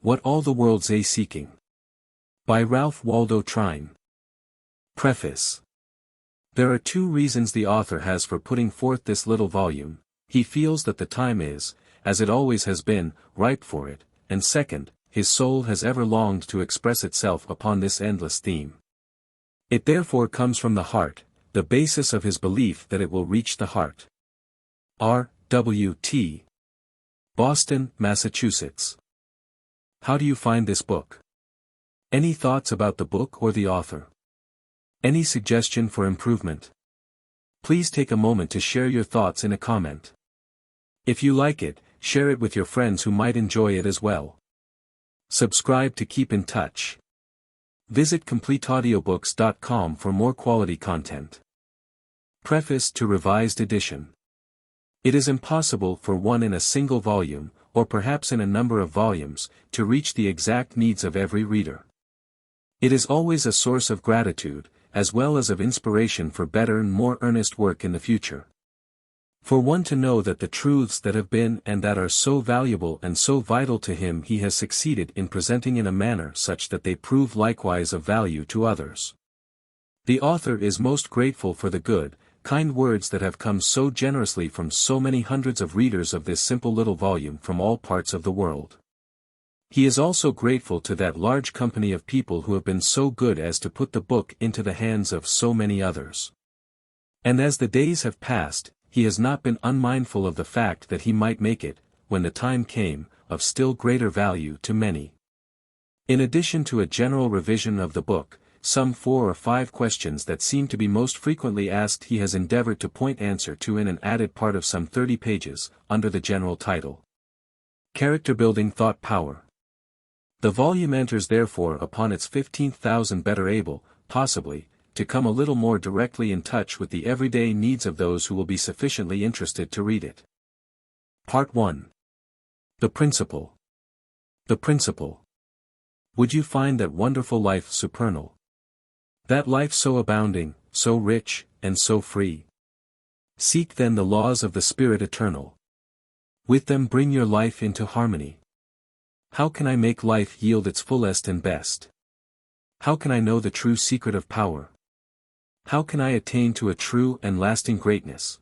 What All the World's A-Seeking. By Ralph Waldo Trine. Preface. There are two reasons the author has for putting forth this little volume. He feels that the time is, as it always has been, ripe for it, and second, his soul has ever longed to express itself upon this endless theme. It therefore comes from the heart, the basis of his belief that it will reach the heart. R. W. T. Boston, Massachusetts. How do you find this book? Any thoughts about the book or the author? Any suggestion for improvement? Please take a moment to share your thoughts in a comment. If you like it, share it with your friends who might enjoy it as well. Subscribe to keep in touch. Visit CompleteAudiobooks.com for more quality content. Preface to Revised Edition. It is impossible for one in a single volume, or perhaps in a number of volumes, to reach the exact needs of every reader. It is always a source of gratitude, as well as of inspiration for better and more earnest work in the future. For one to know that the truths that have been and that are so valuable and so vital to him he has succeeded in presenting in a manner such that they prove likewise of value to others. The author is most grateful for the good, kind words that have come so generously from so many hundreds of readers of this simple little volume from all parts of the world. He is also grateful to that large company of people who have been so good as to put the book into the hands of so many others. And as the days have passed, he has not been unmindful of the fact that he might make it, when the time came, of still greater value to many. In addition to a general revision of the book, some 4 or 5 questions that seem to be most frequently asked he has endeavored to point answer to in an added part of some 30 pages, under the general title. Character Building Thought Power. The volume enters therefore upon its 15,000 better able, possibly, to come a little more directly in touch with the everyday needs of those who will be sufficiently interested to read it. Part 1. The Principle. The Principle. Would you find that wonderful life supernal? That life so abounding, so rich, and so free? Seek then the laws of the Spirit eternal. With them bring your life into harmony. How can I make life yield its fullest and best? How can I know the true secret of power? How can I attain to a true and lasting greatness?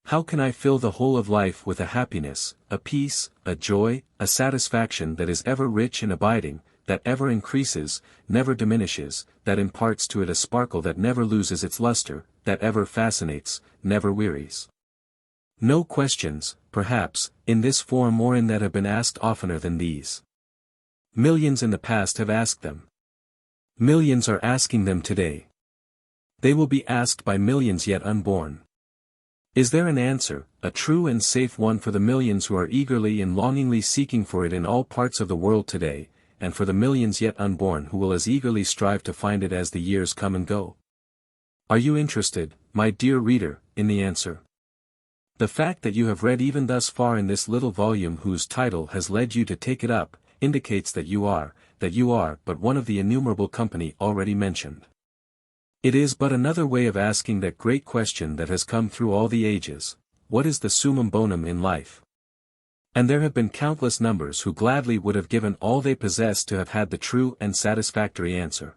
How can I fill the whole of life with a happiness, a peace, a joy, a satisfaction that is ever rich and abiding, that ever increases, never diminishes, that imparts to it a sparkle that never loses its luster, that ever fascinates, never wearies? No questions, perhaps, in this form or in that have been asked oftener than these. Millions in the past have asked them. Millions are asking them today. They will be asked by millions yet unborn. Is there an answer, a true and safe one for the millions who are eagerly and longingly seeking for it in all parts of the world today, and for the millions yet unborn who will as eagerly strive to find it as the years come and go? Are you interested, my dear reader, in the answer? The fact that you have read even thus far in this little volume whose title has led you to take it up, indicates that you are but one of the innumerable company already mentioned. It is but another way of asking that great question that has come through all the ages: what is the summum bonum in life? And there have been countless numbers who gladly would have given all they possess to have had the true and satisfactory answer.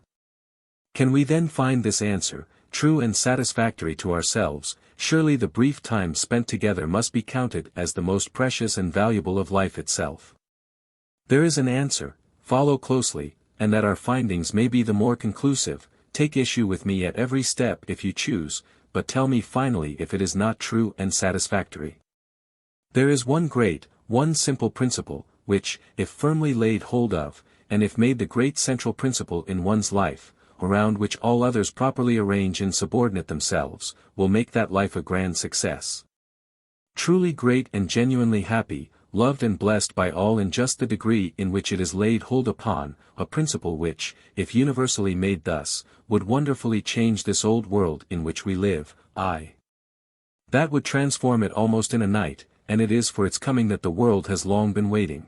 Can we then find this answer, true and satisfactory to ourselves? Surely the brief time spent together must be counted as the most precious and valuable of life itself. There is an answer, follow closely, and that our findings may be the more conclusive. Take issue with me at every step if you choose, but tell me finally if it is not true and satisfactory. There is one simple principle, which, if firmly laid hold of, and if made the great central principle in one's life, around which all others properly arrange and subordinate themselves, will make that life a grand success. Truly great and genuinely happy, loved and blessed by all in just the degree in which it is laid hold upon, a principle which, if universally made thus, would wonderfully change this old world in which we live, that would transform it almost in a night, and it is for its coming that the world has long been waiting.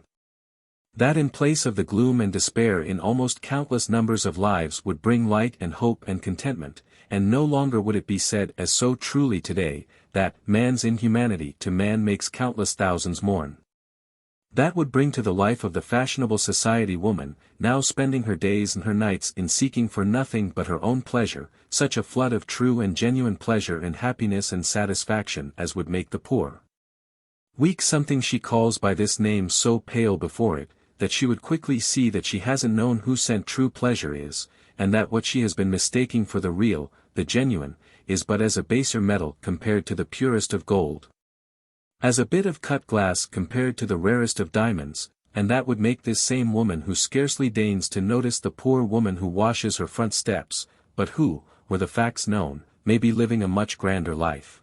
That in place of the gloom and despair in almost countless numbers of lives would bring light and hope and contentment, and no longer would it be said as so truly today, that man's inhumanity to man makes countless thousands mourn. That would bring to the life of the fashionable society woman, now spending her days and her nights in seeking for nothing but her own pleasure, such a flood of true and genuine pleasure and happiness and satisfaction as would make the poor weak something she calls by this name so pale before it, that she would quickly see that she hasn't known who sent true pleasure is, and that what she has been mistaking for the real, the genuine, is but as a baser metal compared to the purest of gold. As a bit of cut glass compared to the rarest of diamonds, and that would make this same woman who scarcely deigns to notice the poor woman who washes her front steps, but who, were the facts known, may be living a much grander life,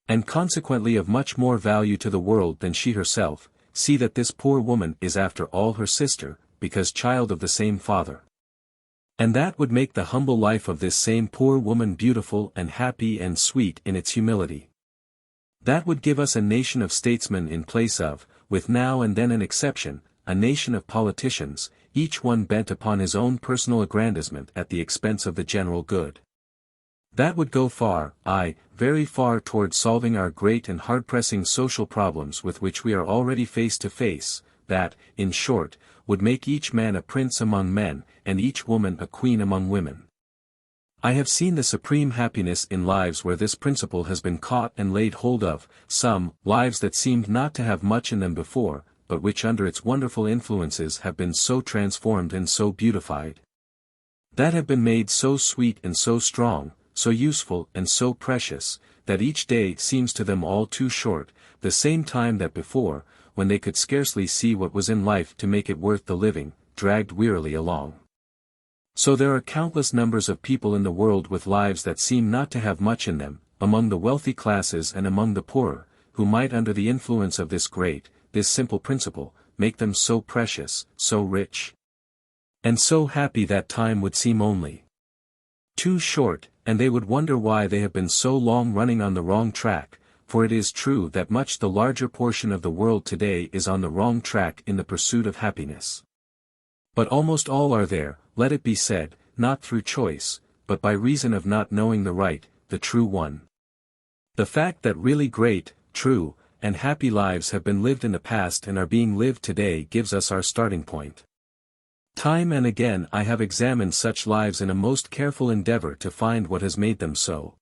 and consequently of much more value to the world than she herself, see that this poor woman is after all her sister, because child of the same father. And that would make the humble life of this same poor woman beautiful and happy and sweet in its humility. That would give us a nation of statesmen in place of, with now and then an exception, a nation of politicians, each one bent upon his own personal aggrandizement at the expense of the general good. That would go far, aye, very far towards solving our great and hard-pressing social problems with which we are already face to face, that, in short, would make each man a prince among men, and each woman a queen among women. I have seen the supreme happiness in lives where this principle has been caught and laid hold of, some, lives that seemed not to have much in them before, but which under its wonderful influences have been so transformed and so beautified. That have been made so sweet and so strong, so useful and so precious, that each day seems to them all too short, the same time that before, when they could scarcely see what was in life to make it worth the living, dragged wearily along. So there are countless numbers of people in the world with lives that seem not to have much in them, among the wealthy classes and among the poorer, who might under the influence of this great, this simple principle, make them so precious, so rich, and so happy that time would seem only too short, and they would wonder why they have been so long running on the wrong track, for it is true that much the larger portion of the world today is on the wrong track in the pursuit of happiness. But almost all are there, let it be said, not through choice, but by reason of not knowing the right, the true one. The fact that really great, true, and happy lives have been lived in the past and are being lived today gives us our starting point. Time and again I have examined such lives in a most careful endeavor to find what has made them so,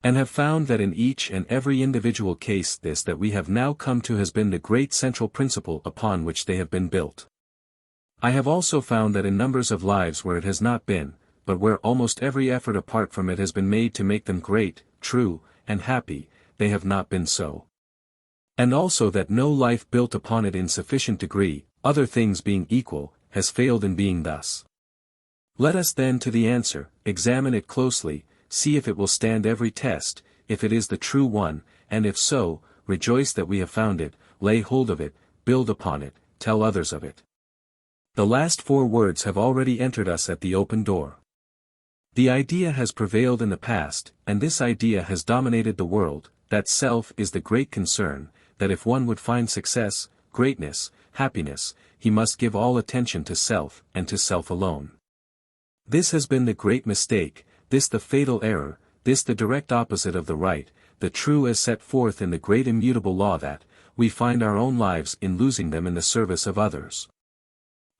and have found that in each and every individual case this that we have now come to has been the great central principle upon which they have been built. I have also found that in numbers of lives where it has not been, but where almost every effort apart from it has been made to make them great, true, and happy, they have not been so. And also that no life built upon it in sufficient degree, other things being equal, has failed in being thus. Let us then to the answer, examine it closely, see if it will stand every test, if it is the true one, and if so, rejoice that we have found it, lay hold of it, build upon it, tell others of it. The last 4 words have already entered us at the open door. The idea has prevailed in the past, and this idea has dominated the world, that self is the great concern, that if one would find success, greatness, happiness, he must give all attention to self, and to self alone. This has been the great mistake, this the fatal error, this the direct opposite of the right, the true as set forth in the great immutable law that, we find our own lives in losing them in the service of others.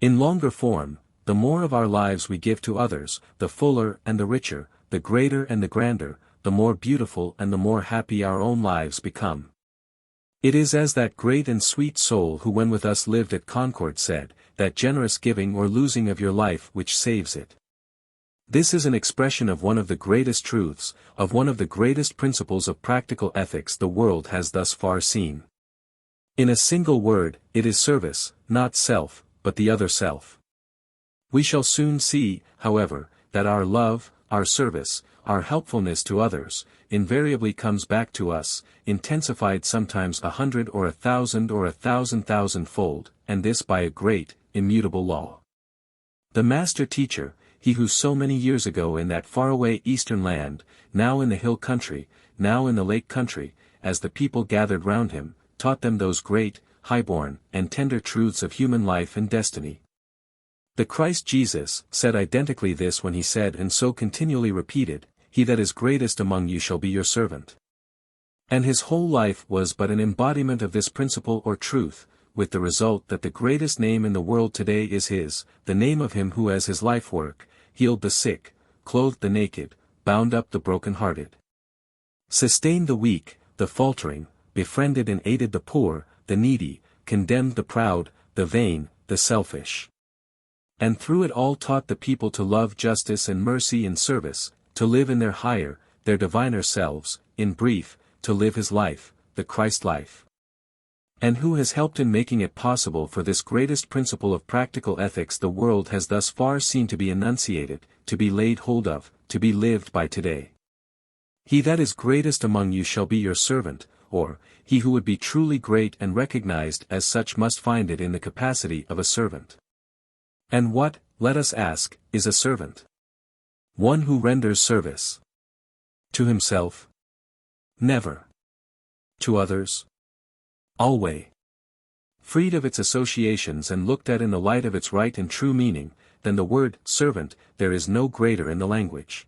In longer form, the more of our lives we give to others, the fuller and the richer, the greater and the grander, the more beautiful and the more happy our own lives become. It is as that great and sweet soul who when with us lived at Concord said, that generous giving or losing of your life which saves it. This is an expression of one of the greatest truths, of one of the greatest principles of practical ethics the world has thus far seen. In a single word, it is service, not self, but the other self. We shall soon see, however, that our love, our service, our helpfulness to others, invariably comes back to us, intensified sometimes 100 or 1,000 or 1,000,000-fold, and this by a great, immutable law. The master teacher, he who so many years ago in that faraway eastern land, now in the hill country, now in the lake country, as the people gathered round him, taught them those great, high-born, and tender truths of human life and destiny. The Christ Jesus said identically this when he said and so continually repeated, "He that is greatest among you shall be your servant." And his whole life was but an embodiment of this principle or truth, with the result that the greatest name in the world today is his, the name of him who as his life work, healed the sick, clothed the naked, bound up the broken-hearted, sustained the weak, the faltering, befriended and aided the poor, the needy, condemned the proud, the vain, the selfish. And through it all taught the people to love justice and mercy and service, to live in their higher, their diviner selves, in brief, to live his life, the Christ life. And who has helped in making it possible for this greatest principle of practical ethics the world has thus far seen to be enunciated, to be laid hold of, to be lived by today. He that is greatest among you shall be your servant, or, he who would be truly great and recognized as such must find it in the capacity of a servant. And what, let us ask, is a servant? One who renders service. To himself? Never. To others? Always. Freed of its associations and looked at in the light of its right and true meaning, than the word servant, there is no greater in the language.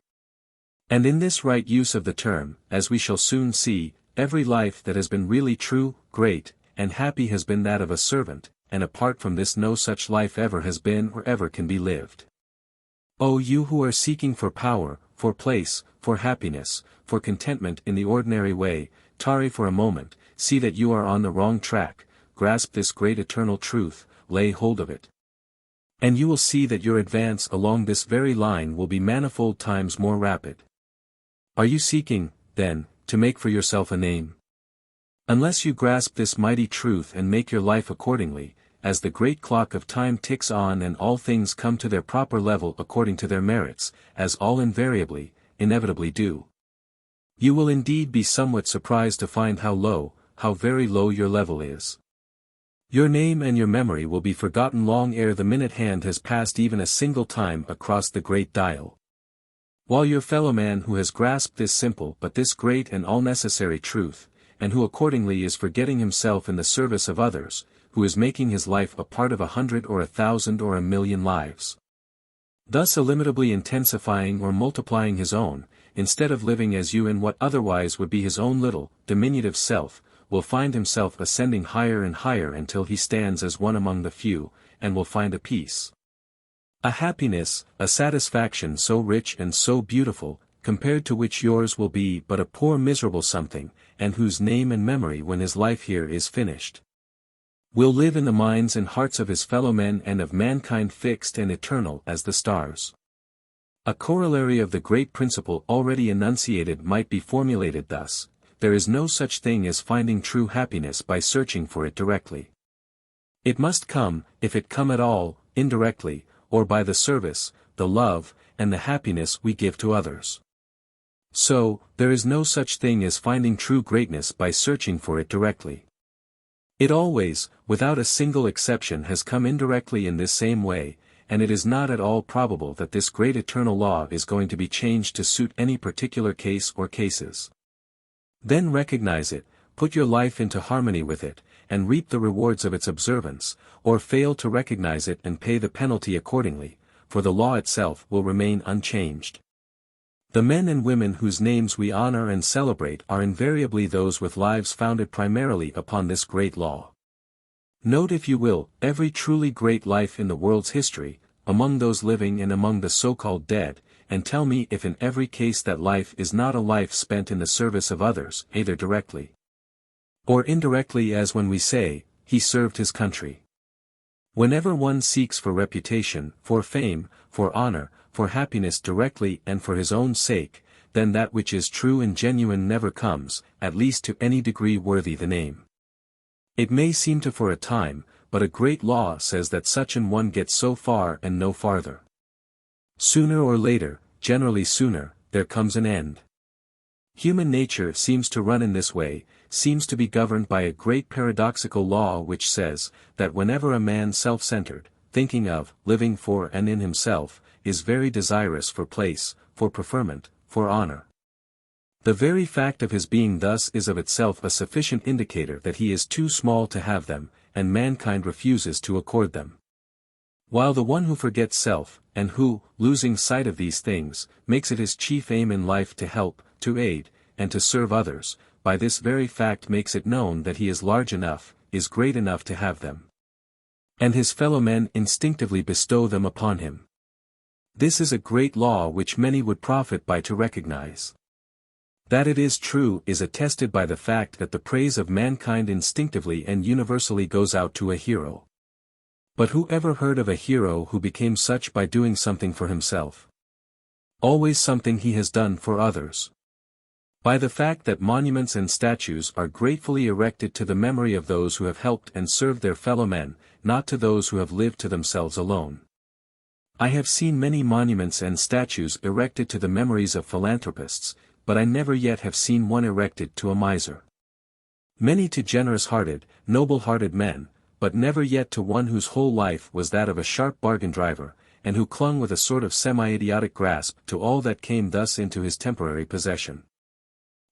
And in this right use of the term, as we shall soon see, every life that has been really true, great, and happy has been that of a servant, and apart from this no such life ever has been or ever can be lived. O you who are seeking for power, for place, for happiness, for contentment in the ordinary way, tarry for a moment, see that you are on the wrong track, grasp this great eternal truth, lay hold of it. And you will see that your advance along this very line will be manifold times more rapid. Are you seeking, then, to make for yourself a name? Unless you grasp this mighty truth and make your life accordingly, as the great clock of time ticks on and all things come to their proper level according to their merits, as all invariably, inevitably do, you will indeed be somewhat surprised to find how low, how very low your level is. Your name and your memory will be forgotten long ere the minute hand has passed even a single time across the great dial. While your fellow man who has grasped this simple but this great and all-necessary truth, and who accordingly is forgetting himself in the service of others, who is making his life a part of 100 or 1,000 or 1,000,000 lives, thus illimitably intensifying or multiplying his own, instead of living as you in what otherwise would be his own little, diminutive self, will find himself ascending higher and higher until he stands as one among the few, and will find a peace, a happiness, a satisfaction so rich and so beautiful, compared to which yours will be but a poor miserable something, and whose name and memory when his life here is finished, will live in the minds and hearts of his fellow men and of mankind fixed and eternal as the stars. A corollary of the great principle already enunciated might be formulated thus: there is no such thing as finding true happiness by searching for it directly. It must come, if it come at all, indirectly, or by the service, the love, and the happiness we give to others. So, there is no such thing as finding true greatness by searching for it directly. It always, without a single exception, has come indirectly in this same way, and it is not at all probable that this great eternal law is going to be changed to suit any particular case or cases. Then recognize it, put your life into harmony with it, and reap the rewards of its observance, or fail to recognize it and pay the penalty accordingly, for the law itself will remain unchanged. The men and women whose names we honor and celebrate are invariably those with lives founded primarily upon this great law. Note, if you will, every truly great life in the world's history, among those living and among the so-called dead, and tell me if in every case that life is not a life spent in the service of others, either directly or indirectly, as when we say, he served his country. Whenever one seeks for reputation, for fame, for honor, for happiness directly and for his own sake, then that which is true and genuine never comes, at least to any degree worthy the name. It may seem to for a time, but a great law says that such an one gets so far and no farther. Sooner or later, generally sooner, there comes an end. Human nature seems to run in this way, seems to be governed by a great paradoxical law which says, that whenever a man self-centered, thinking of, living for and in himself, is very desirous for place, for preferment, for honor, the very fact of his being thus is of itself a sufficient indicator that he is too small to have them, and mankind refuses to accord them. While the one who forgets self, and who, losing sight of these things, makes it his chief aim in life to help, to aid, and to serve others, by this very fact makes it known that he is large enough, is great enough to have them. And his fellow men instinctively bestow them upon him. This is a great law which many would profit by to recognize. That it is true is attested by the fact that the praise of mankind instinctively and universally goes out to a hero. But who ever heard of a hero who became such by doing something for himself? Always something he has done for others. By the fact that monuments and statues are gratefully erected to the memory of those who have helped and served their fellow men, not to those who have lived to themselves alone. I have seen many monuments and statues erected to the memories of philanthropists, but I never yet have seen one erected to a miser. Many to generous-hearted, noble-hearted men, but never yet to one whose whole life was that of a sharp bargain driver, and who clung with a sort of semi-idiotic grasp to all that came thus into his temporary possession.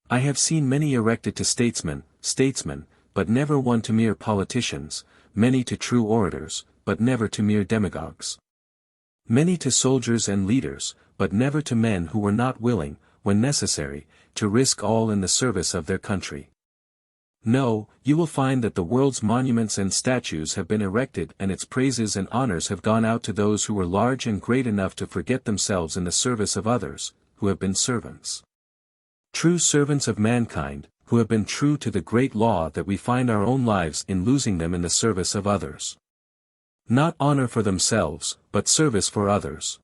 I have seen many erected to statesmen, but never one to mere politicians, many to true orators, but never to mere demagogues. Many to soldiers and leaders, but never to men who were not willing, when necessary, to risk all in the service of their country. No, you will find that the world's monuments and statues have been erected and its praises and honors have gone out to those who were large and great enough to forget themselves in the service of others, who have been servants. True servants of mankind, who have been true to the great law that we find our own lives in losing them in the service of others. Not honor for themselves, but service for others.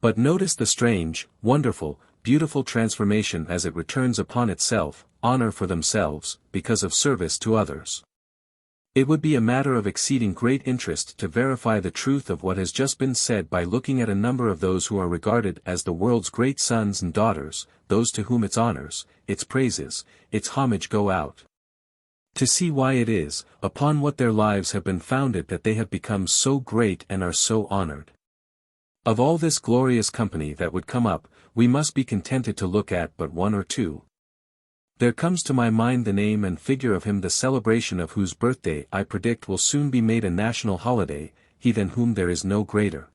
But notice the strange, wonderful, beautiful transformation as it returns upon itself, honor for themselves, because of service to others. It would be a matter of exceeding great interest to verify the truth of what has just been said by looking at a number of those who are regarded as the world's great sons and daughters, those to whom its honors, its praises, its homage go out. To see why it is, upon what their lives have been founded that they have become so great and are so honored. Of all this glorious company that would come up, we must be contented to look at but one or two. There comes to my mind the name and figure of him the celebration of whose birthday I predict will soon be made a national holiday, he than whom there is no greater.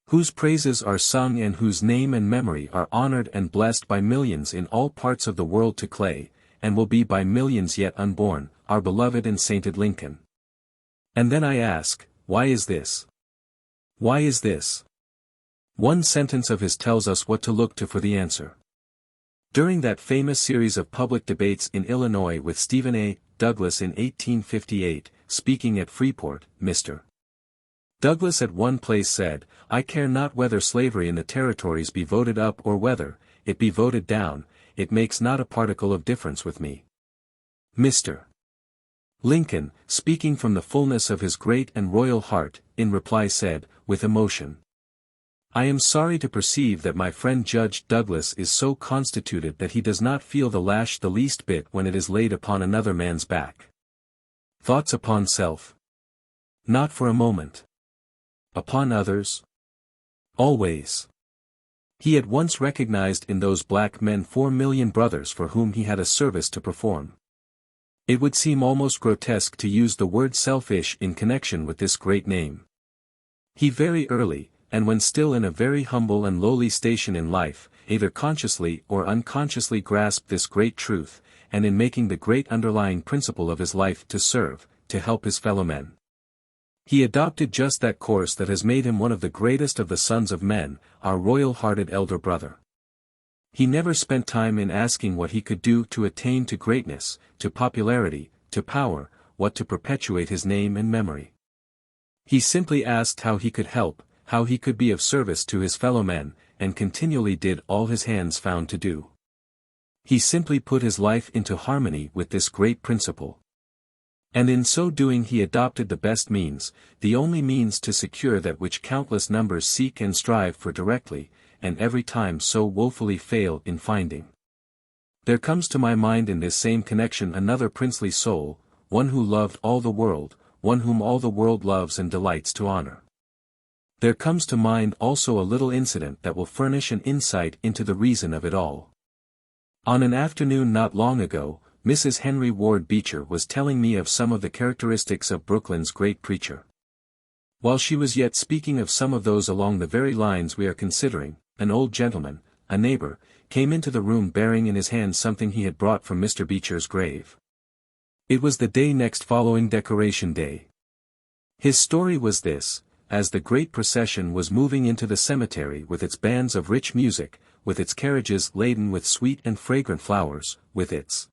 Whose praises are sung and whose name and memory are honored and blessed by millions in all parts of the world to clay, and will be by millions yet unborn, our beloved and sainted Lincoln. And then I ask, why is this? Why is this? One sentence of his tells us what to look to for the answer. During that famous series of public debates in Illinois with Stephen A. Douglas in 1858, speaking at Freeport, Mr. Douglas at one place said, "I care not whether slavery in the territories be voted up or whether it be voted down, it makes not a particle of difference with me." Mr. Lincoln, speaking from the fullness of his great and royal heart, in reply said, with emotion, "I am sorry to perceive that my friend Judge Douglas is so constituted that he does not feel the lash the least bit when it is laid upon another man's back. Thoughts upon self? Not for a moment. Upon others? Always." He at once recognized in those black men 4,000,000 brothers for whom he had a service to perform. It would seem almost grotesque to use the word selfish in connection with this great name. He very early, and when still in a very humble and lowly station in life, either consciously or unconsciously grasped this great truth, and in making the great underlying principle of his life to serve, to help his fellow men. He adopted just that course that has made him one of the greatest of the sons of men, our royal-hearted elder brother. He never spent time in asking what he could do to attain to greatness, to popularity, to power, what to perpetuate his name and memory. He simply asked how he could help, how he could be of service to his fellow men, and continually did all his hands found to do. He simply put his life into harmony with this great principle. And in so doing he adopted the best means, the only means to secure that which countless numbers seek and strive for directly, and every time so woefully fail in finding. There comes to my mind in this same connection another princely soul, one who loved all the world, one whom all the world loves and delights to honor. There comes to mind also a little incident that will furnish an insight into the reason of it all. On an afternoon not long ago, Mrs. Henry Ward Beecher was telling me of some of the characteristics of Brooklyn's great preacher. While she was yet speaking of some of those along the very lines we are considering, an old gentleman, a neighbor, came into the room bearing in his hand something he had brought from Mr. Beecher's grave. It was the day next following Decoration Day. His story was this: as the great procession was moving into the cemetery with its bands of rich music, with its carriages laden with sweet and fragrant flowers, with its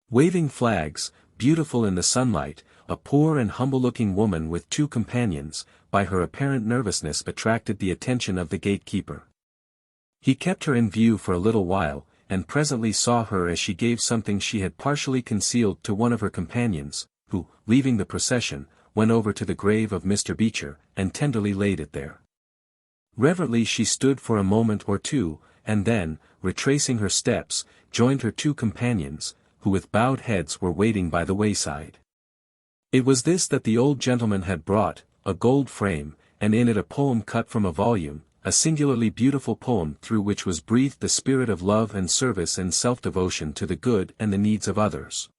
waving flags, beautiful in the sunlight, a poor and humble-looking woman with two companions, by her apparent nervousness attracted the attention of the gatekeeper. He kept her in view for a little while, and presently saw her as she gave something she had partially concealed to one of her companions, who, leaving the procession, went over to the grave of Mr. Beecher, and tenderly laid it there. Reverently she stood for a moment or two, and then, retracing her steps, joined her two companions, who with bowed heads were waiting by the wayside. It was this that the old gentleman had brought, a gold frame, and in it a poem cut from a volume, a singularly beautiful poem through which was breathed the spirit of love and service and self-devotion to the good and the needs of others.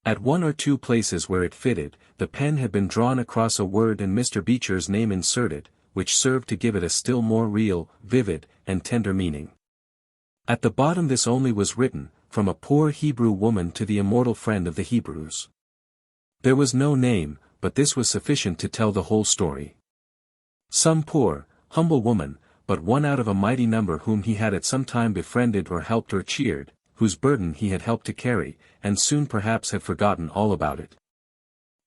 At one or two places where it fitted, the pen had been drawn across a word and Mr. Beecher's name inserted, which served to give it a still more real, vivid, and tender meaning. At the bottom this only was written, from a poor Hebrew woman to the immortal friend of the Hebrews. There was no name, but this was sufficient to tell the whole story. Some poor, humble woman, but one out of a mighty number whom he had at some time befriended or helped or cheered, whose burden he had helped to carry, and soon perhaps had forgotten all about it.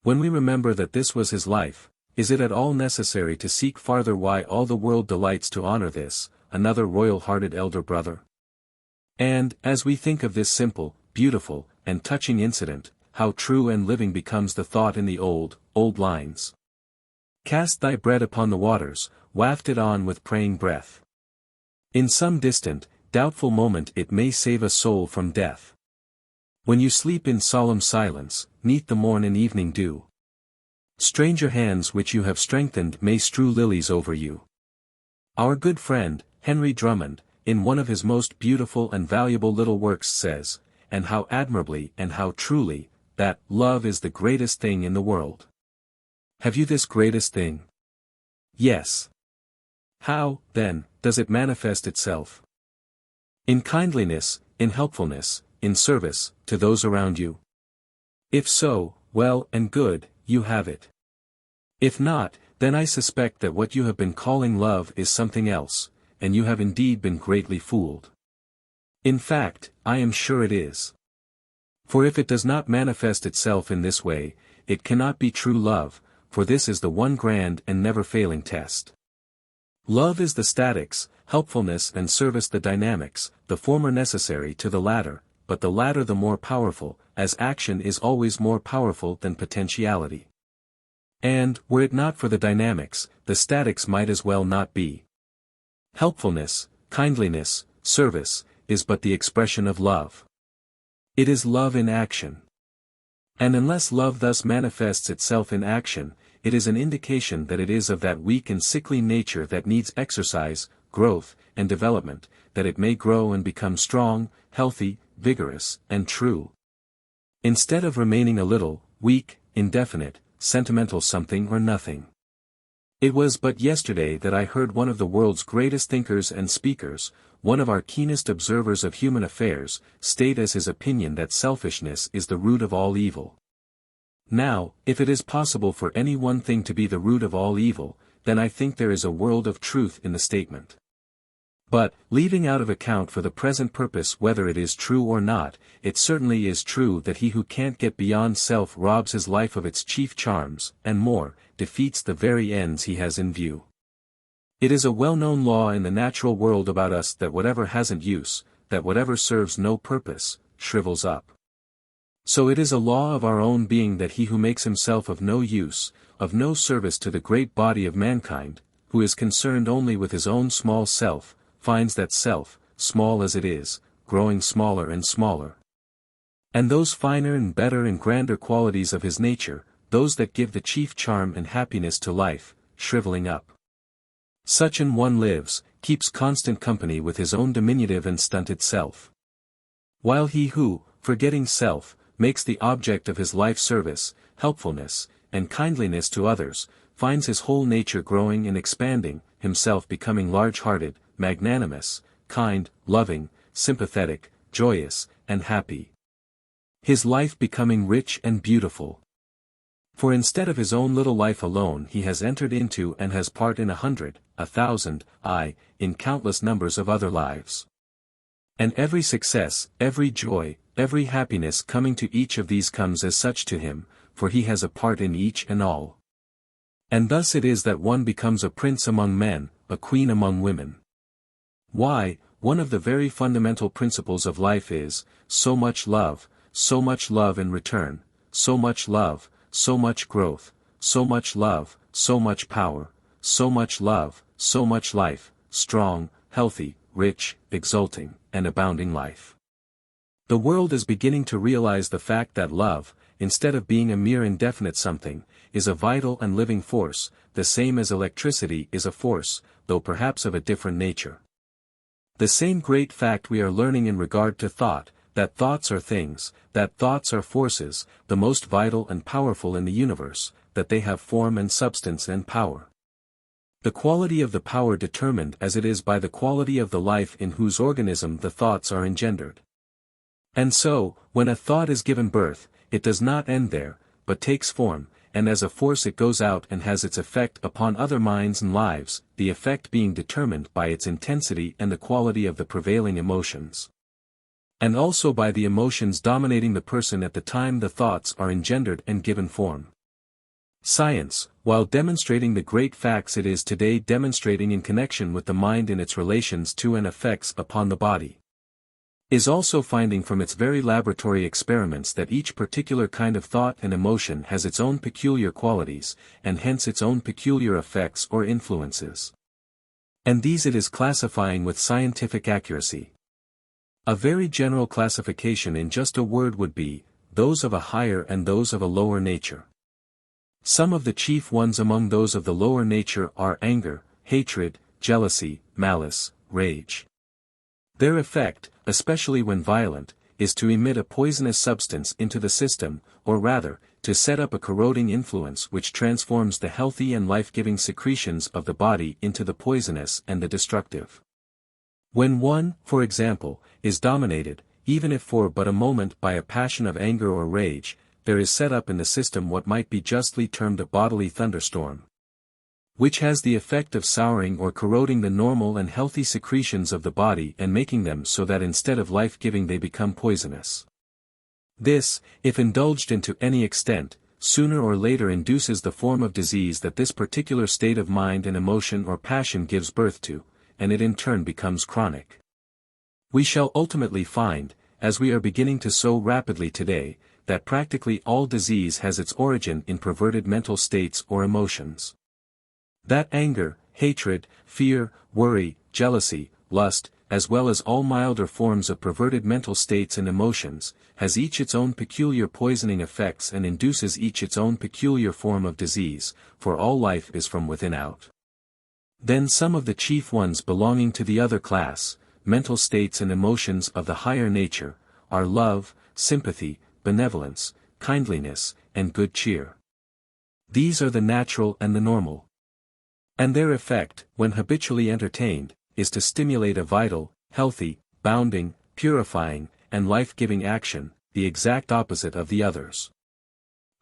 When we remember that this was his life, is it at all necessary to seek farther why all the world delights to honor this, another royal-hearted elder brother? And, as we think of this simple, beautiful, and touching incident, how true and living becomes the thought in the old lines. Cast thy bread upon the waters, waft it on with praying breath. In some distant, doubtful moment it may save a soul from death. When you sleep in solemn silence, 'neath the morn and evening dew, stranger hands which you have strengthened may strew lilies over you. Our good friend, Henry Drummond, in one of his most beautiful and valuable little works says, and how admirably and how truly, that love is the greatest thing in the world. Have you this greatest thing? Yes. How, then, does it manifest itself? In kindliness, in helpfulness, in service, to those around you? If so, well and good, you have it. If not, then I suspect that what you have been calling love is something else, and you have indeed been greatly fooled. In fact, I am sure it is. For if it does not manifest itself in this way, it cannot be true love, for this is the one grand and never-failing test. Love is the statics, helpfulness and service the dynamics, the former necessary to the latter, but the latter the more powerful, as action is always more powerful than potentiality. And, were it not for the dynamics, the statics might as well not be. Helpfulness, kindliness, service, is but the expression of love. It is love in action. And unless love thus manifests itself in action, it is an indication that it is of that weak and sickly nature that needs exercise, growth, and development, that it may grow and become strong, healthy, vigorous, and true. Instead of remaining a little, weak, indefinite, sentimental something or nothing. It was but yesterday that I heard one of the world's greatest thinkers and speakers, one of our keenest observers of human affairs, state as his opinion that selfishness is the root of all evil. Now, if it is possible for any one thing to be the root of all evil, then I think there is a world of truth in the statement. But, leaving out of account for the present purpose whether it is true or not, it certainly is true that he who can't get beyond self robs his life of its chief charms, and more, defeats the very ends he has in view. It is a well-known law in the natural world about us that whatever hasn't use, that whatever serves no purpose, shrivels up. So it is a law of our own being that he who makes himself of no use, of no service to the great body of mankind, who is concerned only with his own small self, finds that self, small as it is, growing smaller and smaller. And those finer and better and grander qualities of his nature, those that give the chief charm and happiness to life, shriveling up. Such an one lives, keeps constant company with his own diminutive and stunted self. While he who, forgetting self, makes the object of his life service, helpfulness, and kindliness to others, finds his whole nature growing and expanding, himself becoming large-hearted, magnanimous, kind, loving, sympathetic, joyous, and happy. his life becoming rich and beautiful. For instead of his own little life alone he has entered into and has part in 100, 1,000, in countless numbers of other lives. And every success, every joy, every happiness coming to each of these comes as such to him, for he has a part in each and all. And thus it is that one becomes a prince among men, a queen among women. Why, one of the very fundamental principles of life is, so much love in return, so much love, so much growth, so much love, so much power, so much love, so much life, strong, healthy, rich, exulting, and abounding life. The world is beginning to realize the fact that love, instead of being a mere indefinite something, is a vital and living force, the same as electricity is a force, though perhaps of a different nature. The same great fact we are learning in regard to thought, that thoughts are things, that thoughts are forces, the most vital and powerful in the universe, that they have form and substance and power. The quality of the power determined as it is by the quality of the life in whose organism the thoughts are engendered. And so, when a thought is given birth, it does not end there, but takes form, and as a force it goes out and has its effect upon other minds and lives, the effect being determined by its intensity and the quality of the prevailing emotions. And also by the emotions dominating the person at the time the thoughts are engendered and given form. Science, while demonstrating the great facts it is today demonstrating in connection with the mind in its relations to and effects upon the body, is also finding from its very laboratory experiments that each particular kind of thought and emotion has its own peculiar qualities, and hence its own peculiar effects or influences. And these it is classifying with scientific accuracy. A very general classification in just a word would be, those of a higher and those of a lower nature. Some of the chief ones among those of the lower nature are anger, hatred, jealousy, malice, rage. Their effect, especially when violent, is to emit a poisonous substance into the system, or rather, to set up a corroding influence which transforms the healthy and life-giving secretions of the body into the poisonous and the destructive. When one, for example, is dominated, even if for but a moment by a passion of anger or rage, there is set up in the system what might be justly termed a bodily thunderstorm, which has the effect of souring or corroding the normal and healthy secretions of the body and making them so that instead of life-giving they become poisonous. This, if indulged into any extent, sooner or later induces the form of disease that this particular state of mind and emotion or passion gives birth to, and it in turn becomes chronic. We shall ultimately find, as we are beginning to so rapidly today, that practically all disease has its origin in perverted mental states or emotions. That anger, hatred, fear, worry, jealousy, lust, as well as all milder forms of perverted mental states and emotions, has each its own peculiar poisoning effects and induces each its own peculiar form of disease, for all life is from within out. Then some of the chief ones belonging to the other class, mental states and emotions of the higher nature, are love, sympathy, benevolence, kindliness, and good cheer. These are the natural and the normal. And their effect, when habitually entertained, is to stimulate a vital, healthy, bounding, purifying, and life-giving action, the exact opposite of the others.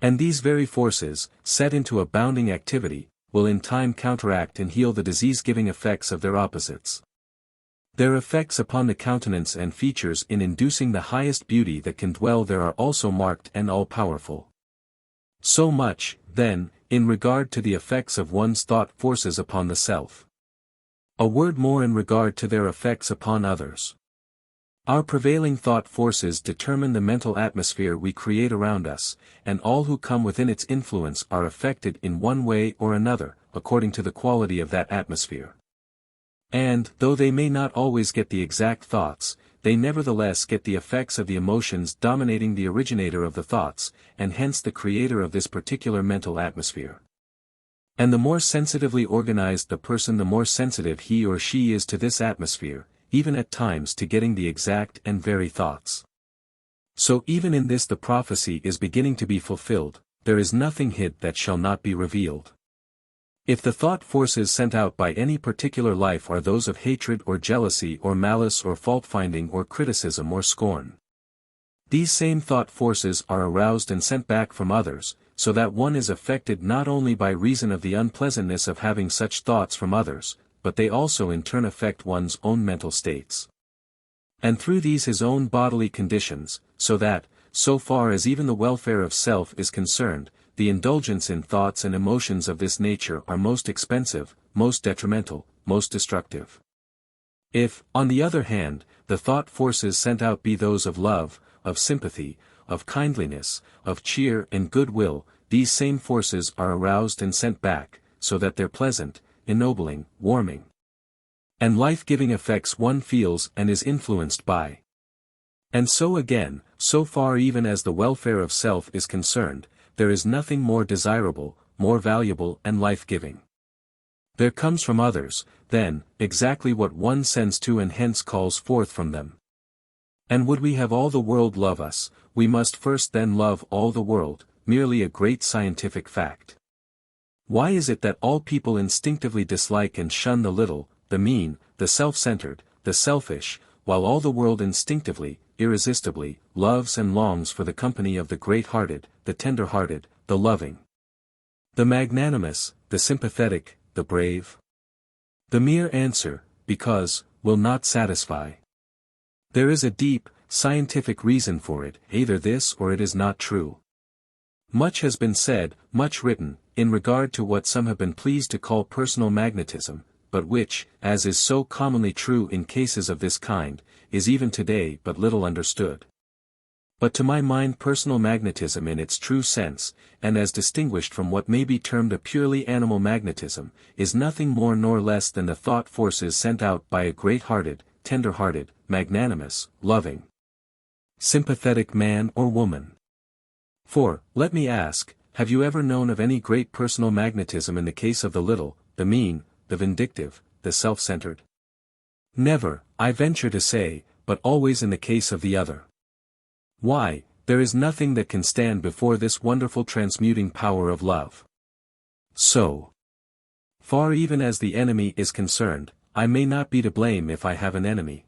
And these very forces, set into a bounding activity, will in time counteract and heal the disease-giving effects of their opposites. Their effects upon the countenance and features in inducing the highest beauty that can dwell there are also marked and all-powerful. So much, then, in regard to the effects of one's thought forces upon the self. A word more in regard to their effects upon others. Our prevailing thought forces determine the mental atmosphere we create around us, and all who come within its influence are affected in one way or another, according to the quality of that atmosphere. And, though they may not always get the exact thoughts, they nevertheless get the effects of the emotions dominating the originator of the thoughts, and hence the creator of this particular mental atmosphere. And the more sensitively organized the person, the more sensitive he or she is to this atmosphere, even at times to getting the exact and very thoughts. So even in this the prophecy is beginning to be fulfilled, there is nothing hid that shall not be revealed. If the thought forces sent out by any particular life are those of hatred or jealousy or malice or fault-finding or criticism or scorn, These same thought forces are aroused and sent back from others, so that one is affected not only by reason of the unpleasantness of having such thoughts from others, but they also in turn affect one's own mental states. And through these his own bodily conditions, so that, so far as even the welfare of self is concerned, the indulgence in thoughts and emotions of this nature are most expensive, most detrimental, most destructive. If, on the other hand, the thought forces sent out be those of love, of sympathy, of kindliness, of cheer and goodwill, these same forces are aroused and sent back, so that their pleasant, ennobling, warming, and life-giving effects one feels and is influenced by. And so again, so far even as the welfare of self is concerned, there is nothing more desirable, more valuable and life-giving. There comes from others, then, exactly what one sends to and hence calls forth from them. And would we have all the world love us, we must first then love all the world, merely a great scientific fact. Why is it that all people instinctively dislike and shun the little, the mean, the self-centered, the selfish, while all the world instinctively, irresistibly, loves and longs for the company of the great-hearted, the tender-hearted, the loving, the magnanimous, the sympathetic, the brave? The mere answer, because, will not satisfy. There is a deep, scientific reason for it, either this or it is not true. Much has been said, much written, in regard to what some have been pleased to call personal magnetism, but which, as is so commonly true in cases of this kind, is even today but little understood. But to my mind personal magnetism in its true sense, and as distinguished from what may be termed a purely animal magnetism, is nothing more nor less than the thought forces sent out by a great-hearted, tender-hearted, magnanimous, loving, sympathetic man or woman. For, let me ask, have you ever known of any great personal magnetism in the case of the little, the mean, the vindictive, the self-centered? Never, I venture to say, but always in the case of the other. Why, there is nothing that can stand before this wonderful transmuting power of love. So far even as the enemy is concerned, I may not be to blame if I have an enemy.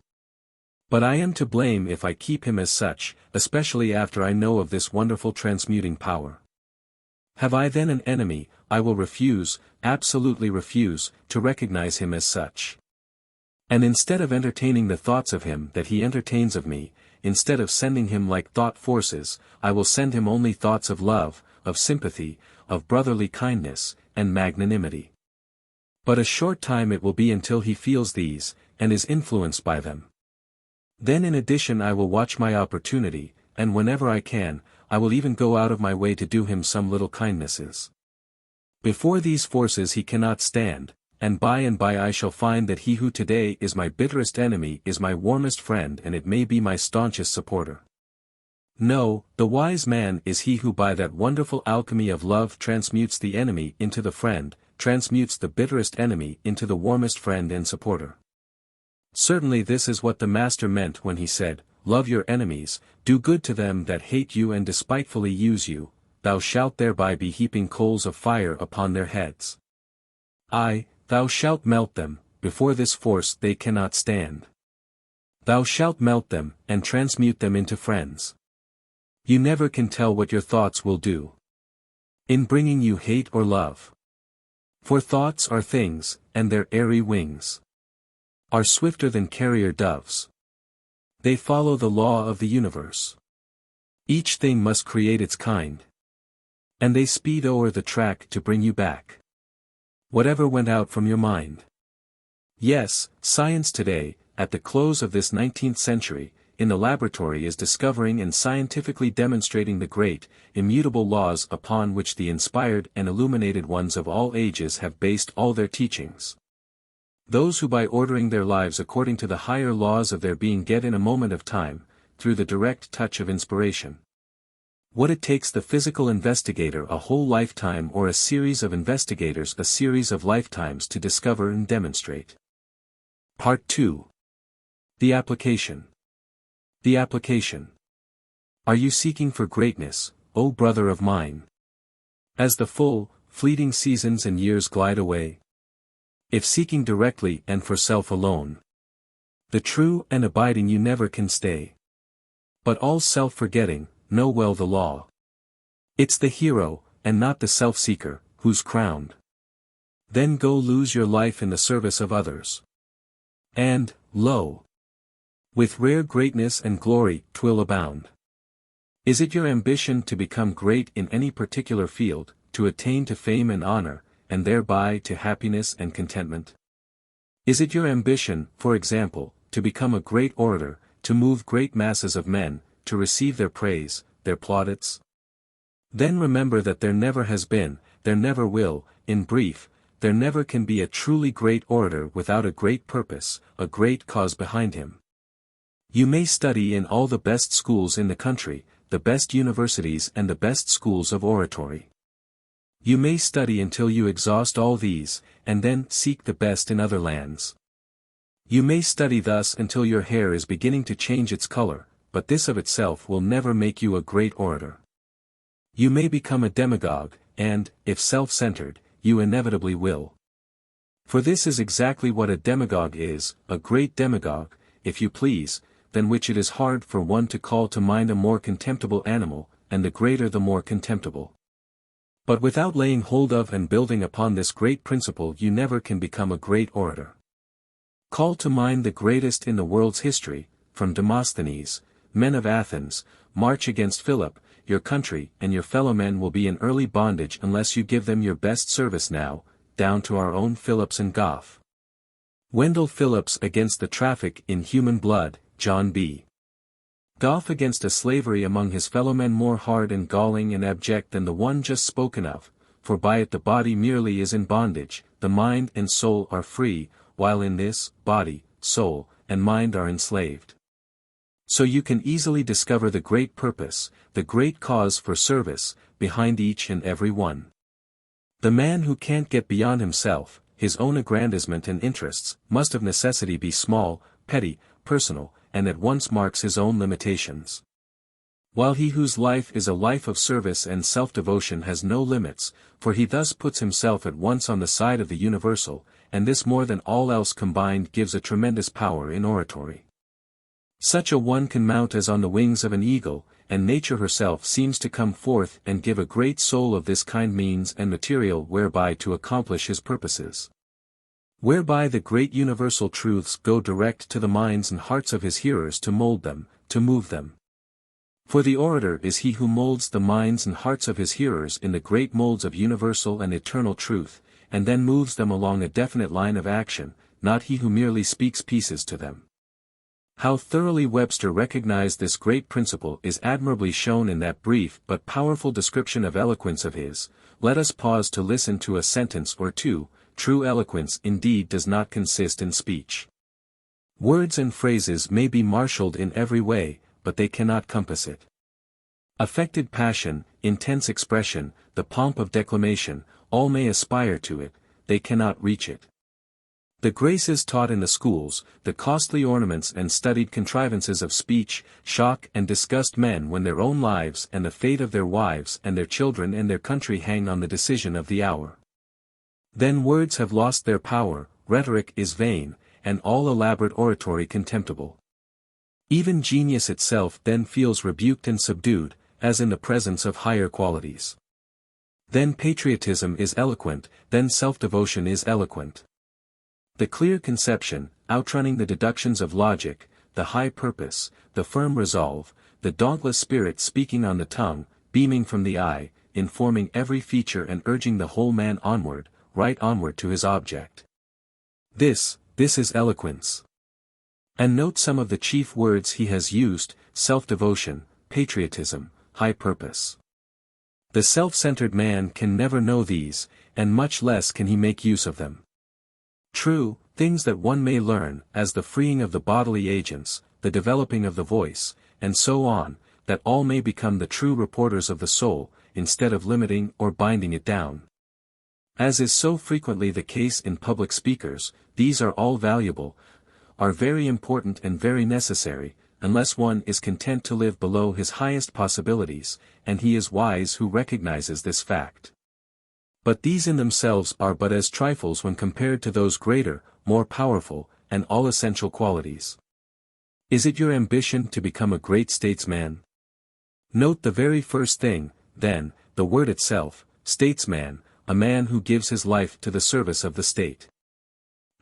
But I am to blame if I keep him as such, especially after I know of this wonderful transmuting power. Have I then an enemy, I will refuse, absolutely refuse, to recognize him as such. And instead of entertaining the thoughts of him that he entertains of me, instead of sending him like thought forces, I will send him only thoughts of love, of sympathy, of brotherly kindness, and magnanimity. But a short time it will be until he feels these, and is influenced by them. Then in addition I will watch my opportunity, and whenever I can, I will even go out of my way to do him some little kindnesses. Before these forces he cannot stand, and by I shall find that he who today is my bitterest enemy is my warmest friend and it may be my staunchest supporter. No, the wise man is he who by that wonderful alchemy of love transmutes the enemy into the friend, transmutes the bitterest enemy into the warmest friend and supporter. Certainly this is what the Master meant when he said, "Love your enemies, do good to them that hate you and despitefully use you, thou shalt thereby be heaping coals of fire upon their heads. Thou shalt melt them, before this force they cannot stand. Thou shalt melt them, and transmute them into friends." You never can tell what your thoughts will do in bringing you hate or love. For thoughts are things, and their airy wings are swifter than carrier doves. They follow the law of the universe. Each thing must create its kind. And they speed o'er the track to bring you back whatever went out from your mind. Yes, science today, at the close of this 19th century, in the laboratory is discovering and scientifically demonstrating the great, immutable laws upon which the inspired and illuminated ones of all ages have based all their teachings. Those who by ordering their lives according to the higher laws of their being get in a moment of time, through the direct touch of inspiration, what it takes the physical investigator a whole lifetime or a series of investigators a series of lifetimes to discover and demonstrate. Part 2. The application. The application. Are you seeking for greatness, O brother of mine? As the full, fleeting seasons and years glide away? If seeking directly and for self alone, the true and abiding you never can stay. But all self-forgetting, know well the law. It's the hero, and not the self-seeker, who's crowned. Then go lose your life in the service of others. And, lo! With rare greatness and glory 'twill abound. Is it your ambition to become great in any particular field, to attain to fame and honor, and thereby to happiness and contentment? Is it your ambition, for example, to become a great orator, to move great masses of men, to receive their praise, their plaudits? Then remember that there never has been, there never will, in brief, there never can be a truly great orator without a great purpose, a great cause behind him. You may study in all the best schools in the country, the best universities and the best schools of oratory. You may study until you exhaust all these, and then seek the best in other lands. You may study thus until your hair is beginning to change its color, but this of itself will never make you a great orator. You may become a demagogue, and, if self-centered, you inevitably will. For this is exactly what a demagogue is, a great demagogue, if you please, than which it is hard for one to call to mind a more contemptible animal, and the greater the more contemptible. But without laying hold of and building upon this great principle you never can become a great orator. Call to mind the greatest in the world's history, from Demosthenes, men of Athens, march against Philip, your country and your fellow men will be in early bondage unless you give them your best service now, down to our own Phillips and Gough. Wendell Phillips against the traffic in human blood, John B. Gough against a slavery among his fellowmen more hard and galling and abject than the one just spoken of, for by it the body merely is in bondage, the mind and soul are free, while in this, body, soul, and mind are enslaved. So you can easily discover the great purpose, the great cause for service, behind each and every one. The man who can't get beyond himself, his own aggrandizement and interests, must of necessity be small, petty, personal, and at once marks his own limitations. While he whose life is a life of service and self-devotion has no limits, for he thus puts himself at once on the side of the universal, and this more than all else combined gives a tremendous power in oratory. Such a one can mount as on the wings of an eagle, and nature herself seems to come forth and give a great soul of this kind means and material whereby to accomplish his purposes. Whereby the great universal truths go direct to the minds and hearts of his hearers to mold them, to move them. For the orator is he who molds the minds and hearts of his hearers in the great molds of universal and eternal truth, and then moves them along a definite line of action, not he who merely speaks pieces to them. How thoroughly Webster recognized this great principle is admirably shown in that brief but powerful description of eloquence of his. Let us pause to listen to a sentence or two. True eloquence indeed does not consist in speech. Words and phrases may be marshaled in every way, but they cannot compass it. Affected passion, intense expression, the pomp of declamation, all may aspire to it, they cannot reach it. The graces taught in the schools, the costly ornaments and studied contrivances of speech, shock and disgust men when their own lives and the fate of their wives and their children and their country hang on the decision of the hour. Then words have lost their power, rhetoric is vain, and all elaborate oratory contemptible. Even genius itself then feels rebuked and subdued, as in the presence of higher qualities. Then patriotism is eloquent, then self-devotion is eloquent. The clear conception, outrunning the deductions of logic, the high purpose, the firm resolve, the dauntless spirit speaking on the tongue, beaming from the eye, informing every feature and urging the whole man onward, right onward to his object. This is eloquence. And note some of the chief words he has used: self-devotion, patriotism, high purpose. The self-centered man can never know these, and much less can he make use of them. True, things that one may learn, as the freeing of the bodily agents, the developing of the voice, and so on, that all may become the true reporters of the soul, instead of limiting or binding it down. As is so frequently the case in public speakers, these are all valuable, are very important and very necessary, unless one is content to live below his highest possibilities, and he is wise who recognizes this fact. But these in themselves are but as trifles when compared to those greater, more powerful, and all essential qualities. Is it your ambition to become a great statesman? Note the very first thing, then, the word itself, statesman, a man who gives his life to the service of the state.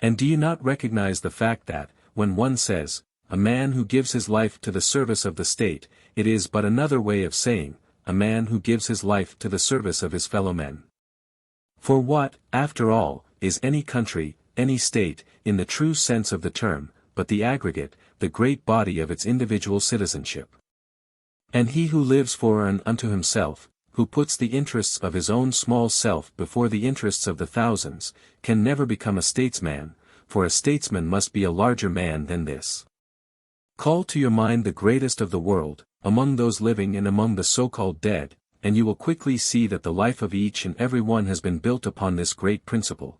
And do you not recognize the fact that, when one says, a man who gives his life to the service of the state, it is but another way of saying, a man who gives his life to the service of his fellow men? For what, after all, is any country, any state, in the true sense of the term, but the aggregate, the great body of its individual citizenship? And he who lives for and unto himself, who puts the interests of his own small self before the interests of the thousands, can never become a statesman, for a statesman must be a larger man than this. Call to your mind the greatest of the world, among those living and among the so-called dead, and you will quickly see that the life of each and every one has been built upon this great principle.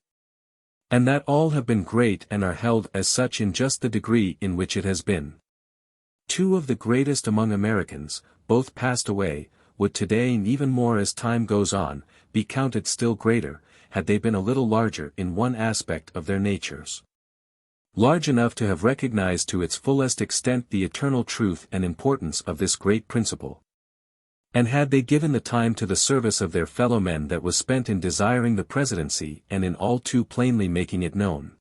And that all have been great and are held as such in just the degree in which it has been. Two of the greatest among Americans, both passed away, would today and even more as time goes on, be counted still greater, had they been a little larger in one aspect of their natures. Large enough to have recognized to its fullest extent the eternal truth and importance of this great principle. And had they given the time to the service of their fellow men that was spent in desiring the presidency and in all too plainly making it known.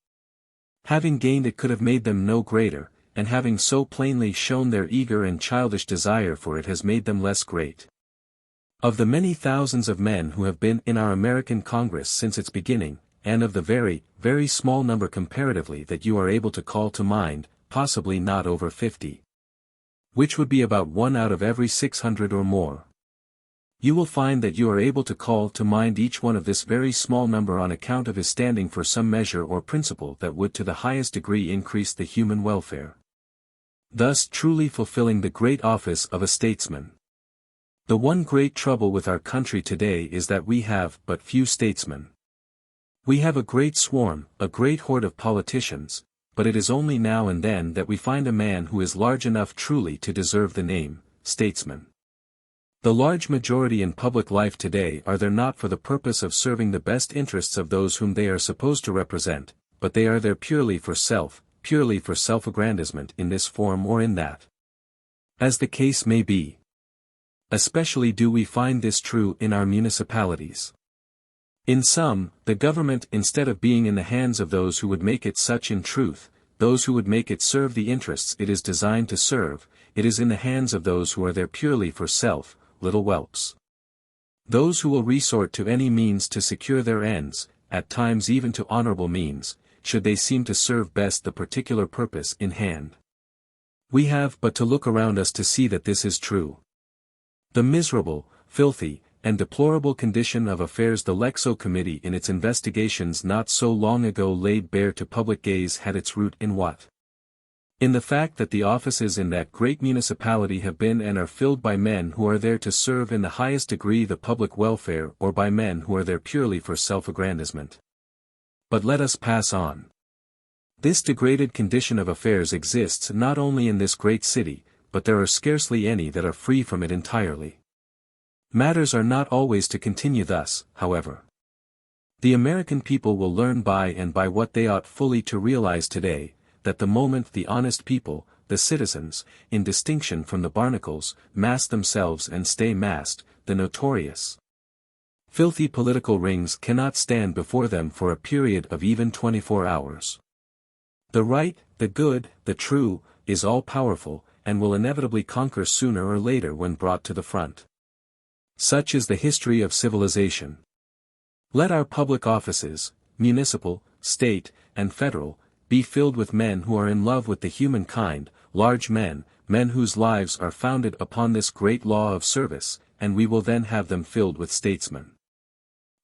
Having gained it could have made them no greater, and having so plainly shown their eager and childish desire for it has made them less great. Of the many thousands of men who have been in our American Congress since its beginning, and of the very, very small number comparatively that you are able to call to mind, possibly not over 50. Which would be about 1 out of every 600 or more. You will find that you are able to call to mind each one of this very small number on account of his standing for some measure or principle that would to the highest degree increase the human welfare. Thus truly fulfilling the great office of a statesman. The one great trouble with our country today is that we have but few statesmen. We have a great swarm, a great horde of politicians, but it is only now and then that we find a man who is large enough truly to deserve the name, statesman. The large majority in public life today are there not for the purpose of serving the best interests of those whom they are supposed to represent, but they are there purely for self-aggrandizement in this form or in that. As the case may be. Especially do we find this true in our municipalities. In some, the government instead of being in the hands of those who would make it such in truth, those who would make it serve the interests it is designed to serve, it is in the hands of those who are there purely for self, little whelps. Those who will resort to any means to secure their ends, at times even to honorable means, should they seem to serve best the particular purpose in hand. We have but to look around us to see that this is true. The miserable, filthy, and deplorable condition of affairs the Lexo Committee in its investigations not so long ago laid bare to public gaze had its root in what? In the fact that the offices in that great municipality have been and are filled by men who are there to serve in the highest degree the public welfare or by men who are there purely for self-aggrandizement. But let us pass on. This degraded condition of affairs exists not only in this great city, but there are scarcely any that are free from it entirely. Matters are not always to continue thus, however. The American people will learn by and by what they ought fully to realize today, that the moment the honest people, the citizens, in distinction from the barnacles, mass themselves and stay massed, the notorious, filthy political rings cannot stand before them for a period of even 24 hours. The right, the good, the true, is all-powerful, and will inevitably conquer sooner or later when brought to the front. Such is the history of civilization. Let our public offices, municipal, state, and federal, be filled with men who are in love with the human kind, large men, men whose lives are founded upon this great law of service, and we will then have them filled with statesmen.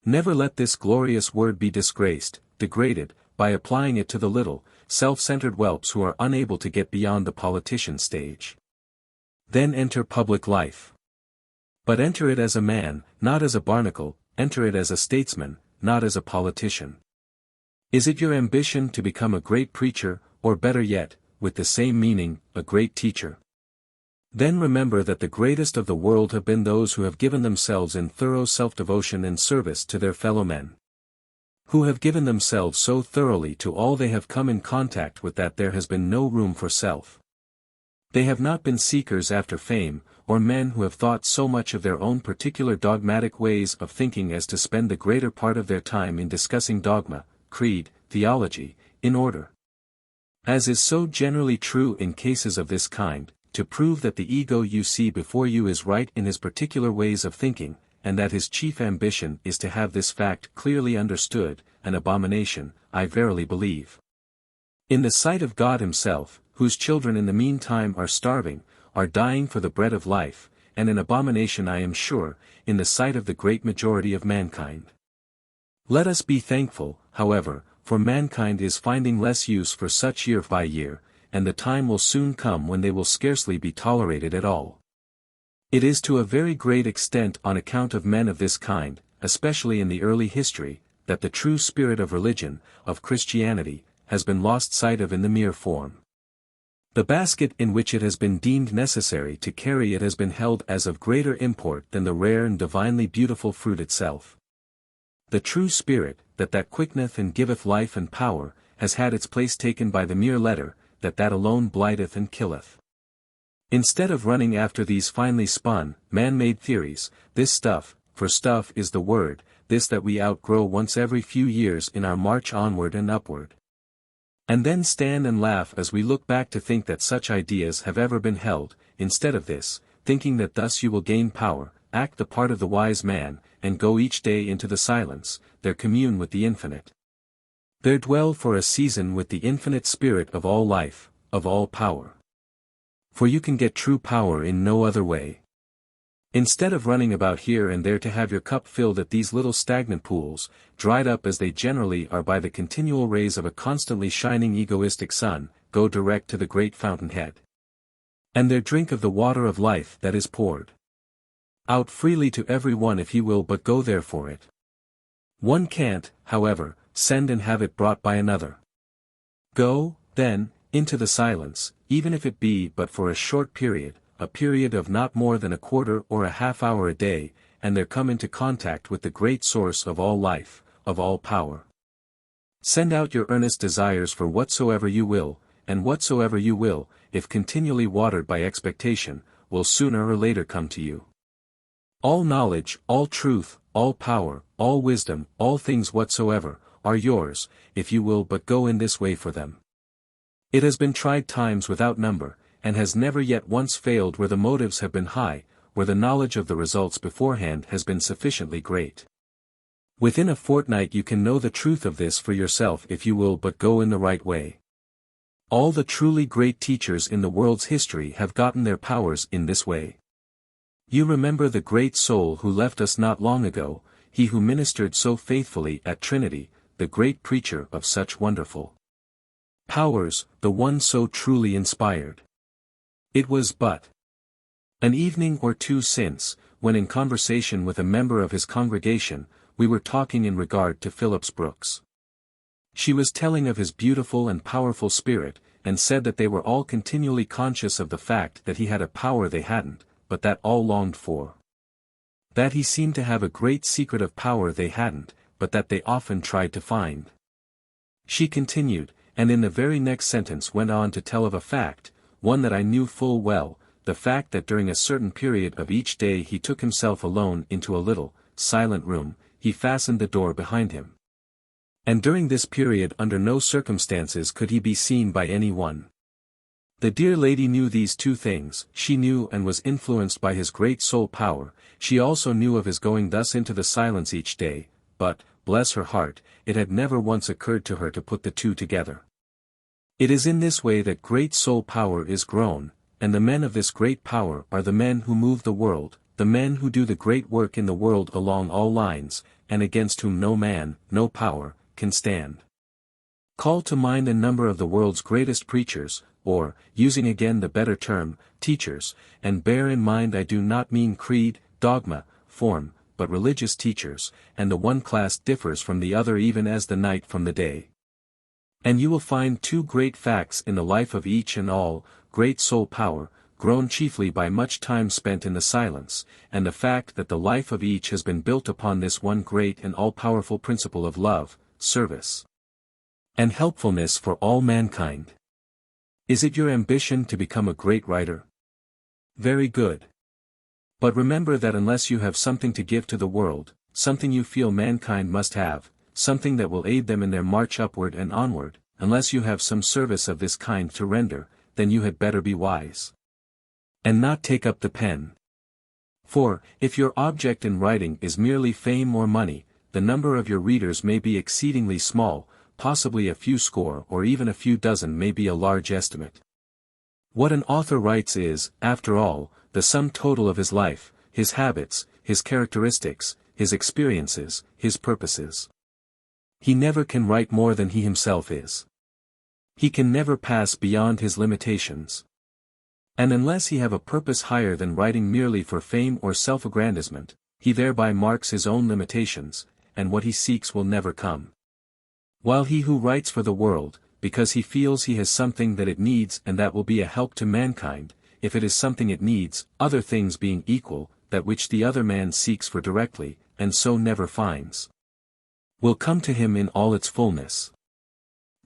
Never let this glorious word be disgraced, degraded, by applying it to the little, self-centered whelps who are unable to get beyond the politician stage. Then enter public life. But enter it as a man, not as a barnacle, enter it as a statesman, not as a politician. Is it your ambition to become a great preacher, or better yet, with the same meaning, a great teacher? Then remember that the greatest of the world have been those who have given themselves in thorough self-devotion and service to their fellow men. Who have given themselves so thoroughly to all they have come in contact with that there has been no room for self. They have not been seekers after fame, or men who have thought so much of their own particular dogmatic ways of thinking as to spend the greater part of their time in discussing dogma, creed, theology, in order, as is so generally true in cases of this kind, to prove that the ego you see before you is right in his particular ways of thinking, and that his chief ambition is to have this fact clearly understood, an abomination, I verily believe. In the sight of God himself, whose children in the meantime are starving, are dying for the bread of life, and an abomination I am sure, in the sight of the great majority of mankind. Let us be thankful, however, for mankind is finding less use for such year by year, and the time will soon come when they will scarcely be tolerated at all. It is to a very great extent on account of men of this kind, especially in the early history, that the true spirit of religion, of Christianity, has been lost sight of in the mere form. The basket in which it has been deemed necessary to carry it has been held as of greater import than the rare and divinely beautiful fruit itself. The true spirit, that quickeneth and giveth life and power, has had its place taken by the mere letter, that alone blighteth and killeth. Instead of running after these finely spun, man-made theories, this stuff, for stuff is the word, this that we outgrow once every few years in our march onward and upward. And then stand and laugh as we look back to think that such ideas have ever been held, instead of this, thinking that thus you will gain power, act the part of the wise man, and go each day into the silence, there commune with the infinite. There dwell for a season with the infinite spirit of all life, of all power. For you can get true power in no other way. Instead of running about here and there to have your cup filled at these little stagnant pools, dried up as they generally are by the continual rays of a constantly shining egoistic sun, go direct to the great fountainhead. And there drink of the water of life that is poured out freely to every one if he will but go there for it. One can't, however, send and have it brought by another. Go, then, into the silence, even if it be but for a short period, a period of not more than a quarter or a half hour a day, and there come into contact with the great source of all life, of all power. Send out your earnest desires for whatsoever you will, and whatsoever you will, if continually watered by expectation, will sooner or later come to you. All knowledge, all truth, all power, all wisdom, all things whatsoever, are yours, if you will but go in this way for them. It has been tried times without number, and has never yet once failed where the motives have been high, where the knowledge of the results beforehand has been sufficiently great. Within a fortnight you can know the truth of this for yourself if you will but go in the right way. All the truly great teachers in the world's history have gotten their powers in this way. You remember the great soul who left us not long ago, he who ministered so faithfully at Trinity, the great preacher of such wonderful powers, the one so truly inspired. It was but an evening or two since, when in conversation with a member of his congregation, we were talking in regard to Phillips Brooks. She was telling of his beautiful and powerful spirit, and said that they were all continually conscious of the fact that he had a power they hadn't, but that all longed for. That he seemed to have a great secret of power they hadn't, but that they often tried to find. She continued, and in the very next sentence went on to tell of a fact, one that I knew full well, the fact that during a certain period of each day he took himself alone into a little, silent room, he fastened the door behind him. And during this period under no circumstances could he be seen by any one. The dear lady knew these two things, she knew and was influenced by his great soul power, she also knew of his going thus into the silence each day, but, bless her heart, it had never once occurred to her to put the two together. It is in this way that great soul power is grown, and the men of this great power are the men who move the world, the men who do the great work in the world along all lines, and against whom no man, no power, can stand. Call to mind a number of the world's greatest preachers, or, using again the better term, teachers, and bear in mind I do not mean creed, dogma, form, but religious teachers, and the one class differs from the other even as the night from the day. And you will find two great facts in the life of each and all, great soul power, grown chiefly by much time spent in the silence, and the fact that the life of each has been built upon this one great and all-powerful principle of love, service, and helpfulness for all mankind. Is it your ambition to become a great writer? Very good. But remember that unless you have something to give to the world, something you feel mankind must have, something that will aid them in their march upward and onward, unless you have some service of this kind to render, then you had better be wise. And not take up the pen. For, if your object in writing is merely fame or money, the number of your readers may be exceedingly small, possibly a few score or even a few dozen may be a large estimate. What an author writes is, after all, the sum total of his life, his habits, his characteristics, his experiences, his purposes. He never can write more than he himself is. He can never pass beyond his limitations. And unless he have a purpose higher than writing merely for fame or self-aggrandizement, he thereby marks his own limitations, and what he seeks will never come. While he who writes for the world, because he feels he has something that it needs and that will be a help to mankind, if it is something it needs, other things being equal, that which the other man seeks for directly, and so never finds, will come to him in all its fullness.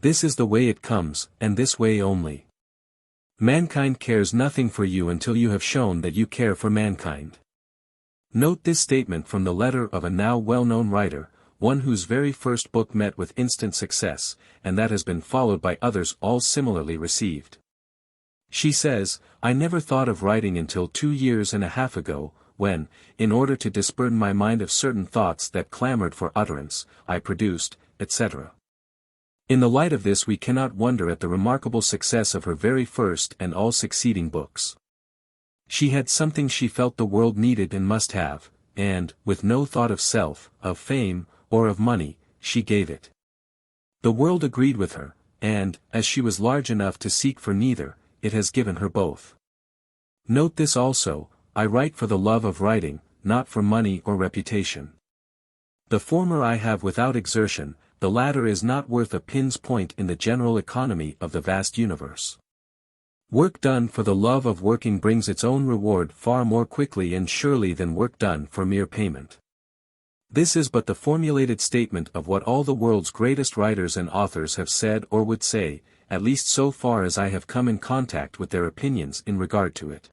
This is the way it comes, and this way only. Mankind cares nothing for you until you have shown that you care for mankind. Note this statement from the letter of a now well-known writer, one whose very first book met with instant success, and that has been followed by others all similarly received. She says, "I never thought of writing until 2 years and a half ago, when, in order to disburden my mind of certain thoughts that clamored for utterance, I produced, etc." In the light of this we cannot wonder at the remarkable success of her very first and all succeeding books. She had something she felt the world needed and must have, and, with no thought of self, of fame, or of money, she gave it. The world agreed with her, and, as she was large enough to seek for neither, it has given her both. Note this also, I write for the love of writing, not for money or reputation. The former I have without exertion, the latter is not worth a pin's point in the general economy of the vast universe. Work done for the love of working brings its own reward far more quickly and surely than work done for mere payment. This is but the formulated statement of what all the world's greatest writers and authors have said or would say, at least so far as I have come in contact with their opinions in regard to it.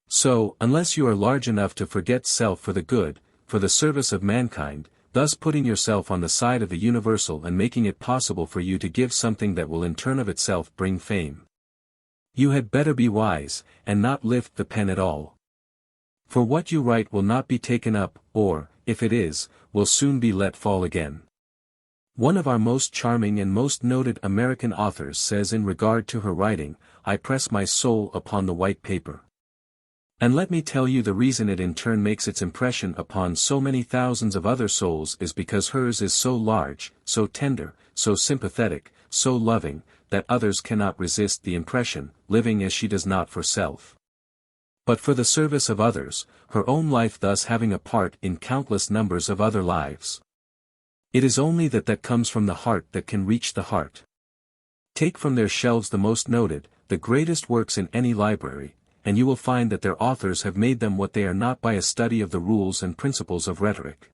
So, unless you are large enough to forget self for the good, for the service of mankind, thus putting yourself on the side of the universal and making it possible for you to give something that will in turn of itself bring fame, you had better be wise, and not lift the pen at all. For what you write will not be taken up, or, if it is, will soon be let fall again. One of our most charming and most noted American authors says in regard to her writing, "I press my soul upon the white paper." And let me tell you the reason it in turn makes its impression upon so many thousands of other souls is because hers is so large, so tender, so sympathetic, so loving, that others cannot resist the impression, living as she does not for self, but for the service of others, her own life thus having a part in countless numbers of other lives. It is only that comes from the heart that can reach the heart. Take from their shelves the most noted, the greatest works in any library, and you will find that their authors have made them what they are not by a study of the rules and principles of rhetoric.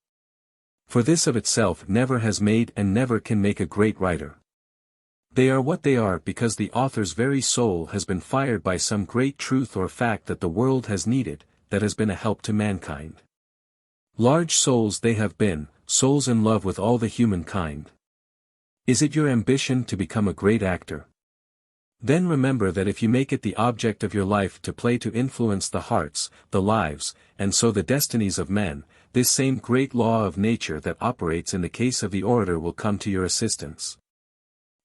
For this of itself never has made and never can make a great writer. They are what they are because the author's very soul has been fired by some great truth or fact that the world has needed, that has been a help to mankind. Large souls they have been, souls in love with all the human kind. Is it your ambition to become a great actor? Then remember that if you make it the object of your life to play to influence the hearts, the lives, and so the destinies of men, this same great law of nature that operates in the case of the orator will come to your assistance.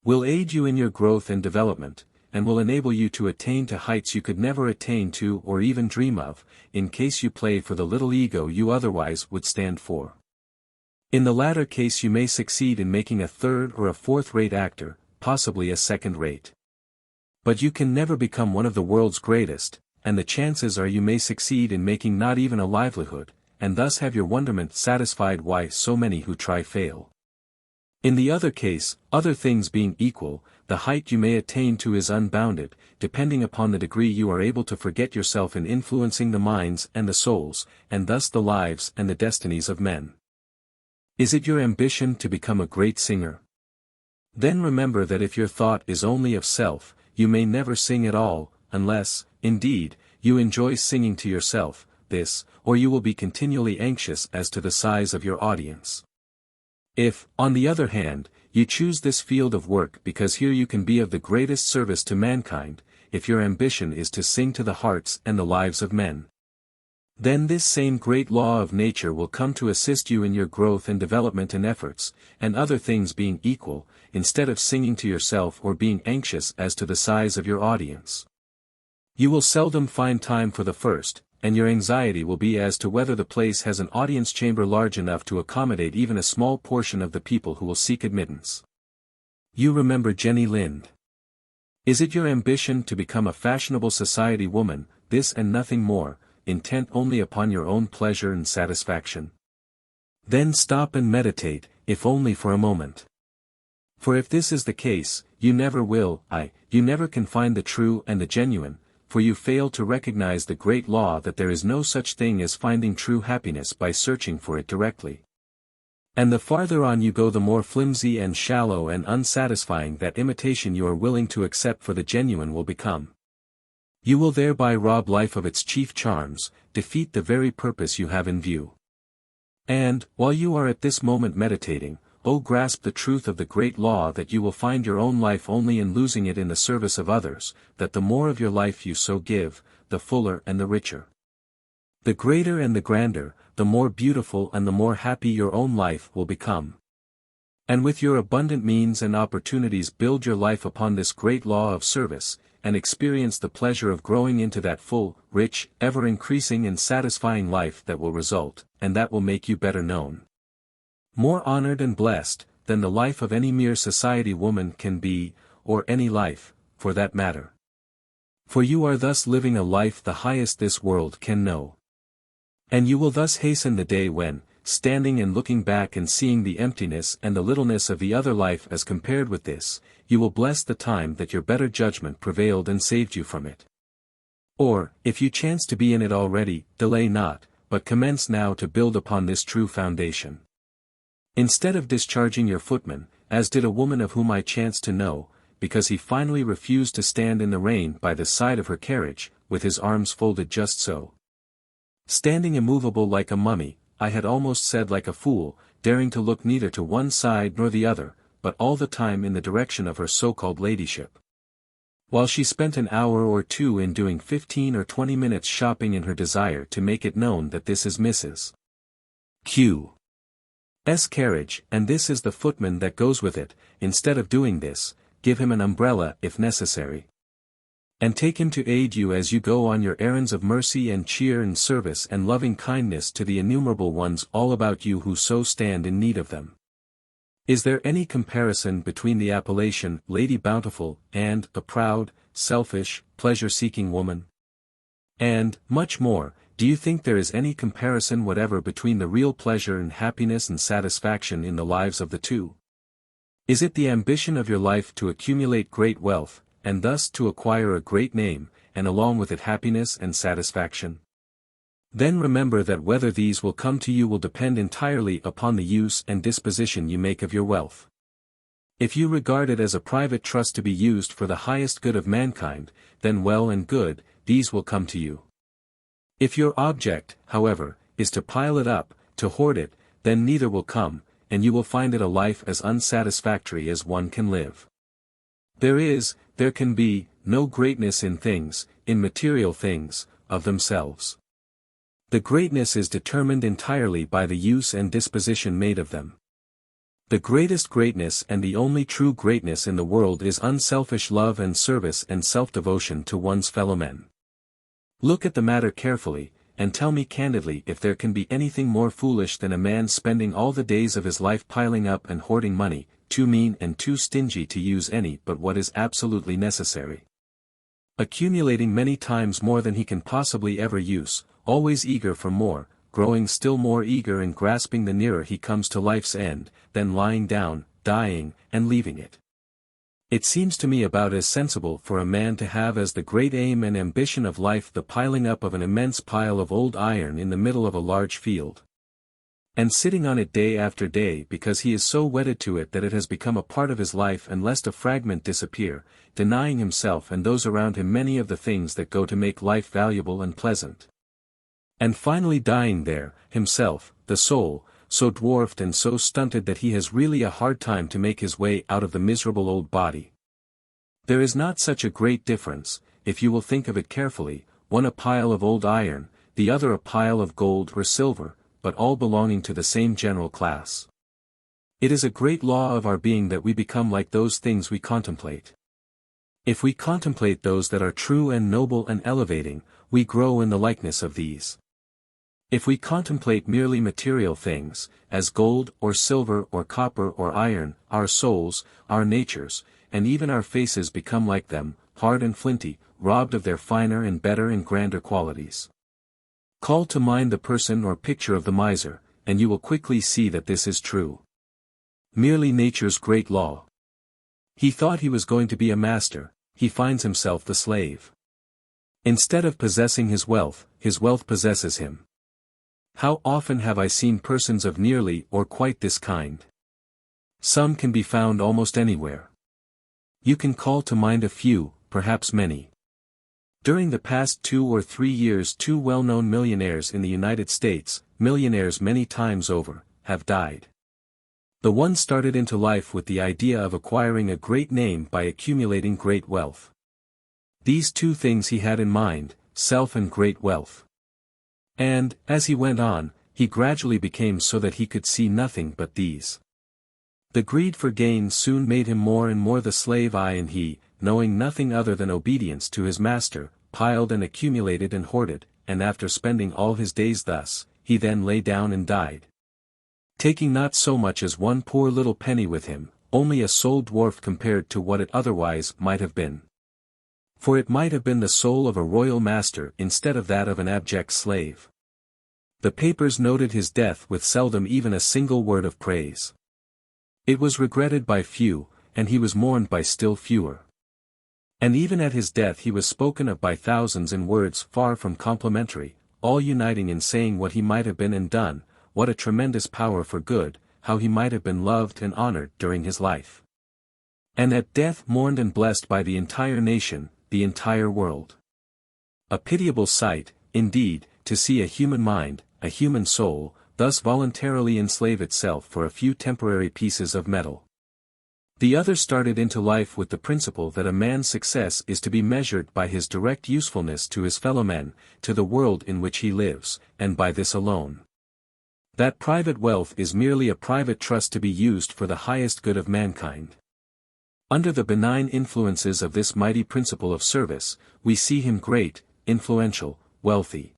Will aid you in your growth and development, and will enable you to attain to heights you could never attain to or even dream of, in case you play for the little ego you otherwise would stand for. In the latter case you may succeed in making a third or a fourth-rate actor, possibly a second-rate. But you can never become one of the world's greatest, and the chances are you may succeed in making not even a livelihood, and thus have your wonderment satisfied why so many who try fail. In the other case, other things being equal, the height you may attain to is unbounded, depending upon the degree you are able to forget yourself in influencing the minds and the souls, and thus the lives and the destinies of men. Is it your ambition to become a great singer? Then remember that if your thought is only of self, you may never sing at all, unless, indeed, you enjoy singing to yourself, or you will be continually anxious as to the size of your audience. If, on the other hand, you choose this field of work because here you can be of the greatest service to mankind, if your ambition is to sing to the hearts and the lives of men, then this same great law of nature will come to assist you in your growth and development and efforts, and other things being equal, instead of singing to yourself or being anxious as to the size of your audience, you will seldom find time for the first, and your anxiety will be as to whether the place has an audience chamber large enough to accommodate even a small portion of the people who will seek admittance. You remember Jenny Lind. Is it your ambition to become a fashionable society woman, this and nothing more, intent only upon your own pleasure and satisfaction? Then stop and meditate, if only for a moment. For if this is the case, you never can find the true and the genuine, for you fail to recognize the great law that there is no such thing as finding true happiness by searching for it directly. And the farther on you go, the more flimsy and shallow and unsatisfying that imitation you are willing to accept for the genuine will become. You will thereby rob life of its chief charms, defeat the very purpose you have in view. And, while you are at this moment meditating, grasp the truth of the great law that you will find your own life only in losing it in the service of others, that the more of your life you so give, the fuller and the richer, the greater and the grander, the more beautiful and the more happy your own life will become. And with your abundant means and opportunities build your life upon this great law of service, and experience the pleasure of growing into that full, rich, ever-increasing and satisfying life that will result, and that will make you better known, more honored and blessed, than the life of any mere society woman can be, or any life, for that matter. For you are thus living a life the highest this world can know. And you will thus hasten the day when, standing and looking back and seeing the emptiness and the littleness of the other life as compared with this, you will bless the time that your better judgment prevailed and saved you from it. Or, if you chance to be in it already, delay not, but commence now to build upon this true foundation. Instead of discharging your footman, as did a woman of whom I chanced to know, because he finally refused to stand in the rain by the side of her carriage, with his arms folded just so, standing immovable like a mummy, I had almost said like a fool, daring to look neither to one side nor the other, but all the time in the direction of her so-called ladyship, while she spent an hour or two in doing 15 or 20 minutes shopping in her desire to make it known that this is Mrs. Q's carriage, and this is the footman that goes with it. Instead of doing this, give him an umbrella if necessary, and take him to aid you as you go on your errands of mercy and cheer and service and loving kindness to the innumerable ones all about you who so stand in need of them. Is there any comparison between the appellation Lady Bountiful and a proud, selfish, pleasure-seeking woman? And, much more, do you think there is any comparison whatever between the real pleasure and happiness and satisfaction in the lives of the two? Is it the ambition of your life to accumulate great wealth, and thus to acquire a great name, and along with it happiness and satisfaction? Then remember that whether these will come to you will depend entirely upon the use and disposition you make of your wealth. If you regard it as a private trust to be used for the highest good of mankind, then well and good, these will come to you. If your object, however, is to pile it up, to hoard it, then neither will come, and you will find it a life as unsatisfactory as one can live. There can be, no greatness in things, in material things, of themselves. The greatness is determined entirely by the use and disposition made of them. The greatest greatness and the only true greatness in the world is unselfish love and service and self-devotion to one's fellow men. Look at the matter carefully, and tell me candidly if there can be anything more foolish than a man spending all the days of his life piling up and hoarding money, too mean and too stingy to use any but what is absolutely necessary, accumulating many times more than he can possibly ever use, always eager for more, growing still more eager and grasping the nearer he comes to life's end, then lying down, dying, and leaving it. It seems to me about as sensible for a man to have as the great aim and ambition of life the piling up of an immense pile of old iron in the middle of a large field, and sitting on it day after day because he is so wedded to it that it has become a part of his life, and lest a fragment disappear, denying himself and those around him many of the things that go to make life valuable and pleasant. And finally dying there, himself, the soul, so dwarfed and so stunted that he has really a hard time to make his way out of the miserable old body. There is not such a great difference, if you will think of it carefully, one a pile of old iron, the other a pile of gold or silver, but all belonging to the same general class. It is a great law of our being that we become like those things we contemplate. If we contemplate those that are true and noble and elevating, we grow in the likeness of these. If we contemplate merely material things, as gold or silver or copper or iron, our souls, our natures, and even our faces become like them, hard and flinty, robbed of their finer and better and grander qualities. Call to mind the person or picture of the miser, and you will quickly see that this is true. Merely nature's great law. He thought he was going to be a master, he finds himself the slave. Instead of possessing his wealth possesses him. How often have I seen persons of nearly or quite this kind? Some can be found almost anywhere. You can call to mind a few, perhaps many. During the past 2 or 3 years, 2 well-known millionaires in the United States, millionaires many times over, have died. The one started into life with the idea of acquiring a great name by accumulating great wealth. These 2 things he had in mind, self and great wealth. And, as he went on, he gradually became so that he could see nothing but these. The greed for gain soon made him more and more the slave, and he, knowing nothing other than obedience to his master, piled and accumulated and hoarded, and after spending all his days thus, he then lay down and died. Taking not so much as 1 poor little penny with him, only a soul dwarfed compared to what it otherwise might have been. For it might have been the soul of a royal master instead of that of an abject slave. The papers noted his death with seldom even a single word of praise. It was regretted by few, and he was mourned by still fewer. And even at his death he was spoken of by thousands in words far from complimentary, all uniting in saying what he might have been and done, what a tremendous power for good, how he might have been loved and honored during his life. And at death mourned and blessed by the entire nation, the entire world. A pitiable sight, indeed, to see a human mind, a human soul, thus voluntarily enslave itself for a few temporary pieces of metal. The other started into life with the principle that a man's success is to be measured by his direct usefulness to his fellow men, to the world in which he lives, and by this alone. That private wealth is merely a private trust to be used for the highest good of mankind. Under the benign influences of this mighty principle of service, we see him great, influential, wealthy.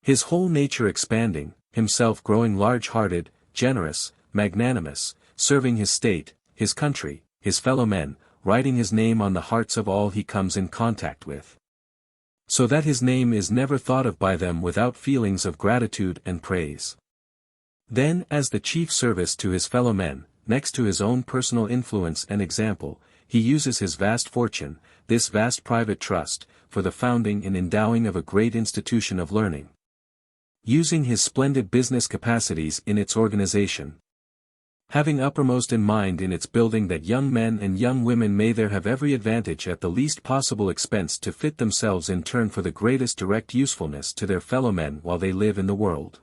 His whole nature expanding, himself growing large-hearted, generous, magnanimous, serving his state, his country, his fellow men, writing his name on the hearts of all he comes in contact with. So that his name is never thought of by them without feelings of gratitude and praise. Then, as the chief service to his fellow men, next to his own personal influence and example, he uses his vast fortune, this vast private trust, for the founding and endowing of a great institution of learning. Using his splendid business capacities in its organization. Having uppermost in mind in its building that young men and young women may there have every advantage at the least possible expense to fit themselves in turn for the greatest direct usefulness to their fellow men while they live in the world.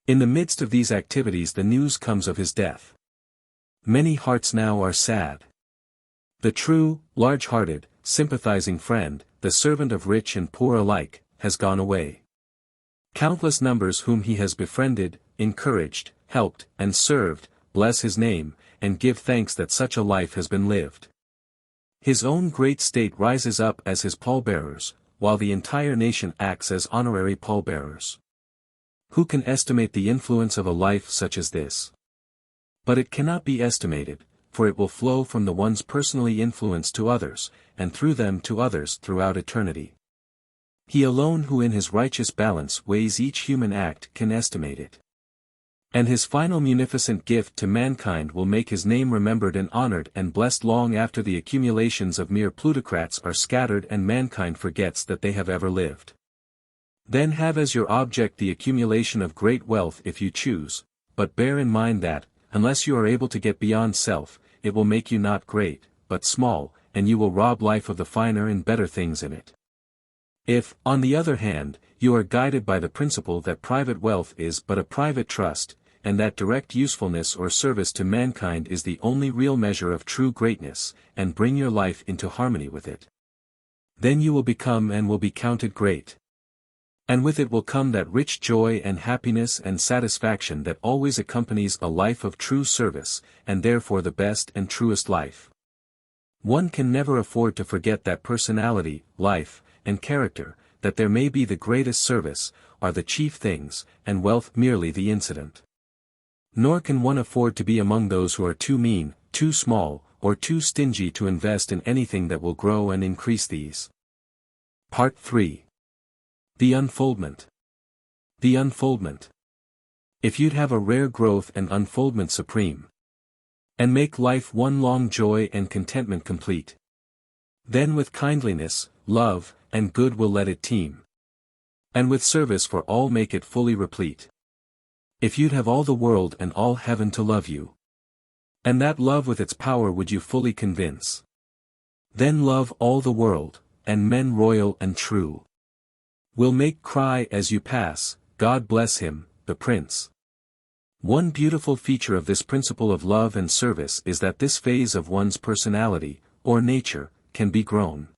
In the midst of these activities the news comes of his death. Many hearts now are sad. The true, large-hearted, sympathizing friend, the servant of rich and poor alike, has gone away. Countless numbers whom he has befriended, encouraged, helped, and served, bless his name, and give thanks that such a life has been lived. His own great state rises up as his pallbearers, while the entire nation acts as honorary pallbearers. Who can estimate the influence of a life such as this? But it cannot be estimated, for it will flow from the ones personally influenced to others, and through them to others throughout eternity. He alone who in his righteous balance weighs each human act can estimate it. And his final munificent gift to mankind will make his name remembered and honored and blessed long after the accumulations of mere plutocrats are scattered and mankind forgets that they have ever lived. Then have as your object the accumulation of great wealth if you choose, but bear in mind that, unless you are able to get beyond self, it will make you not great, but small, and you will rob life of the finer and better things in it. If, on the other hand, you are guided by the principle that private wealth is but a private trust, and that direct usefulness or service to mankind is the only real measure of true greatness, and bring your life into harmony with it, then you will become and will be counted great. And with it will come that rich joy and happiness and satisfaction that always accompanies a life of true service, and therefore the best and truest life. One can never afford to forget that personality, life, and character, that there may be the greatest service, are the chief things, and wealth merely the incident. Nor can one afford to be among those who are too mean, too small, or too stingy to invest in anything that will grow and increase these. Part 3. The Unfoldment. The Unfoldment. If you'd have a rare growth and unfoldment supreme, and make life one long joy and contentment complete, then with kindliness, love, and good will let it teem, and with service for all make it fully replete. If you'd have all the world and all heaven to love you, and that love with its power would you fully convince, then love all the world, and men royal and true will make cry as you pass, God bless him, the prince. One beautiful feature of this principle of love and service is that this phase of one's personality, or nature, can be grown.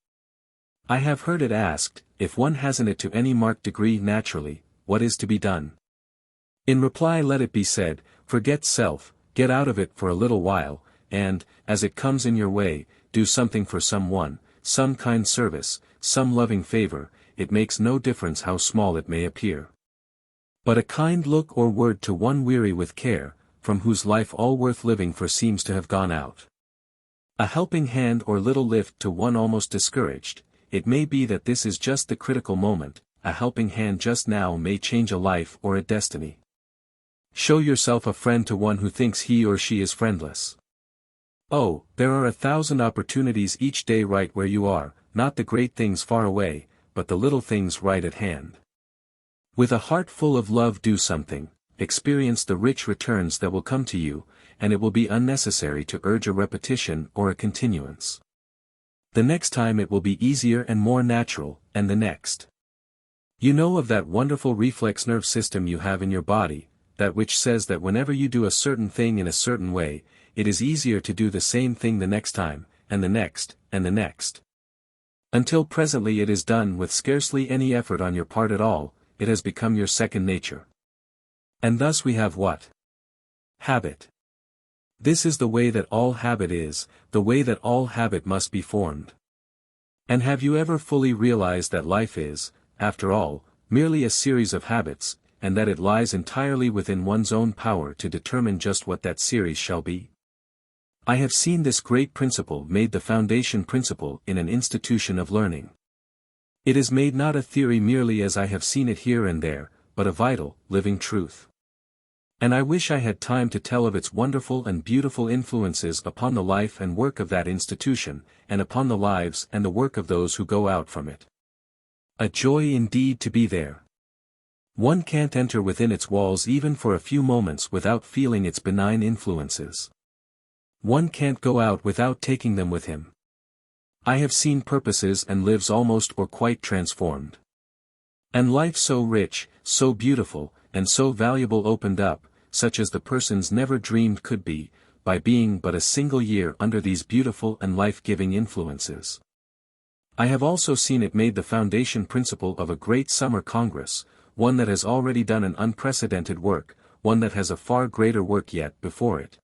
I have heard it asked, if one hasn't it to any marked degree naturally, what is to be done? In reply let it be said, forget self, get out of it for a little while, and, as it comes in your way, do something for someone, some kind service, some loving favor, it makes no difference how small it may appear. But a kind look or word to one weary with care, from whose life all worth living for seems to have gone out. A helping hand or little lift to one almost discouraged, it may be that this is just the critical moment, a helping hand just now may change a life or a destiny. Show yourself a friend to one who thinks he or she is friendless. Oh, there are 1,000 opportunities each day right where you are, not the great things far away, but the little things right at hand. With a heart full of love do something, experience the rich returns that will come to you, and it will be unnecessary to urge a repetition or a continuance. The next time it will be easier and more natural, and the next. You know of that wonderful reflex nerve system you have in your body, that which says that whenever you do a certain thing in a certain way, it is easier to do the same thing the next time, and the next, and the next. Until presently it is done with scarcely any effort on your part at all, it has become your second nature. And thus we have what? Habit. This is the way that all habit is, the way that all habit must be formed. And have you ever fully realized that life is, after all, merely a series of habits, and that it lies entirely within one's own power to determine just what that series shall be? I have seen this great principle made the foundation principle in an institution of learning. It is made not a theory merely as I have seen it here and there, but a vital, living truth. And I wish I had time to tell of its wonderful and beautiful influences upon the life and work of that institution, and upon the lives and the work of those who go out from it. A joy indeed to be there. One can't enter within its walls even for a few moments without feeling its benign influences. One can't go out without taking them with him. I have seen purposes and lives almost or quite transformed. And life so rich, so beautiful, and so valuable opened up, such as the persons never dreamed could be, by being but a single year under these beautiful and life-giving influences. I have also seen it made the foundation principle of a great summer congress, one that has already done an unprecedented work, one that has a far greater work yet before it.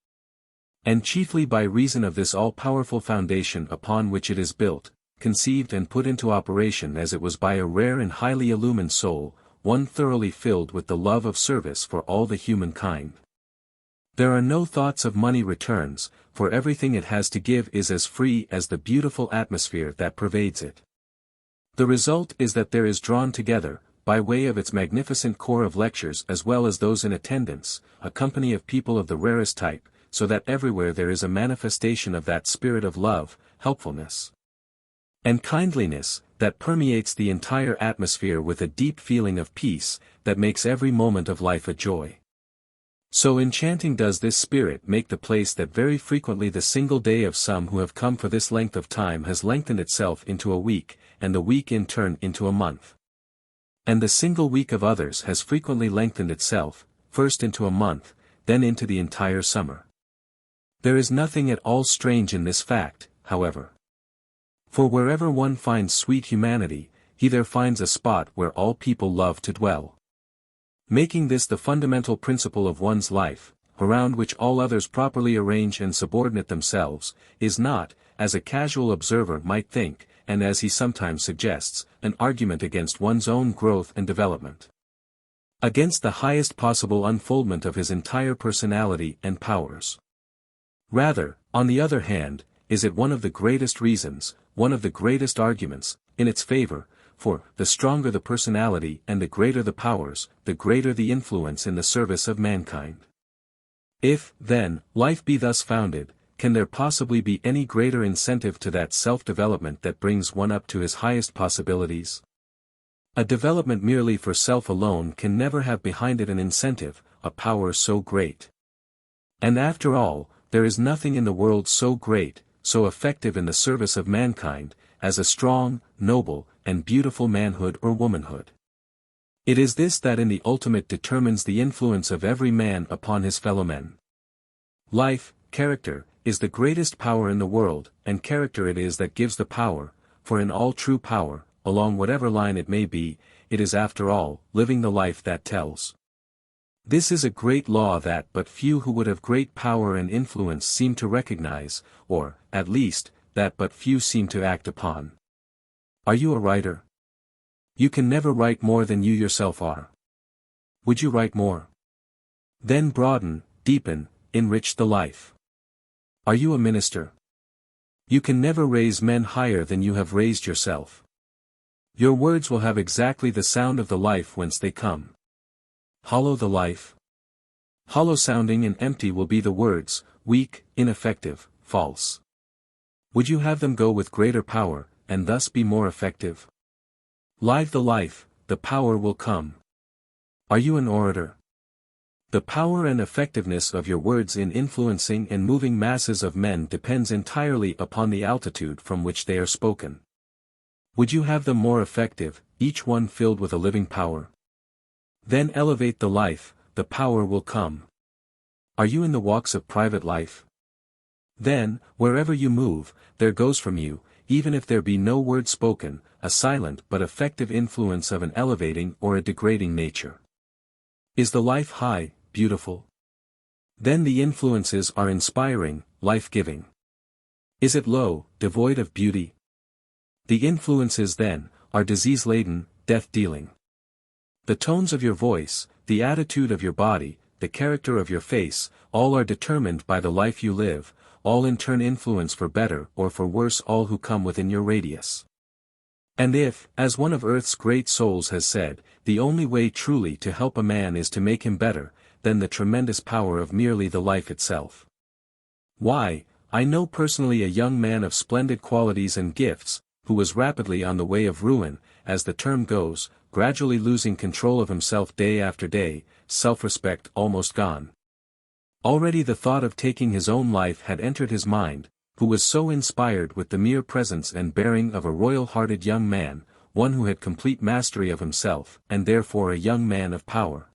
And chiefly by reason of this all-powerful foundation upon which it is built, conceived and put into operation as it was by a rare and highly illumined soul, one thoroughly filled with the love of service for all the human kind. There are no thoughts of money returns, for everything it has to give is as free as the beautiful atmosphere that pervades it. The result is that there is drawn together, by way of its magnificent corps of lectures as well as those in attendance, a company of people of the rarest type, so that everywhere there is a manifestation of that spirit of love, helpfulness, and kindliness, that permeates the entire atmosphere with a deep feeling of peace, that makes every moment of life a joy. So enchanting does this spirit make the place that very frequently the single day of some who have come for this length of time has lengthened itself into a week, and the week in turn into a month. And the single week of others has frequently lengthened itself, first into a month, then into the entire summer. There is nothing at all strange in this fact, however. For wherever one finds sweet humanity, he there finds a spot where all people love to dwell. Making this the fundamental principle of one's life, around which all others properly arrange and subordinate themselves, is not, as a casual observer might think, and as he sometimes suggests, an argument against one's own growth and development. Against the highest possible unfoldment of his entire personality and powers. Rather, on the other hand, is it one of the greatest reasons, one of the greatest arguments, in its favor, for the stronger the personality and the greater the powers, the greater the influence in the service of mankind. If, then, life be thus founded, can there possibly be any greater incentive to that self-development that brings one up to his highest possibilities? A development merely for self alone can never have behind it an incentive, a power so great. And after all, there is nothing in the world so great, so effective in the service of mankind, as a strong, noble, and beautiful manhood or womanhood. It is this that in the ultimate determines the influence of every man upon his fellow men. Life, character, is the greatest power in the world, and character it is that gives the power, for in all true power, along whatever line it may be, it is after all, living the life that tells. This is a great law that but few who would have great power and influence seem to recognize, or, at least, that but few seem to act upon. Are you a writer? You can never write more than you yourself are. Would you write more? Then broaden, deepen, enrich the life. Are you a minister? You can never raise men higher than you have raised yourself. Your words will have exactly the sound of the life whence they come. Hollow the life? Hollow-sounding and empty will be the words, weak, ineffective, false. Would you have them go with greater power, and thus be more effective? Live the life, the power will come. Are you an orator? The power and effectiveness of your words in influencing and moving masses of men depends entirely upon the altitude from which they are spoken. Would you have them more effective, each one filled with a living power? Then elevate the life, the power will come. Are you in the walks of private life? Then, wherever you move, there goes from you, even if there be no word spoken, a silent but effective influence of an elevating or a degrading nature. Is the life high, beautiful? Then the influences are inspiring, life-giving. Is it low, devoid of beauty? The influences then, are disease-laden, death-dealing. The tones of your voice, the attitude of your body, the character of your face, all are determined by the life you live, all in turn influence for better or for worse all who come within your radius. And if, as one of Earth's great souls has said, the only way truly to help a man is to make him better, then the tremendous power of merely the life itself. Why, I know personally a young man of splendid qualities and gifts, who was rapidly on the way of ruin, as the term goes, gradually losing control of himself day after day, self-respect almost gone. Already the thought of taking his own life had entered his mind, who was so inspired with the mere presence and bearing of a royal-hearted young man, one who had complete mastery of himself, and therefore a young man of power.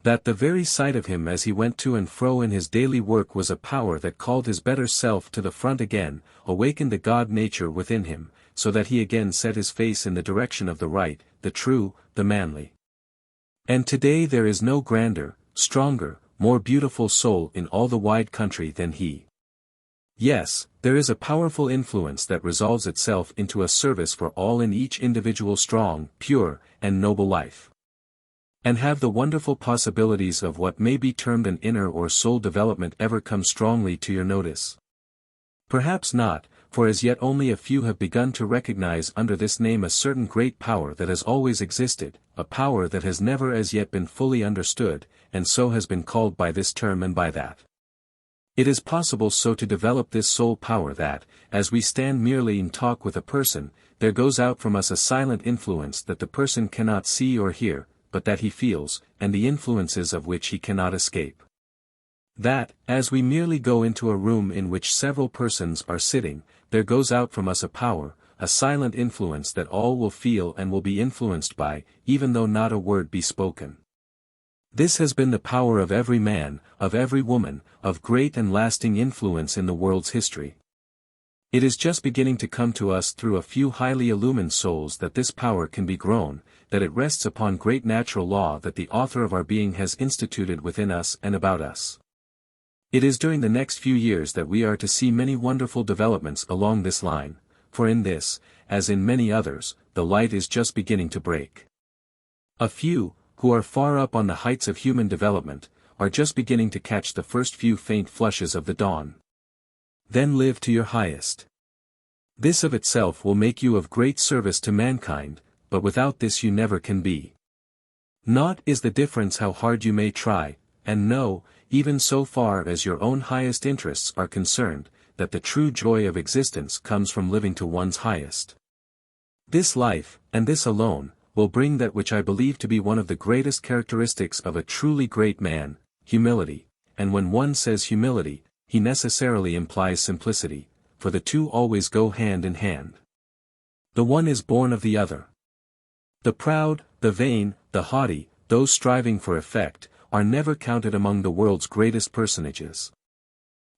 That the very sight of him as he went to and fro in his daily work was a power that called his better self to the front again, awakened the God nature within him, so that he again set his face in the direction of the right, the true, the manly. And today there is no grander, stronger, more beautiful soul in all the wide country than he. Yes, there is a powerful influence that resolves itself into a service for all in each individual strong, pure, and noble life. And have the wonderful possibilities of what may be termed an inner or soul development ever come strongly to your notice? Perhaps not, for as yet only a few have begun to recognize under this name a certain great power that has always existed, a power that has never as yet been fully understood, and so has been called by this term and by that. It is possible so to develop this soul power that, as we stand merely in talk with a person, there goes out from us a silent influence that the person cannot see or hear, but that he feels, and the influences of which he cannot escape. That, as we merely go into a room in which several persons are sitting, there goes out from us a power, a silent influence that all will feel and will be influenced by, even though not a word be spoken. This has been the power of every man, of every woman, of great and lasting influence in the world's history. It is just beginning to come to us through a few highly illumined souls that this power can be grown, that it rests upon great natural law that the author of our being has instituted within us and about us. It is during the next few years that we are to see many wonderful developments along this line, for in this, as in many others, the light is just beginning to break. A few, who are far up on the heights of human development, are just beginning to catch the first few faint flushes of the dawn. Then live to your highest. This of itself will make you of great service to mankind, but without this you never can be. Naught is the difference how hard you may try, and know, even so far as your own highest interests are concerned, that the true joy of existence comes from living to one's highest. This life, and this alone, will bring that which I believe to be one of the greatest characteristics of a truly great man, humility, and when one says humility, he necessarily implies simplicity, for the two always go hand in hand. The one is born of the other. The proud, the vain, the haughty, those striving for effect, are never counted among the world's greatest personages.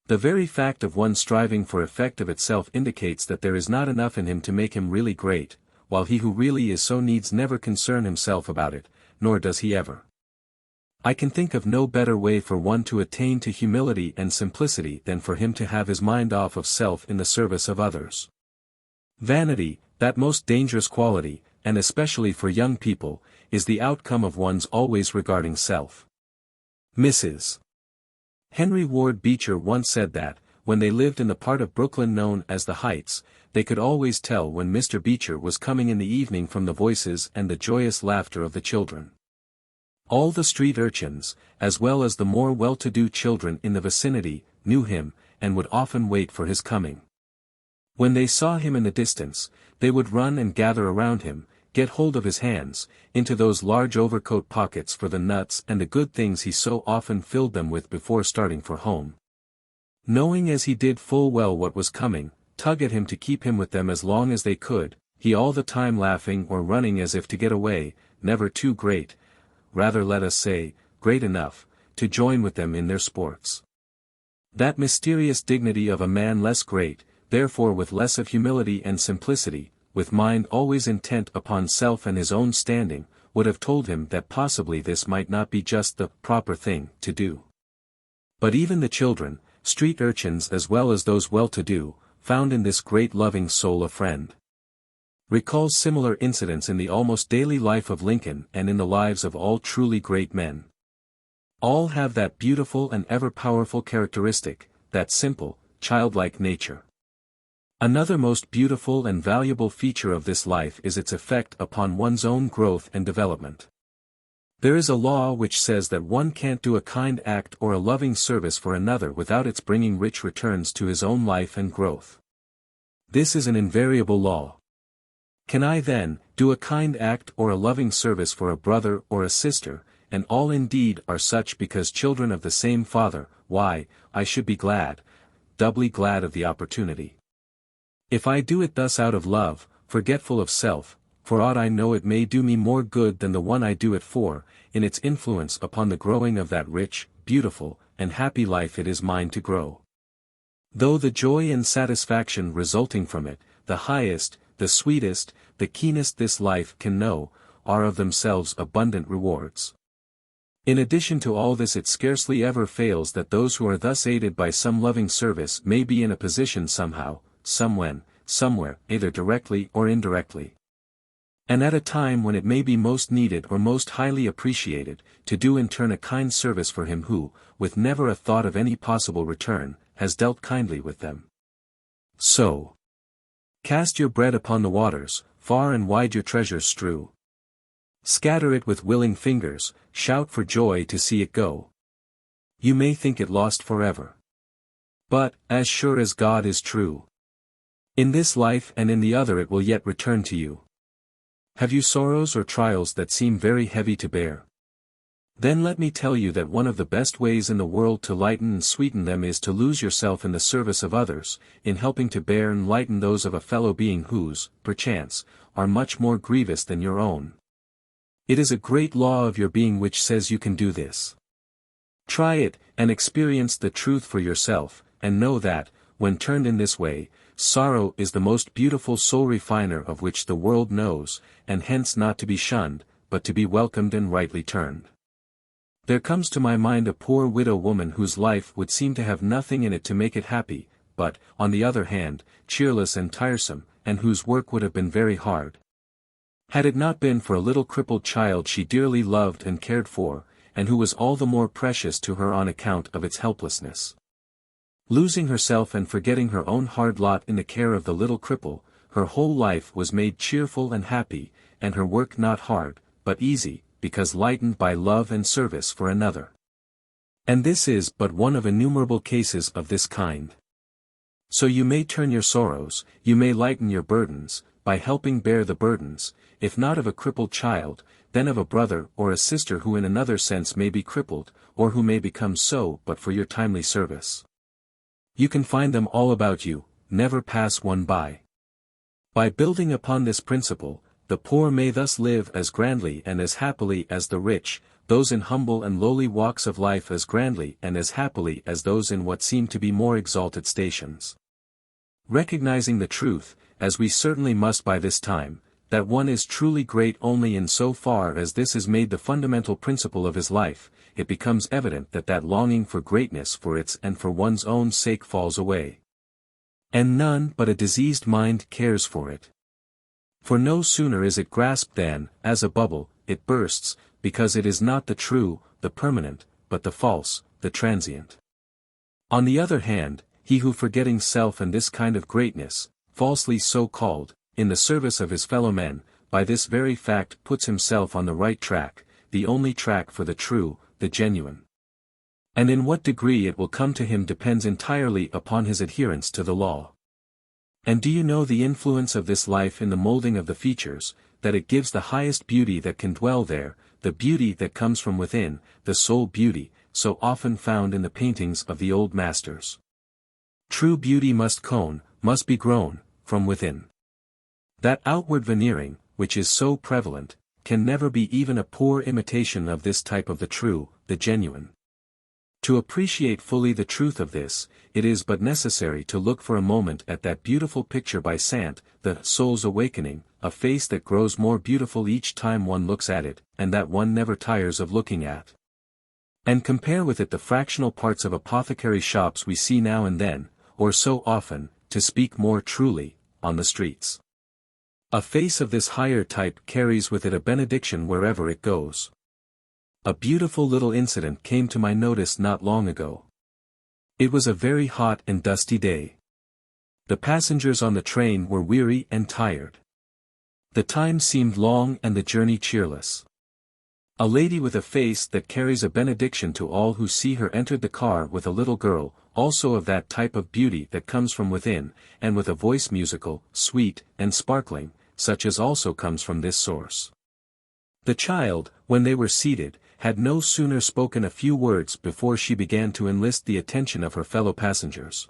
The very fact of one striving for effect of itself indicates that there is not enough in him to make him really great, while he who really is so needs never concern himself about it, nor does he ever. I can think of no better way for one to attain to humility and simplicity than for him to have his mind off of self in the service of others. Vanity, that most dangerous quality, and especially for young people, is the outcome of one's always regarding self. Mrs. Henry Ward Beecher once said that, when they lived in the part of Brooklyn known as the Heights, they could always tell when Mr. Beecher was coming in the evening from the voices and the joyous laughter of the children. All the street urchins, as well as the more well-to-do children in the vicinity, knew him, and would often wait for his coming. When they saw him in the distance, they would run and gather around him, get hold of his hands, into those large overcoat pockets for the nuts and the good things he so often filled them with before starting for home. Knowing as he did full well what was coming, tug at him to keep him with them as long as they could, he all the time laughing or running as if to get away, never too great, rather let us say, great enough, to join with them in their sports. That mysterious dignity of a man less great, therefore with less of humility and simplicity, with mind always intent upon self and his own standing, would have told him that possibly this might not be just the proper thing to do. But even the children, street urchins as well as those well-to-do, found in this great loving soul a friend. Recalls similar incidents in the almost daily life of Lincoln and in the lives of all truly great men. All have that beautiful and ever-powerful characteristic, that simple, childlike nature. Another most beautiful and valuable feature of this life is its effect upon one's own growth and development. There is a law which says that one can't do a kind act or a loving service for another without its bringing rich returns to his own life and growth. This is an invariable law. Can I then, do a kind act or a loving service for a brother or a sister, and all indeed are such because children of the same Father, why, I should be glad, doubly glad of the opportunity. If I do it thus out of love, forgetful of self, for aught I know it may do me more good than the one I do it for, in its influence upon the growing of that rich, beautiful, and happy life it is mine to grow. Though the joy and satisfaction resulting from it, the highest, the sweetest, the keenest this life can know, are of themselves abundant rewards. In addition to all this it scarcely ever fails that those who are thus aided by some loving service may be in a position somehow, somewhen, somewhere, either directly or indirectly, and at a time when it may be most needed or most highly appreciated, to do in turn a kind service for him who, with never a thought of any possible return, has dealt kindly with them. So, cast your bread upon the waters, far and wide your treasures strew. Scatter it with willing fingers, shout for joy to see it go. You may think it lost forever. But, as sure as God is true, in this life and in the other it will yet return to you. Have you sorrows or trials that seem very heavy to bear? Then let me tell you that one of the best ways in the world to lighten and sweeten them is to lose yourself in the service of others, in helping to bear and lighten those of a fellow being whose, perchance, are much more grievous than your own. It is a great law of your being which says you can do this. Try it, and experience the truth for yourself, and know that, when turned in this way, sorrow is the most beautiful soul refiner of which the world knows, and hence not to be shunned, but to be welcomed and rightly turned. There comes to my mind a poor widow woman whose life would seem to have nothing in it to make it happy, but, on the other hand, cheerless and tiresome, and whose work would have been very hard. Had it not been for a little crippled child she dearly loved and cared for, and who was all the more precious to her on account of its helplessness. Losing herself and forgetting her own hard lot in the care of the little cripple, her whole life was made cheerful and happy, and her work not hard, but easy, because lightened by love and service for another. And this is but one of innumerable cases of this kind. So you may turn your sorrows, you may lighten your burdens, by helping bear the burdens, if not of a crippled child, then of a brother or a sister who in another sense may be crippled, or who may become so but for your timely service. You can find them all about you, never pass one by. By building upon this principle, the poor may thus live as grandly and as happily as the rich, those in humble and lowly walks of life as grandly and as happily as those in what seem to be more exalted stations. Recognizing the truth, as we certainly must by this time, that one is truly great only in so far as this is made the fundamental principle of his life, it becomes evident that that longing for greatness for its and for one's own sake falls away. And none but a diseased mind cares for it. For no sooner is it grasped than, as a bubble, it bursts, because it is not the true, the permanent, but the false, the transient. On the other hand, he who forgetting self and this kind of greatness, falsely so called, in the service of his fellow men, by this very fact puts himself on the right track, the only track for the true, the genuine. And in what degree it will come to him depends entirely upon his adherence to the law. And do you know the influence of this life in the molding of the features, that it gives the highest beauty that can dwell there, the beauty that comes from within, the soul beauty, so often found in the paintings of the old masters. True beauty must be grown, from within. That outward veneering, which is so prevalent, can never be even a poor imitation of this type of the true, the genuine. To appreciate fully the truth of this, it is but necessary to look for a moment at that beautiful picture by Sant, The Soul's Awakening, a face that grows more beautiful each time one looks at it, and that one never tires of looking at. And compare with it the fractional parts of apothecary shops we see now and then, or so often, to speak more truly, on the streets. A face of this higher type carries with it a benediction wherever it goes. A beautiful little incident came to my notice not long ago. It was a very hot and dusty day. The passengers on the train were weary and tired. The time seemed long and the journey cheerless. A lady with a face that carries a benediction to all who see her entered the car with a little girl, also of that type of beauty that comes from within, and with a voice musical, sweet, and sparkling, such as also comes from this source. The child, when they were seated, had no sooner spoken a few words before she began to enlist the attention of her fellow passengers.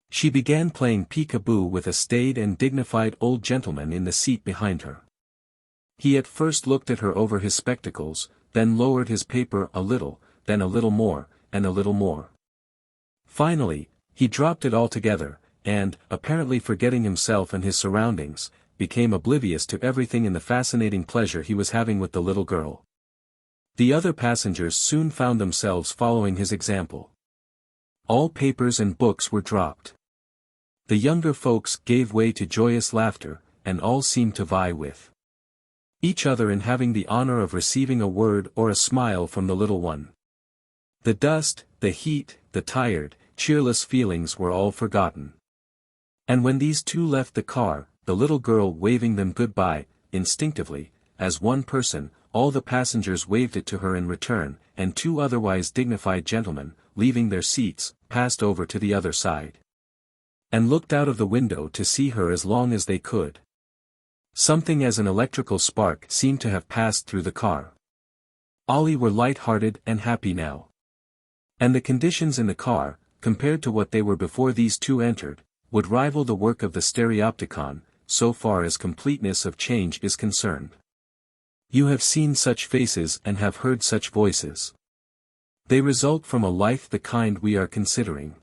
She began playing peek-a-boo with a staid and dignified old gentleman in the seat behind her. He at first looked at her over his spectacles, then lowered his paper a little, then a little more, and a little more. Finally, he dropped it altogether, and, apparently forgetting himself and his surroundings, became oblivious to everything in the fascinating pleasure he was having with the little girl. The other passengers soon found themselves following his example. All papers and books were dropped. The younger folks gave way to joyous laughter, and all seemed to vie with each other in having the honor of receiving a word or a smile from the little one. The dust, the heat, the tired, cheerless feelings were all forgotten. And when these two left the car, the little girl waving them goodbye, instinctively, as one person, all the passengers waved it to her in return, and two otherwise dignified gentlemen, leaving their seats, passed over to the other side, and looked out of the window to see her as long as they could. Something as an electrical spark seemed to have passed through the car. All were light-hearted and happy now. And the conditions in the car, compared to what they were before these two entered, would rival the work of the stereopticon, so far as completeness of change is concerned. You have seen such faces and have heard such voices. They result from a life the kind we are considering.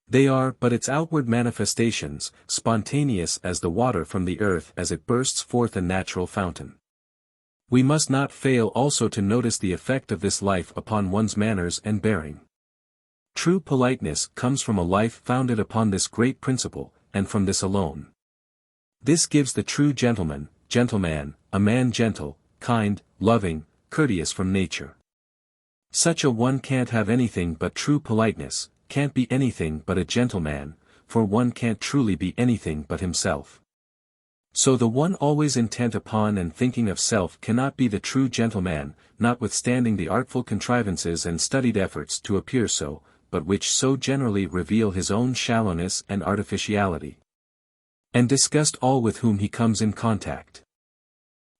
They are but its outward manifestations, spontaneous as the water from the earth as it bursts forth a natural fountain. We must not fail also to notice the effect of this life upon one's manners and bearing. True politeness comes from a life founded upon this great principle, and from this alone. This gives the true gentleman, a man gentle, kind, loving, courteous from nature. Such a one can't have anything but true politeness, can't be anything but a gentleman, for one can't truly be anything but himself. So the one always intent upon and thinking of self cannot be the true gentleman, notwithstanding the artful contrivances and studied efforts to appear so, but which so generally reveal his own shallowness and artificiality, and disgust all with whom he comes in contact.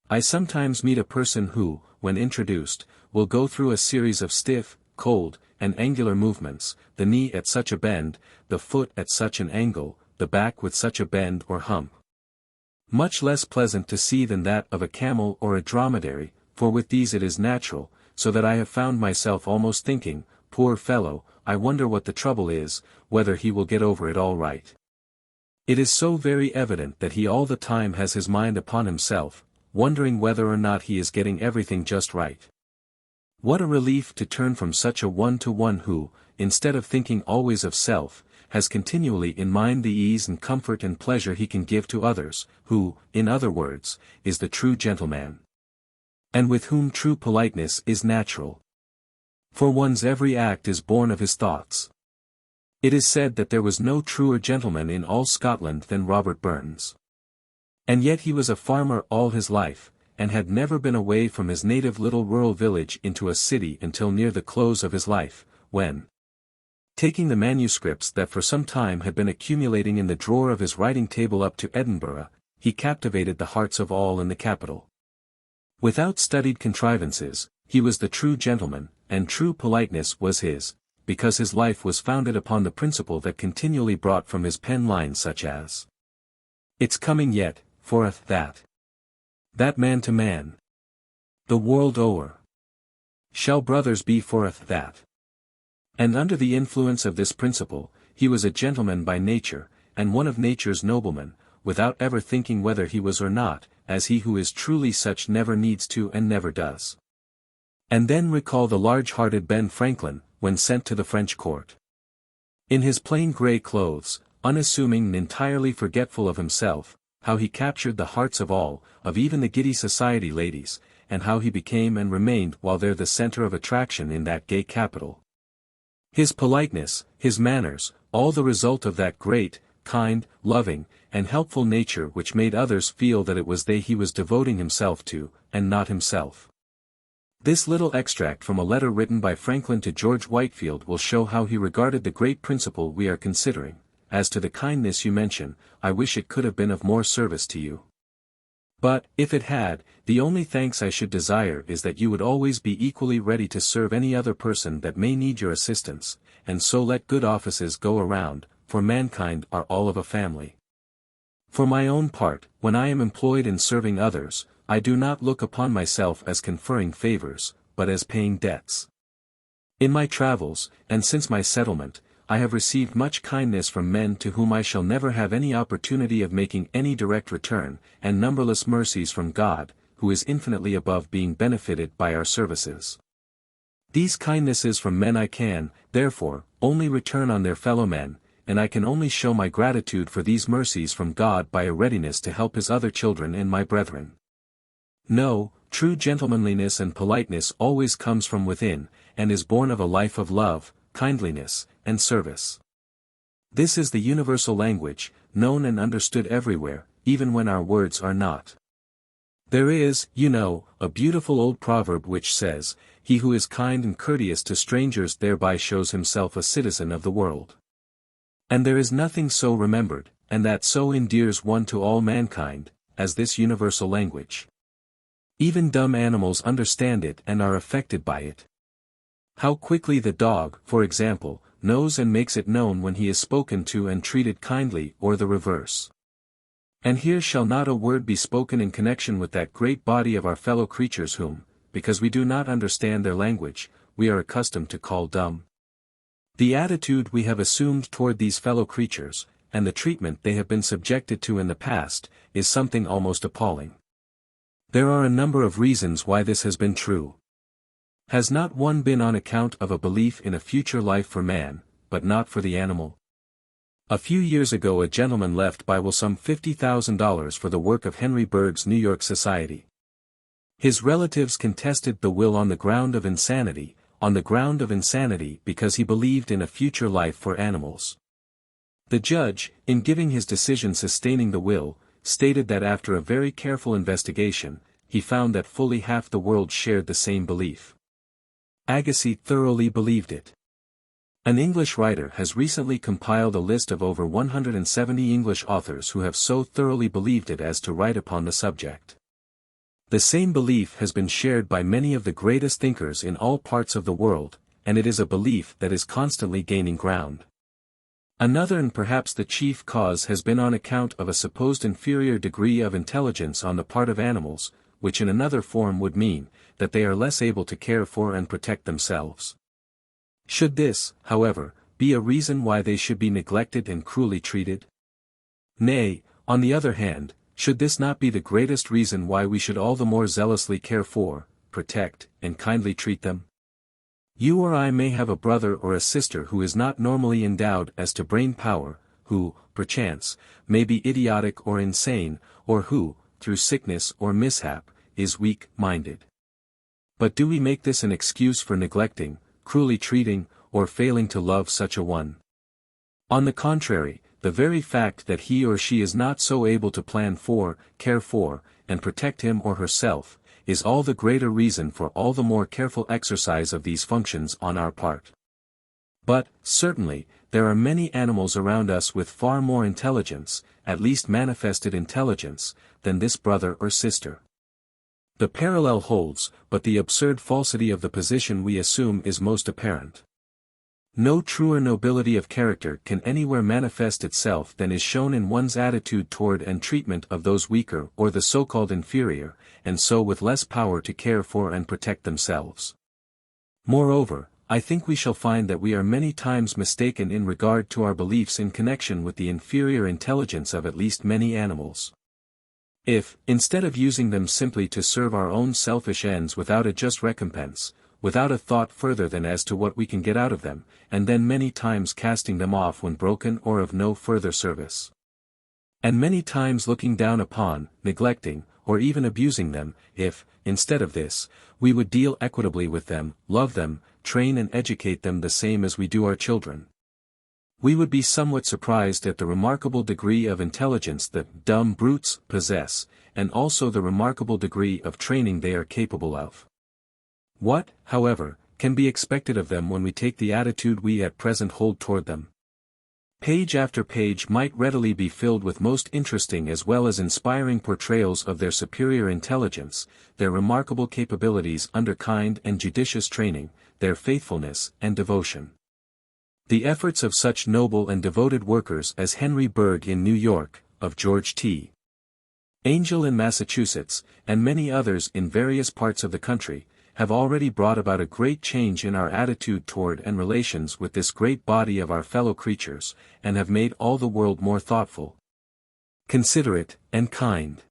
I sometimes meet a person who, when introduced, will go through a series of stiff, cold, and angular movements, the knee at such a bend, the foot at such an angle, the back with such a bend or hump. Much less pleasant to see than that of a camel or a dromedary, for with these it is natural, so that I have found myself almost thinking, poor fellow, I wonder what the trouble is, whether he will get over it all right. It is so very evident that he all the time has his mind upon himself, wondering whether or not he is getting everything just right. What a relief to turn from such a one to one who, instead of thinking always of self, has continually in mind the ease and comfort and pleasure he can give to others, who, in other words, is the true gentleman, and with whom true politeness is natural. For one's every act is born of his thoughts. It is said that there was no truer gentleman in all Scotland than Robert Burns. And yet he was a farmer all his life, and had never been away from his native little rural village into a city until near the close of his life, when, taking the manuscripts that for some time had been accumulating in the drawer of his writing table up to Edinburgh, he captivated the hearts of all in the capital. Without studied contrivances, he was the true gentleman, and true politeness was his, because his life was founded upon the principle that continually brought from his pen lines such as, "It's coming yet, forth that man to man, the world o'er, shall brothers be forth that." And under the influence of this principle, he was a gentleman by nature, and one of nature's noblemen, without ever thinking whether he was or not, as he who is truly such never needs to and never does. And then recall the large-hearted Ben Franklin, when sent to the French court. In his plain grey clothes, unassuming and entirely forgetful of himself, how he captured the hearts of all, of even the giddy society ladies, and how he became and remained while there the centre of attraction in that gay capital. His politeness, his manners, all the result of that great, kind, loving, and helpful nature which made others feel that it was they he was devoting himself to, and not himself. This little extract from a letter written by Franklin to George Whitefield will show how he regarded the great principle we are considering. As to the kindness you mention, I wish it could have been of more service to you. But, if it had, the only thanks I should desire is that you would always be equally ready to serve any other person that may need your assistance, and so let good offices go around, for mankind are all of a family. For my own part, when I am employed in serving others, I do not look upon myself as conferring favors, but as paying debts. In my travels, and since my settlement, I have received much kindness from men to whom I shall never have any opportunity of making any direct return, and numberless mercies from God, who is infinitely above being benefited by our services. These kindnesses from men I can, therefore, only return on their fellow men, and I can only show my gratitude for these mercies from God by a readiness to help his other children and my brethren. No, true gentlemanliness and politeness always comes from within, and is born of a life of love, kindliness, and service. This is the universal language, known and understood everywhere, even when our words are not. There is, a beautiful old proverb which says, "He who is kind and courteous to strangers thereby shows himself a citizen of the world." And there is nothing so remembered, and that so endears one to all mankind, as this universal language. Even dumb animals understand it and are affected by it. How quickly the dog, for example, knows and makes it known when he is spoken to and treated kindly or the reverse. And here shall not a word be spoken in connection with that great body of our fellow creatures whom, because we do not understand their language, we are accustomed to call dumb. The attitude we have assumed toward these fellow creatures, and the treatment they have been subjected to in the past, is something almost appalling. There are a number of reasons why this has been true. Has not one been on account of a belief in a future life for man, but not for the animal? A few years ago a gentleman left by will some $50,000 for the work of Henry Bergh's New York Society. His relatives contested the will on the ground of insanity, because he believed in a future life for animals. The judge, in giving his decision sustaining the will, stated that after a very careful investigation, he found that fully half the world shared the same belief. Agassiz thoroughly believed it. An English writer has recently compiled a list of over 170 English authors who have so thoroughly believed it as to write upon the subject. The same belief has been shared by many of the greatest thinkers in all parts of the world, and it is a belief that is constantly gaining ground. Another and perhaps the chief cause has been on account of a supposed inferior degree of intelligence on the part of animals, which in another form would mean, that they are less able to care for and protect themselves. Should this, however, be a reason why they should be neglected and cruelly treated? Nay, on the other hand, should this not be the greatest reason why we should all the more zealously care for, protect, and kindly treat them? You or I may have a brother or a sister who is not normally endowed as to brain power, who, perchance, may be idiotic or insane, or who, through sickness or mishap, is weak-minded. But do we make this an excuse for neglecting, cruelly treating, or failing to love such a one? On the contrary, the very fact that he or she is not so able to plan for, care for, and protect him or herself, is all the greater reason for all the more careful exercise of these functions on our part. But, certainly, there are many animals around us with far more intelligence, at least manifested intelligence, than this brother or sister. The parallel holds, but the absurd falsity of the position we assume is most apparent. No truer nobility of character can anywhere manifest itself than is shown in one's attitude toward and treatment of those weaker or the so-called inferior, and so with less power to care for and protect themselves. Moreover, I think we shall find that we are many times mistaken in regard to our beliefs in connection with the inferior intelligence of at least many animals. If, instead of using them simply to serve our own selfish ends without a just recompense, without a thought further than as to what we can get out of them, and then many times casting them off when broken or of no further service, and many times looking down upon, neglecting, or even abusing them, if, instead of this, we would deal equitably with them, love them, train and educate them the same as we do our children, we would be somewhat surprised at the remarkable degree of intelligence that dumb brutes possess, and also the remarkable degree of training they are capable of. What, however, can be expected of them when we take the attitude we at present hold toward them? Page after page might readily be filled with most interesting as well as inspiring portrayals of their superior intelligence, their remarkable capabilities under kind and judicious training, their faithfulness and devotion. The efforts of such noble and devoted workers as Henry Bergh in New York, of George T. Angell in Massachusetts, and many others in various parts of the country, have already brought about a great change in our attitude toward and relations with this great body of our fellow creatures, and have made all the world more thoughtful, considerate, and kind.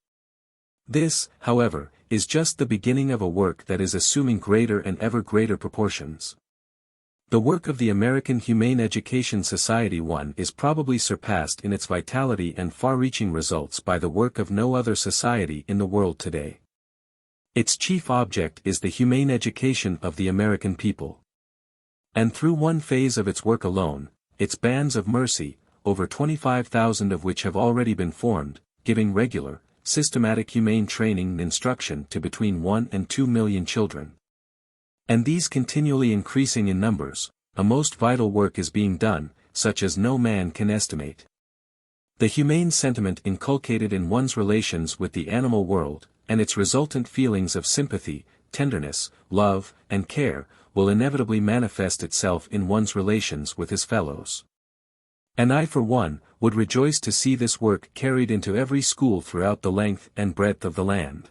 This, however, is just the beginning of a work that is assuming greater and ever greater proportions. The work of the American Humane Education Society is probably surpassed in its vitality and far-reaching results by the work of no other society in the world today. Its chief object is the humane education of the American people. And through one phase of its work alone, its bands of mercy, over 25,000 of which have already been formed, giving regular, systematic humane training and instruction to between 1 and 2 million children. And these continually increasing in numbers, a most vital work is being done, such as no man can estimate. The humane sentiment inculcated in one's relations with the animal world, and its resultant feelings of sympathy, tenderness, love, and care, will inevitably manifest itself in one's relations with his fellows. And I for one, would rejoice to see this work carried into every school throughout the length and breadth of the land.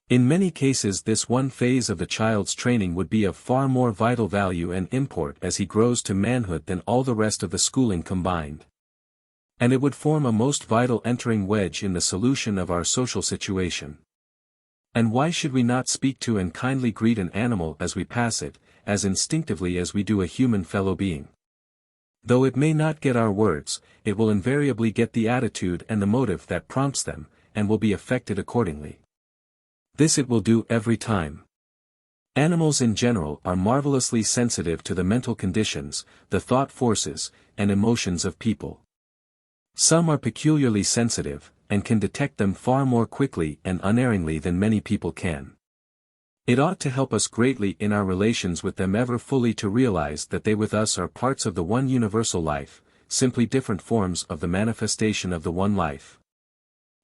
In many cases this one phase of the child's training would be of far more vital value and import as he grows to manhood than all the rest of the schooling combined. And it would form a most vital entering wedge in the solution of our social situation. And why should we not speak to and kindly greet an animal as we pass it, as instinctively as we do a human fellow being? Though it may not get our words, it will invariably get the attitude and the motive that prompts them, and will be affected accordingly. This it will do every time. Animals in general are marvelously sensitive to the mental conditions, the thought forces, and emotions of people. Some are peculiarly sensitive, and can detect them far more quickly and unerringly than many people can. It ought to help us greatly in our relations with them ever fully to realize that they with us are parts of the one universal life, simply different forms of the manifestation of the one life.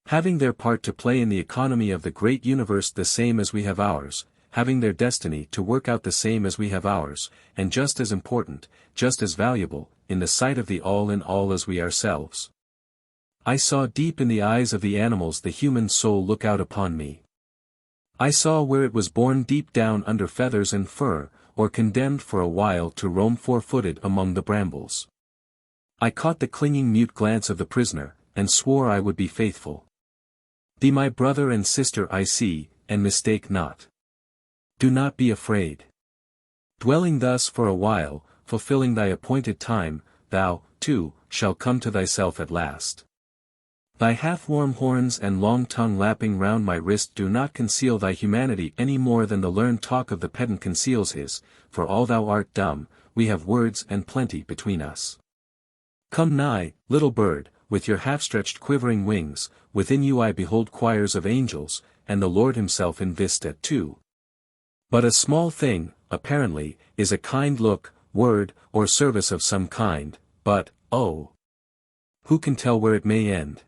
Having their part to play in the economy of the great universe the same as we have ours, having their destiny to work out the same as we have ours, and just as important, just as valuable, in the sight of the all in all as we ourselves. I saw deep in the eyes of the animals the human soul look out upon me. I saw where it was born deep down under feathers and fur, or condemned for a while to roam 4-footed among the brambles. I caught the clinging mute glance of the prisoner, and swore I would be faithful. Thee my brother and sister I see, and mistake not. Do not be afraid. Dwelling thus for a while, fulfilling thy appointed time, thou, too, shalt come to thyself at last. Thy half-warm horns and long tongue lapping round my wrist do not conceal thy humanity any more than the learned talk of the pedant conceals his, for all thou art dumb, we have words and plenty between us. Come nigh, little bird, with your half-stretched quivering wings, within you I behold choirs of angels, and the Lord himself in vista too. But a small thing, apparently, is a kind look, word, or service of some kind, but, oh! Who can tell where it may end?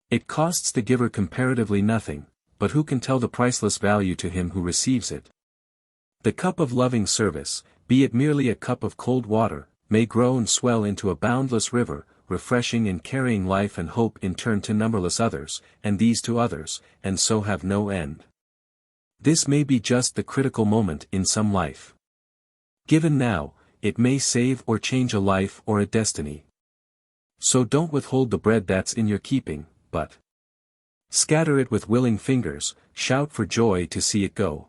It costs the giver comparatively nothing, but who can tell the priceless value to him who receives it? The cup of loving service, be it merely a cup of cold water, may grow and swell into a boundless river, refreshing and carrying life and hope in turn to numberless others, and these to others, and so have no end. This may be just the critical moment in some life. Given now, it may save or change a life or a destiny. So don't withhold the bread that's in your keeping, but scatter it with willing fingers, shout for joy to see it go.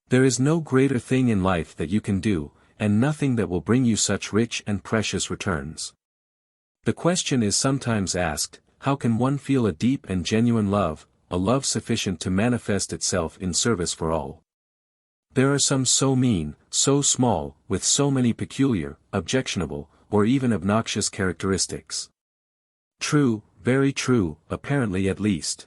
There is no greater thing in life that you can do, and nothing that will bring you such rich and precious returns. The question is sometimes asked, how can one feel a deep and genuine love, a love sufficient to manifest itself in service for all? There are some so mean, so small, with so many peculiar, objectionable, or even obnoxious characteristics. True, very true, apparently at least.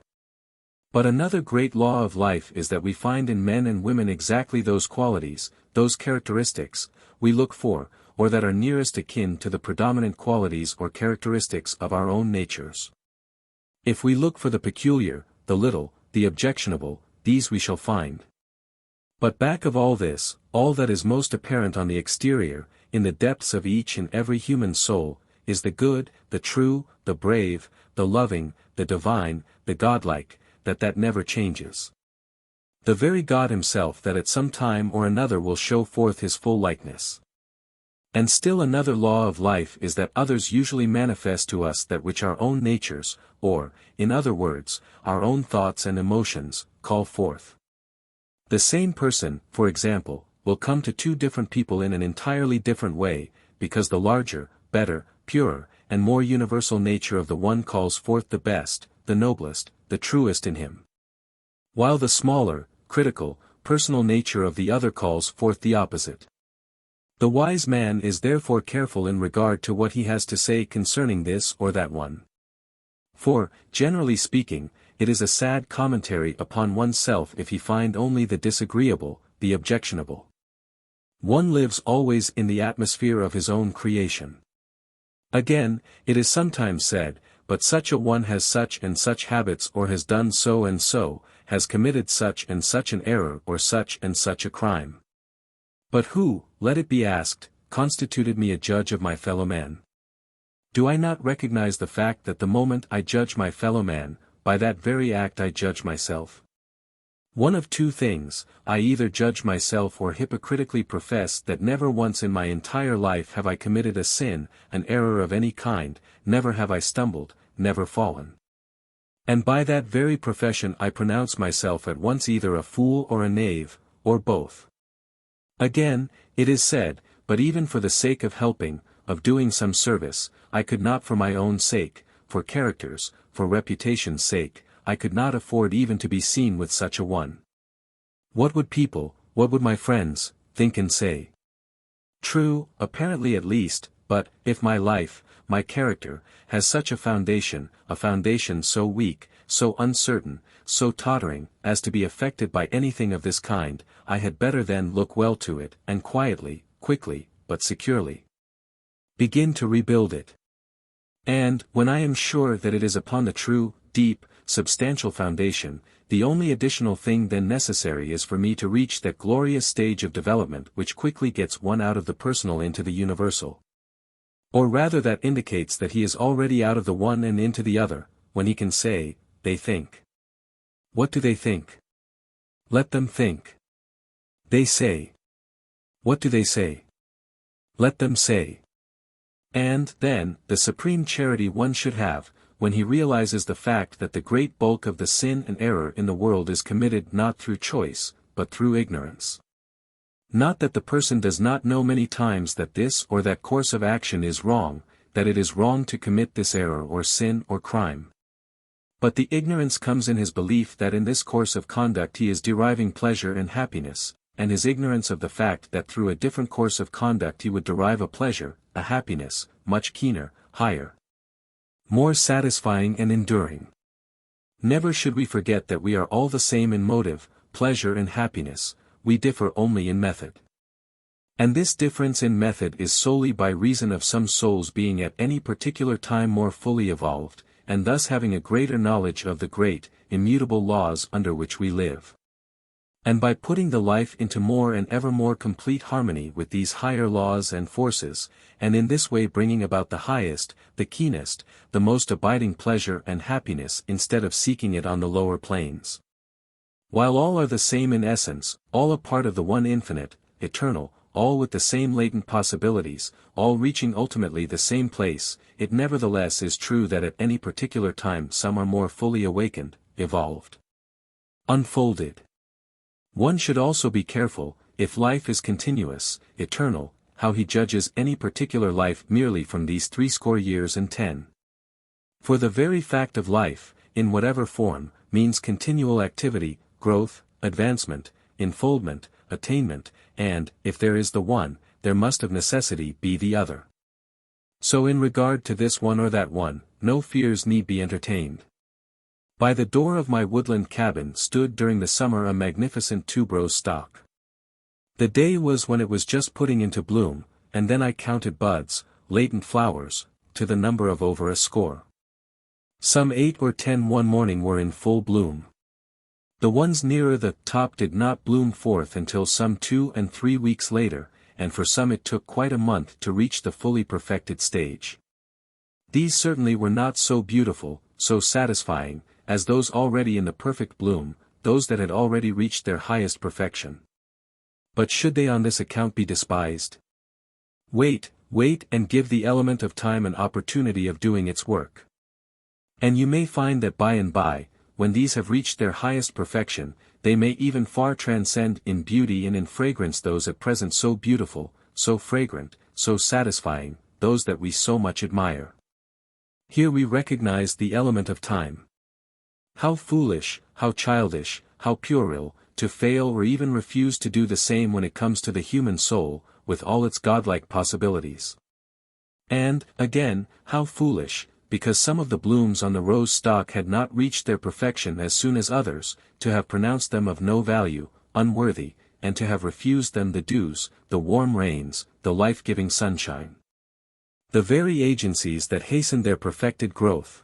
But another great law of life is that we find in men and women exactly those qualities, those characteristics, we look for, or that are nearest akin to the predominant qualities or characteristics of our own natures. If we look for the peculiar, the little, the objectionable, these we shall find. But back of all this, all that is most apparent on the exterior, in the depths of each and every human soul, is the good, the true, the brave, the loving, the divine, the godlike, that never changes. The very God himself that at some time or another will show forth his full likeness. And still another law of life is that others usually manifest to us that which our own natures, or, in other words, our own thoughts and emotions, call forth. The same person, for example, will come to two different people in an entirely different way, because the larger, better, purer, and more universal nature of the one calls forth the best, the noblest, the truest in him. While the smaller, critical, personal nature of the other calls forth the opposite. The wise man is therefore careful in regard to what he has to say concerning this or that one. For, generally speaking, it is a sad commentary upon oneself if he find only the disagreeable, the objectionable. One lives always in the atmosphere of his own creation. Again, it is sometimes said, but such a one has such and such habits or has done so and so, has committed such and such an error or such and such a crime. But who, let it be asked, constituted me a judge of my fellow man? Do I not recognize the fact that the moment I judge my fellow man, by that very act I judge myself? One of two things, I either judge myself or hypocritically profess that never once in my entire life have I committed a sin, an error of any kind, never have I stumbled, never fallen. And by that very profession I pronounce myself at once either a fool or a knave, or both. Again, it is said, but even for the sake of helping, of doing some service, I could not for my own sake, for character's, for reputation's sake, I could not afford even to be seen with such a one. What would people, what would my friends, think and say? True, apparently at least, but, if my life, my character, has such a foundation so weak, so uncertain, so tottering, as to be affected by anything of this kind, I had better then look well to it, and quietly, quickly, but securely begin to rebuild it. And, when I am sure that it is upon the true, deep, substantial foundation, the only additional thing then necessary is for me to reach that glorious stage of development which quickly gets one out of the personal into the universal. Or rather that indicates that he is already out of the one and into the other, when he can say, they think. What do they think? Let them think. They say. What do they say? Let them say. And, then, the supreme charity one should have, when he realizes the fact that the great bulk of the sin and error in the world is committed not through choice, but through ignorance. Not that the person does not know many times that this or that course of action is wrong, that it is wrong to commit this error or sin or crime. But the ignorance comes in his belief that in this course of conduct he is deriving pleasure and happiness, and his ignorance of the fact that through a different course of conduct he would derive a pleasure, a happiness, much keener, higher, more satisfying and enduring. Never should we forget that we are all the same in motive, pleasure and happiness, we differ only in method. And this difference in method is solely by reason of some souls being at any particular time more fully evolved, and thus having a greater knowledge of the great, immutable laws under which we live. And by putting the life into more and ever more complete harmony with these higher laws and forces, and in this way bringing about the highest, the keenest, the most abiding pleasure and happiness instead of seeking it on the lower planes. While all are the same in essence, all a part of the one infinite, eternal, all with the same latent possibilities, all reaching ultimately the same place, it nevertheless is true that at any particular time some are more fully awakened, evolved, unfolded. One should also be careful, if life is continuous, eternal, how he judges any particular life merely from these 70 years and 10. For the very fact of life, in whatever form, means continual activity, growth, advancement, unfoldment, attainment, and, if there is the one, there must of necessity be the other. So in regard to this one or that one, no fears need be entertained. By the door of my woodland cabin stood during the summer a magnificent tuberose stock. The day was when it was just putting into bloom, and then I counted buds, latent flowers, to the number of over a score. Some 8 or 10 one morning were in full bloom. The ones nearer the top did not bloom forth until some 2 and 3 weeks later, and for some it took quite a month to reach the fully perfected stage. These certainly were not so beautiful, so satisfying, as those already in the perfect bloom, those that had already reached their highest perfection. But should they on this account be despised? Wait, and give the element of time an opportunity of doing its work. And you may find that by and by, when these have reached their highest perfection, they may even far transcend in beauty and in fragrance those at present so beautiful, so fragrant, so satisfying, those that we so much admire. Here we recognize the element of time. How foolish, how childish, how puerile, to fail or even refuse to do the same when it comes to the human soul, with all its godlike possibilities. And, again, how foolish, because some of the blooms on the rose stalk had not reached their perfection as soon as others, to have pronounced them of no value, unworthy, and to have refused them the dews, the warm rains, the life-giving sunshine. The very agencies that hastened their perfected growth.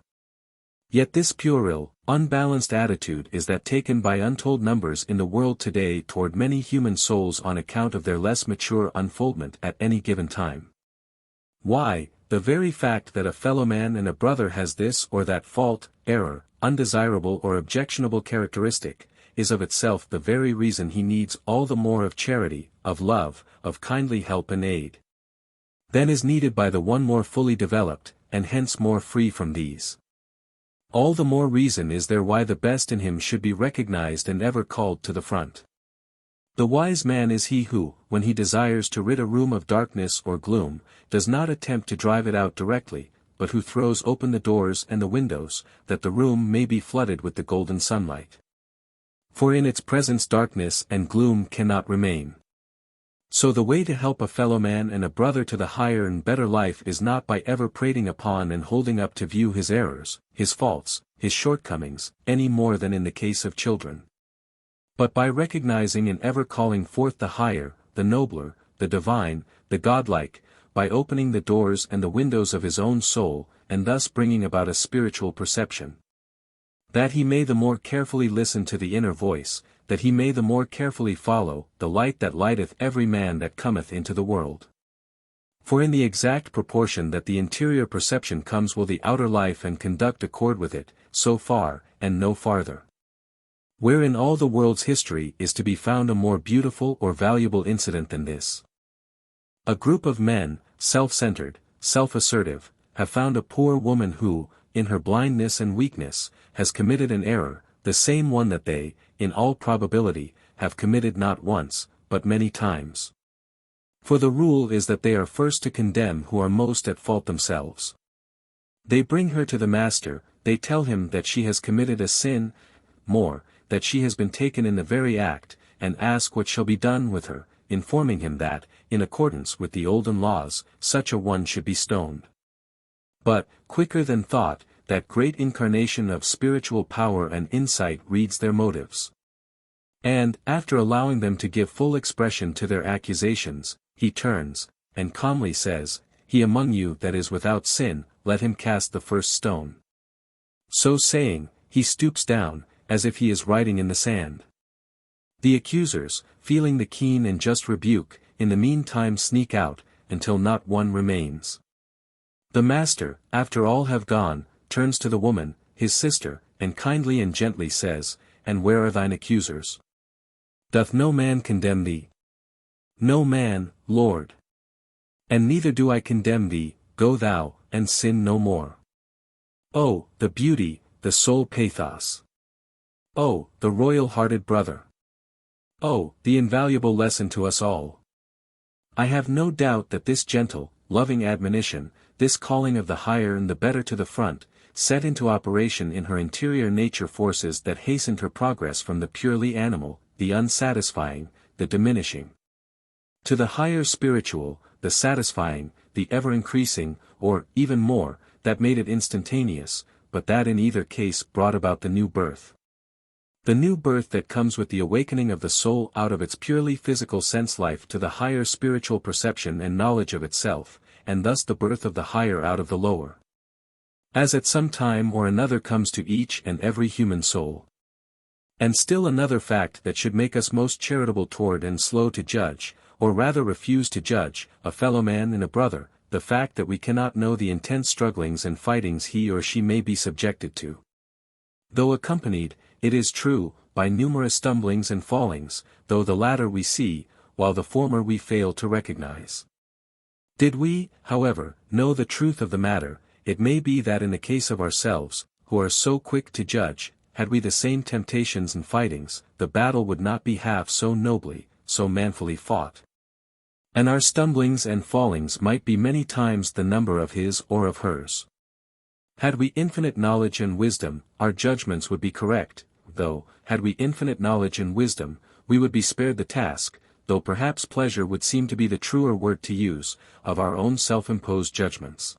Yet this puerile, unbalanced attitude is that taken by untold numbers in the world today toward many human souls on account of their less mature unfoldment at any given time. Why, the very fact that a fellow man and a brother has this or that fault, error, undesirable or objectionable characteristic, is of itself the very reason he needs all the more of charity, of love, of kindly help and aid, than is needed by the one more fully developed, and hence more free from these. All the more reason is there why the best in him should be recognized and ever called to the front. The wise man is he who, when he desires to rid a room of darkness or gloom, does not attempt to drive it out directly, but who throws open the doors and the windows, that the room may be flooded with the golden sunlight. For in its presence darkness and gloom cannot remain. So the way to help a fellow man and a brother to the higher and better life is not by ever prating upon and holding up to view his errors, his faults, his shortcomings, any more than in the case of children, but by recognizing and ever calling forth the higher, the nobler, the divine, the godlike, by opening the doors and the windows of his own soul, and thus bringing about a spiritual perception. That he may the more carefully listen to the inner voice, that he may the more carefully follow the light that lighteth every man that cometh into the world. For in the exact proportion that the interior perception comes will the outer life and conduct accord with it, so far, and no farther. Where in all the world's history is to be found a more beautiful or valuable incident than this? A group of men, self-centered, self-assertive, have found a poor woman who, in her blindness and weakness, has committed an error, the same one that they, in all probability, have committed not once, but many times. For the rule is that they are first to condemn who are most at fault themselves. They bring her to the master, they tell him that she has committed a sin, more, that she has been taken in the very act, and ask what shall be done with her, informing him that, in accordance with the olden laws, such a one should be stoned. But, quicker than thought, that great incarnation of spiritual power and insight reads their motives. And, after allowing them to give full expression to their accusations, he turns, and calmly says, "He among you that is without sin, let him cast the first stone." So saying, he stoops down, as if he is writing in the sand. The accusers, feeling the keen and just rebuke, in the meantime sneak out, until not one remains. The master, after all have gone, turns to the woman, his sister, and kindly and gently says, "And where are thine accusers? Doth no man condemn thee?" "No man, Lord. And neither do I condemn thee, go thou, and sin no more." Oh, the beauty, the soul pathos! Oh, the royal-hearted brother! Oh, the invaluable lesson to us all! I have no doubt that this gentle, loving admonition, this calling of the higher and the better to the front, set into operation in her interior nature forces that hastened her progress from the purely animal, the unsatisfying, the diminishing, to the higher spiritual, the satisfying, the ever-increasing, or, even more, that made it instantaneous, but that in either case brought about the new birth. The new birth that comes with the awakening of the soul out of its purely physical sense life to the higher spiritual perception and knowledge of itself, and thus the birth of the higher out of the lower. As at some time or another comes to each and every human soul. And still another fact that should make us most charitable toward and slow to judge, or rather refuse to judge, a fellow man and a brother, the fact that we cannot know the intense strugglings and fightings he or she may be subjected to. Though accompanied, it is true, by numerous stumblings and fallings, though the latter we see, while the former we fail to recognize. Did we, however, know the truth of the matter, it may be that in the case of ourselves, who are so quick to judge, had we the same temptations and fightings, the battle would not be half so nobly, so manfully fought. And our stumblings and fallings might be many times the number of his or of hers. Had we infinite knowledge and wisdom, our judgments would be correct, though, had we infinite knowledge and wisdom, we would be spared the task, though perhaps pleasure would seem to be the truer word to use, of our own self-imposed judgments.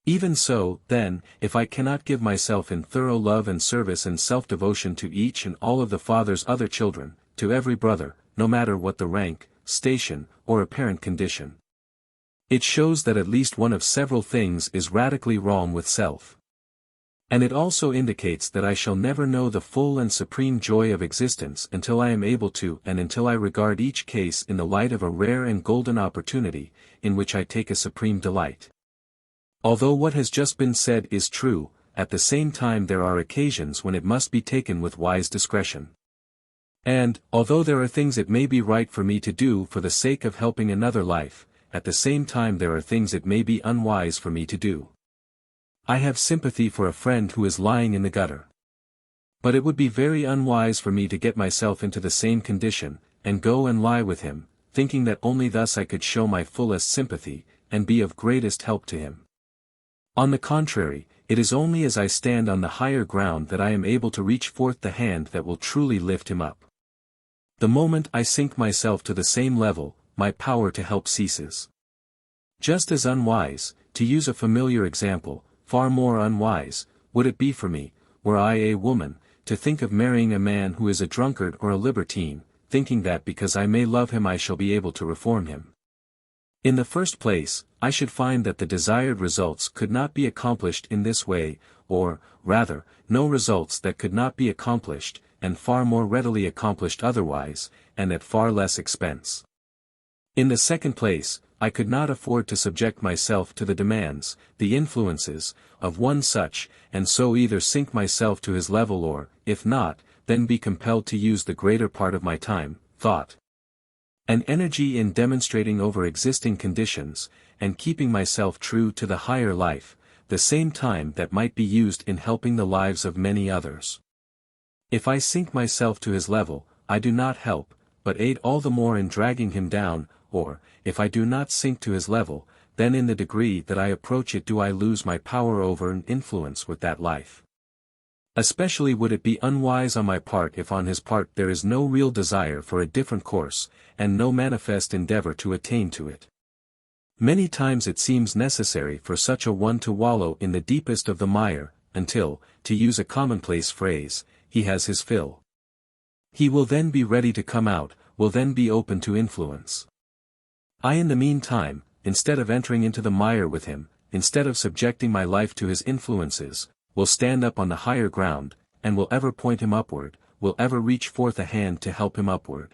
Even so, then, if I cannot give myself in thorough love and service and self-devotion to each and all of the Father's other children, to every brother, no matter what the rank, station, or apparent condition, it shows that at least one of several things is radically wrong with self. And it also indicates that I shall never know the full and supreme joy of existence until I am able to and until I regard each case in the light of a rare and golden opportunity, in which I take a supreme delight. Although what has just been said is true, at the same time there are occasions when it must be taken with wise discretion. And, although there are things it may be right for me to do for the sake of helping another life, at the same time there are things it may be unwise for me to do. I have sympathy for a friend who is lying in the gutter. But it would be very unwise for me to get myself into the same condition, and go and lie with him, thinking that only thus I could show my fullest sympathy, and be of greatest help to him. On the contrary, it is only as I stand on the higher ground that I am able to reach forth the hand that will truly lift him up. The moment I sink myself to the same level, my power to help ceases. Just as unwise, to use a familiar example, far more unwise, would it be for me, were I a woman, to think of marrying a man who is a drunkard or a libertine, thinking that because I may love him I shall be able to reform him. In the first place, I should find that the desired results could not be accomplished in this way, or, rather, no results that could not be accomplished, and far more readily accomplished otherwise, and at far less expense. In the second place, I could not afford to subject myself to the demands, the influences, of one such, and so either sink myself to his level or, if not, then be compelled to use the greater part of my time, thought, and energy in demonstrating over existing conditions, and keeping myself true to the higher life, the same time that might be used in helping the lives of many others. If I sink myself to his level, I do not help, but aid all the more in dragging him down, or, if I do not sink to his level, then in the degree that I approach it do I lose my power over and influence with that life. Especially would it be unwise on my part if on his part there is no real desire for a different course, and no manifest endeavor to attain to it. Many times it seems necessary for such a one to wallow in the deepest of the mire, until, to use a commonplace phrase, he has his fill. He will then be ready to come out, will then be open to influence. I in the meantime, instead of entering into the mire with him, instead of subjecting my life to his influences, will stand up on the higher ground, and will ever point him upward, will ever reach forth a hand to help him upward.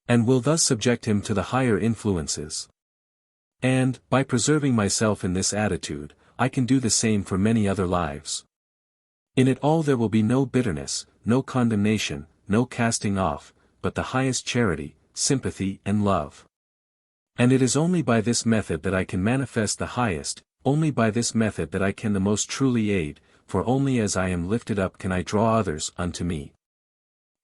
And will thus subject him to the higher influences. And, by preserving myself in this attitude, I can do the same for many other lives. In it all there will be no bitterness, no condemnation, no casting off, but the highest charity, sympathy and love. And it is only by this method that I can manifest the highest, only by this method that I can the most truly aid, for only as I am lifted up can I draw others unto me.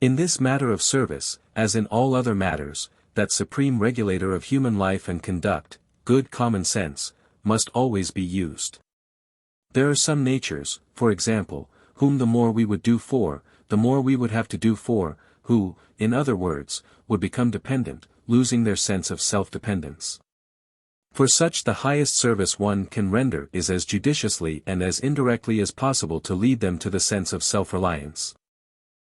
In this matter of service, as in all other matters, that supreme regulator of human life and conduct, good common sense, must always be used. There are some natures, for example, whom the more we would do for, the more we would have to do for, who, in other words, would become dependent, losing their sense of self-dependence. For such the highest service one can render is as judiciously and as indirectly as possible to lead them to the sense of self-reliance.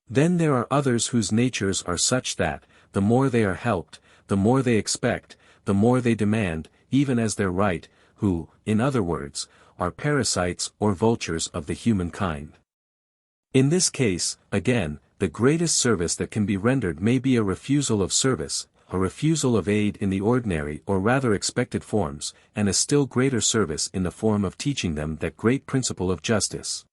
Then there are others whose natures are such that, the more they are helped, the more they expect, the more they demand, even as their right, who, in other words, are parasites or vultures of the human kind. In this case, again, the greatest service that can be rendered may be a refusal of service, a refusal of aid in the ordinary or rather expected forms, and a still greater service in the form of teaching them that great principle of justice,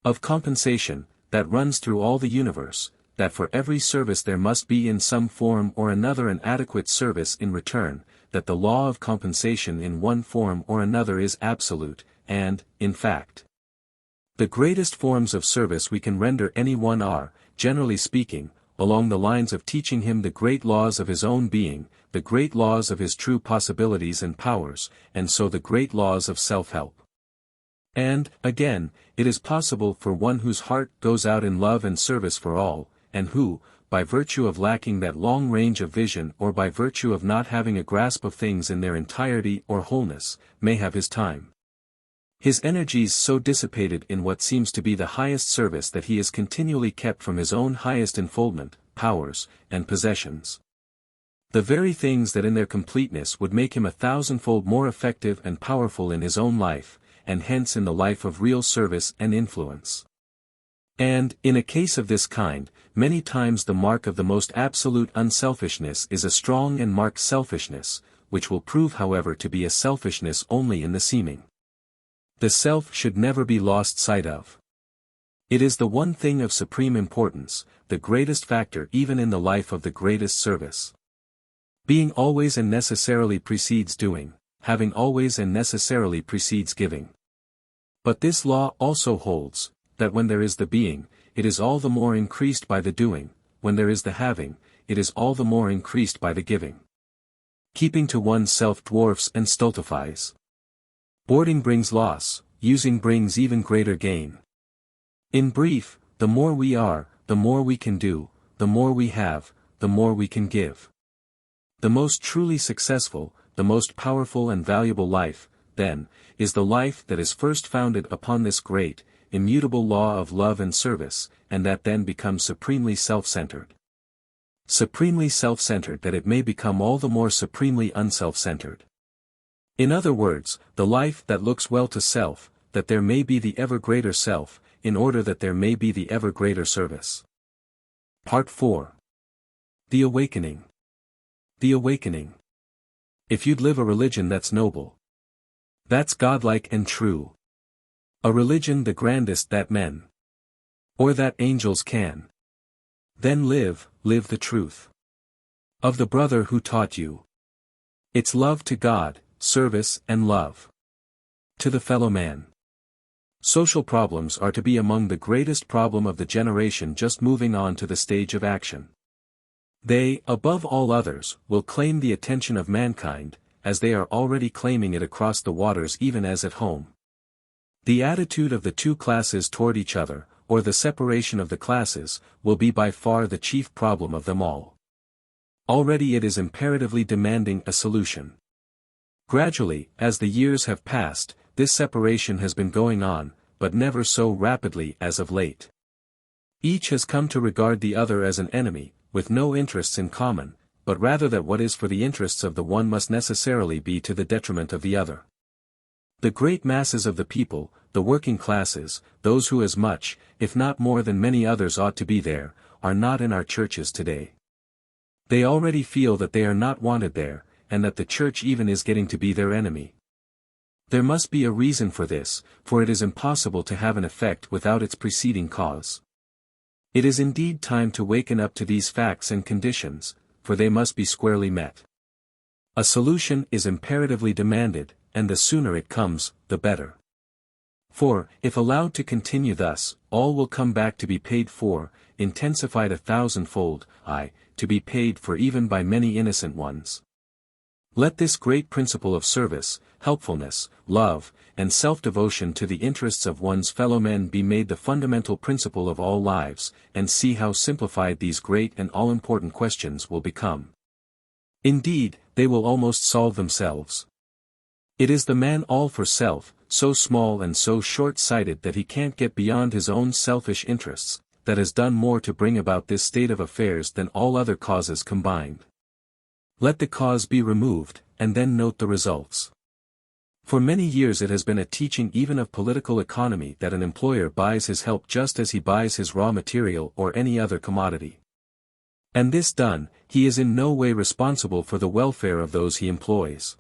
of compensation, that runs through all the universe, that for every service there must be in some form or another an adequate service in return, that the law of compensation in one form or another is absolute, and, in fact, the greatest forms of service we can render any one are, generally speaking, along the lines of teaching him the great laws of his own being, the great laws of his true possibilities and powers, and so the great laws of self-help. And, again, it is possible for one whose heart goes out in love and service for all, and who, by virtue of lacking that long range of vision or by virtue of not having a grasp of things in their entirety or wholeness, may have his time His energies so dissipated in what seems to be the highest service that he is continually kept from his own highest unfoldment, powers, and possessions. The very things that in their completeness would make him 1,000-fold more effective and powerful in his own life, and hence in the life of real service and influence. And, in a case of this kind, many times the mark of the most absolute unselfishness is a strong and marked selfishness, which will prove however to be a selfishness only in the seeming. The self should never be lost sight of. It is the one thing of supreme importance, the greatest factor even in the life of the greatest service. Being always and necessarily precedes doing, having always and necessarily precedes giving. But this law also holds, that when there is the being, it is all the more increased by the doing, when there is the having, it is all the more increased by the giving. Keeping to one's self dwarfs and stultifies. Hoarding brings loss, using brings even greater gain. In brief, the more we are, the more we can do, the more we have, the more we can give. The most truly successful, the most powerful and valuable life, then, is the life that is first founded upon this great, immutable law of love and service, and that then becomes supremely self-centered. Supremely self-centered that it may become all the more supremely unself-centered. In other words, the life that looks well to self, that there may be the ever greater self, in order that there may be the ever greater service. Part 4. The Awakening. The Awakening. If you'd live a religion that's noble, that's godlike and true, a religion the grandest that men, or that angels can, then live the truth of the brother who taught you. It's love to God, service and love to the fellow man. Social problems are to be among the greatest problem of the generation just moving on to the stage of action. They, above all others, will claim the attention of mankind, as they are already claiming it across the waters even as at home. The attitude of the two classes toward each other, or the separation of the classes, will be by far the chief problem of them all. Already it is imperatively demanding a solution. Gradually, as the years have passed, this separation has been going on, but never so rapidly as of late. Each has come to regard the other as an enemy, with no interests in common, but rather that what is for the interests of the one must necessarily be to the detriment of the other. The great masses of the people, the working classes, those who as much, if not more than many others ought to be there, are not in our churches today. They already feel that they are not wanted there, and that the church even is getting to be their enemy. There must be a reason for this, for it is impossible to have an effect without its preceding cause. It is indeed time to waken up to these facts and conditions, for they must be squarely met. A solution is imperatively demanded, and the sooner it comes, the better. For, if allowed to continue thus, all will come back to be paid for, intensified 1,000-fold, aye, to be paid for even by many innocent ones. Let this great principle of service, helpfulness, love, and self-devotion to the interests of one's fellow men be made the fundamental principle of all lives, and see how simplified these great and all-important questions will become. Indeed, they will almost solve themselves. It is the man all for self, so small and so short-sighted that he can't get beyond his own selfish interests, that has done more to bring about this state of affairs than all other causes combined. Let the cause be removed, and then note the results. For many years it has been a teaching even of political economy that an employer buys his help just as he buys his raw material or any other commodity. And this done, he is in no way responsible for the welfare of those he employs.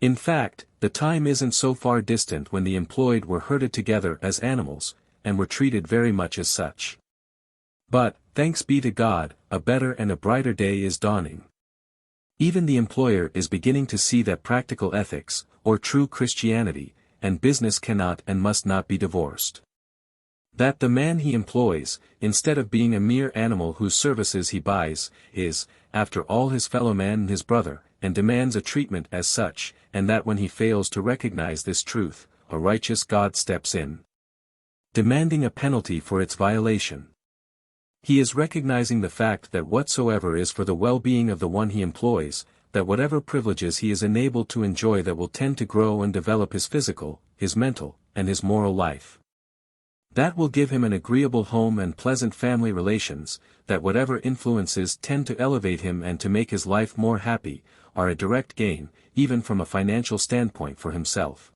In fact, the time isn't so far distant when the employed were herded together as animals, and were treated very much as such. But, thanks be to God, a better and a brighter day is dawning. Even the employer is beginning to see that practical ethics, or true Christianity, and business cannot and must not be divorced. That the man he employs, instead of being a mere animal whose services he buys, is, after all his fellow man and his brother, and demands a treatment as such, and that when he fails to recognize this truth, a righteous God steps in, demanding a penalty for its violation. He is recognizing the fact that whatsoever is for the well-being of the one he employs, that whatever privileges he is enabled to enjoy that will tend to grow and develop his physical, his mental, and his moral life. That will give him an agreeable home and pleasant family relations, that whatever influences tend to elevate him and to make his life more happy, are a direct gain, even from a financial standpoint for himself,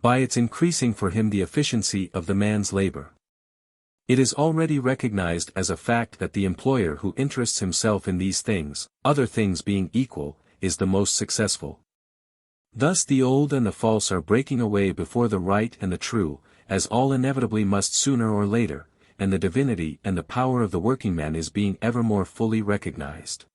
by its increasing for him the efficiency of the man's labor. It is already recognized as a fact that the employer who interests himself in these things, other things being equal, is the most successful. Thus the old and the false are breaking away before the right and the true, as all inevitably must sooner or later, and the divinity and the power of the workingman is being ever more fully recognized.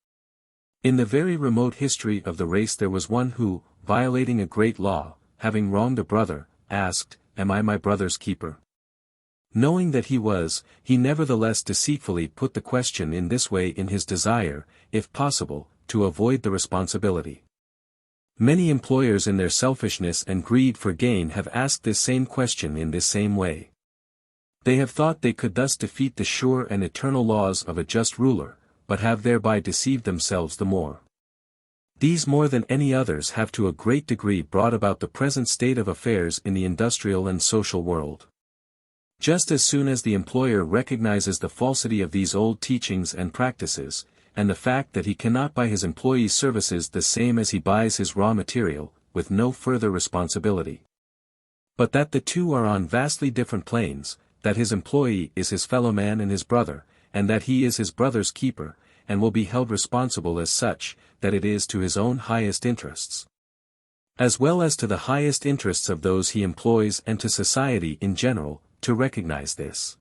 In the very remote history of the race there was one who, violating a great law, having wronged a brother, asked, "Am I my brother's keeper?" Knowing that he was, he nevertheless deceitfully put the question in this way in his desire, if possible, to avoid the responsibility. Many employers in their selfishness and greed for gain have asked this same question in this same way. They have thought they could thus defeat the sure and eternal laws of a just ruler, but have thereby deceived themselves the more. These more than any others have to a great degree brought about the present state of affairs in the industrial and social world. Just as soon as the employer recognizes the falsity of these old teachings and practices, and the fact that he cannot buy his employees' services the same as he buys his raw material, with no further responsibility, but that the two are on vastly different planes, that his employee is his fellow man and his brother, and that he is his brother's keeper, and will be held responsible as such, that it is to his own highest interests, as well as to the highest interests of those he employs and to society in general, to recognize this.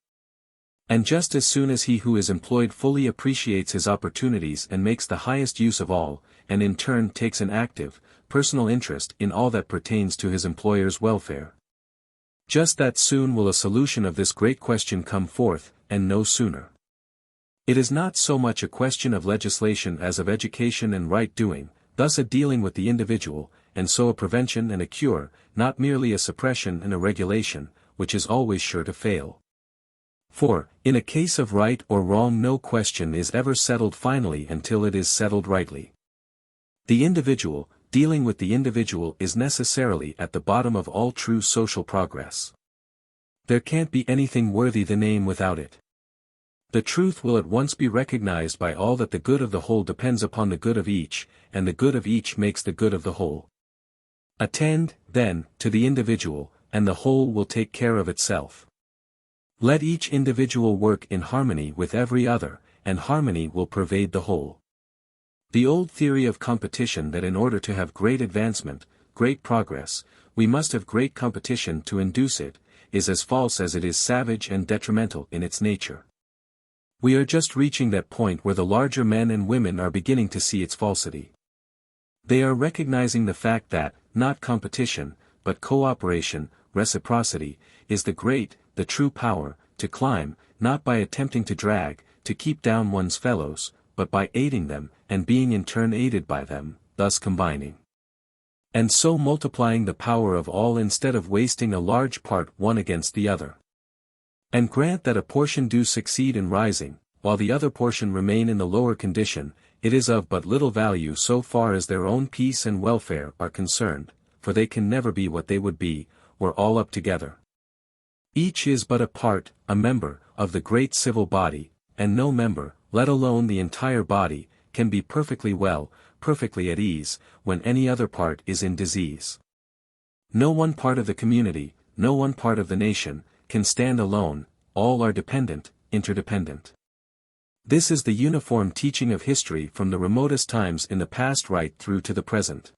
And just as soon as he who is employed fully appreciates his opportunities and makes the highest use of all, and in turn takes an active, personal interest in all that pertains to his employer's welfare, just that soon will a solution of this great question come forth, and no sooner. It is not so much a question of legislation as of education and right doing, thus a dealing with the individual, and so a prevention and a cure, not merely a suppression and a regulation, which is always sure to fail. For, in a case of right or wrong no question is ever settled finally until it is settled rightly. The individual, dealing with the individual is necessarily at the bottom of all true social progress. There can't be anything worthy the name without it. The truth will at once be recognized by all that the good of the whole depends upon the good of each, and the good of each makes the good of the whole. Attend, then, to the individual, and the whole will take care of itself. Let each individual work in harmony with every other, and harmony will pervade the whole. The old theory of competition that in order to have great advancement, great progress, we must have great competition to induce it, is as false as it is savage and detrimental in its nature. We are just reaching that point where the larger men and women are beginning to see its falsity. They are recognizing the fact that, not competition, but cooperation, reciprocity, is the great, the true power, to climb, not by attempting to drag, to keep down one's fellows, but by aiding them, and being in turn aided by them, thus combining. And so multiplying the power of all instead of wasting a large part one against the other. And grant that a portion do succeed in rising, while the other portion remain in the lower condition, it is of but little value so far as their own peace and welfare are concerned, for they can never be what they would be, were all up together. Each is but a part, a member, of the great civil body, and no member, let alone the entire body, can be perfectly well, perfectly at ease, when any other part is in disease. No one part of the community, no one part of the nation, can stand alone, all are dependent, interdependent. This is the uniform teaching of history from the remotest times in the past right through to the present.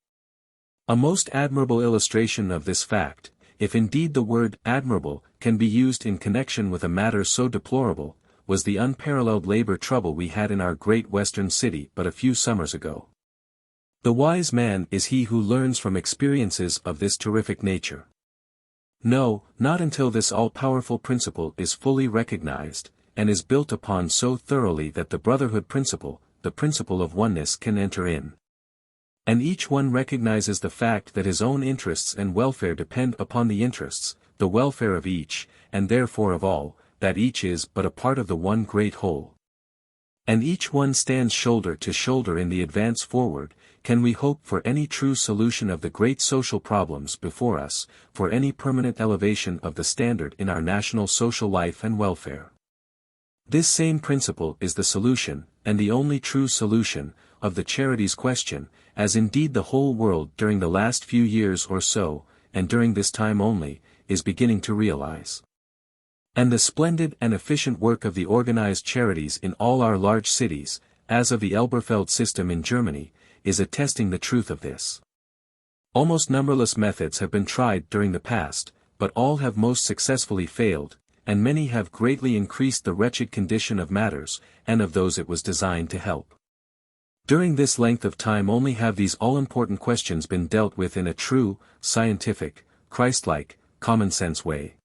A most admirable illustration of this fact, if indeed the word admirable can be used in connection with a matter so deplorable, was the unparalleled labor trouble we had in our great western city but a few summers ago. The wise man is he who learns from experiences of this terrific nature. No, not until this all-powerful principle is fully recognized, and is built upon so thoroughly that the brotherhood principle, the principle of oneness can enter in. And each one recognizes the fact that his own interests and welfare depend upon the interests, the welfare of each, and therefore of all, that each is but a part of the one great whole. and each one stands shoulder to shoulder in the advance forward, can we hope for any true solution of the great social problems before us, for any permanent elevation of the standard in our national social life and welfare. This same principle is the solution, and the only true solution, of the charities question, as indeed the whole world during the last few years or so, and during this time only, is beginning to realize. And the splendid and efficient work of the organized charities in all our large cities, as of the Elberfeld system in Germany, is attesting the truth of this. Almost numberless methods have been tried during the past, but all have most successfully failed, and many have greatly increased the wretched condition of matters, and of those it was designed to help. During this length of time only have these all-important questions been dealt with in a true, scientific, Christ-like, common-sense way.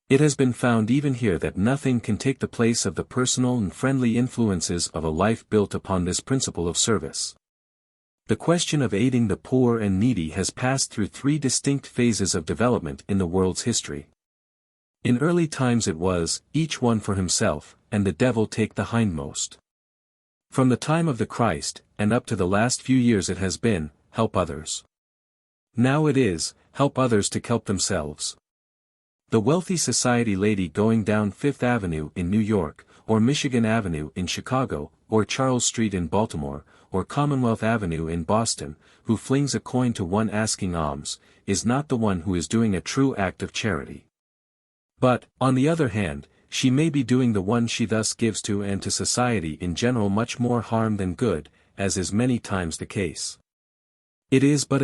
It has been found even here that nothing can take the place of the personal and friendly influences of a life built upon this principle of service. The question of aiding the poor and needy has passed through three distinct phases of development in the world's history. In early times it was, each one for himself, and the devil take the hindmost. From the time of the Christ, and up to the last few years it has been, help others. Now it is, help others to help themselves. The wealthy society lady going down Fifth Avenue in New York, or Michigan Avenue in Chicago, or Charles Street in Baltimore, or Commonwealth Avenue in Boston, who flings a coin to one asking alms, is not the one who is doing a true act of charity. But, on the other hand, she may be doing the one she thus gives to and to society in general much more harm than good, as is many times the case. It is but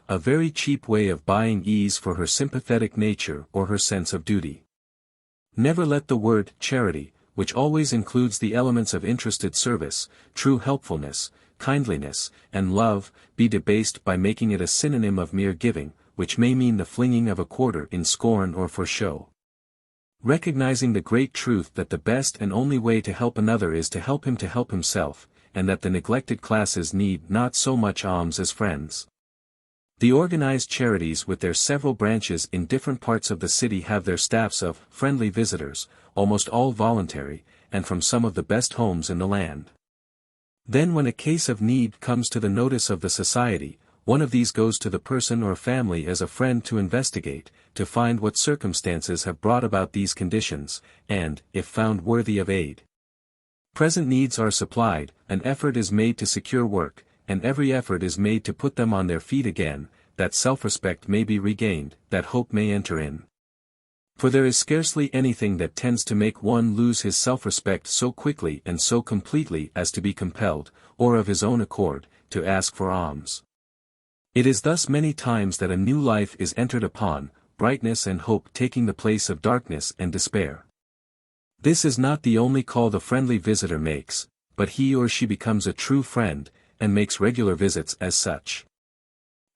a very cheap way of buying ease for her sympathetic nature or her sense of duty. Never let the word charity, which always includes the elements of interested service, true helpfulness, kindliness, and love, be debased by making it a synonym of mere giving, which may mean the flinging of a quarter in scorn or for show. Recognizing the great truth that the best and only way to help another is to help himself, and that the neglected classes need not so much alms as friends. The organized charities with their several branches in different parts of the city have their staffs of friendly visitors, almost all voluntary, and from some of the best homes in the land. Then when a case of need comes to the notice of the society, one of these goes to the person or family as a friend to investigate, to find what circumstances have brought about these conditions, and, if found worthy of aid, present needs are supplied, an effort is made to secure work, and every effort is made to put them on their feet again, that self-respect may be regained, that hope may enter in. For there is scarcely anything that tends to make one lose his self-respect so quickly and so completely as to be compelled, or of his own accord, to ask for alms. It is thus many times that a new life is entered upon, brightness and hope taking the place of darkness and despair. This is not the only call the friendly visitor makes, but he or she becomes a true friend, and makes regular visits as such.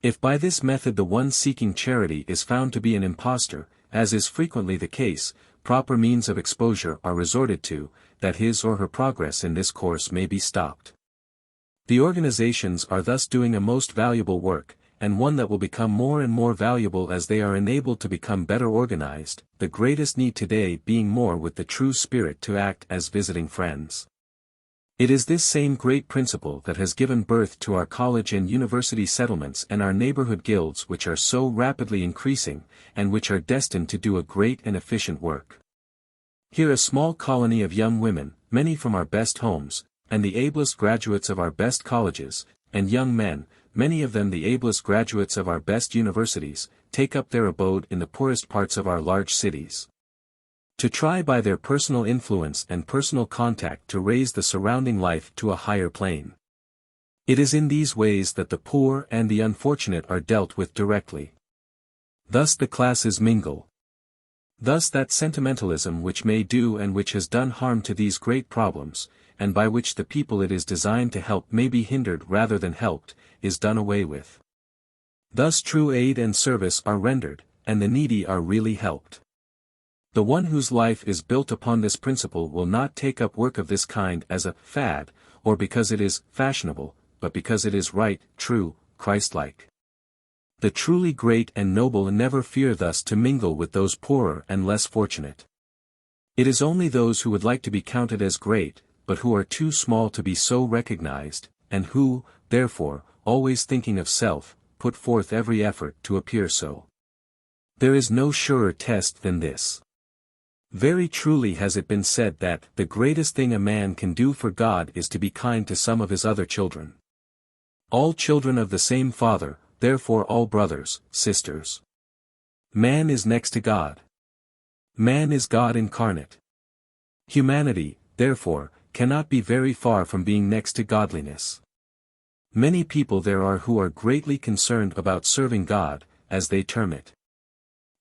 If by this method the one seeking charity is found to be an impostor, as is frequently the case, proper means of exposure are resorted to, that his or her progress in this course may be stopped. The organizations are thus doing a most valuable work, and one that will become more and more valuable as they are enabled to become better organized, the greatest need today being more with the true spirit to act as visiting friends. It is this same great principle that has given birth to our college and university settlements and our neighborhood guilds which are so rapidly increasing, and which are destined to do a great and efficient work. Here a small colony of young women, many from our best homes, and the ablest graduates of our best colleges, and young men, many of them the ablest graduates of our best universities, take up their abode in the poorest parts of our large cities, to try by their personal influence and personal contact to raise the surrounding life to a higher plane. It is in these ways that the poor and the unfortunate are dealt with directly. Thus the classes mingle. Thus that sentimentalism which may do and which has done harm to these great problems, and by which the people it is designed to help may be hindered rather than helped, is done away with. Thus true aid and service are rendered, and the needy are really helped. The one whose life is built upon this principle will not take up work of this kind as a fad, or because it is fashionable, but because it is right, true, Christ-like. The truly great and noble never fear thus to mingle with those poorer and less fortunate. It is only those who would like to be counted as great, but who are too small to be so recognized, and who, therefore, always thinking of self, put forth every effort to appear so. There is no surer test than this. Very truly has it been said that the greatest thing a man can do for God is to be kind to some of his other children. All children of the same Father, therefore all brothers, sisters. Man is next to God. Man is God incarnate. Humanity, therefore, cannot be very far from being next to godliness. Many people there are who are greatly concerned about serving God, as they term it.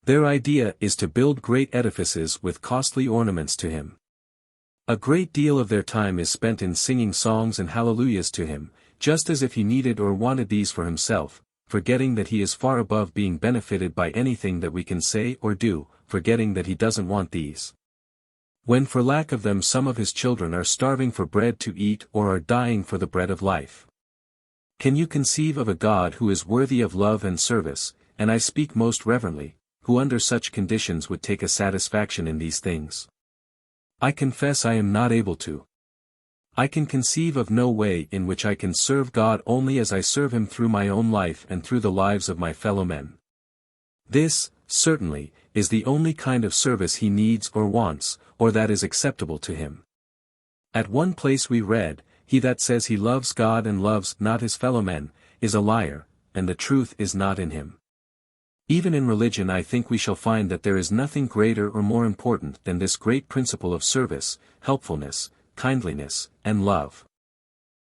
Their idea is to build great edifices with costly ornaments to Him. A great deal of their time is spent in singing songs and hallelujahs to Him, just as if He needed or wanted these for Himself, forgetting that He is far above being benefited by anything that we can say or do, forgetting that He doesn't want these. When for lack of them some of His children are starving for bread to eat or are dying for the bread of life. Can you conceive of a God who is worthy of love and service, and I speak most reverently, who under such conditions would take a satisfaction in these things? I confess I am not able to. I can conceive of no way in which I can serve God only as I serve Him through my own life and through the lives of my fellow men. This, certainly, is the only kind of service He needs or wants, or that is acceptable to Him. At one place we read, "He that says he loves God and loves not his fellow men, is a liar, and the truth is not in him." Even in religion I think we shall find that there is nothing greater or more important than this great principle of service, helpfulness, kindliness, and love.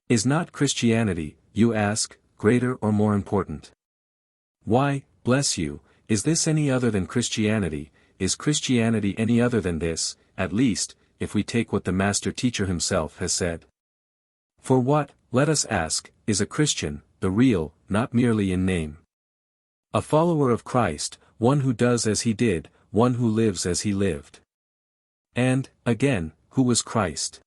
Is not Christianity, you ask, greater or more important? Why, bless you, is this any other than Christianity? Is Christianity any other than this, at least, if we take what the Master Teacher himself has said? For what, let us ask, is a Christian, the real, not merely in name? A follower of Christ, one who does as He did, one who lives as He lived. And, again, who was Christ?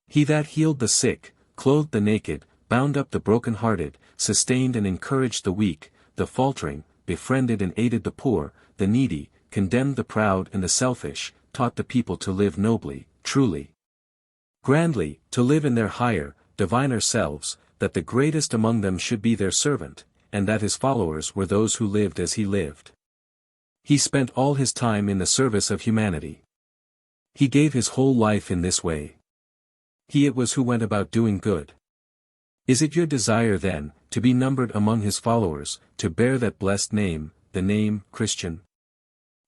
He that healed the sick, clothed the naked, bound up the broken-hearted, sustained and encouraged the weak, the faltering, befriended and aided the poor, the needy, condemned the proud and the selfish, taught the people to live nobly, truly, grandly, to live in their higher, diviner selves, that the greatest among them should be their servant, and that His followers were those who lived as He lived. He spent all His time in the service of humanity. He gave His whole life in this way. He it was who went about doing good. Is it your desire then, to be numbered among His followers, to bear that blessed name, the name, Christian?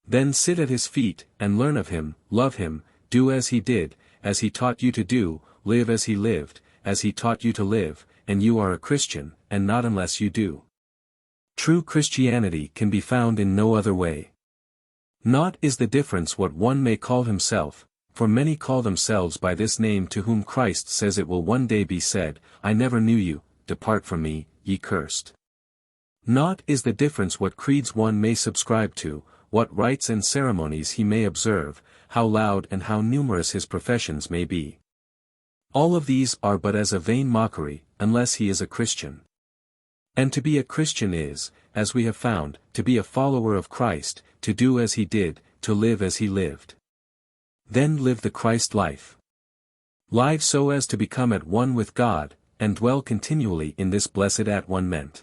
Then sit at His feet, and learn of Him, love Him, do as He did, as He taught you to do, live as He lived, as He taught you to live, and you are a Christian, and not unless you do. True Christianity can be found in no other way. Naught is the difference what one may call himself, for many call themselves by this name to whom Christ says it will one day be said, "I never knew you, depart from me, ye cursed." Naught is the difference what creeds one may subscribe to, what rites and ceremonies he may observe, how loud and how numerous his professions may be. All of these are but as a vain mockery, unless he is a Christian. And to be a Christian is, as we have found, to be a follower of Christ, to do as He did, to live as He lived. Then live the Christ life. Live so as to become at one with God, and dwell continually in this blessed at-one-ment.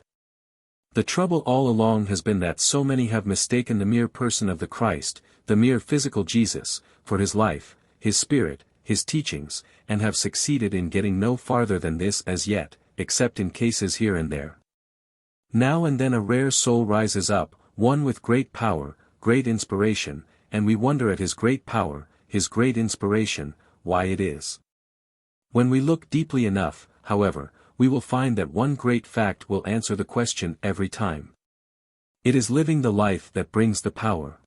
The trouble all along has been that so many have mistaken the mere person of the Christ, the mere physical Jesus, for His life, His spirit, His teachings, and have succeeded in getting no farther than this as yet, except in cases here and there. Now and then a rare soul rises up, one with great power, great inspiration, and we wonder at his great power, his great inspiration, why it is. When we look deeply enough, however, we will find that one great fact will answer the question every time. It is living the life that brings the power.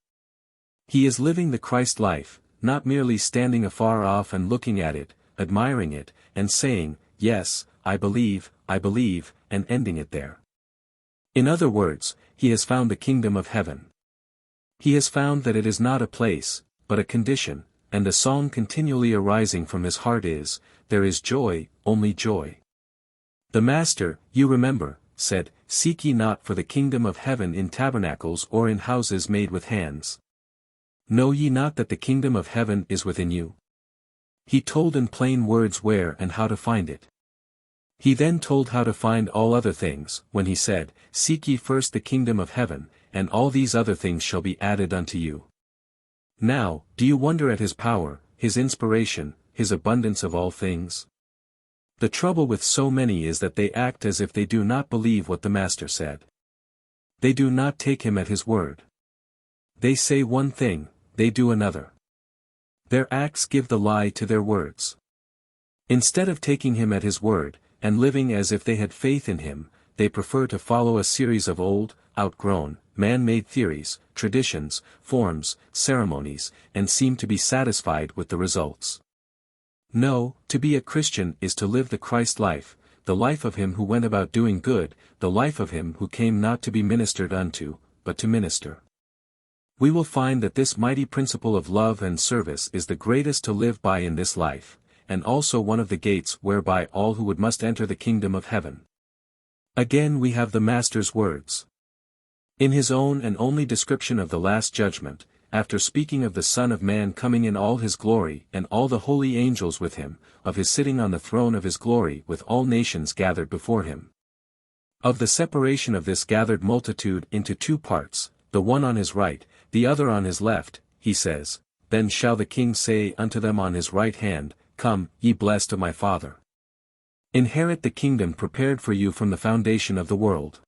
He is living the Christ life, not merely standing afar off and looking at it, admiring it, and saying, "Yes, I believe," and ending it there. In other words, he has found the kingdom of heaven. He has found that it is not a place, but a condition, and the song continually arising from his heart is, "There is joy, only joy." The Master, you remember, said, "Seek ye not for the kingdom of heaven in tabernacles or in houses made with hands. Know ye not that the kingdom of heaven is within you? He told in plain words where and how to find it. He then told how to find all other things, when he said, "Seek ye first the kingdom of heaven, and all these other things shall be added unto you." Now, do you wonder at his power, his inspiration, his abundance of all things? The trouble with so many is that they act as if they do not believe what the Master said. They do not take him at his word. They say one thing, they do another. Their acts give the lie to their words. Instead of taking him at his word, and living as if they had faith in him, they prefer to follow a series of old, outgrown, man-made theories, traditions, forms, ceremonies, and seem to be satisfied with the results. No, to be a Christian is to live the Christ life, the life of him who went about doing good, the life of him who came not to be ministered unto, but to minister. We will find that this mighty principle of love and service is the greatest to live by in this life, and also one of the gates whereby all who would must enter the kingdom of heaven. Again we have the Master's words. In his own and only description of the Last Judgment, after speaking of the Son of Man coming in all his glory and all the holy angels with him, of his sitting on the throne of his glory with all nations gathered before him. Of the separation of this gathered multitude into two parts, the one on his right, the other on his left, he says, "Then shall the King say unto them on his right hand, Come, ye blessed of my Father. Inherit the kingdom prepared for you from the foundation of the world.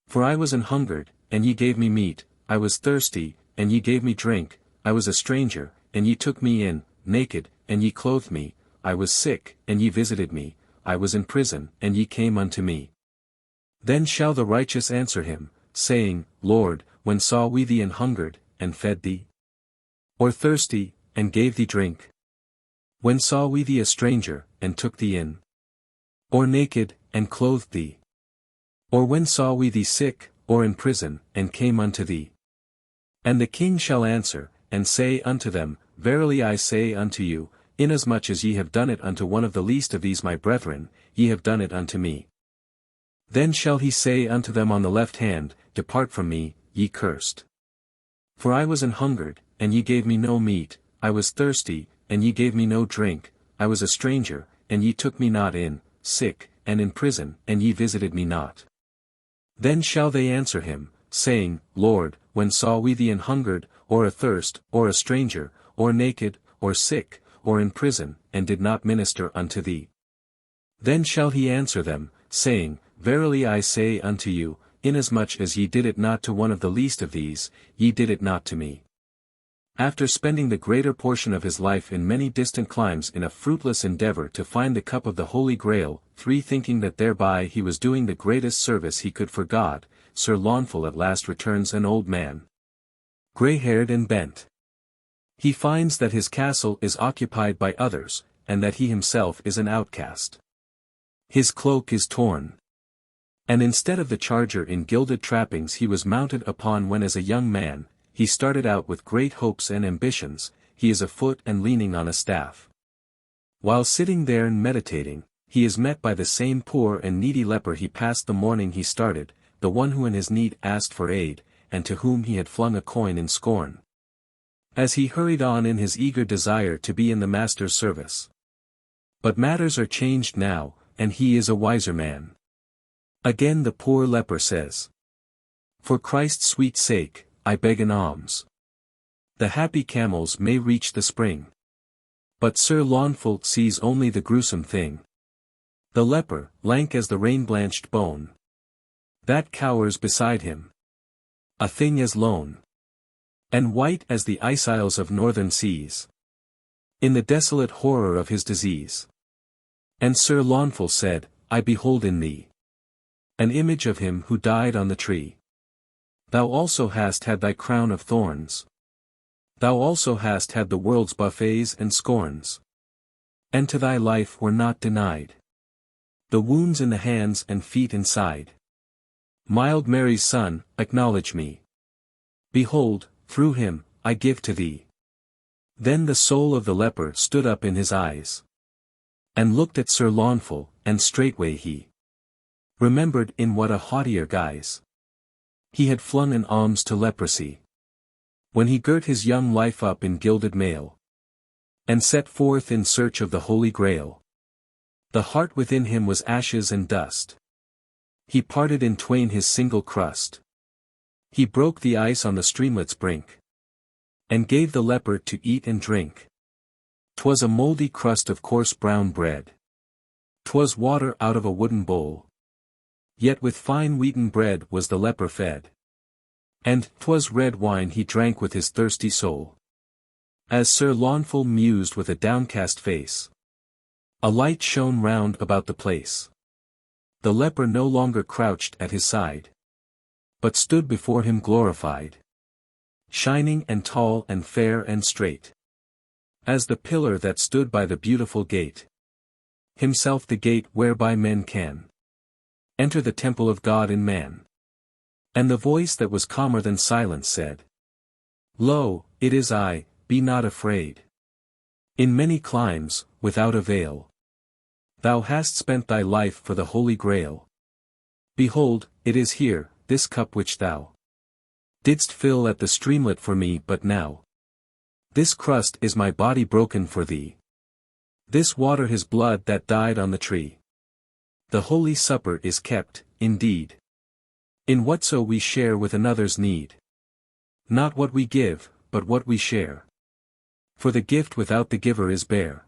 For I was an hungered, and ye gave me meat, I was thirsty, and ye gave me drink, I was a stranger, and ye took me in, naked, and ye clothed me, I was sick, and ye visited me, I was in prison, and ye came unto me." Then shall the righteous answer him, saying, Lord, when saw we thee an hungered, and fed thee? Or thirsty, and gave thee drink? When saw we thee a stranger, and took thee in? Or naked, and clothed thee? Or when saw we thee sick, or in prison, and came unto thee? And the King shall answer, and say unto them, Verily I say unto you, inasmuch as ye have done it unto one of the least of these my brethren, ye have done it unto me. Then shall he say unto them on the left hand, Depart from me, ye cursed. For I was an hungered, and ye gave me no meat, I was thirsty, and ye gave me no drink, I was a stranger, and ye took me not in, sick, and in prison, and ye visited me not. Then shall they answer him, saying, Lord, when saw we thee an hungered, or athirst, or a stranger, or naked, or sick, or in prison, and did not minister unto thee? Then shall he answer them, saying, Verily I say unto you, inasmuch as ye did it not to one of the least of these, ye did it not to me. After spending the greater portion of his life in many distant climes in a fruitless endeavor to find the cup of the Holy Grail, thinking that thereby he was doing the greatest service he could for God, Sir Launfal at last returns an old man, grey-haired and bent. He finds that his castle is occupied by others, and that he himself is an outcast. His cloak is torn. And instead of the charger in gilded trappings he was mounted upon when as a young man, he started out with great hopes and ambitions, he is afoot and leaning on a staff. While sitting there and meditating, he is met by the same poor and needy leper he passed the morning he started, the one who in his need asked for aid, and to whom he had flung a coin in scorn. As he hurried on in his eager desire to be in the Master's service. But matters are changed now, and he is a wiser man. Again the poor leper says, For Christ's sweet sake, I beg an alms. The happy camels may reach the spring. But Sir Launfal sees only the gruesome thing. The leper, lank as the rain-blanched bone, that cowers beside him. A thing as lone and white as the ice isles of northern seas, in the desolate horror of his disease. And Sir Launfal said, I behold in thee an image of him who died on the tree. Thou also hast had thy crown of thorns. Thou also hast had the world's buffets and scorns. And to thy life were not denied the wounds in the hands and feet inside. Mild Mary's Son, acknowledge me. Behold, through him, I give to thee. Then the soul of the leper stood up in his eyes, and looked at Sir Launfal, and straightway he remembered in what a haughtier guise he had flung an alms to leprosy, when he girt his young life up in gilded mail. and set forth in search of the Holy Grail. The heart within him was ashes and dust. He parted in twain his single crust. He broke the ice on the streamlet's brink, and gave the leper to eat and drink. 'Twas a mouldy crust of coarse brown bread. 'Twas water out of a wooden bowl. Yet with fine wheaten bread was the leper fed. And 'twas red wine he drank with his thirsty soul. As Sir Launfal mused with a downcast face, a light shone round about the place. The leper no longer crouched at his side, but stood before him glorified, shining and tall and fair and straight, as the pillar that stood by the beautiful gate, himself the gate whereby men can enter the temple of God in man. And the voice that was calmer than silence said, Lo, it is I, be not afraid. In many climes, without avail, thou hast spent thy life for the Holy Grail. Behold, it is here, this cup which thou didst fill at the streamlet for me but now. This crust is my body broken for thee. This water his blood that died on the tree. The Holy Supper is kept, indeed, in whatso we share with another's need. Not what we give, but what we share. For the gift without the giver is bare.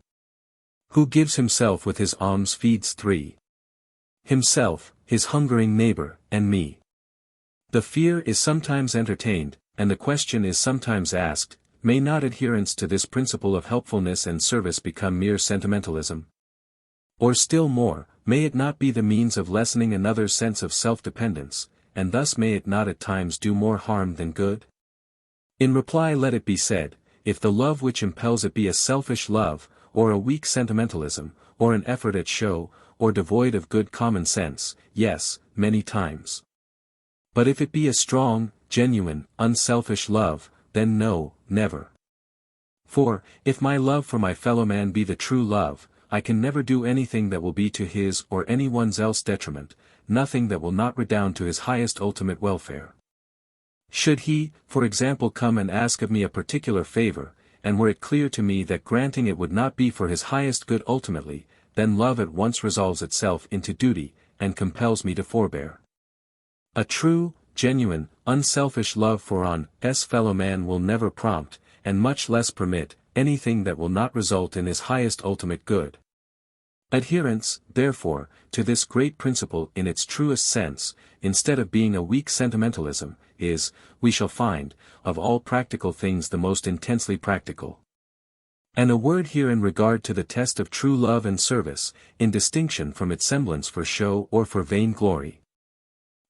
Who gives himself with his alms feeds three. Himself, his hungering neighbor, and me. The fear is sometimes entertained, and the question is sometimes asked, may not adherence to this principle of helpfulness and service become mere sentimentalism? Or still more, may it not be the means of lessening another's sense of self-dependence, and thus may it not at times do more harm than good? In reply let it be said, if the love which impels it be a selfish love, or a weak sentimentalism, or an effort at show, or devoid of good common sense, yes, many times. But if it be a strong, genuine, unselfish love, then no, never. For, if my love for my fellow man be the true love, I can never do anything that will be to his or anyone's else detriment, nothing that will not redound to his highest ultimate welfare. Should he, for example, come and ask of me a particular favor, and were it clear to me that granting it would not be for his highest good ultimately, then love at once resolves itself into duty, and compels me to forbear. A true, genuine, unselfish love for one's fellow man will never prompt, and much less permit, anything that will not result in his highest ultimate good. Adherence, therefore, to this great principle in its truest sense, instead of being a weak sentimentalism, is, we shall find, of all practical things the most intensely practical. And a word here in regard to the test of true love and service, in distinction from its semblance for show or for vain glory.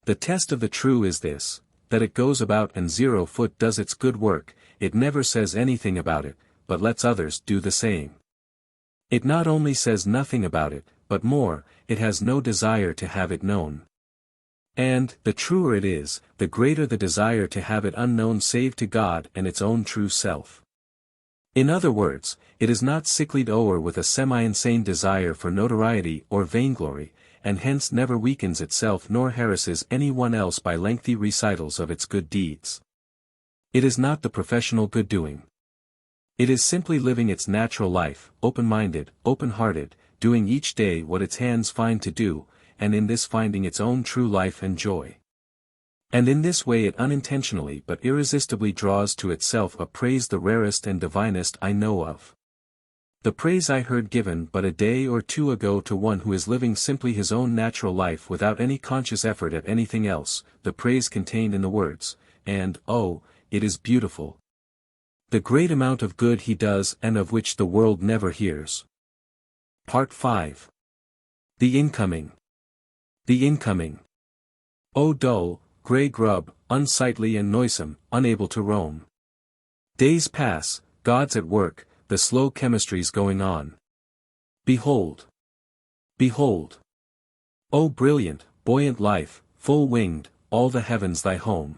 The test of the true is this, that it goes about and 0 does its good work, it never says anything about it, but lets others do the same. It not only says nothing about it, but more, it has no desire to have it known. And, the truer it is, the greater the desire to have it unknown save to God and its own true self. In other words, it is not sicklied o'er with a semi-insane desire for notoriety or vainglory, and hence never weakens itself nor harasses any one else by lengthy recitals of its good deeds. It is not the professional good-doing. It is simply living its natural life, open-minded, open-hearted, doing each day what its hands find to do, and in this finding its own true life and joy. And in this way it unintentionally but irresistibly draws to itself a praise the rarest and divinest I know of. The praise I heard given but a day or two ago to one who is living simply his own natural life without any conscious effort at anything else, the praise contained in the words, and, oh, it is beautiful. The great amount of good he does and of which the world never hears. Part 5. The Incoming. The Incoming. O dull, grey grub, unsightly and noisome, unable to roam. Days pass, God's at work, the slow chemistry's going on. Behold. Behold. O brilliant, buoyant life, full-winged, all the heavens thy home.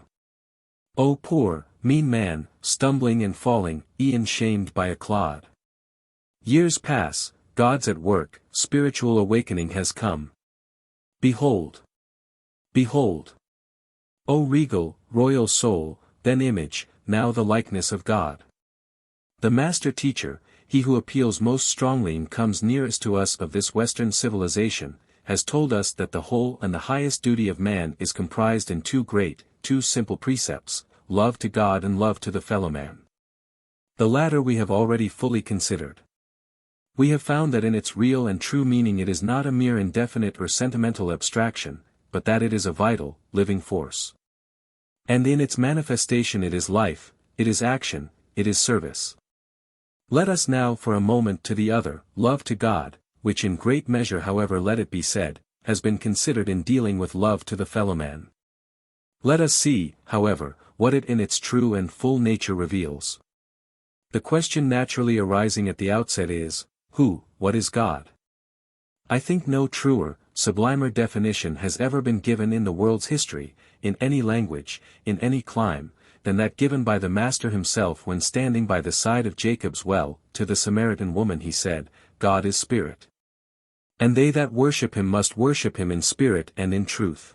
O poor, mean man, stumbling and falling, e'en shamed by a clod. Years pass, God's at work, spiritual awakening has come. Behold. Behold. O regal, royal soul, then image, now the likeness of God. The master teacher, he who appeals most strongly and comes nearest to us of this Western civilization, has told us that the whole and the highest duty of man is comprised in two simple precepts, love to God and love to the fellow man. The latter we have already fully considered. We have found that in its real and true meaning it is not a mere indefinite or sentimental abstraction, but that it is a vital, living force. And in its manifestation it is life, it is action, it is service. Let us now for a moment to the other, love to God, which in great measure, however, let it be said, has been considered in dealing with love to the fellow man. Let us see, however, what it in its true and full nature reveals. The question naturally arising at the outset is, what is God? I think no truer, sublimer definition has ever been given in the world's history, in any language, in any clime, than that given by the Master himself when standing by the side of Jacob's well. To the Samaritan woman he said, God is spirit. And they that worship him must worship him in spirit and in truth.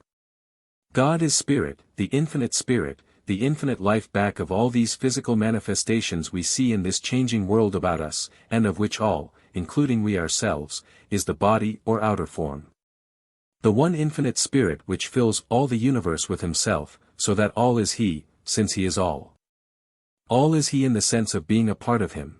God is spirit, the infinite life back of all these physical manifestations we see in this changing world about us, and of which all, including we ourselves, is the body or outer form. The one infinite spirit which fills all the universe with himself, so that all is he, since he is all. All is he in the sense of being a part of him.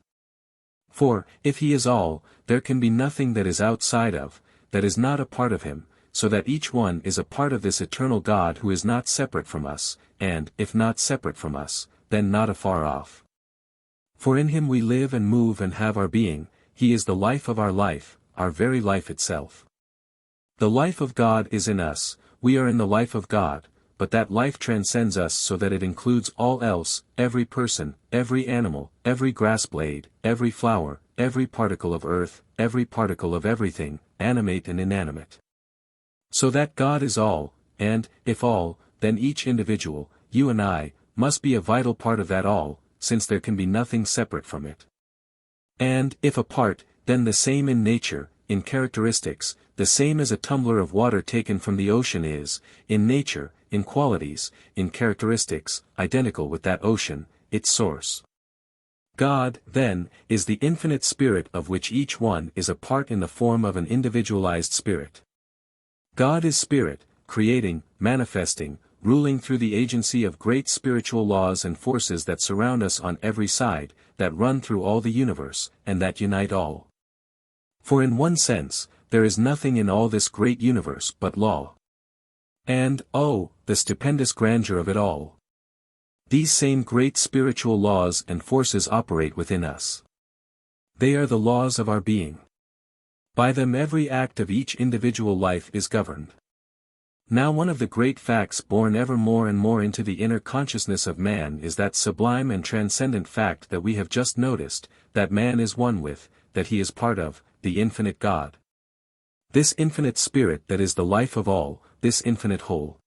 For, if he is all, there can be nothing that is outside of, that is not a part of him, so that each one is a part of this eternal God who is not separate from us, and, if not separate from us, then not afar off. For in him we live and move and have our being, he is the life of our life, our very life itself. The life of God is in us, we are in the life of God, but that life transcends us so that it includes all else, every person, every animal, every grass blade, every flower, every particle of earth, every particle of everything, animate and inanimate. So that God is all, and, if all, then each individual, you and I, must be a vital part of that all, since there can be nothing separate from it. And, if a part, then the same in nature, in characteristics, the same as a tumbler of water taken from the ocean is, in nature, in qualities, in characteristics, identical with that ocean, its source. God, then, is the infinite spirit of which each one is a part in the form of an individualized spirit. God is spirit, creating, manifesting, ruling through the agency of great spiritual laws and forces that surround us on every side, that run through all the universe, and that unite all. For in one sense, there is nothing in all this great universe but law. And, oh, the stupendous grandeur of it all! These same great spiritual laws and forces operate within us. They are the laws of our being. By them every act of each individual life is governed. Now one of the great facts born ever more and more into the inner consciousness of man is that sublime and transcendent fact that we have just noticed, that man is one with, that he is part of, the infinite God. This infinite spirit that is the life of all, this infinite whole.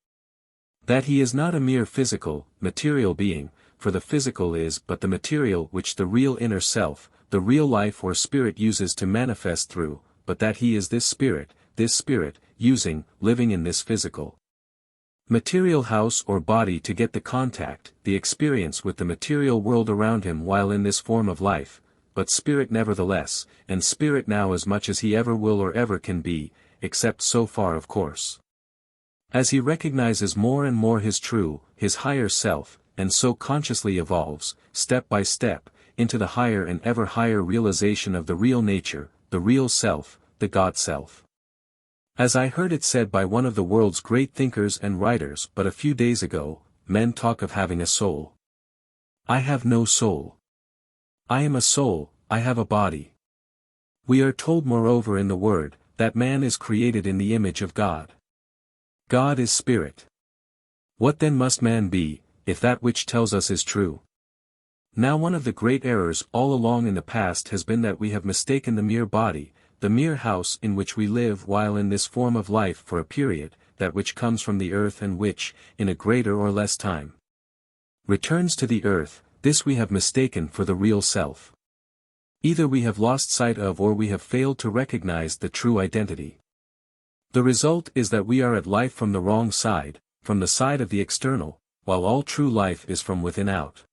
That he is not a mere physical, material being, for the physical is but the material which the real inner self, the real life or spirit uses to manifest through, but that he is this spirit, using, living in this physical material house or body to get the contact, the experience with the material world around him while in this form of life, but spirit nevertheless, and spirit now as much as he ever will or ever can be, except so far of course. As he recognizes more and more his true, his higher self, and so consciously evolves, step by step, into the higher and ever higher realization of the real nature, the real self, the God self. As I heard it said by one of the world's great thinkers and writers but a few days ago, men talk of having a soul. I have no soul. I am a soul, I have a body. We are told moreover in the Word, that man is created in the image of God. God is spirit. What then must man be, if that which tells us is true? Now one of the great errors all along in the past has been that we have mistaken the mere body, the mere house in which we live while in this form of life for a period, that which comes from the earth and which, in a greater or less time, returns to the earth, this we have mistaken for the real self. Either we have lost sight of or we have failed to recognize the true identity. The result is that we are at life from the wrong side, from the side of the external, while all true life is from within out.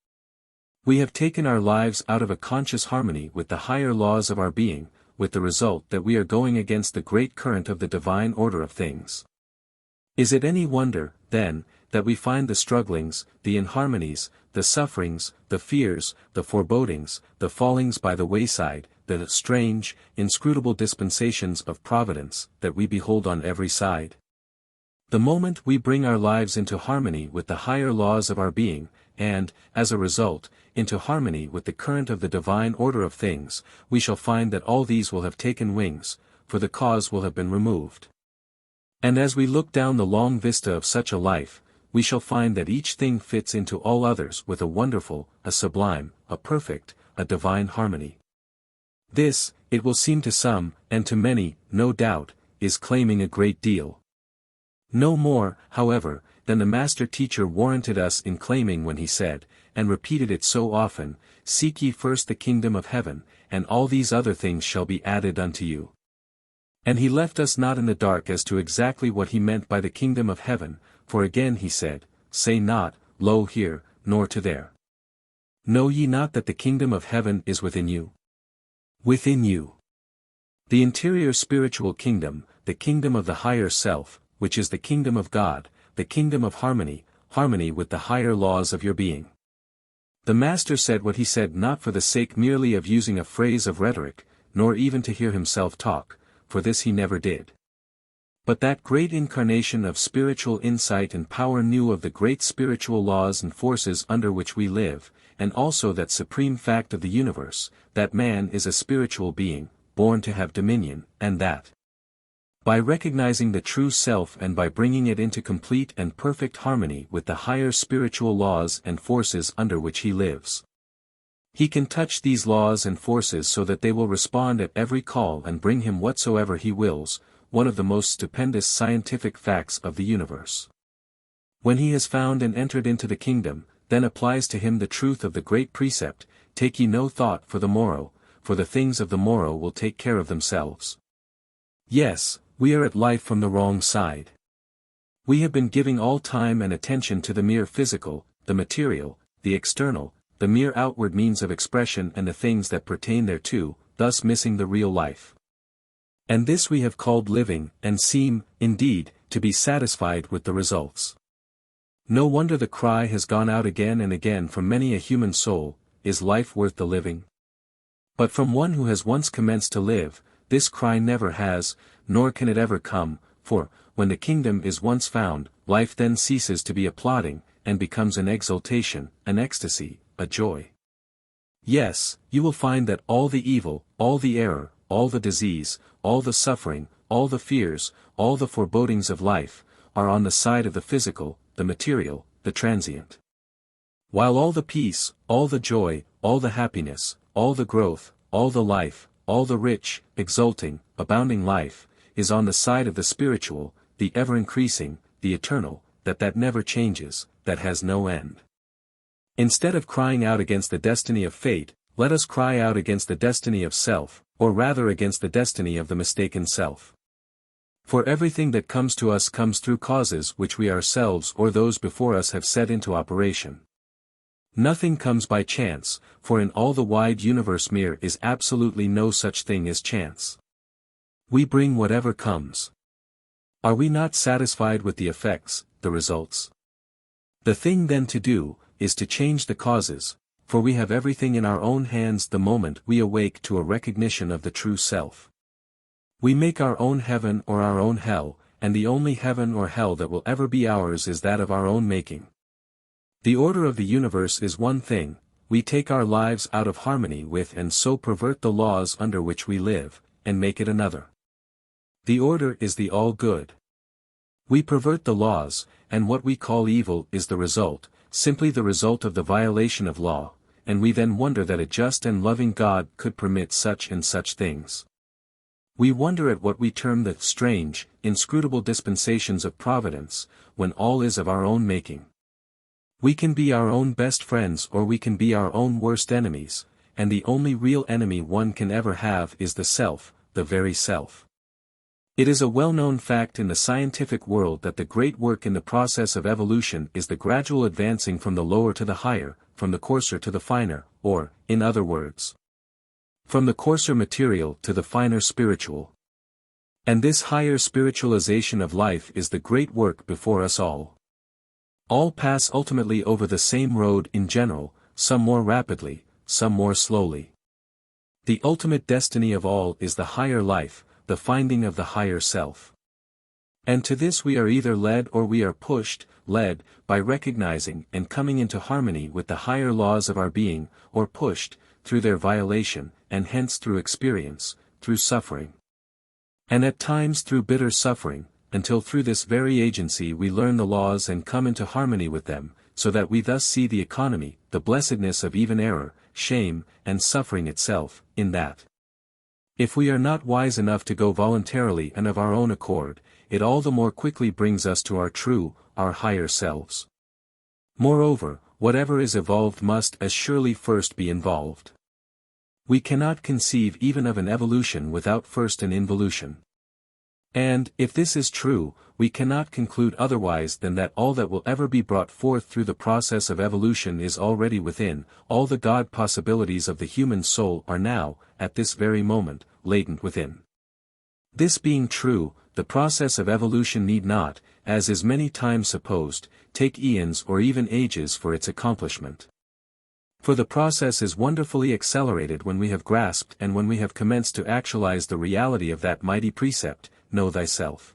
We have taken our lives out of a conscious harmony with the higher laws of our being, with the result that we are going against the great current of the divine order of things. Is it any wonder, then, that we find the strugglings, the inharmonies, the sufferings, the fears, the forebodings, the fallings by the wayside, the strange, inscrutable dispensations of providence, that we behold on every side? The moment we bring our lives into harmony with the higher laws of our being, and, as a result, into harmony with the current of the divine order of things, we shall find that all these will have taken wings, for the cause will have been removed. And as we look down the long vista of such a life, we shall find that each thing fits into all others with a wonderful, a sublime, a perfect, a divine harmony. This, it will seem to some, and to many, no doubt, is claiming a great deal. No more, however, than the Master Teacher warranted us in claiming when he said, and repeated it so often, "Seek ye first the kingdom of heaven, and all these other things shall be added unto you." And he left us not in the dark as to exactly what he meant by the kingdom of heaven, for again he said, "Say not, Lo here, nor to there. Know ye not that the kingdom of heaven is within you?" Within you. The interior spiritual kingdom, the kingdom of the higher self, which is the kingdom of God, the kingdom of harmony, harmony with the higher laws of your being. The Master said what he said not for the sake merely of using a phrase of rhetoric, nor even to hear himself talk, for this he never did. But that great incarnation of spiritual insight and power knew of the great spiritual laws and forces under which we live, and also that supreme fact of the universe, that man is a spiritual being, born to have dominion, and that by recognizing the true self and by bringing it into complete and perfect harmony with the higher spiritual laws and forces under which he lives, he can touch these laws and forces so that they will respond at every call and bring him whatsoever he wills, one of the most stupendous scientific facts of the universe. When he has found and entered into the kingdom, then applies to him the truth of the great precept, "Take ye no thought for the morrow, for the things of the morrow will take care of themselves." Yes, we are at life from the wrong side. We have been giving all time and attention to the mere physical, the material, the external, the mere outward means of expression and the things that pertain thereto, thus missing the real life. And this we have called living, and seem, indeed, to be satisfied with the results. No wonder the cry has gone out again and again from many a human soul, "Is life worth the living?" But from one who has once commenced to live, this cry never has, nor can it ever come, for, when the kingdom is once found, life then ceases to be a plodding, and becomes an exultation, an ecstasy, a joy. Yes, you will find that all the evil, all the error, all the disease, all the suffering, all the fears, all the forebodings of life, are on the side of the physical, the material, the transient. While all the peace, all the joy, all the happiness, all the growth, all the life, all the rich, exulting, abounding life, is on the side of the spiritual, the ever-increasing, the eternal, that never changes, that has no end. Instead of crying out against the destiny of fate, let us cry out against the destiny of self, or rather against the destiny of the mistaken self. For everything that comes to us comes through causes which we ourselves or those before us have set into operation. Nothing comes by chance, for in all the wide universe there is absolutely no such thing as chance. We bring whatever comes. Are we not satisfied with the effects, the results? The thing then to do, is to change the causes, for we have everything in our own hands the moment we awake to a recognition of the true self. We make our own heaven or our own hell, and the only heaven or hell that will ever be ours is that of our own making. The order of the universe is one thing, we take our lives out of harmony with and so pervert the laws under which we live, and make it another. The order is the all-good. We pervert the laws, and what we call evil is the result, simply the result of the violation of law, and we then wonder that a just and loving God could permit such and such things. We wonder at what we term the strange, inscrutable dispensations of providence, when all is of our own making. We can be our own best friends or we can be our own worst enemies, and the only real enemy one can ever have is the self, the very self. It is a well-known fact in the scientific world that the great work in the process of evolution is the gradual advancing from the lower to the higher, from the coarser to the finer, or, in other words, from the coarser material to the finer spiritual. And this higher spiritualization of life is the great work before us all. All pass ultimately over the same road in general, some more rapidly, some more slowly. The ultimate destiny of all is the higher life, the finding of the higher self. And to this we are either led or we are pushed, led, by recognizing and coming into harmony with the higher laws of our being, or pushed, through their violation, and hence through experience, through suffering. And at times through bitter suffering, until through this very agency we learn the laws and come into harmony with them, so that we thus see the economy, the blessedness of even error, shame, and suffering itself, in that. If we are not wise enough to go voluntarily and of our own accord, it all the more quickly brings us to our true, our higher selves. Moreover, whatever is evolved must as surely first be involved. We cannot conceive even of an evolution without first an involution. And, if this is true, we cannot conclude otherwise than that all that will ever be brought forth through the process of evolution is already within, all the God possibilities of the human soul are now, at this very moment, latent within. This being true, the process of evolution need not, as is many times supposed, take eons or even ages for its accomplishment. For the process is wonderfully accelerated when we have grasped and when we have commenced to actualize the reality of that mighty precept, know thyself.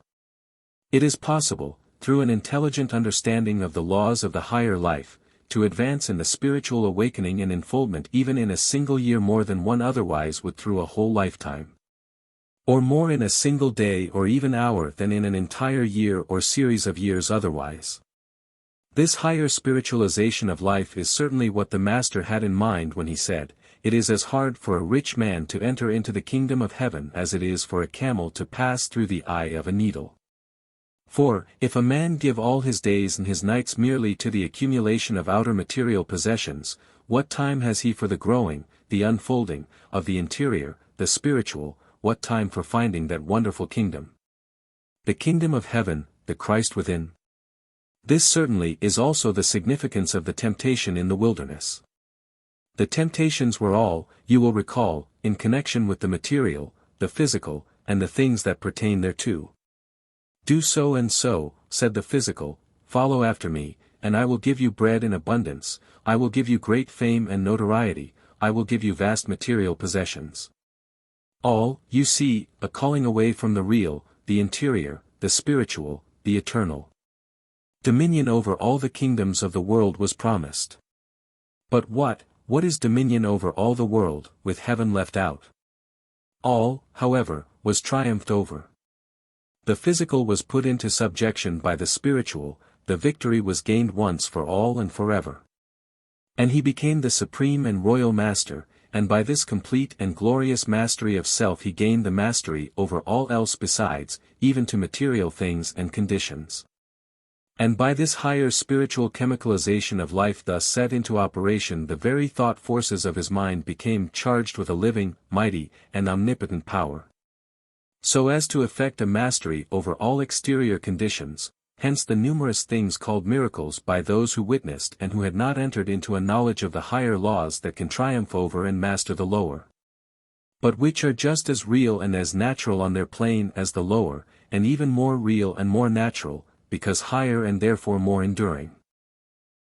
It is possible, through an intelligent understanding of the laws of the higher life, to advance in the spiritual awakening and unfoldment even in a single year more than one otherwise would through a whole lifetime. Or more in a single day or even hour than in an entire year or series of years otherwise. This higher spiritualization of life is certainly what the Master had in mind when he said, "It is as hard for a rich man to enter into the kingdom of heaven as it is for a camel to pass through the eye of a needle." For, if a man give all his days and his nights merely to the accumulation of outer material possessions, what time has he for the growing, the unfolding, of the interior, the spiritual, what time for finding that wonderful kingdom? The kingdom of heaven, the Christ within. This certainly is also the significance of the temptation in the wilderness. The temptations were all, you will recall, in connection with the material, the physical, and the things that pertain thereto. Do so and so, said the physical, follow after me, and I will give you bread in abundance, I will give you great fame and notoriety, I will give you vast material possessions. All, you see, a calling away from the real, the interior, the spiritual, the eternal. Dominion over all the kingdoms of the world was promised. But what is dominion over all the world, with heaven left out? All, however, was triumphed over. The physical was put into subjection by the spiritual, the victory was gained once for all and forever. And he became the supreme and royal master, and by this complete and glorious mastery of self he gained the mastery over all else besides, even to material things and conditions. And by this higher spiritual chemicalization of life thus set into operation the very thought forces of his mind became charged with a living, mighty, and omnipotent power. So as to effect a mastery over all exterior conditions, hence the numerous things called miracles by those who witnessed and who had not entered into a knowledge of the higher laws that can triumph over and master the lower. But which are just as real and as natural on their plane as the lower, and even more real and more natural, because higher and therefore more enduring.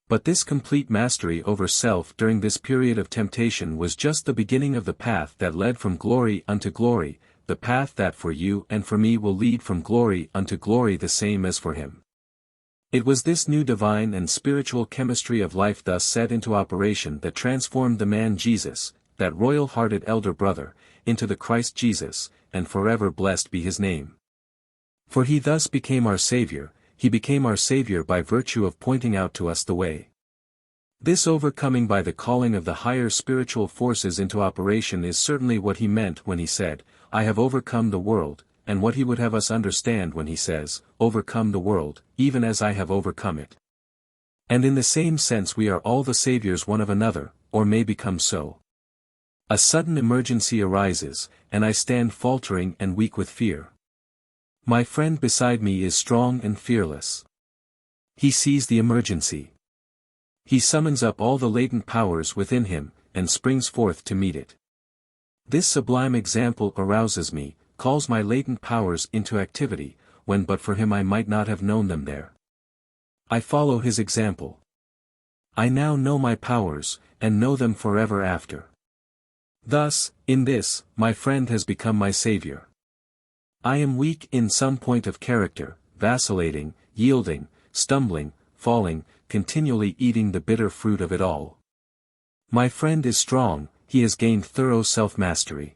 But this complete mastery over self during this period of temptation was just the beginning of the path that led from glory unto glory, the path that for you and for me will lead from glory unto glory the same as for him. It was this new divine and spiritual chemistry of life thus set into operation that transformed the man Jesus, that royal-hearted elder brother, into the Christ Jesus, and forever blessed be his name. For he thus became our Savior, he became our Savior by virtue of pointing out to us the way. This overcoming by the calling of the higher spiritual forces into operation is certainly what he meant when he said, I have overcome the world, and what he would have us understand when he says, overcome the world, even as I have overcome it. And in the same sense we are all the saviors one of another, or may become so. A sudden emergency arises, and I stand faltering and weak with fear. My friend beside me is strong and fearless. He sees the emergency. He summons up all the latent powers within him, and springs forth to meet it. This sublime example arouses me, calls my latent powers into activity, when but for him I might not have known them there. I follow his example. I now know my powers, and know them forever after. Thus, in this, my friend has become my savior. I am weak in some point of character, vacillating, yielding, stumbling, falling, continually eating the bitter fruit of it all. My friend is strong, he has gained thorough self-mastery.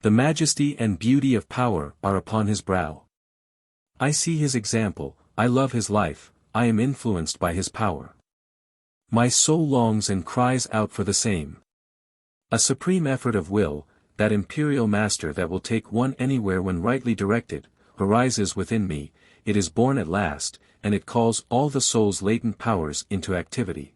The majesty and beauty of power are upon his brow. I see his example, I love his life, I am influenced by his power. My soul longs and cries out for the same. A supreme effort of will, that imperial master that will take one anywhere when rightly directed, arises within me, it is born at last, and it calls all the soul's latent powers into activity.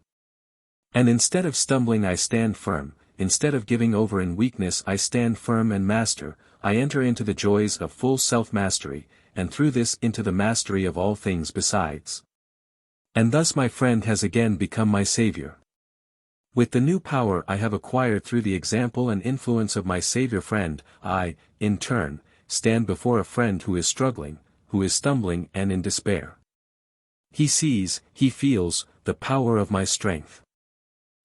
And instead of stumbling I stand firm, instead of giving over in weakness I stand firm and master, I enter into the joys of full self-mastery, and through this into the mastery of all things besides. And thus my friend has again become my savior. With the new power I have acquired through the example and influence of my savior friend, I, in turn, stand before a friend who is struggling, who is stumbling and in despair. He sees, he feels, the power of my strength.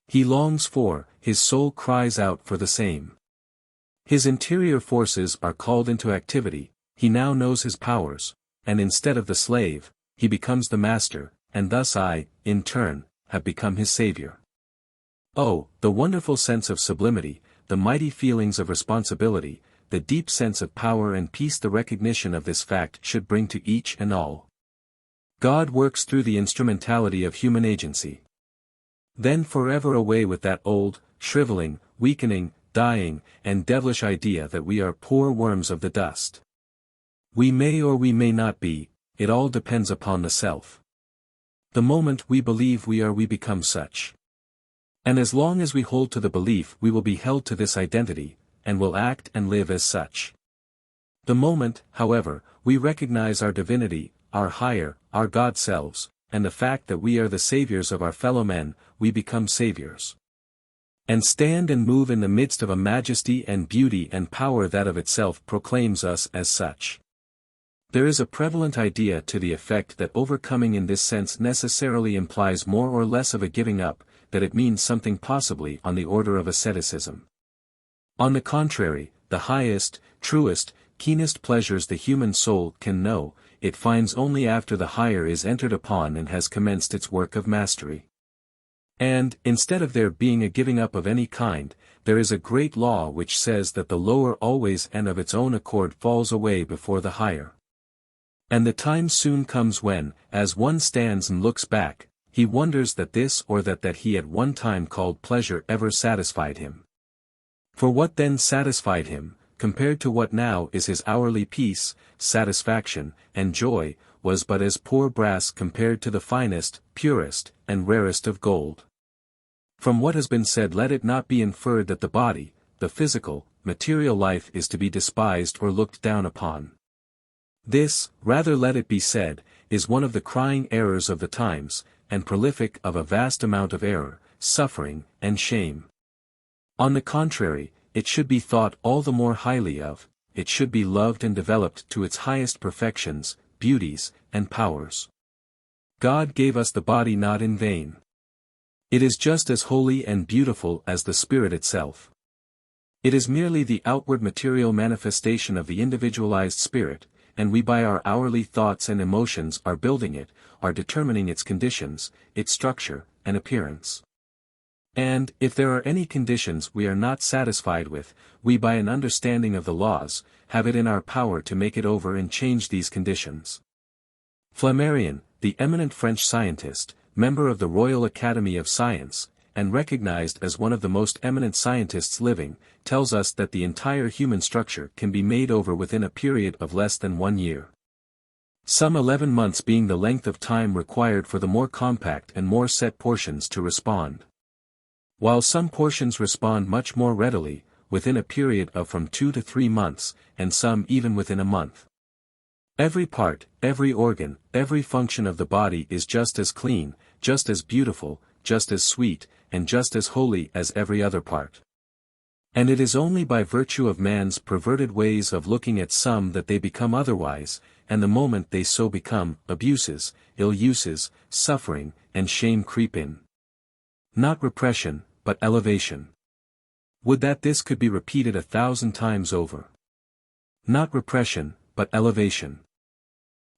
He longs for, his soul cries out for the same. His interior forces are called into activity, he now knows his powers, and instead of the slave, he becomes the master, and thus I, in turn, have become his savior. Oh, the wonderful sense of sublimity, the mighty feelings of responsibility, the deep sense of power and peace the recognition of this fact should bring to each and all. God works through the instrumentality of human agency. Then forever away with that old, shriveling, weakening, dying, and devilish idea that we are poor worms of the dust. We may or we may not be, it all depends upon the self. The moment we believe we become such. And as long as we hold to the belief we will be held to this identity, and will act and live as such. The moment, however, we recognize our divinity, our higher, our God selves, and the fact that we are the saviors of our fellow men, we become saviors. And stand and move in the midst of a majesty and beauty and power that of itself proclaims us as such. There is a prevalent idea to the effect that overcoming in this sense necessarily implies more or less of a giving up, that it means something possibly on the order of asceticism. On the contrary, the highest, truest, keenest pleasures the human soul can know, it finds only after the higher is entered upon and has commenced its work of mastery. And, instead of there being a giving up of any kind, there is a great law which says that the lower always and of its own accord falls away before the higher. And the time soon comes when, as one stands and looks back, he wonders that this or that he at one time called pleasure ever satisfied him. For what then satisfied him, compared to what now is his hourly peace, satisfaction, and joy, was but as poor brass compared to the finest, purest, and rarest of gold. From what has been said let it not be inferred that the body, the physical, material life is to be despised or looked down upon. This, rather let it be said, is one of the crying errors of the times, and prolific of a vast amount of error, suffering, and shame. On the contrary, it should be thought all the more highly of, it should be loved and developed to its highest perfections, beauties, and powers. God gave us the body not in vain. It is just as holy and beautiful as the spirit itself. It is merely the outward material manifestation of the individualized spirit, and we by our hourly thoughts and emotions are building it, are determining its conditions, its structure, and appearance. And, if there are any conditions we are not satisfied with, we by an understanding of the laws, have it in our power to make it over and change these conditions. Flammarion, the eminent French scientist, member of the Royal Academy of Science, and recognized as one of the most eminent scientists living, tells us that the entire human structure can be made over within a period of less than 1 year. Some 11 months being the length of time required for the more compact and more set portions to respond. While some portions respond much more readily, within a period of from 2 to 3 months, and some even within a month. Every part, every organ, every function of the body is just as clean, just as beautiful, just as sweet, and just as holy as every other part. And it is only by virtue of man's perverted ways of looking at some that they become otherwise, and the moment they so become, abuses, ill uses, suffering, and shame creep in. Not repression, but elevation. Would that this could be repeated 1,000 times over. Not repression, but elevation.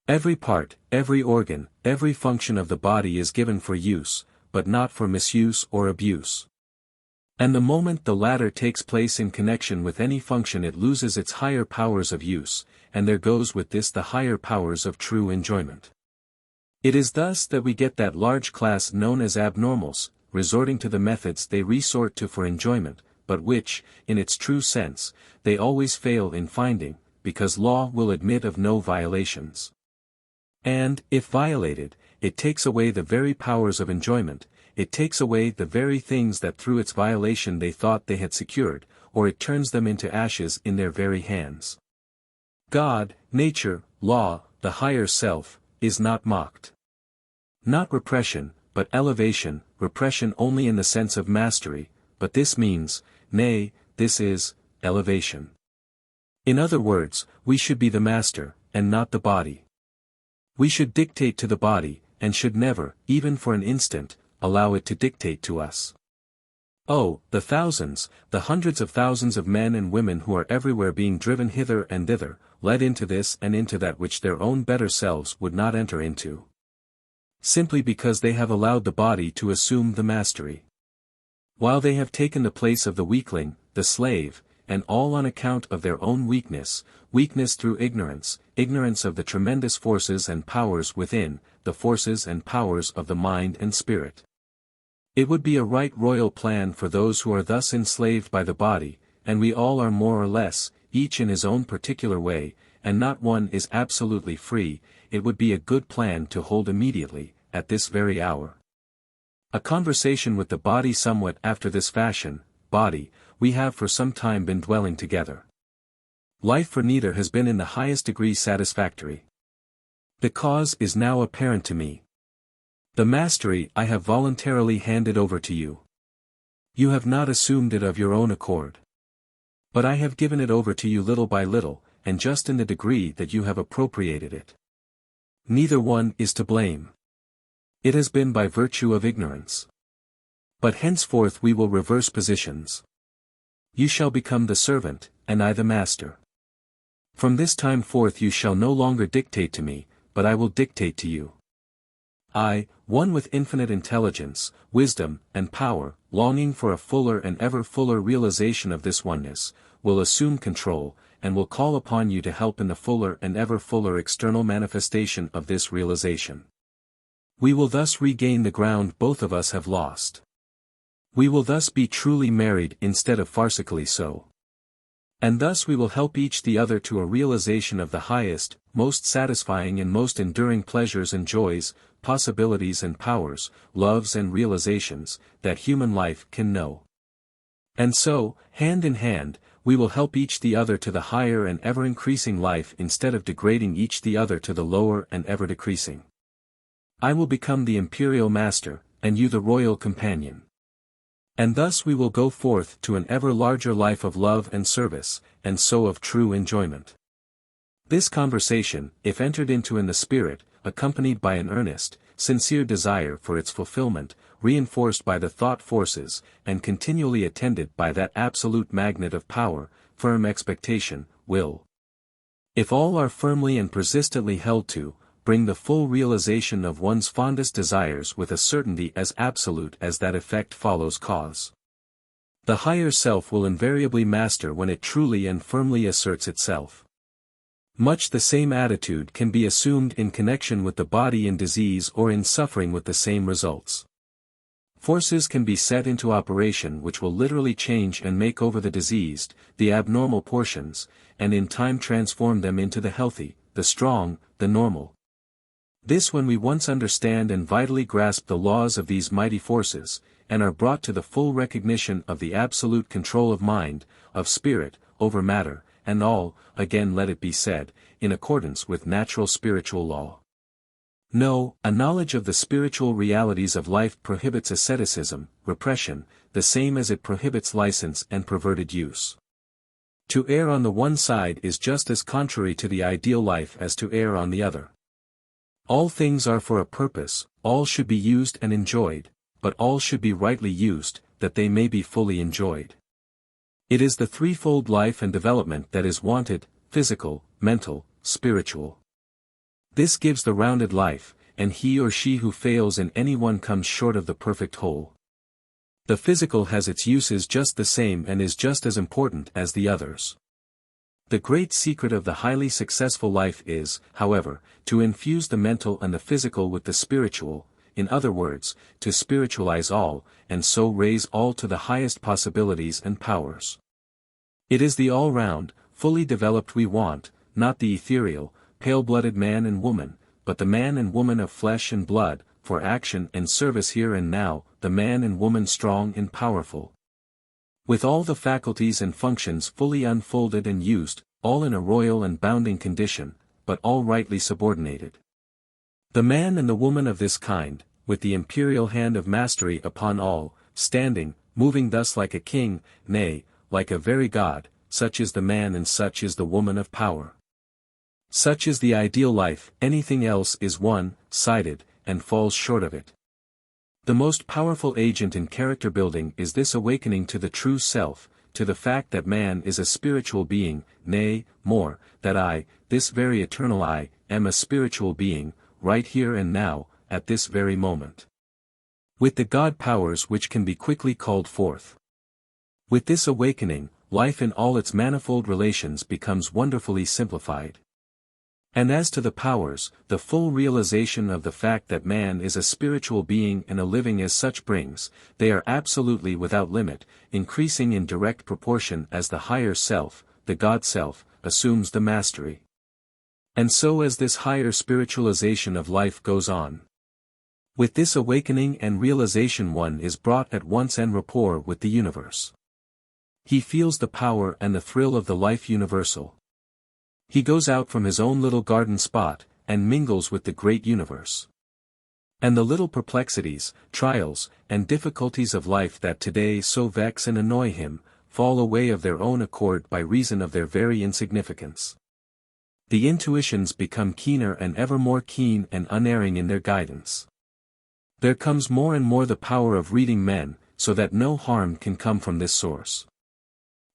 Every part, every organ, every function of the body is given for use, but not for misuse or abuse. And the moment the latter takes place in connection with any function it loses its higher powers of use, and there goes with this the higher powers of true enjoyment. It is thus that we get that large class known as abnormals, resorting to the methods they resort to for enjoyment, but which, in its true sense, they always fail in finding, because law will admit of no violations. And, if violated, it takes away the very powers of enjoyment, it takes away the very things that through its violation they thought they had secured, or it turns them into ashes in their very hands. God, nature, law, the higher self, is not mocked. Not repression, but elevation, repression only in the sense of mastery, but this means, nay, this is, elevation. In other words, we should be the master, and not the body. We should dictate to the body, and should never, even for an instant, allow it to dictate to us. Oh, the thousands, the hundreds of thousands of men and women who are everywhere being driven hither and thither, led into this and into that which their own better selves would not enter into. Simply because they have allowed the body to assume the mastery. While they have taken the place of the weakling, the slave, and all on account of their own weakness, weakness through ignorance, ignorance of the tremendous forces and powers within, the forces and powers of the mind and spirit. It would be a right royal plan for those who are thus enslaved by the body, and we all are more or less, each in his own particular way, and not one is absolutely free, it would be a good plan to hold immediately, at this very hour. A conversation with the body somewhat after this fashion. Body, we have for some time been dwelling together. Life for neither has been in the highest degree satisfactory. The cause is now apparent to me. The mastery I have voluntarily handed over to you. You have not assumed it of your own accord. But I have given it over to you little by little, and just in the degree that you have appropriated it. Neither one is to blame. It has been by virtue of ignorance. But henceforth we will reverse positions. You shall become the servant, and I the master. From this time forth you shall no longer dictate to me, but I will dictate to you. I, one with infinite intelligence, wisdom, and power, longing for a fuller and ever fuller realization of this oneness, will assume control, and will call upon you to help in the fuller and ever fuller external manifestation of this realization. We will thus regain the ground both of us have lost. We will thus be truly married instead of farcically so. And thus we will help each the other to a realization of the highest, most satisfying and most enduring pleasures and joys, possibilities and powers, loves and realizations, that human life can know. And so, hand in hand, we will help each the other to the higher and ever-increasing life instead of degrading each the other to the lower and ever-decreasing. I will become the imperial master, and you the royal companion. And thus we will go forth to an ever larger life of love and service, and so of true enjoyment. This conversation, if entered into in the spirit, accompanied by an earnest, sincere desire for its fulfillment, reinforced by the thought forces, and continually attended by that absolute magnet of power, firm expectation, will, if all are firmly and persistently held to, bring the full realization of one's fondest desires with a certainty as absolute as that effect follows cause. The higher self will invariably master when it truly and firmly asserts itself. Much the same attitude can be assumed in connection with the body in disease or in suffering with the same results. Forces can be set into operation which will literally change and make over the diseased, the abnormal portions, and in time transform them into the healthy, the strong, the normal. This when we once understand and vitally grasp the laws of these mighty forces, and are brought to the full recognition of the absolute control of mind, of spirit, over matter, and all, again let it be said, in accordance with natural spiritual law. No, a knowledge of the spiritual realities of life prohibits asceticism, repression, the same as it prohibits license and perverted use. To err on the one side is just as contrary to the ideal life as to err on the other. All things are for a purpose, all should be used and enjoyed, but all should be rightly used, that they may be fully enjoyed. It is the threefold life and development that is wanted: physical, mental, spiritual. This gives the rounded life, and he or she who fails in any one comes short of the perfect whole. The physical has its uses just the same and is just as important as the others. The great secret of the highly successful life is, however, to infuse the mental and the physical with the spiritual, in other words, to spiritualize all, and so raise all to the highest possibilities and powers. It is the all-round, fully developed we want, not the ethereal, pale-blooded man and woman, but the man and woman of flesh and blood, for action and service here and now, the man and woman strong and powerful, with all the faculties and functions fully unfolded and used, all in a royal and bounding condition, but all rightly subordinated. The man and the woman of this kind, with the imperial hand of mastery upon all, standing, moving thus like a king, nay, like a very god, such is the man and such is the woman of power. Such is the ideal life, anything else is one-sided, and falls short of it. The most powerful agent in character building is this awakening to the true self, to the fact that man is a spiritual being, nay, more, that I, this very eternal I, am a spiritual being, right here and now, at this very moment. With the God powers which can be quickly called forth. With this awakening, life in all its manifold relations becomes wonderfully simplified. And as to the powers, the full realization of the fact that man is a spiritual being and a living as such brings, they are absolutely without limit, increasing in direct proportion as the higher self, the God self, assumes the mastery. And so as this higher spiritualization of life goes on. With this awakening and realization one is brought at once en rapport with the universe. He feels the power and the thrill of the life universal. He goes out from his own little garden spot, and mingles with the great universe. And the little perplexities, trials, and difficulties of life that today so vex and annoy him, fall away of their own accord by reason of their very insignificance. The intuitions become keener and ever more keen and unerring in their guidance. There comes more and more the power of reading men, so that no harm can come from this source.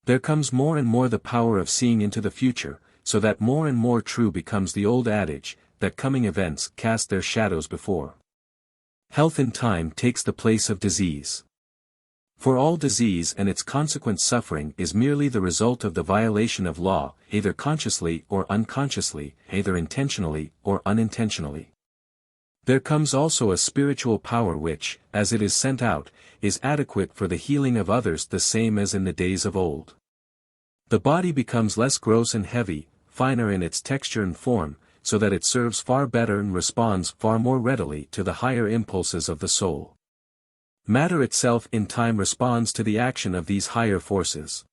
There comes more and more the power of seeing into the future, so that more and more true becomes the old adage, that coming events cast their shadows before. Health in time takes the place of disease. For all disease and its consequent suffering is merely the result of the violation of law, either consciously or unconsciously, either intentionally or unintentionally. There comes also a spiritual power which, as it is sent out, is adequate for the healing of others the same as in the days of old. The body becomes less gross and heavy, finer in its texture and form, so that it serves far better and responds far more readily to the higher impulses of the soul. Matter itself in time responds to the action of these higher forces.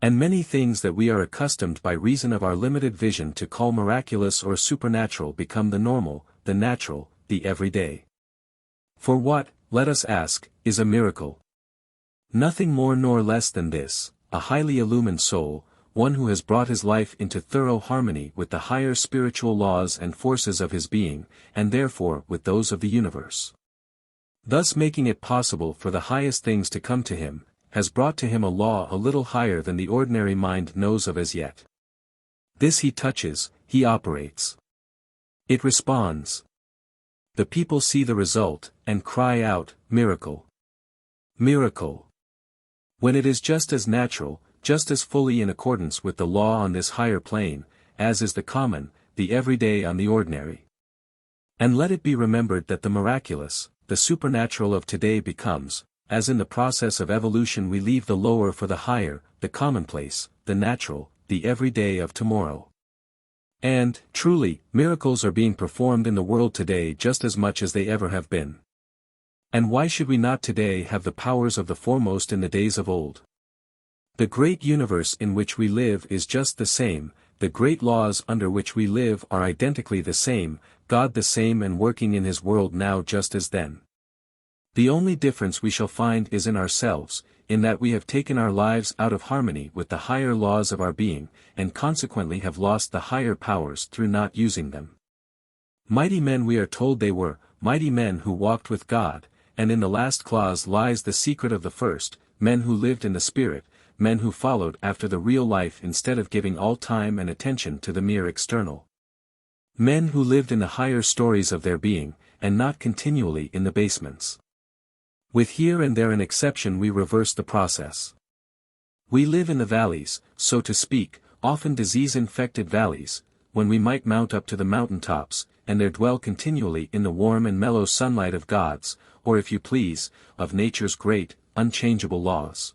And many things that we are accustomed by reason of our limited vision to call miraculous or supernatural become the normal, the natural, the everyday. For what, let us ask, is a miracle? Nothing more nor less than this: a highly illumined soul, one who has brought his life into thorough harmony with the higher spiritual laws and forces of his being, and therefore with those of the universe. Thus making it possible for the highest things to come to him, has brought to him a law a little higher than the ordinary mind knows of as yet. This he touches, he operates. It responds. The people see the result, and cry out, "Miracle! Miracle!" When it is just as natural, just as fully in accordance with the law on this higher plane, as is the common, the everyday on the ordinary. And let it be remembered that the miraculous, the supernatural of today becomes, as in the process of evolution we leave the lower for the higher, the commonplace, the natural, the everyday of tomorrow. And, truly, miracles are being performed in the world today just as much as they ever have been. And why should we not today have the powers of the foremost in the days of old? The great universe in which we live is just the same, the great laws under which we live are identically the same, God the same and working in his world now just as then. The only difference we shall find is in ourselves, in that we have taken our lives out of harmony with the higher laws of our being, and consequently have lost the higher powers through not using them. Mighty men we are told they were, mighty men who walked with God, and in the last clause lies the secret of the first, men who lived in the Spirit, men who followed after the real life instead of giving all time and attention to the mere external. Men who lived in the higher stories of their being, and not continually in the basements. With here and there an exception we reverse the process. We live in the valleys, so to speak, often disease-infected valleys, when we might mount up to the mountain tops, and there dwell continually in the warm and mellow sunlight of God's, or if you please, of nature's great, unchangeable laws.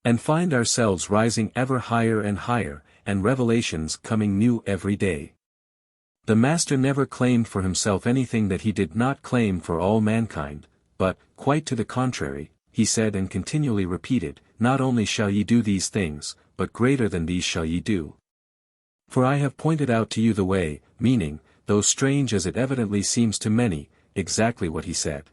And find ourselves rising ever higher and higher, and revelations coming new every day. The Master never claimed for himself anything that he did not claim for all mankind, but, quite to the contrary, he said and continually repeated, not only shall ye do these things, but greater than these shall ye do. For I have pointed out to you the way, meaning, though strange as it evidently seems to many, exactly what he said.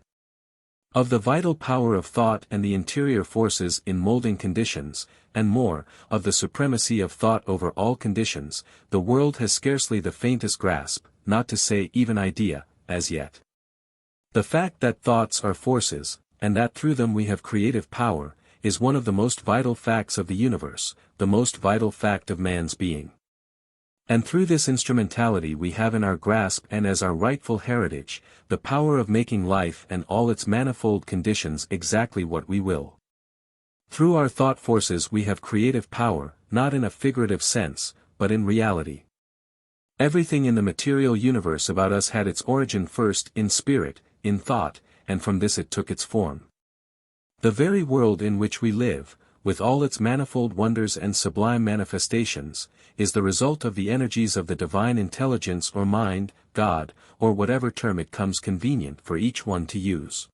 Of the vital power of thought and the interior forces in molding conditions, and more, of the supremacy of thought over all conditions, the world has scarcely the faintest grasp, not to say even idea, as yet. The fact that thoughts are forces, and that through them we have creative power, is one of the most vital facts of the universe, the most vital fact of man's being. And through this instrumentality we have in our grasp and as our rightful heritage, the power of making life and all its manifold conditions exactly what we will. Through our thought forces we have creative power, not in a figurative sense, but in reality. Everything in the material universe about us had its origin first in spirit, in thought, and from this it took its form. The very world in which we live, with all its manifold wonders and sublime manifestations, is the result of the energies of the divine intelligence or mind, God, or whatever term it comes convenient for each one to use.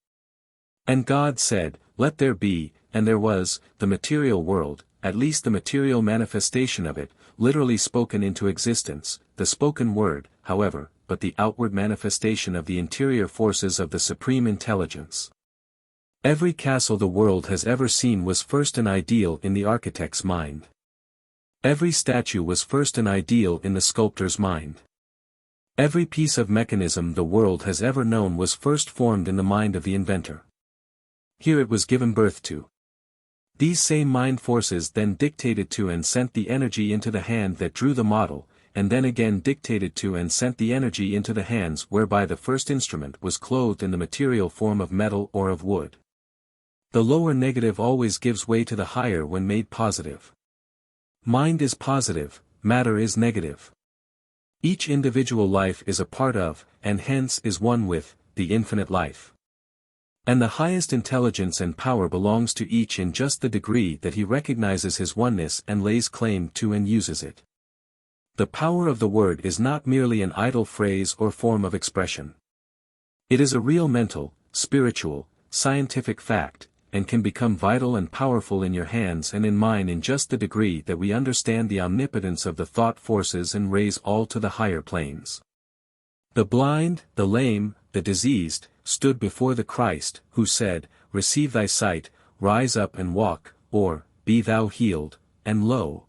And God said, "Let there be," and there was, the material world, at least the material manifestation of it, literally spoken into existence, the spoken word, however, but the outward manifestation of the interior forces of the supreme intelligence. Every castle the world has ever seen was first an ideal in the architect's mind. Every statue was first an ideal in the sculptor's mind. Every piece of mechanism the world has ever known was first formed in the mind of the inventor. Here it was given birth to. These same mind forces then dictated to and sent the energy into the hand that drew the model, and then again dictated to and sent the energy into the hands whereby the first instrument was clothed in the material form of metal or of wood. The lower negative always gives way to the higher when made positive. Mind is positive, matter is negative. Each individual life is a part of, and hence is one with, the infinite life. And the highest intelligence and power belongs to each in just the degree that he recognizes his oneness and lays claim to and uses it. The power of the word is not merely an idle phrase or form of expression. It is a real mental, spiritual, scientific fact, and can become vital and powerful in your hands and in mine in just the degree that we understand the omnipotence of the thought forces and raise all to the higher planes. The blind, the lame, the diseased, stood before the Christ, who said, "Receive thy sight, rise up and walk," or, "Be thou healed," and lo!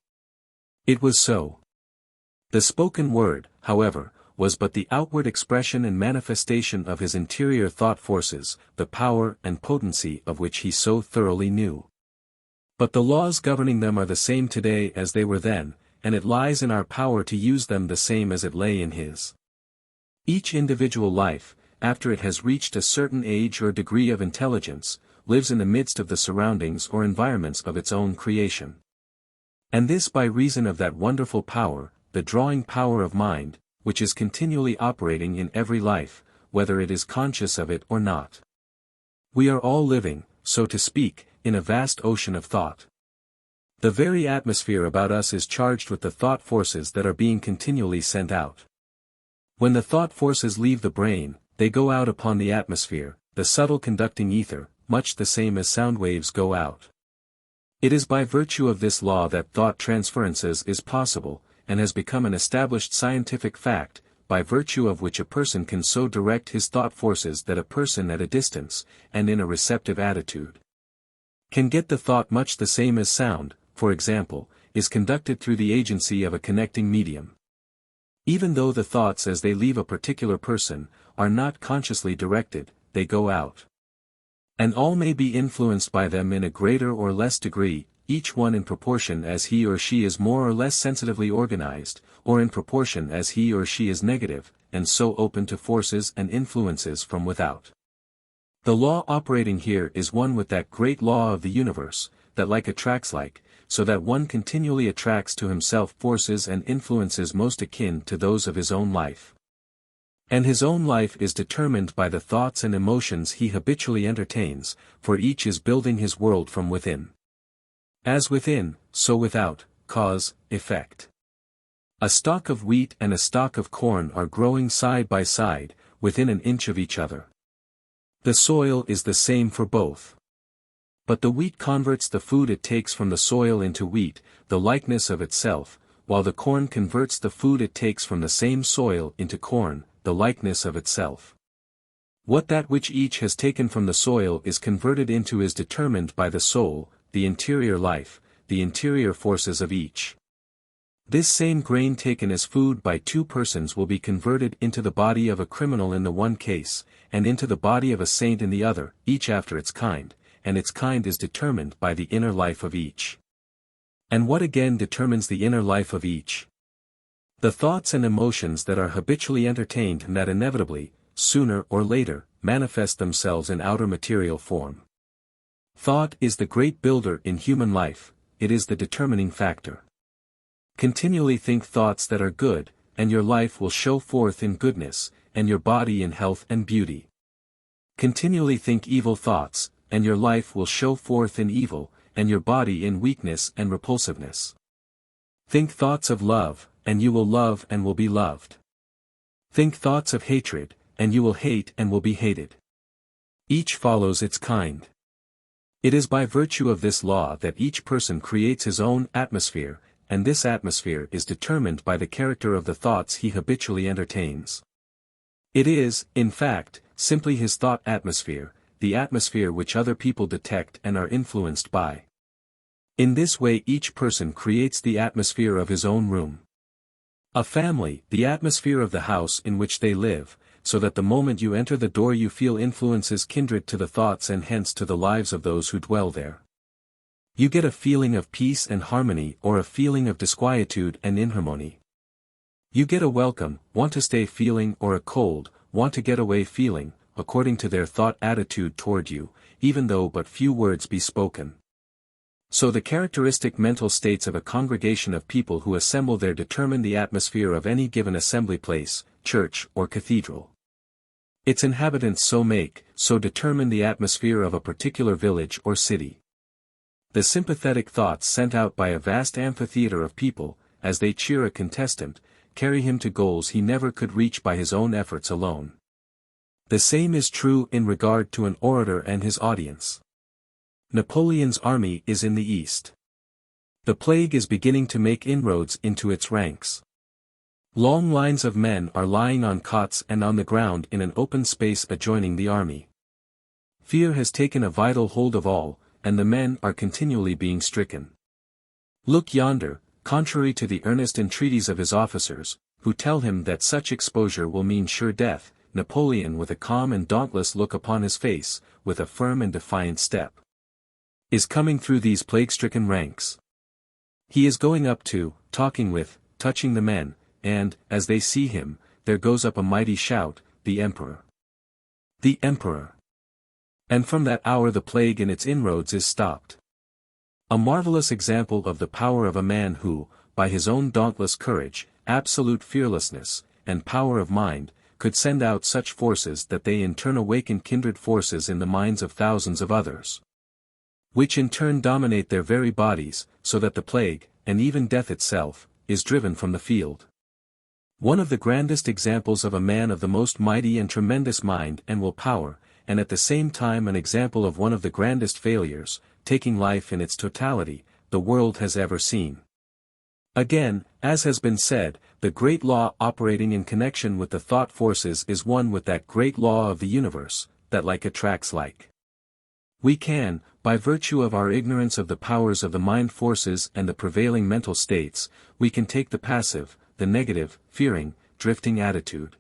It was so. The spoken word, however, was but the outward expression and manifestation of his interior thought forces, the power and potency of which he so thoroughly knew. But the laws governing them are the same today as they were then, and it lies in our power to use them the same as it lay in his. Each individual life, after it has reached a certain age or degree of intelligence, lives in the midst of the surroundings or environments of its own creation. And this by reason of that wonderful power, the drawing power of mind, which is continually operating in every life, whether it is conscious of it or not. We are all living, so to speak, in a vast ocean of thought. The very atmosphere about us is charged with the thought forces that are being continually sent out. When the thought forces leave the brain, they go out upon the atmosphere, the subtle conducting ether, much the same as sound waves go out. It is by virtue of this law that thought transferences is possible, and has become an established scientific fact, by virtue of which a person can so direct his thought forces that a person at a distance, and in a receptive attitude, can get the thought much the same as sound, for example, is conducted through the agency of a connecting medium. Even though the thoughts as they leave a particular person, are not consciously directed, they go out. And all may be influenced by them in a greater or less degree, each one in proportion as he or she is more or less sensitively organized, or in proportion as he or she is negative, and so open to forces and influences from without. The law operating here is one with that great law of the universe, that like attracts like, so that one continually attracts to himself forces and influences most akin to those of his own life. And his own life is determined by the thoughts and emotions he habitually entertains, for each is building his world from within. As within, so without, cause, effect. A stalk of wheat and a stalk of corn are growing side by side, within an inch of each other. The soil is the same for both. But the wheat converts the food it takes from the soil into wheat, the likeness of itself, while the corn converts the food it takes from the same soil into corn, the likeness of itself. What that which each has taken from the soil is converted into is determined by the soul, the interior life, the interior forces of each. This same grain taken as food by two persons will be converted into the body of a criminal in the one case, and into the body of a saint in the other, each after its kind, and its kind is determined by the inner life of each. And what again determines the inner life of each? The thoughts and emotions that are habitually entertained and that inevitably, sooner or later, manifest themselves in outer material form. Thought is the great builder in human life, it is the determining factor. Continually think thoughts that are good, and your life will show forth in goodness, and your body in health and beauty. Continually think evil thoughts, and your life will show forth in evil, and your body in weakness and repulsiveness. Think thoughts of love, and you will love and will be loved. Think thoughts of hatred, and you will hate and will be hated. Each follows its kind. It is by virtue of this law that each person creates his own atmosphere, and this atmosphere is determined by the character of the thoughts he habitually entertains. It is, in fact, simply his thought atmosphere, the atmosphere which other people detect and are influenced by. In this way each person creates the atmosphere of his own room. A family, the atmosphere of the house in which they live, so that the moment you enter the door you feel influences kindred to the thoughts and hence to the lives of those who dwell there. You get a feeling of peace and harmony or a feeling of disquietude and inharmony. You get a welcome, want to stay feeling or a cold, want to get away feeling, according to their thought attitude toward you, even though but few words be spoken. So the characteristic mental states of a congregation of people who assemble there determine the atmosphere of any given assembly place, church or cathedral. Its inhabitants so determine the atmosphere of a particular village or city. The sympathetic thoughts sent out by a vast amphitheater of people, as they cheer a contestant, carry him to goals he never could reach by his own efforts alone. The same is true in regard to an orator and his audience. Napoleon's army is in the east. The plague is beginning to make inroads into its ranks. Long lines of men are lying on cots and on the ground in an open space adjoining the army. Fear has taken a vital hold of all, and the men are continually being stricken. Look yonder, contrary to the earnest entreaties of his officers, who tell him that such exposure will mean sure death, Napoleon with a calm and dauntless look upon his face, with a firm and defiant step, is coming through these plague-stricken ranks. He is going up to, talking with, touching the men, and, as they see him, there goes up a mighty shout, the Emperor! The Emperor! And from that hour the plague in its inroads is stopped. A marvelous example of the power of a man who, by his own dauntless courage, absolute fearlessness, and power of mind, could send out such forces that they in turn awaken kindred forces in the minds of thousands of others, which in turn dominate their very bodies, so that the plague, and even death itself, is driven from the field. One of the grandest examples of a man of the most mighty and tremendous mind and will power, and at the same time an example of one of the grandest failures, taking life in its totality, the world has ever seen. Again, as has been said, the great law operating in connection with the thought forces is one with that great law of the universe, that like attracts like. We can, by virtue of our ignorance of the powers of the mind forces and the prevailing mental states, we can take the passive, the negative, fearing, drifting attitude.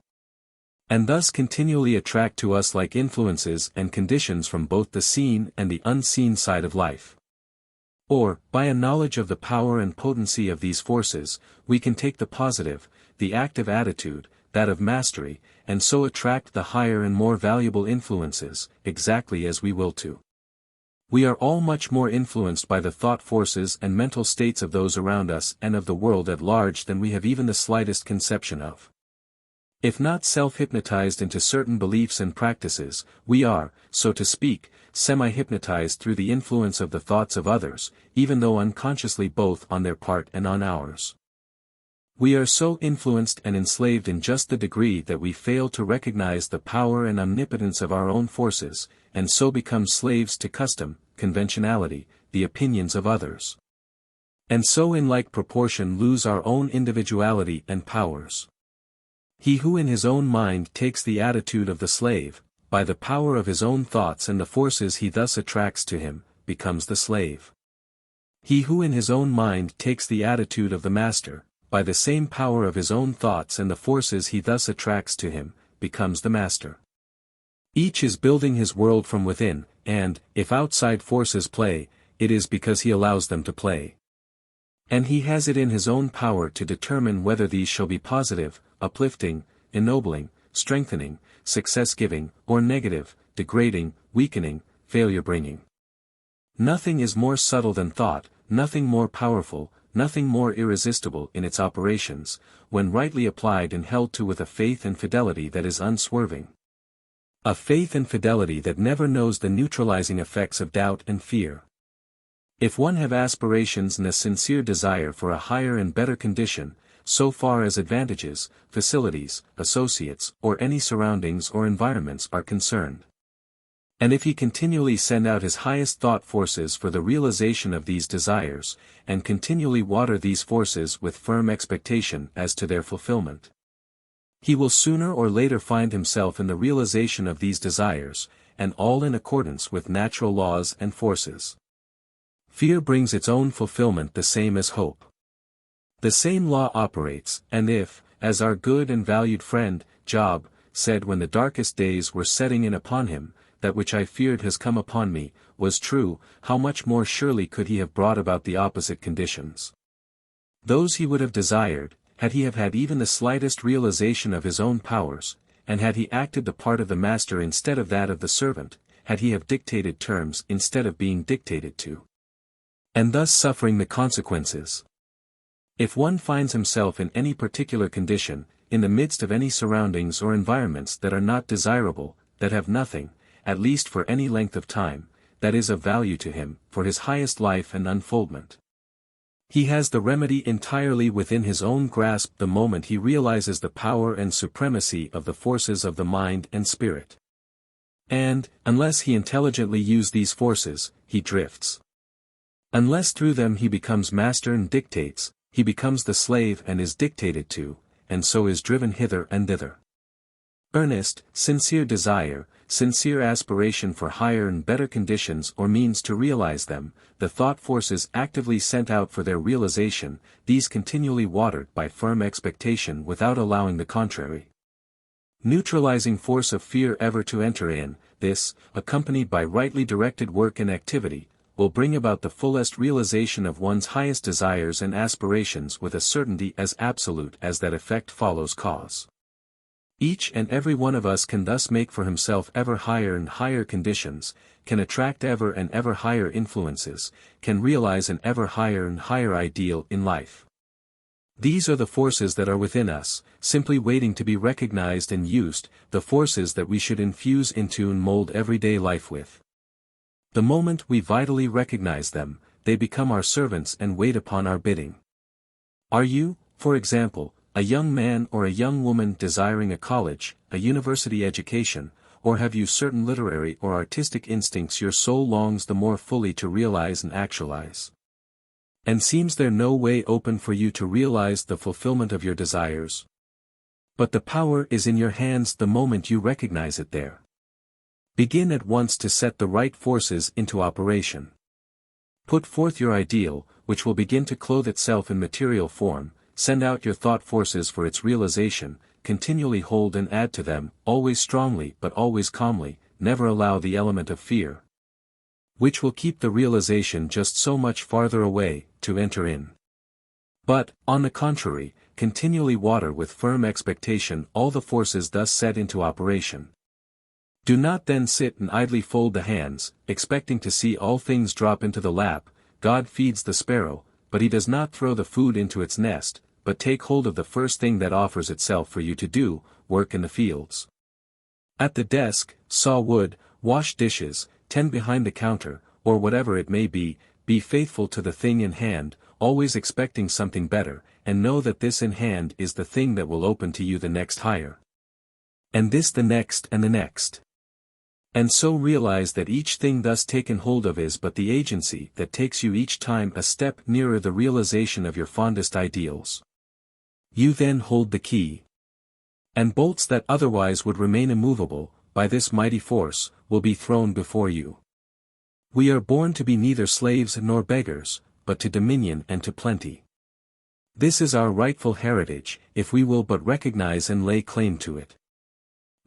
And thus continually attract to us like influences and conditions from both the seen and the unseen side of life. Or, by a knowledge of the power and potency of these forces, we can take the positive, the active attitude, that of mastery, and so attract the higher and more valuable influences, exactly as we will to. We are all much more influenced by the thought forces and mental states of those around us and of the world at large than we have even the slightest conception of. If not self-hypnotized into certain beliefs and practices, we are, so to speak, semi-hypnotized through the influence of the thoughts of others, even though unconsciously both on their part and on ours. We are so influenced and enslaved in just the degree that we fail to recognize the power and omnipotence of our own forces, and so become slaves to custom, conventionality, the opinions of others. And so in like proportion lose our own individuality and powers. He who in his own mind takes the attitude of the slave, by the power of his own thoughts and the forces he thus attracts to him, becomes the slave. He who in his own mind takes the attitude of the master, by the same power of his own thoughts and the forces he thus attracts to him, becomes the master. Each is building his world from within, and, if outside forces play, it is because he allows them to play. And he has it in his own power to determine whether these shall be positive, uplifting, ennobling, strengthening, success-giving, or negative, degrading, weakening, failure-bringing. Nothing is more subtle than thought, nothing more powerful, nothing more irresistible in its operations, when rightly applied and held to with a faith and fidelity that is unswerving. A faith and fidelity that never knows the neutralizing effects of doubt and fear. If one have aspirations and a sincere desire for a higher and better condition, so far as advantages, facilities, associates, or any surroundings or environments are concerned. And if he continually send out his highest thought forces for the realization of these desires, and continually water these forces with firm expectation as to their fulfillment, he will sooner or later find himself in the realization of these desires, and all in accordance with natural laws and forces. Fear brings its own fulfillment the same as hope. The same law operates, and if, as our good and valued friend, Job, said when the darkest days were setting in upon him, that which I feared has come upon me, was true, how much more surely could he have brought about the opposite conditions. Those he would have desired, had he have had even the slightest realization of his own powers, and had he acted the part of the master instead of that of the servant, had he have dictated terms instead of being dictated to. And thus suffering the consequences. If one finds himself in any particular condition, in the midst of any surroundings or environments that are not desirable, that have nothing, at least for any length of time, that is of value to him, for his highest life and unfoldment, he has the remedy entirely within his own grasp the moment he realizes the power and supremacy of the forces of the mind and spirit. And, unless he intelligently use these forces, he drifts. Unless through them he becomes master and dictates, he becomes the slave and is dictated to, and so is driven hither and thither. Earnest, sincere desire, sincere aspiration for higher and better conditions or means to realize them, the thought forces actively sent out for their realization, these continually watered by firm expectation without allowing the contrary neutralizing force of fear ever to enter in, this, accompanied by rightly directed work and activity, will bring about the fullest realization of one's highest desires and aspirations with a certainty as absolute as that effect follows cause. Each and every one of us can thus make for himself ever higher and higher conditions, can attract ever and ever higher influences, can realize an ever higher and higher ideal in life. These are the forces that are within us, simply waiting to be recognized and used, the forces that we should infuse into and mold everyday life with. The moment we vitally recognize them, they become our servants and wait upon our bidding. Are you, for example, a young man or a young woman desiring a college, a university education, or have you certain literary or artistic instincts your soul longs the more fully to realize and actualize? And seems there no way open for you to realize the fulfillment of your desires? But the power is in your hands the moment you recognize it there. Begin at once to set the right forces into operation. Put forth your ideal, which will begin to clothe itself in material form, send out your thought forces for its realization, continually hold and add to them, always strongly but always calmly, never allow the element of fear, which will keep the realization just so much farther away, to enter in. But, on the contrary, continually water with firm expectation all the forces thus set into operation. Do not then sit and idly fold the hands, expecting to see all things drop into the lap. God feeds the sparrow, but he does not throw the food into its nest, but take hold of the first thing that offers itself for you to do, work in the fields. At the desk, saw wood, wash dishes, tend behind the counter, or whatever it may be faithful to the thing in hand, always expecting something better, and know that this in hand is the thing that will open to you the next higher. And this the next and the next. And so realize that each thing thus taken hold of is but the agency that takes you each time a step nearer the realization of your fondest ideals. You then hold the key. And bolts that otherwise would remain immovable, by this mighty force, will be thrown before you. We are born to be neither slaves nor beggars, but to dominion and to plenty. This is our rightful heritage, if we will but recognize and lay claim to it.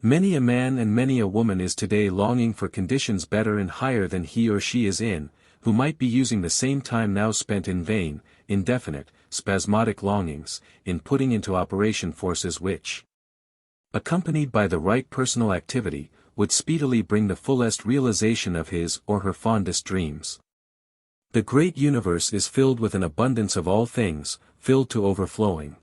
Many a man and many a woman is today longing for conditions better and higher than he or she is in, who might be using the same time now spent in vain, indefinite, spasmodic longings, in putting into operation forces which, accompanied by the right personal activity, would speedily bring the fullest realization of his or her fondest dreams. The great universe is filled with an abundance of all things, filled to overflowing.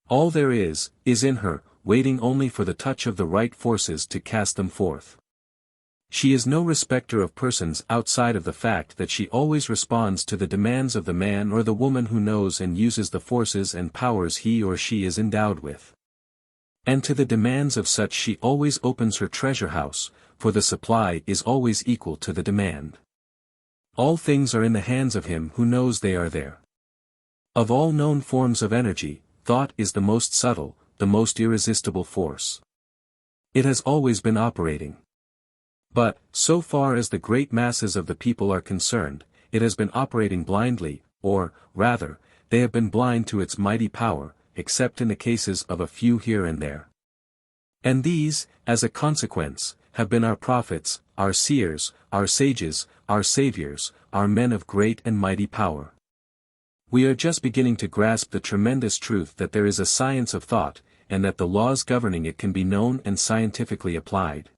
All there is in her, waiting only for the touch of the right forces to cast them forth. She is no respecter of persons outside of the fact that she always responds to the demands of the man or the woman who knows and uses the forces and powers he or she is endowed with. And to the demands of such she always opens her treasure house, for the supply is always equal to the demand. All things are in the hands of him who knows they are there. Of all known forms of energy, thought is the most subtle, the most irresistible force. It has always been operating. But, so far as the great masses of the people are concerned, it has been operating blindly, or, rather, they have been blind to its mighty power, except in the cases of a few here and there. And these, as a consequence, have been our prophets, our seers, our sages, our saviors, our men of great and mighty power. We are just beginning to grasp the tremendous truth that there is a science of thought, and that the laws governing it can be known and scientifically applied.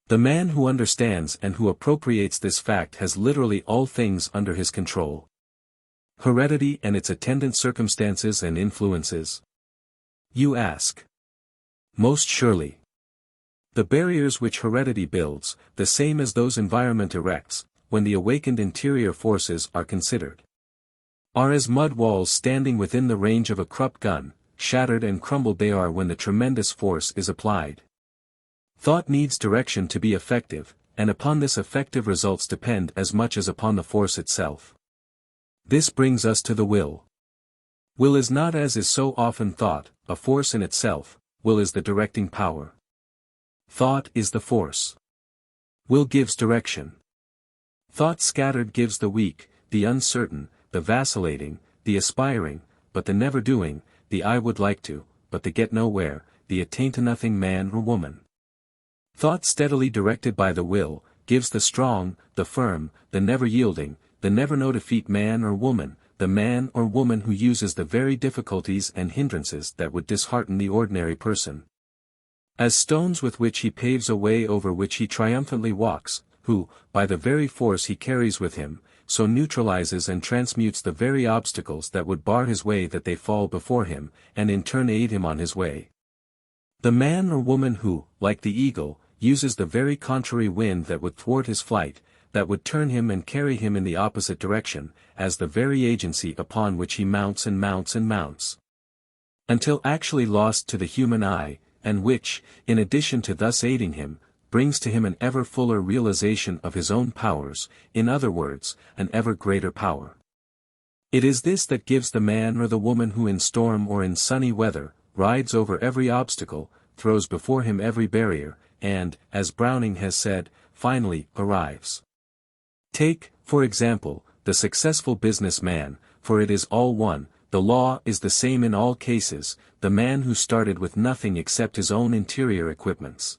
The man who understands and who appropriates this fact has literally all things under his control. Heredity and its attendant circumstances and influences? You ask. Most surely. The barriers which heredity builds, the same as those environment erects, when the awakened interior forces are considered, are as mud walls standing within the range of a Krupp gun. Shattered and crumbled they are when the tremendous force is applied. Thought needs direction to be effective, and upon this effective results depend as much as upon the force itself. This brings us to the will. Will is not, as is so often thought, a force in itself. Will is the directing power. Thought is the force. Will gives direction. Thought scattered gives the weak, the uncertain, the vacillating, the aspiring, but the never doing, the I would like to, but the get nowhere, the attain to nothing man or woman. Thought steadily directed by the will, gives the strong, the firm, the never yielding, the never no defeat man or woman, the man or woman who uses the very difficulties and hindrances that would dishearten the ordinary person, as stones with which he paves a way over which he triumphantly walks, who, by the very force he carries with him, so neutralizes and transmutes the very obstacles that would bar his way that they fall before him, and in turn aid him on his way. The man or woman who, like the eagle, uses the very contrary wind that would thwart his flight, that would turn him and carry him in the opposite direction, as the very agency upon which he mounts and mounts and mounts, until actually lost to the human eye, and which, in addition to thus aiding him, brings to him an ever fuller realization of his own powers, in other words, an ever greater power. It is this that gives the man or the woman who in storm or in sunny weather, rides over every obstacle, throws before him every barrier, and, as Browning has said, finally, arrives. Take, for example, the successful businessman, for it is all one, the law is the same in all cases, the man who started with nothing except his own interior equipments.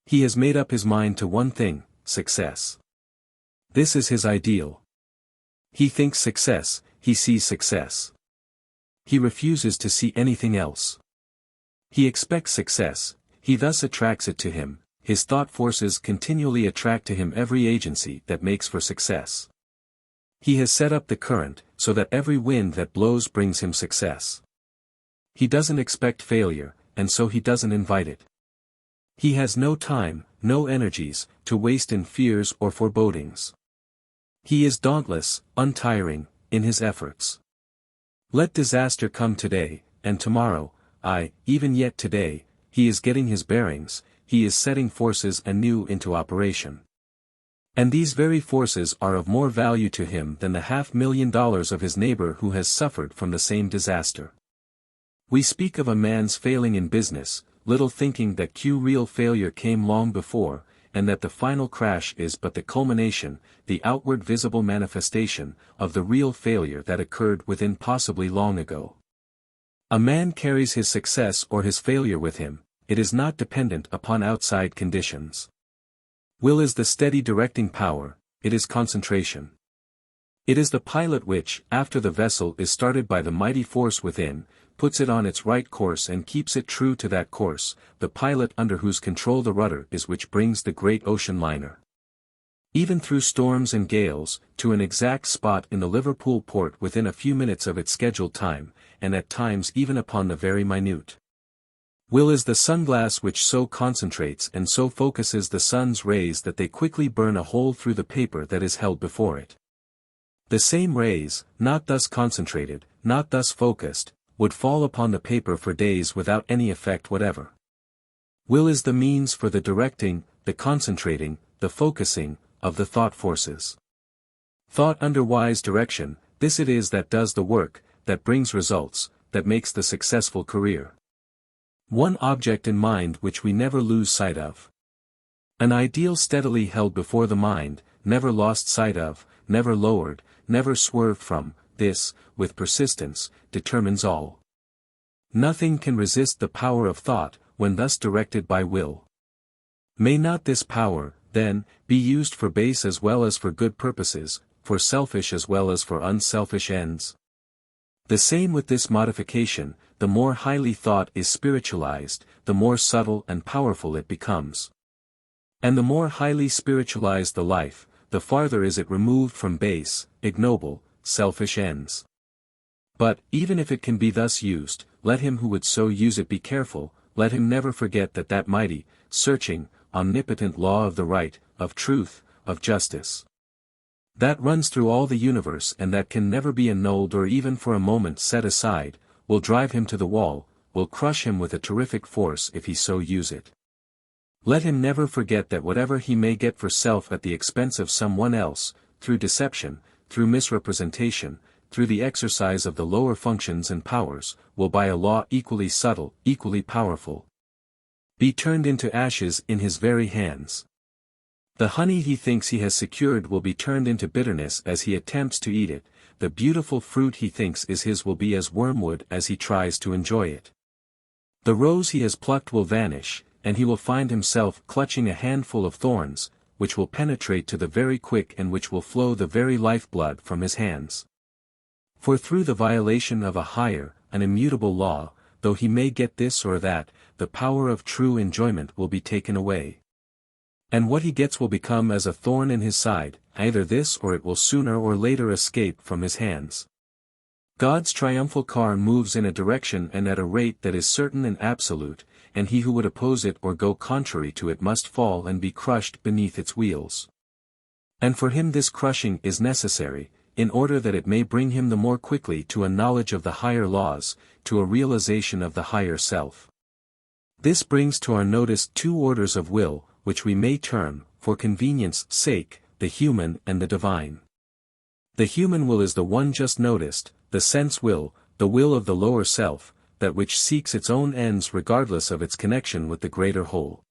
He has made up his mind to one thing, success. This is his ideal. He thinks success, he sees success. He refuses to see anything else. He expects success, he thus attracts it to him, his thought forces continually attract to him every agency that makes for success. He has set up the current, so that every wind that blows brings him success. He doesn't expect failure, and so he doesn't invite it. He has no time, no energies, to waste in fears or forebodings. He is dauntless, untiring, in his efforts. Let disaster come today, and tomorrow, even yet today, he is getting his bearings, he is setting forces anew into operation. And these very forces are of more value to him than the $500,000 of his neighbor who has suffered from the same disaster. We speak of a man's failing in business, little thinking that real failure came long before, and that the final crash is but the culmination, the outward visible manifestation, of the real failure that occurred within possibly long ago. A man carries his success or his failure with him, it is not dependent upon outside conditions. Will is the steady directing power, it is concentration. It is the pilot which, after the vessel is started by the mighty force within, puts it on its right course and keeps it true to that course, the pilot under whose control the rudder is which brings the great ocean liner, even through storms and gales, to an exact spot in the Liverpool port within a few minutes of its scheduled time, and at times even upon the very minute. Will is the sunglass which so concentrates and so focuses the sun's rays that they quickly burn a hole through the paper that is held before it. The same rays, not thus concentrated, not thus focused, would fall upon the paper for days without any effect whatever. Will is the means for the directing, the concentrating, the focusing, of the thought forces. Thought under wise direction, this it is that does the work, that brings results, that makes the successful career. One object in mind which we never lose sight of. An ideal steadily held before the mind, never lost sight of, never lowered, never swerved from, this, with persistence, determines all. Nothing can resist the power of thought, when thus directed by will. May not this power, then, be used for base as well as for good purposes, for selfish as well as for unselfish ends? The same with this modification, the more highly thought is spiritualized, the more subtle and powerful it becomes. And the more highly spiritualized the life, the farther is it removed from base, ignoble, selfish ends. But, even if it can be thus used, let him who would so use it be careful, let him never forget that mighty, searching, omnipotent law of the right, of truth, of justice, that runs through all the universe and that can never be annulled or even for a moment set aside, will drive him to the wall, will crush him with a terrific force if he so use it. Let him never forget that whatever he may get for self at the expense of someone else, through deception, through misrepresentation, through the exercise of the lower functions and powers, will by a law equally subtle, equally powerful, be turned into ashes in his very hands. The honey he thinks he has secured will be turned into bitterness as he attempts to eat it, the beautiful fruit he thinks is his will be as wormwood as he tries to enjoy it. The rose he has plucked will vanish, and he will find himself clutching a handful of thorns, which will penetrate to the very quick and which will flow the very lifeblood from his hands. For through the violation of a higher, an immutable law, though he may get this or that, the power of true enjoyment will be taken away. And what he gets will become as a thorn in his side, either this or it will sooner or later escape from his hands. God's triumphal car moves in a direction and at a rate that is certain and absolute, and he who would oppose it or go contrary to it must fall and be crushed beneath its wheels. And for him this crushing is necessary, in order that it may bring him the more quickly to a knowledge of the higher laws, to a realization of the higher self. This brings to our notice two orders of will, which we may term, for convenience' sake, the human and the divine. The human will is the one just noticed, the sense will, the will of the lower self, that which seeks its own ends regardless of its connection with the greater whole.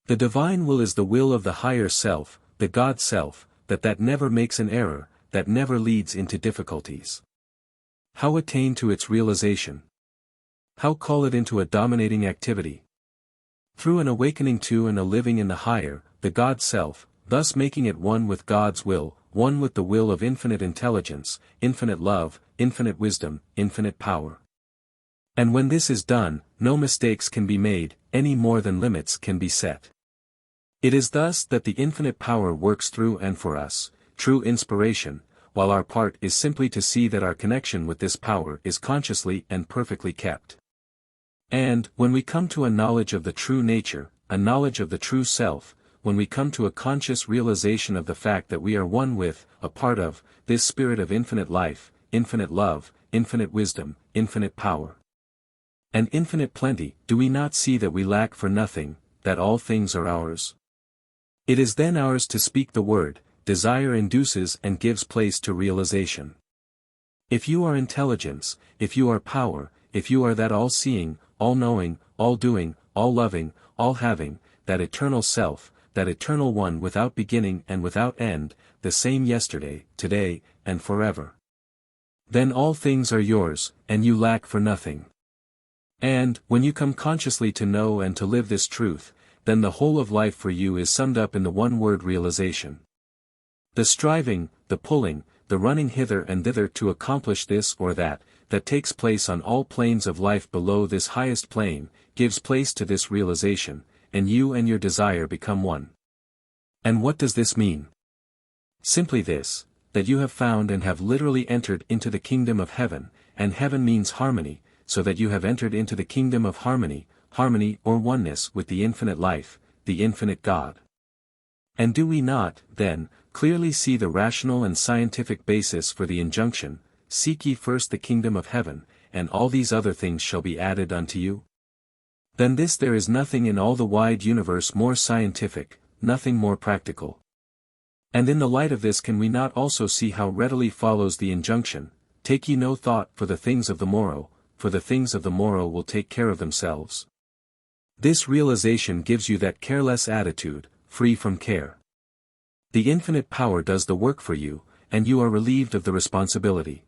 The divine will is the will of the higher self, the God self, that never makes an error, that never leads into difficulties. How attain to its realization? How call it into a dominating activity? Through an awakening to and a living in the higher, the God self, thus making it one with God's will, one with the will of infinite intelligence, infinite love, infinite wisdom, infinite power. And when this is done, no mistakes can be made, any more than limits can be set. It is thus that the infinite power works through and for us, true inspiration, while our part is simply to see that our connection with this power is consciously and perfectly kept. And, when we come to a knowledge of the true nature, a knowledge of the true self, when we come to a conscious realization of the fact that we are one with, a part of, this spirit of infinite life, infinite love, infinite wisdom, infinite power, and infinite plenty, do we not see that we lack for nothing, that all things are ours? It is then ours to speak the word, desire induces and gives place to realization. If you are intelligence, if you are power, if you are that all-seeing, all-knowing, all-doing, all-loving, all-having, that eternal self, that eternal one without beginning and without end, the same yesterday, today, and forever, then all things are yours, and you lack for nothing. And, when you come consciously to know and to live this truth, then the whole of life for you is summed up in the one word realization. The striving, the pulling, the running hither and thither to accomplish this or that takes place on all planes of life below this highest plane, gives place to this realization, and you and your desire become one. And what does this mean? Simply this, that you have found and have literally entered into the kingdom of heaven, and heaven means harmony, so that you have entered into the kingdom of harmony or oneness with the infinite life, the infinite God. And do we not, then, clearly see the rational and scientific basis for the injunction, seek ye first the kingdom of heaven, and all these other things shall be added unto you? Than this there is nothing in all the wide universe more scientific, nothing more practical. And in the light of this can we not also see how readily follows the injunction, take ye no thought for the things of the morrow, for the things of the morrow will take care of themselves. This realization gives you that careless attitude, free from care. The infinite power does the work for you, and you are relieved of the responsibility.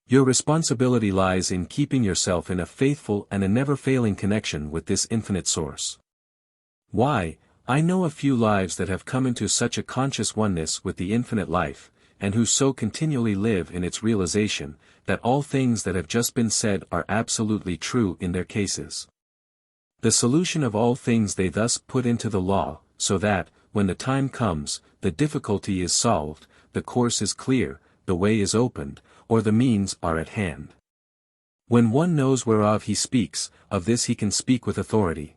Your responsibility lies in keeping yourself in a faithful and a never-failing connection with this infinite source. Why, I know a few lives that have come into such a conscious oneness with the infinite life, and who so continually live in its realization, that all things that have just been said are absolutely true in their cases. The solution of all things they thus put into the law, so that, when the time comes, the difficulty is solved, the course is clear, the way is opened, or the means are at hand. When one knows whereof he speaks, of this he can speak with authority.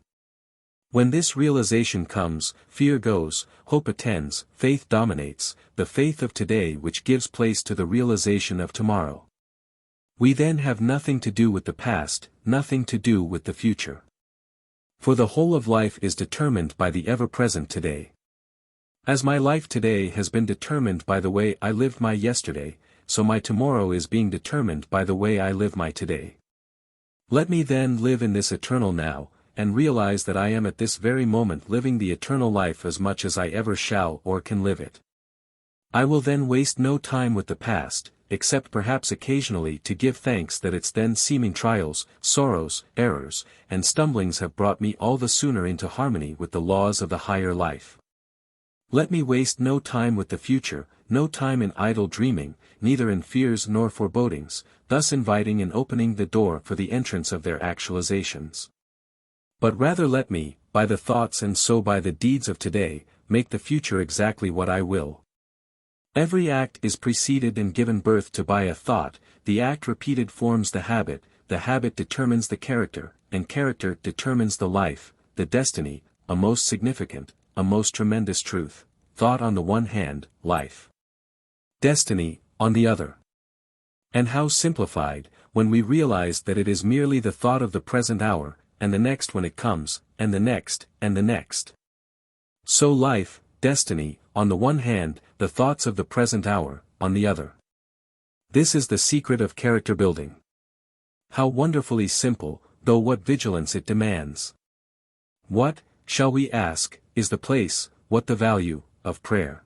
When this realization comes, fear goes, hope attends, faith dominates, the faith of today which gives place to the realization of tomorrow. We then have nothing to do with the past, nothing to do with the future. For the whole of life is determined by the ever-present today. As my life today has been determined by the way I lived my yesterday, so my tomorrow is being determined by the way I live my today. Let me then live in this eternal now, and realize that I am at this very moment living the eternal life as much as I ever shall or can live it. I will then waste no time with the past, except perhaps occasionally to give thanks that its then seeming trials, sorrows, errors, and stumblings have brought me all the sooner into harmony with the laws of the higher life. Let me waste no time with the future, no time in idle dreaming, neither in fears nor forebodings, thus inviting and opening the door for the entrance of their actualizations. But rather let me, by the thoughts and so by the deeds of today, make the future exactly what I will. Every act is preceded and given birth to by a thought, the act repeated forms the habit determines the character, and character determines the life, the destiny, a most significant, a most tremendous truth, thought on the one hand, life. Destiny, on the other. And how simplified, when we realize that it is merely the thought of the present hour, and the next when it comes, and the next, and the next. So life, destiny, on the one hand, the thoughts of the present hour, on the other. This is the secret of character building. How wonderfully simple, though what vigilance it demands. What, shall we ask, is the place, what the value, of prayer?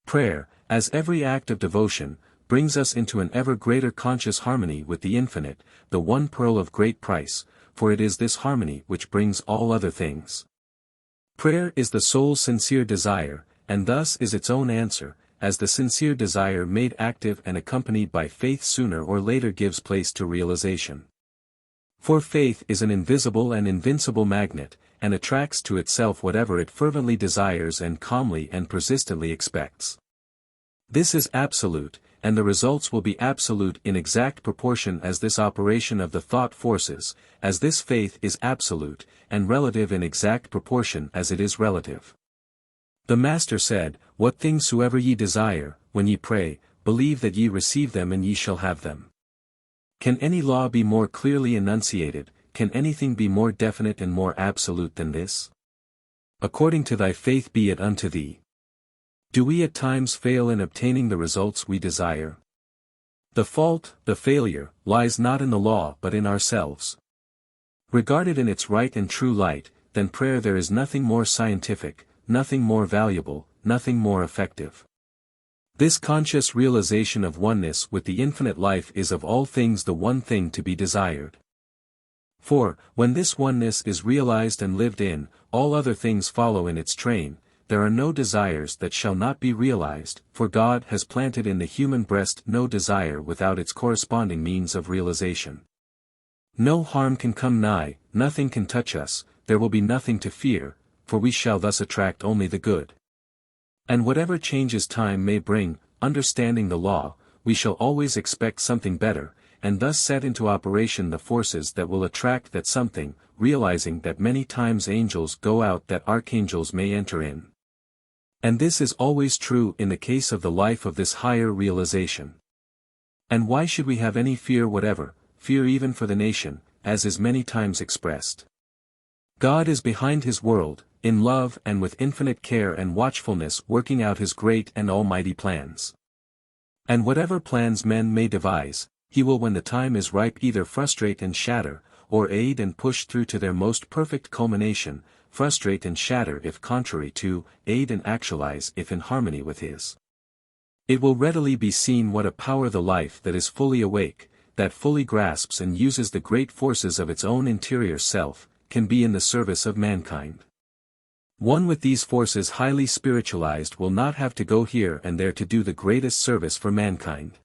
Prayer, as every act of devotion, brings us into an ever greater conscious harmony with the infinite, the one pearl of great price, for it is this harmony which brings all other things. Prayer is the soul's sincere desire, and thus is its own answer, as the sincere desire made active and accompanied by faith sooner or later gives place to realization. For faith is an invisible and invincible magnet, and attracts to itself whatever it fervently desires and calmly and persistently expects. This is absolute, and the results will be absolute in exact proportion as this operation of the thought forces, as this faith is absolute, and relative in exact proportion as it is relative. The Master said, "What things soever ye desire, when ye pray, believe that ye receive them and ye shall have them." Can any law be more clearly enunciated, can anything be more definite and more absolute than this? According to thy faith be it unto thee. Do we at times fail in obtaining the results we desire? The fault, the failure, lies not in the law but in ourselves. Regarded in its right and true light, than prayer there is nothing more scientific, nothing more valuable, nothing more effective. This conscious realization of oneness with the infinite life is of all things the one thing to be desired. For, when this oneness is realized and lived in, all other things follow in its train. There are no desires that shall not be realized, for God has planted in the human breast no desire without its corresponding means of realization. No harm can come nigh, nothing can touch us, there will be nothing to fear, for we shall thus attract only the good. And whatever changes time may bring, understanding the law, we shall always expect something better, and thus set into operation the forces that will attract that something, realizing that many times angels go out that archangels may enter in. And this is always true in the case of the life of this higher realization. And why should we have any fear whatever, fear even for the nation, as is many times expressed? God is behind his world, in love and with infinite care and watchfulness working out his great and almighty plans. And whatever plans men may devise, he will when the time is ripe either frustrate and shatter, or aid and push through to their most perfect culmination, frustrate and shatter if contrary to, aid and actualize if in harmony with his. It will readily be seen what a power the life that is fully awake, that fully grasps and uses the great forces of its own interior self, can be in the service of mankind. One with these forces highly spiritualized will not have to go here and there to do the greatest service for mankind.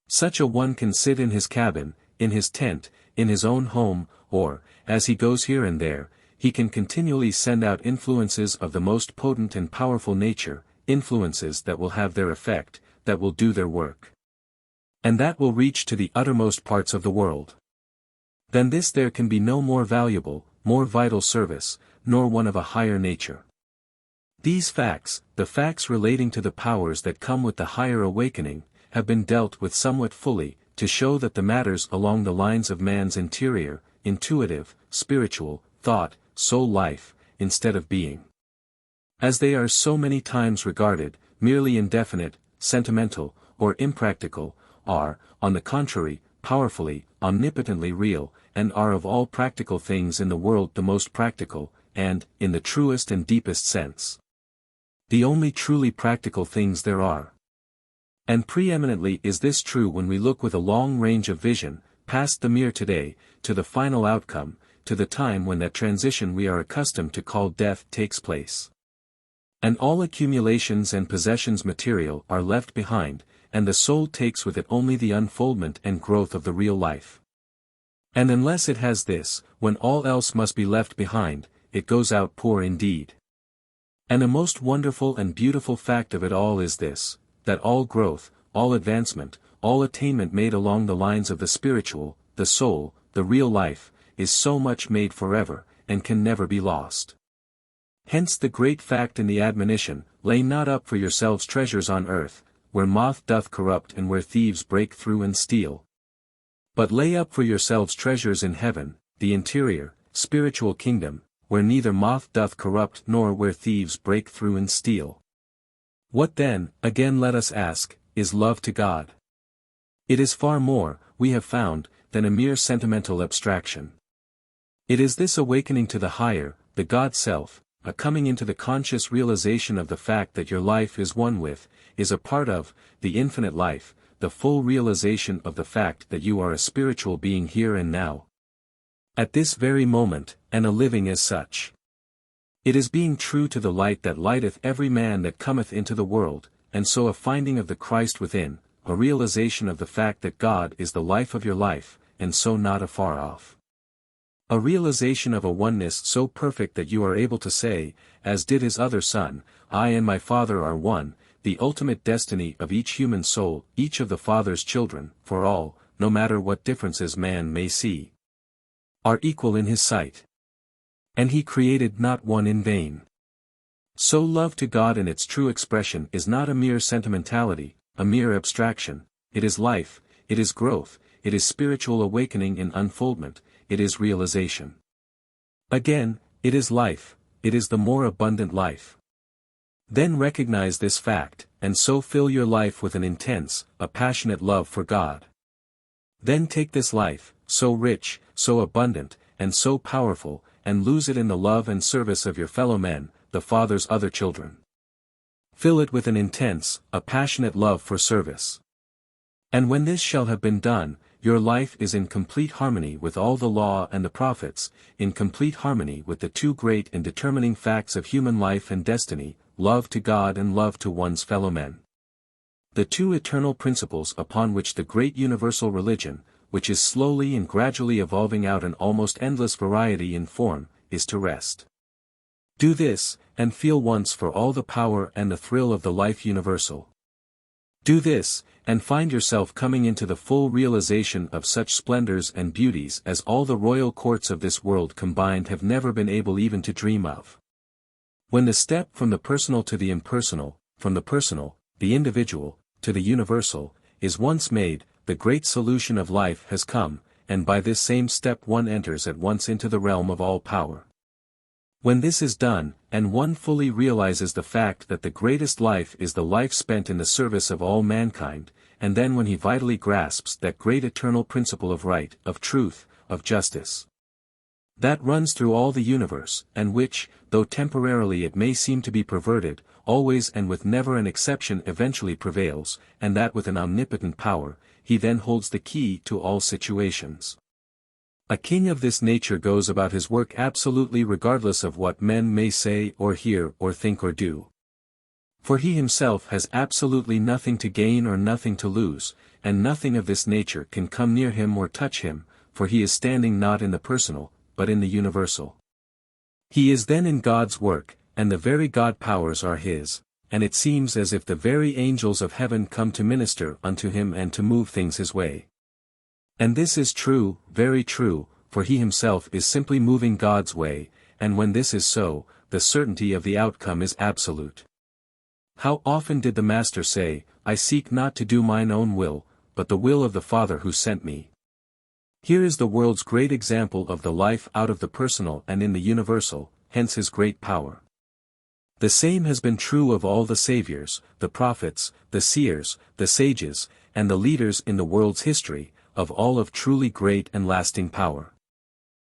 Such a one can sit in his cabin, in his tent, in his own home, or, as he goes here and there, he can continually send out influences of the most potent and powerful nature, influences that will have their effect, that will do their work. And that will reach to the uttermost parts of the world. Than this there can be no more valuable, more vital service, nor one of a higher nature. These facts, the facts relating to the powers that come with the higher awakening, have been dealt with somewhat fully, to show that the matters along the lines of man's interior, intuitive, spiritual, thought, soul life, instead of being. As they are so many times regarded, merely indefinite, sentimental, or impractical, are, on the contrary, powerfully, omnipotently real, and are of all practical things in the world the most practical, and, in the truest and deepest sense, the only truly practical things there are. And preeminently is this true when we look with a long range of vision, past the mere today, to the final outcome, to the time when that transition we are accustomed to call death takes place. And all accumulations and possessions material are left behind, and the soul takes with it only the unfoldment and growth of the real life. And unless it has this, when all else must be left behind, it goes out poor indeed. And a most wonderful and beautiful fact of it all is this, that all growth, all advancement, all attainment made along the lines of the spiritual, the soul, the real life, is so much made forever, and can never be lost. Hence the great fact in the admonition, lay not up for yourselves treasures on earth, where moth doth corrupt and where thieves break through and steal. But lay up for yourselves treasures in heaven, the interior, spiritual kingdom, where neither moth doth corrupt nor where thieves break through and steal. What then, again let us ask, is love to God. It is far more, we have found, than a mere sentimental abstraction. It is this awakening to the higher, the God self, a coming into the conscious realization of the fact that your life is one with, is a part of, the infinite life, the full realization of the fact that you are a spiritual being here and now, at this very moment, and a living as such. It is being true to the light that lighteth every man that cometh into the world, and so a finding of the Christ within, a realization of the fact that God is the life of your life, and so not afar off. A realization of a oneness so perfect that you are able to say, as did his other son, I and my Father are one, the ultimate destiny of each human soul, each of the Father's children, for all, no matter what differences man may see, are equal in his sight. And he created not one in vain. So love to God in its true expression is not a mere sentimentality, a mere abstraction, it is life, it is growth, it is spiritual awakening in unfoldment, it is realization. Again, it is life, it is the more abundant life. Then recognize this fact, and so fill your life with an intense, a passionate love for God. Then take this life, so rich, so abundant, and so powerful, and lose it in the love and service of your fellow men, the Father's other children. Fill it with an intense, a passionate love for service. And when this shall have been done, your life is in complete harmony with all the law and the prophets, in complete harmony with the two great and determining facts of human life and destiny, love to God and love to one's fellow men. The two eternal principles upon which the great universal religion, which is slowly and gradually evolving out an almost endless variety in form, is to rest. Do this, and feel once for all the power and the thrill of the life universal. Do this, and find yourself coming into the full realization of such splendors and beauties as all the royal courts of this world combined have never been able even to dream of. When the step from the personal to the impersonal, from the personal, the individual, to the universal, is once made, the great solution of life has come, and by this same step one enters at once into the realm of all power. When this is done, and one fully realizes the fact that the greatest life is the life spent in the service of all mankind, and then when he vitally grasps that great eternal principle of right, of truth, of justice, that runs through all the universe, and which, though temporarily it may seem to be perverted, always and with never an exception eventually prevails, and that with an omnipotent power, he then holds the key to all situations. A king of this nature goes about his work absolutely regardless of what men may say or hear or think or do. For he himself has absolutely nothing to gain or nothing to lose, and nothing of this nature can come near him or touch him, for he is standing not in the personal, but in the universal. He is then in God's work, and the very God powers are his, and it seems as if the very angels of heaven come to minister unto him and to move things his way. And this is true, very true, for he himself is simply moving God's way, and when this is so, the certainty of the outcome is absolute. How often did the Master say, I seek not to do mine own will, but the will of the Father who sent me. Here is the world's great example of the life out of the personal and in the universal, hence his great power. The same has been true of all the saviors, the prophets, the seers, the sages, and the leaders in the world's history, of all of truly great and lasting power.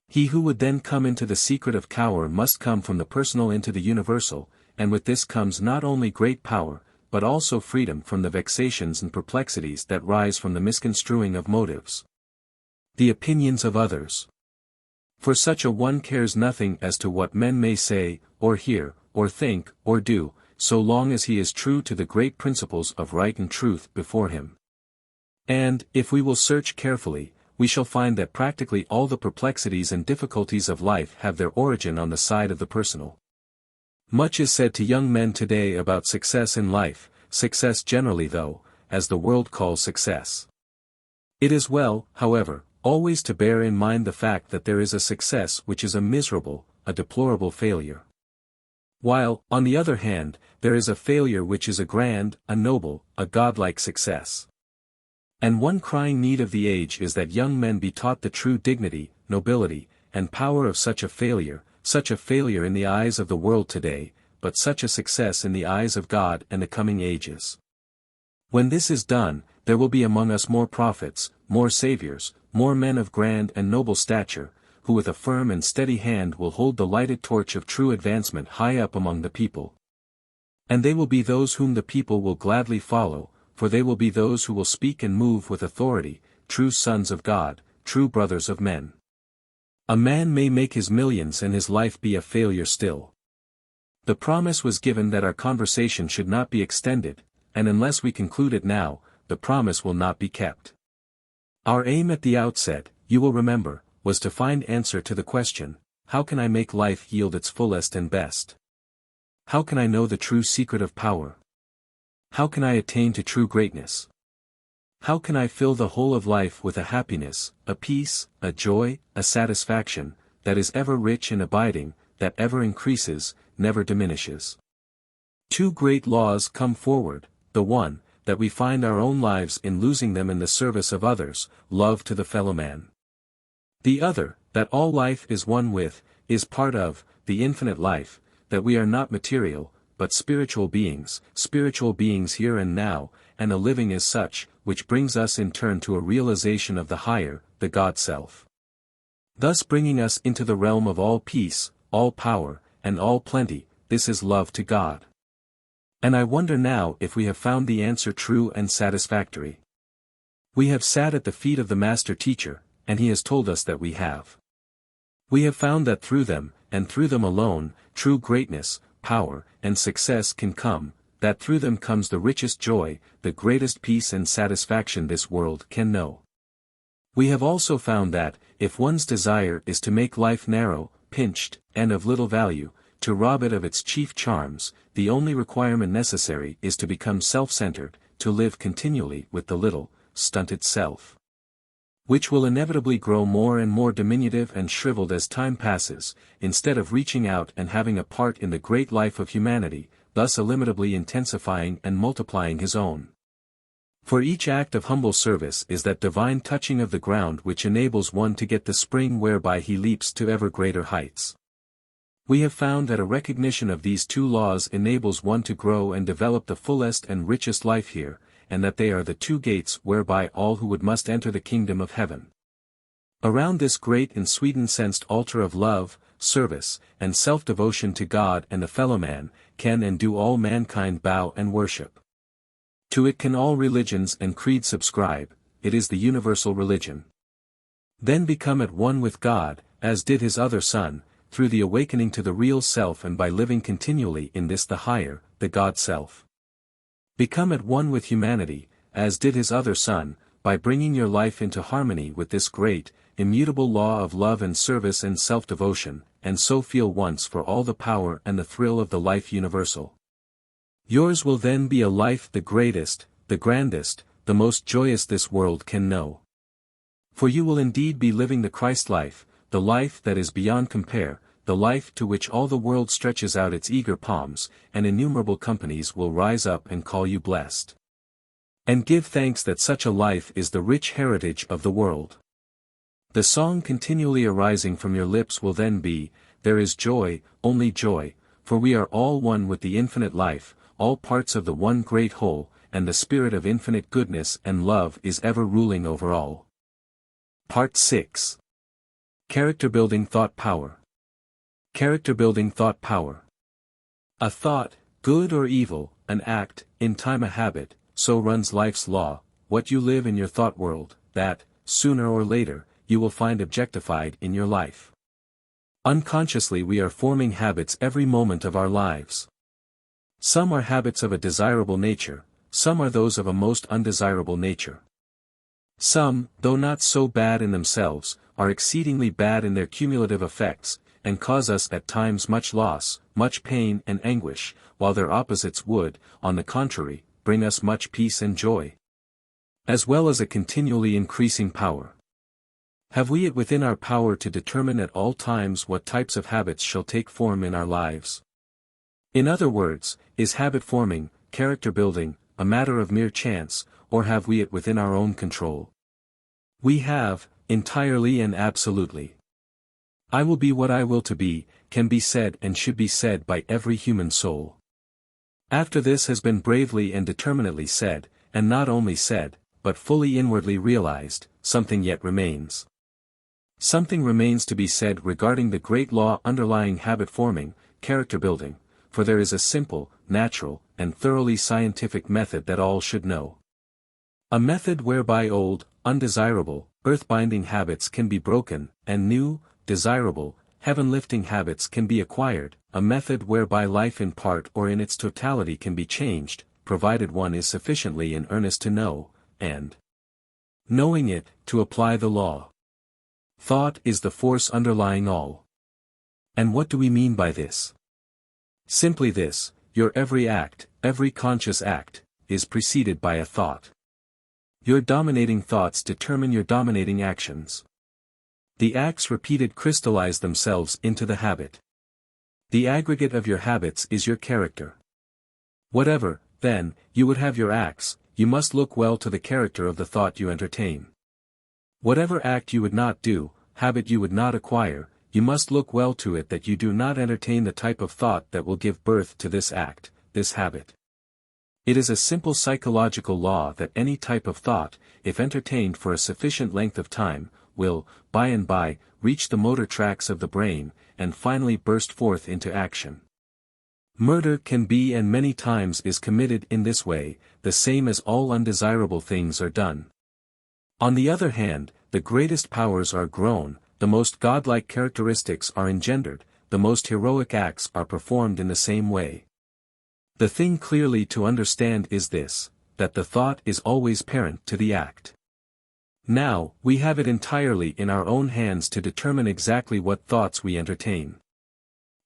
He who would then come into the secret of power must come from the personal into the universal, and with this comes not only great power, but also freedom from the vexations and perplexities that rise from the misconstruing of motives, the opinions of others. For such a one cares nothing as to what men may say, or hear, or think, or do, so long as he is true to the great principles of right and truth before him. And, if we will search carefully, we shall find that practically all the perplexities and difficulties of life have their origin on the side of the personal. Much is said to young men today about success in life, success generally though, as the world calls success. It is well, however, always to bear in mind the fact that there is a success which is a miserable, a deplorable failure. While, on the other hand, there is a failure which is a grand, a noble, a godlike success. And one crying need of the age is that young men be taught the true dignity, nobility, and power of such a failure in the eyes of the world today, but such a success in the eyes of God and the coming ages. When this is done, there will be among us more prophets, more saviors, more men of grand and noble stature, who with a firm and steady hand will hold the lighted torch of true advancement high up among the people. And they will be those whom the people will gladly follow, for they will be those who will speak and move with authority, true sons of God, true brothers of men. A man may make his millions and his life be a failure still. The promise was given that our conversation should not be extended, and unless we conclude it now, the promise will not be kept. Our aim at the outset, you will remember, was to find answer to the question, how can I make life yield its fullest and best? How can I know the true secret of power? How can I attain to true greatness? How can I fill the whole of life with a happiness, a peace, a joy, a satisfaction, that is ever rich and abiding, that ever increases, never diminishes? Two great laws come forward, the one, that we find our own lives in losing them in the service of others, love to the fellow man. The other, that all life is one with, is part of, the infinite life, that we are not material, but spiritual beings here and now, and a living as such, which brings us in turn to a realization of the higher, the God Self. Thus bringing us into the realm of all peace, all power, and all plenty, this is love to God. And I wonder now if we have found the answer true and satisfactory. We have sat at the feet of the Master Teacher, and he has told us that we have. We have found that through them, and through them alone, true greatness, power, and success can come, that through them comes the richest joy, the greatest peace and satisfaction this world can know. We have also found that, if one's desire is to make life narrow, pinched, and of little value, to rob it of its chief charms, the only requirement necessary is to become self-centered, to live continually with the little, stunted self, which will inevitably grow more and more diminutive and shriveled as time passes, instead of reaching out and having a part in the great life of humanity, thus illimitably intensifying and multiplying his own. For each act of humble service is that divine touching of the ground which enables one to get the spring whereby he leaps to ever greater heights. We have found that a recognition of these two laws enables one to grow and develop the fullest and richest life here, and that they are the two gates whereby all who would must enter the kingdom of heaven. Around this great and sweet incensed altar of love, service, and self-devotion to God and the fellow man, can and do all mankind bow and worship. To it can all religions and creeds subscribe, it is the universal religion. Then become at one with God, as did his other Son, through the awakening to the real self and by living continually in this the higher, the God Self. Become at one with humanity, as did his other Son, by bringing your life into harmony with this great, immutable law of love and service and self-devotion, and so feel once for all the power and the thrill of the life universal. Yours will then be a life the greatest, the grandest, the most joyous this world can know. For you will indeed be living the Christ life, the life that is beyond compare, the life to which all the world stretches out its eager palms, and innumerable companies will rise up and call you blessed. And give thanks that such a life is the rich heritage of the world. The song continually arising from your lips will then be, there is joy, only joy, for we are all one with the infinite life, all parts of the one great whole, and the spirit of infinite goodness and love is ever ruling over all. Part 6. Character-building thought power. Character-building thought power. A thought, good or evil, an act, in time a habit, so runs life's law, what you live in your thought world, that, sooner or later, you will find objectified in your life. Unconsciously we are forming habits every moment of our lives. Some are habits of a desirable nature, some are those of a most undesirable nature. Some, though not so bad in themselves, are exceedingly bad in their cumulative effects, and cause us at times much loss, much pain and anguish, while their opposites would, on the contrary, bring us much peace and joy, as well as a continually increasing power. Have we it within our power to determine at all times what types of habits shall take form in our lives? In other words, is habit forming, character building, a matter of mere chance, or have we it within our own control? We have, entirely and absolutely. I will be what I will to be, can be said and should be said by every human soul. After this has been bravely and determinately said, and not only said, but fully inwardly realized, something yet remains. Something remains to be said regarding the great law underlying habit forming, character building, for there is a simple, natural, and thoroughly scientific method that all should know. A method whereby old, undesirable, earth-binding habits can be broken, and new, desirable, heaven-lifting habits can be acquired, a method whereby life in part or in its totality can be changed, provided one is sufficiently in earnest to know, and, knowing it, to apply the law. Thought is the force underlying all. And what do we mean by this? Simply this: your every act, every conscious act, is preceded by a thought. Your dominating thoughts determine your dominating actions. The acts repeated crystallize themselves into the habit. The aggregate of your habits is your character. Whatever, then, you would have your acts, you must look well to the character of the thought you entertain. Whatever act you would not do, habit you would not acquire, you must look well to it that you do not entertain the type of thought that will give birth to this act, this habit. It is a simple psychological law that any type of thought, if entertained for a sufficient length of time, will, by and by, reach the motor tracts of the brain, and finally burst forth into action. Murder can be and many times is committed in this way, the same as all undesirable things are done. On the other hand, the greatest powers are grown, the most godlike characteristics are engendered, the most heroic acts are performed in the same way. The thing clearly to understand is this, that the thought is always parent to the act. Now, we have it entirely in our own hands to determine exactly what thoughts we entertain.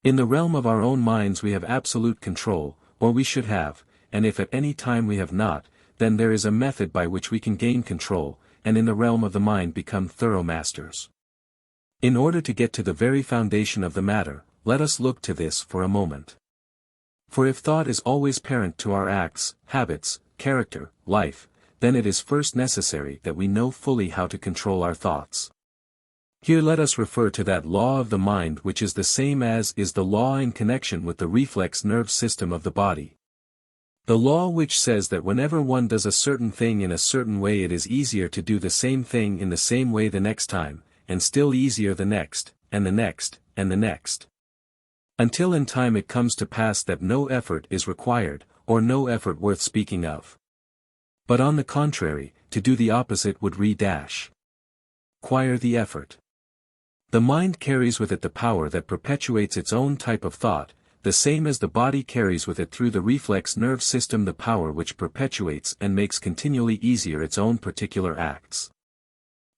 In the realm of our own minds we have absolute control, or we should have, and if at any time we have not, then there is a method by which we can gain control, and in the realm of the mind become thorough masters. In order to get to the very foundation of the matter, let us look to this for a moment. For if thought is always parent to our acts, habits, character, life, then it is first necessary that we know fully how to control our thoughts. Here let us refer to that law of the mind which is the same as is the law in connection with the reflex nerve system of the body. The law which says that whenever one does a certain thing in a certain way it is easier to do the same thing in the same way the next time, and still easier the next, and the next, and the next. Until in time it comes to pass that no effort is required, or no effort worth speaking of. But on the contrary, to do the opposite would require the effort. The mind carries with it the power that perpetuates its own type of thought, the same as the body carries with it through the reflex nerve system the power which perpetuates and makes continually easier its own particular acts.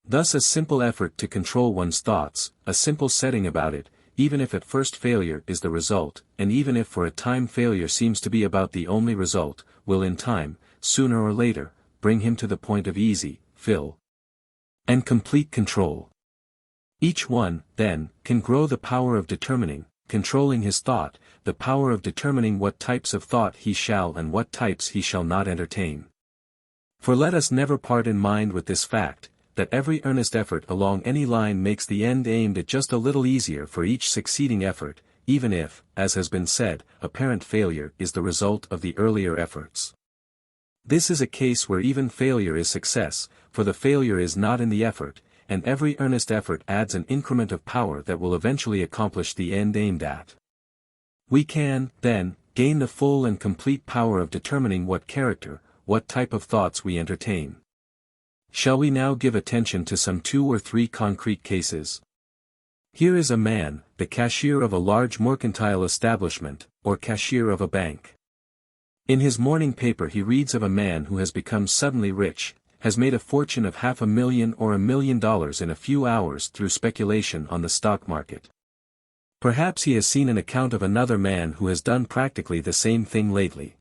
Thus a simple effort to control one's thoughts, a simple setting about it, even if at first failure is the result, and even if for a time failure seems to be about the only result, will in time, sooner or later, bring him to the point of easy, and complete control. Each one, then, can grow the power of determining, controlling his thought, the power of determining what types of thought he shall and what types he shall not entertain. For let us never part in mind with this fact, that every earnest effort along any line makes the end aimed at just a little easier for each succeeding effort, even if, as has been said, apparent failure is the result of the earlier efforts. This is a case where even failure is success, for the failure is not in the effort, and every earnest effort adds an increment of power that will eventually accomplish the end aimed at. We can, then, gain the full and complete power of determining what character, what type of thoughts we entertain. Shall we now give attention to some 2 or 3 concrete cases? Here is a man, the cashier of a large mercantile establishment, or cashier of a bank. In his morning paper he reads of a man who has become suddenly rich, has made a fortune of $500,000 or $1 million in a few hours through speculation on the stock market. Perhaps he has seen an account of another man who has done practically the same thing lately.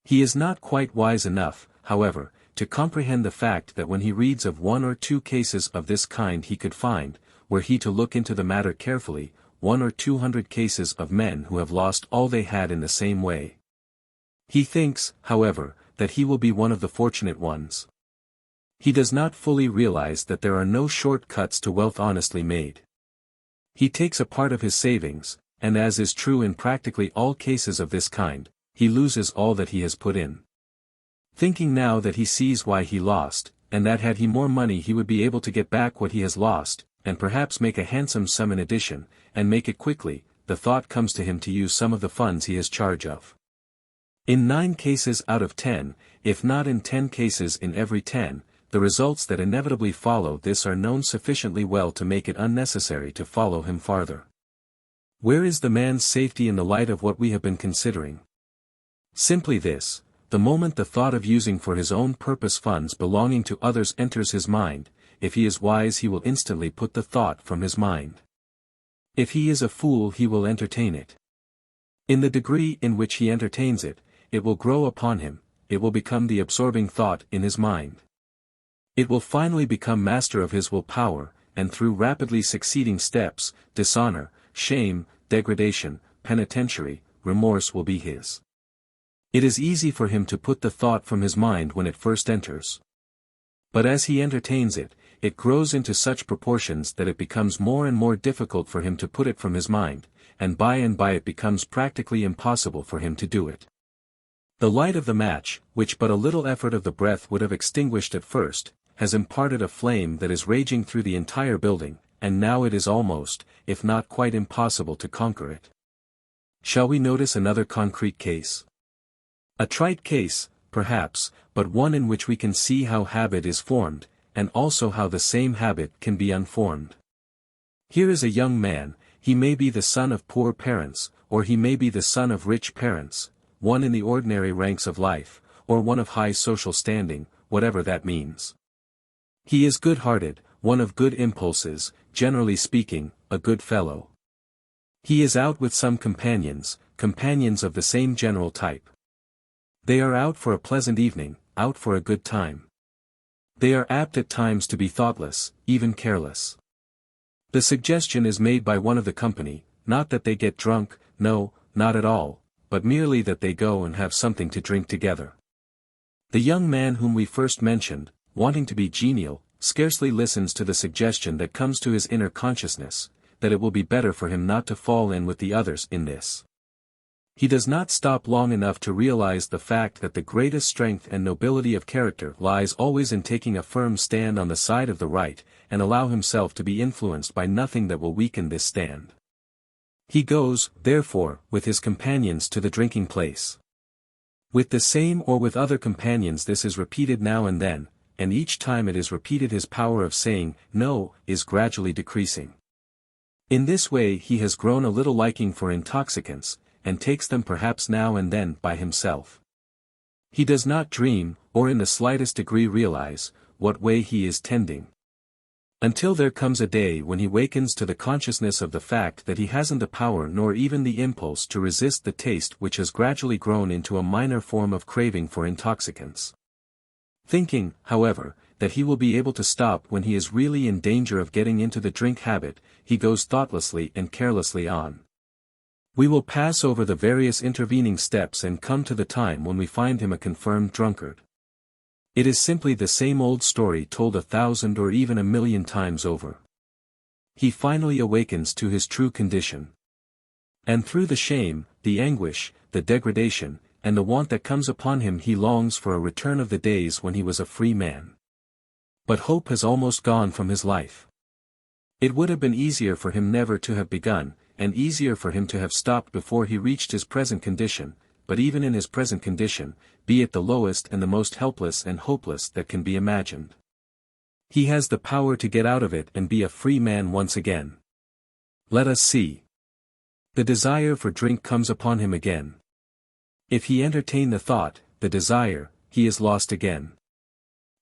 He is not quite wise enough, however, to comprehend the fact that when he reads of 1 or 2 cases of this kind he could find, were he to look into the matter carefully, 100 or 200 cases of men who have lost all they had in the same way. He thinks, however, that he will be one of the fortunate ones. He does not fully realize that there are no short cuts to wealth honestly made. He takes a part of his savings, and as is true in practically all cases of this kind, he loses all that he has put in. Thinking now that he sees why he lost, and that had he more money he would be able to get back what he has lost, and perhaps make a handsome sum in addition, and make it quickly, the thought comes to him to use some of the funds he has charge of. In 9 cases out of 10, if not in 10 cases in every 10, the results that inevitably follow this are known sufficiently well to make it unnecessary to follow him farther. Where is the man's safety in the light of what we have been considering? Simply this: the moment the thought of using for his own purpose funds belonging to others enters his mind, if he is wise he will instantly put the thought from his mind. If he is a fool he will entertain it. In the degree in which he entertains it, it will grow upon him, it will become the absorbing thought in his mind. It will finally become master of his will power, and through rapidly succeeding steps, dishonor, shame, degradation, penitentiary, remorse will be his. It is easy for him to put the thought from his mind when it first enters. But as he entertains it, it grows into such proportions that it becomes more and more difficult for him to put it from his mind, and by it becomes practically impossible for him to do it. The light of the match, which but a little effort of the breath would have extinguished at first, has imparted a flame that is raging through the entire building, and now it is almost, if not quite impossible to conquer it. Shall we notice another concrete case? A trite case, perhaps, but one in which we can see how habit is formed, and also how the same habit can be unformed. Here is a young man, he may be the son of poor parents, or he may be the son of rich parents, one in the ordinary ranks of life, or one of high social standing, whatever that means. He is good-hearted, one of good impulses, generally speaking, a good fellow. He is out with some companions of the same general type. They are out for a pleasant evening, out for a good time. They are apt at times to be thoughtless, even careless. The suggestion is made by one of the company, not that they get drunk, no, not at all, but merely that they go and have something to drink together. The young man whom we first mentioned, wanting to be genial, scarcely listens to the suggestion that comes to his inner consciousness, that it will be better for him not to fall in with the others in this. He does not stop long enough to realize the fact that the greatest strength and nobility of character lies always in taking a firm stand on the side of the right, and allow himself to be influenced by nothing that will weaken this stand. He goes, therefore, with his companions to the drinking place. With the same or with other companions this is repeated now and then, and each time it is repeated his power of saying, no, is gradually decreasing. In this way he has grown a little liking for intoxicants, and takes them perhaps now and then by himself. He does not dream, or in the slightest degree realize, what way he is tending. Until there comes a day when he wakens to the consciousness of the fact that he hasn't the power nor even the impulse to resist the taste which has gradually grown into a minor form of craving for intoxicants. Thinking, however, that he will be able to stop when he is really in danger of getting into the drink habit, he goes thoughtlessly and carelessly on. We will pass over the various intervening steps and come to the time when we find him a confirmed drunkard. It is simply the same old story told 1,000 or even 1,000,000 times over. He finally awakens to his true condition. And through the shame, the anguish, the degradation, and the want that comes upon him he longs for a return of the days when he was a free man. But hope has almost gone from his life. It would have been easier for him never to have begun, and easier for him to have stopped before he reached his present condition, but even in his present condition, be it the lowest and the most helpless and hopeless that can be imagined, he has the power to get out of it and be a free man once again. Let us see. The desire for drink comes upon him again. If he entertain the thought, the desire, he is lost again.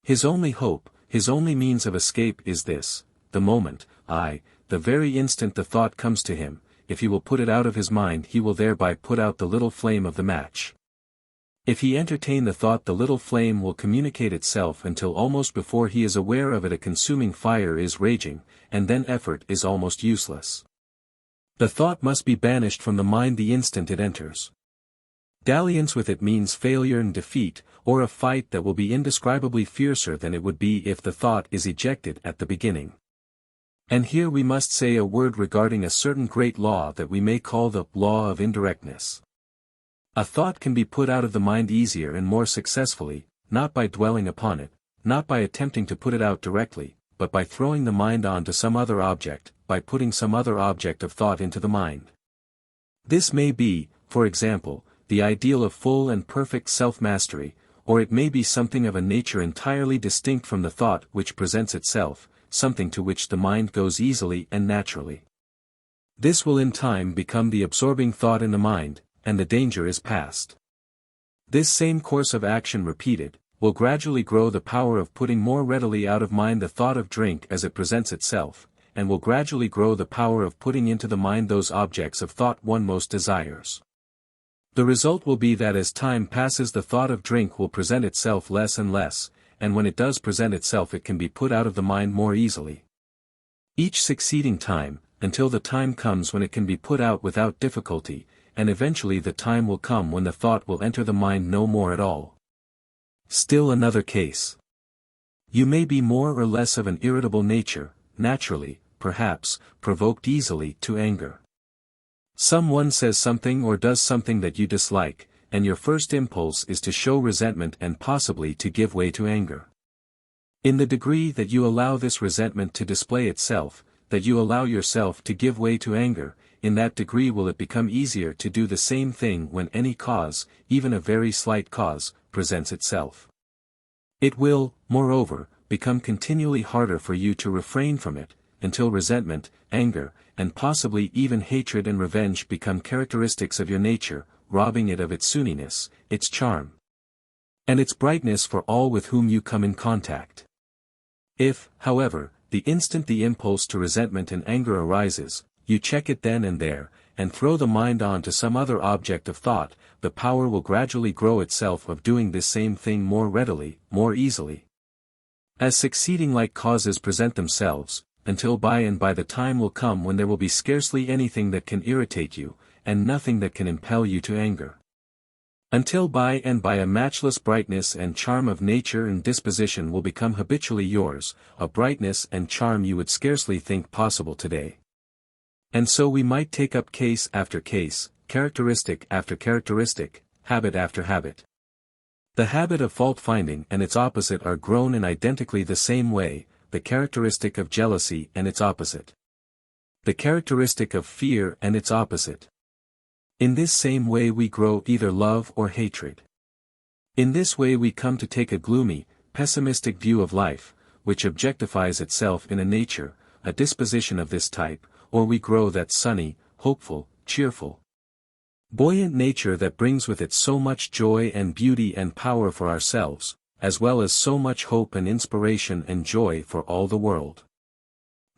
His only hope, his only means of escape is this: the moment, the very instant the thought comes to him, if he will put it out of his mind he will thereby put out the little flame of the match. If he entertain the thought the little flame will communicate itself until almost before he is aware of it a consuming fire is raging, and then effort is almost useless. The thought must be banished from the mind the instant it enters. Dalliance with it means failure and defeat, or a fight that will be indescribably fiercer than it would be if the thought is ejected at the beginning. And here we must say a word regarding a certain great law that we may call the law of indirectness. A thought can be put out of the mind easier and more successfully, not by dwelling upon it, not by attempting to put it out directly, but by throwing the mind on to some other object, by putting some other object of thought into the mind. This may be, for example, the ideal of full and perfect self-mastery, or it may be something of a nature entirely distinct from the thought which presents itself, something to which the mind goes easily and naturally. This will in time become the absorbing thought in the mind, and the danger is past. This same course of action repeated, will gradually grow the power of putting more readily out of mind the thought of drink as it presents itself, and will gradually grow the power of putting into the mind those objects of thought one most desires. The result will be that as time passes the thought of drink will present itself less and less, and when it does present itself it can be put out of the mind more easily. Each succeeding time, until the time comes when it can be put out without difficulty, and eventually the time will come when the thought will enter the mind no more at all. Still another case. You may be more or less of an irritable nature, naturally, perhaps, provoked easily to anger. Someone says something or does something that you dislike, and your first impulse is to show resentment and possibly to give way to anger. In the degree that you allow this resentment to display itself, that you allow yourself to give way to anger, in that degree will it become easier to do the same thing when any cause, even a very slight cause, presents itself. It will, moreover, become continually harder for you to refrain from it, until resentment, anger, and possibly even hatred and revenge become characteristics of your nature, robbing it of its sunniness, its charm, and its brightness for all with whom you come in contact. If, however, the instant the impulse to resentment and anger arises, you check it then and there, and throw the mind on to some other object of thought, the power will gradually grow itself of doing this same thing more readily, more easily. As succeeding like causes present themselves, until by and by the time will come when there will be scarcely anything that can irritate you, and nothing that can impel you to anger. Until by and by a matchless brightness and charm of nature and disposition will become habitually yours, a brightness and charm you would scarcely think possible today. And so we might take up case after case, characteristic after characteristic, habit after habit. The habit of fault-finding and its opposite are grown in identically the same way, the characteristic of jealousy and its opposite. The characteristic of fear and its opposite. In this same way we grow either love or hatred. In this way we come to take a gloomy, pessimistic view of life, which objectifies itself in a nature, a disposition of this type, or we grow that sunny, hopeful, cheerful, buoyant nature that brings with it so much joy and beauty and power for ourselves, as well as so much hope and inspiration and joy for all the world.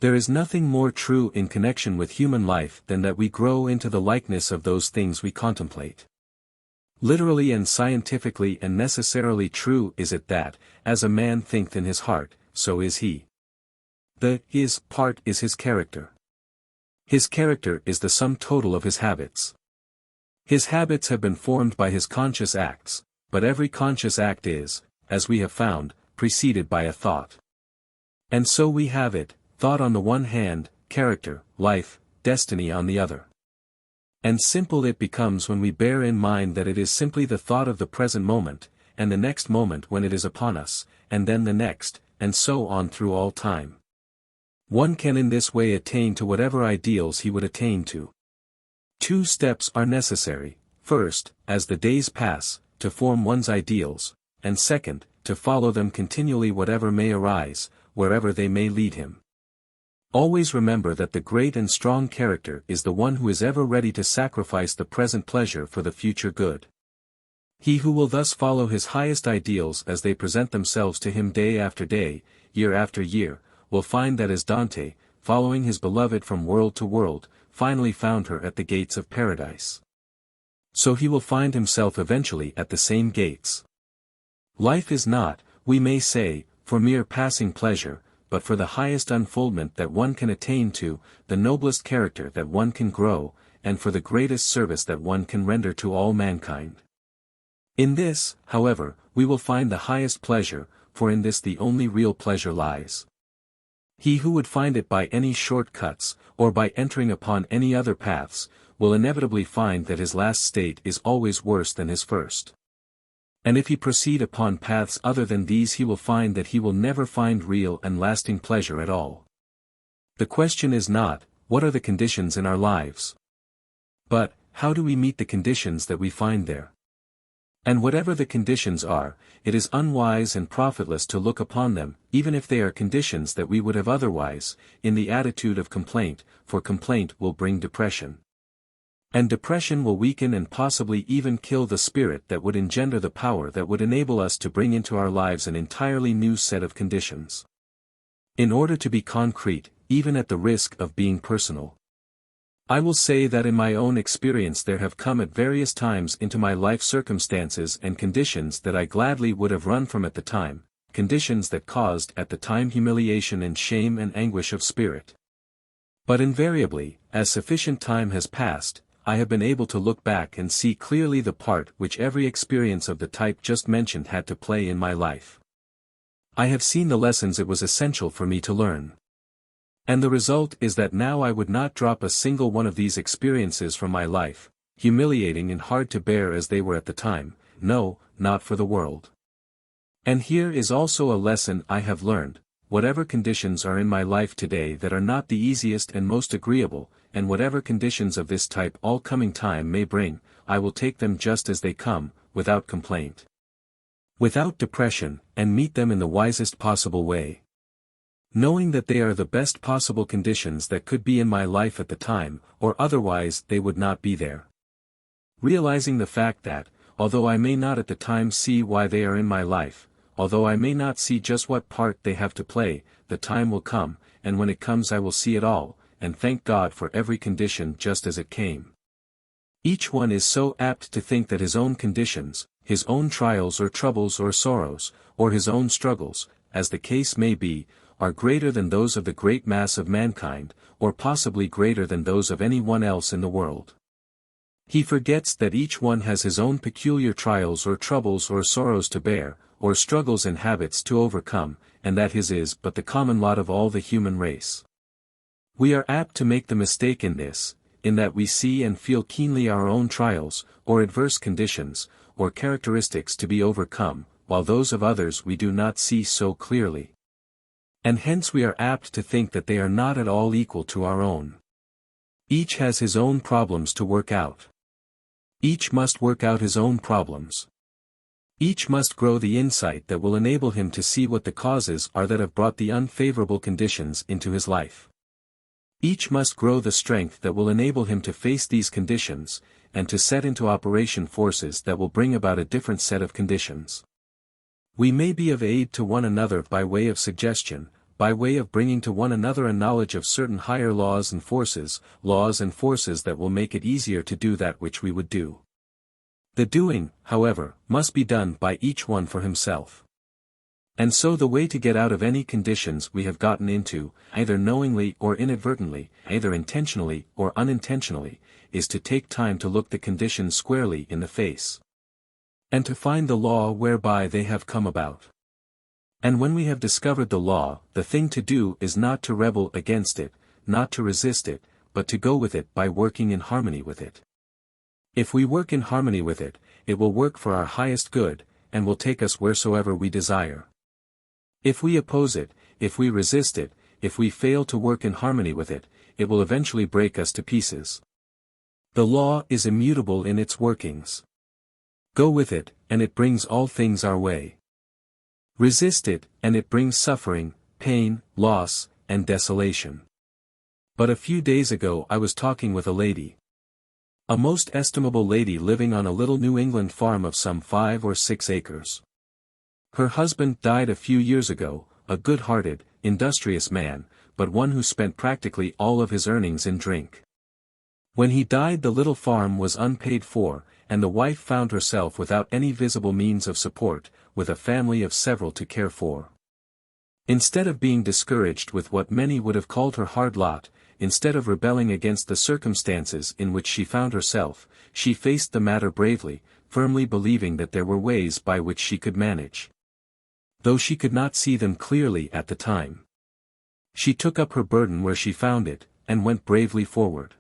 There is nothing more true in connection with human life than that we grow into the likeness of those things we contemplate. Literally and scientifically and necessarily true is it that, as a man thinketh in his heart, so is he. The his part is his character. His character is the sum total of his habits. His habits have been formed by his conscious acts, but every conscious act is, as we have found, preceded by a thought. And so we have it, thought on the one hand, character, life, destiny on the other. And simple it becomes when we bear in mind that it is simply the thought of the present moment, and the next moment when it is upon us, and then the next, and so on through all time. One can in this way attain to whatever ideals he would attain to. 2 steps are necessary: first, as the days pass, to form one's ideals, and second, to follow them continually whatever may arise, wherever they may lead him. Always remember that the great and strong character is the one who is ever ready to sacrifice the present pleasure for the future good. He who will thus follow his highest ideals as they present themselves to him day after day, year after year, will find that as Dante, following his beloved from world to world, finally found her at the gates of paradise. So he will find himself eventually at the same gates. Life is not, we may say, for mere passing pleasure, but for the highest unfoldment that one can attain to, the noblest character that one can grow, and for the greatest service that one can render to all mankind. In this, however, we will find the highest pleasure, for in this the only real pleasure lies. He who would find it by any short cuts, or by entering upon any other paths, will inevitably find that his last state is always worse than his first. And if he proceed upon paths other than these, he will find that he will never find real and lasting pleasure at all. The question is not, what are the conditions in our lives? But, how do we meet the conditions that we find there? And whatever the conditions are, it is unwise and profitless to look upon them, even if they are conditions that we would have otherwise, in the attitude of complaint, for complaint will bring depression. And depression will weaken and possibly even kill the spirit that would engender the power that would enable us to bring into our lives an entirely new set of conditions. In order to be concrete, even at the risk of being personal, I will say that in my own experience there have come at various times into my life circumstances and conditions that I gladly would have run from at the time, conditions that caused at the time humiliation and shame and anguish of spirit. But invariably, as sufficient time has passed, I have been able to look back and see clearly the part which every experience of the type just mentioned had to play in my life. I have seen the lessons it was essential for me to learn. And the result is that now I would not drop a single one of these experiences from my life, humiliating and hard to bear as they were at the time, no, not for the world. And here is also a lesson I have learned: whatever conditions are in my life today that are not the easiest and most agreeable, and whatever conditions of this type all coming time may bring, I will take them just as they come, without complaint, without depression, and meet them in the wisest possible way, knowing that they are the best possible conditions that could be in my life at the time, or otherwise they would not be there. Realizing the fact that, although I may not at the time see why they are in my life, although I may not see just what part they have to play, the time will come, and when it comes I will see it all, and thank God for every condition just as it came. Each one is so apt to think that his own conditions, his own trials or troubles or sorrows, or his own struggles, as the case may be, are greater than those of the great mass of mankind, or possibly greater than those of any one else in the world. He forgets that each one has his own peculiar trials or troubles or sorrows to bear, or struggles and habits to overcome, and that his is but the common lot of all the human race. We are apt to make the mistake in this, in that we see and feel keenly our own trials, or adverse conditions, or characteristics to be overcome, while those of others we do not see so clearly. And hence we are apt to think that they are not at all equal to our own. Each has his own problems to work out. Each must work out his own problems. Each must grow the insight that will enable him to see what the causes are that have brought the unfavorable conditions into his life. Each must grow the strength that will enable him to face these conditions, and to set into operation forces that will bring about a different set of conditions. We may be of aid to one another by way of suggestion, by way of bringing to one another a knowledge of certain higher laws and forces that will make it easier to do that which we would do. The doing, however, must be done by each one for himself. And so the way to get out of any conditions we have gotten into, either knowingly or inadvertently, either intentionally or unintentionally, is to take time to look the conditions squarely in the face, and to find the law whereby they have come about. And when we have discovered the law, the thing to do is not to rebel against it, not to resist it, but to go with it by working in harmony with it. If we work in harmony with it, it will work for our highest good, and will take us wheresoever we desire. If we oppose it, if we resist it, if we fail to work in harmony with it, it will eventually break us to pieces. The law is immutable in its workings. Go with it, and it brings all things our way. Resist it, and it brings suffering, pain, loss, and desolation. But a few days ago I was talking with a lady. A most estimable lady living on a little New England farm of some 5 or 6 acres. Her husband died a few years ago, a good-hearted, industrious man, but one who spent practically all of his earnings in drink. When he died, the little farm was unpaid for, and the wife found herself without any visible means of support, with a family of several to care for. Instead of being discouraged with what many would have called her hard lot, instead of rebelling against the circumstances in which she found herself, she faced the matter bravely, firmly believing that there were ways by which she could manage, though she could not see them clearly at the time. She took up her burden where she found it, and went bravely forward.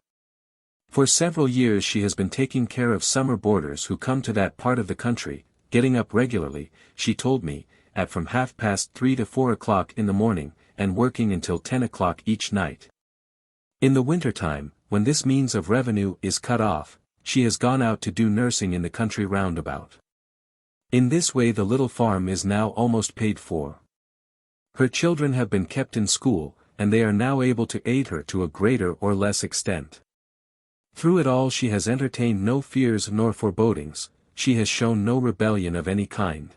For several years she has been taking care of summer boarders who come to that part of the country, getting up regularly, she told me, at from 3:30 to 4 o'clock in the morning, and working until 10 o'clock each night. In the wintertime, when this means of revenue is cut off, she has gone out to do nursing in the country roundabout. In this way the little farm is now almost paid for. Her children have been kept in school, and they are now able to aid her to a greater or less extent. Through it all she has entertained no fears nor forebodings, she has shown no rebellion of any kind.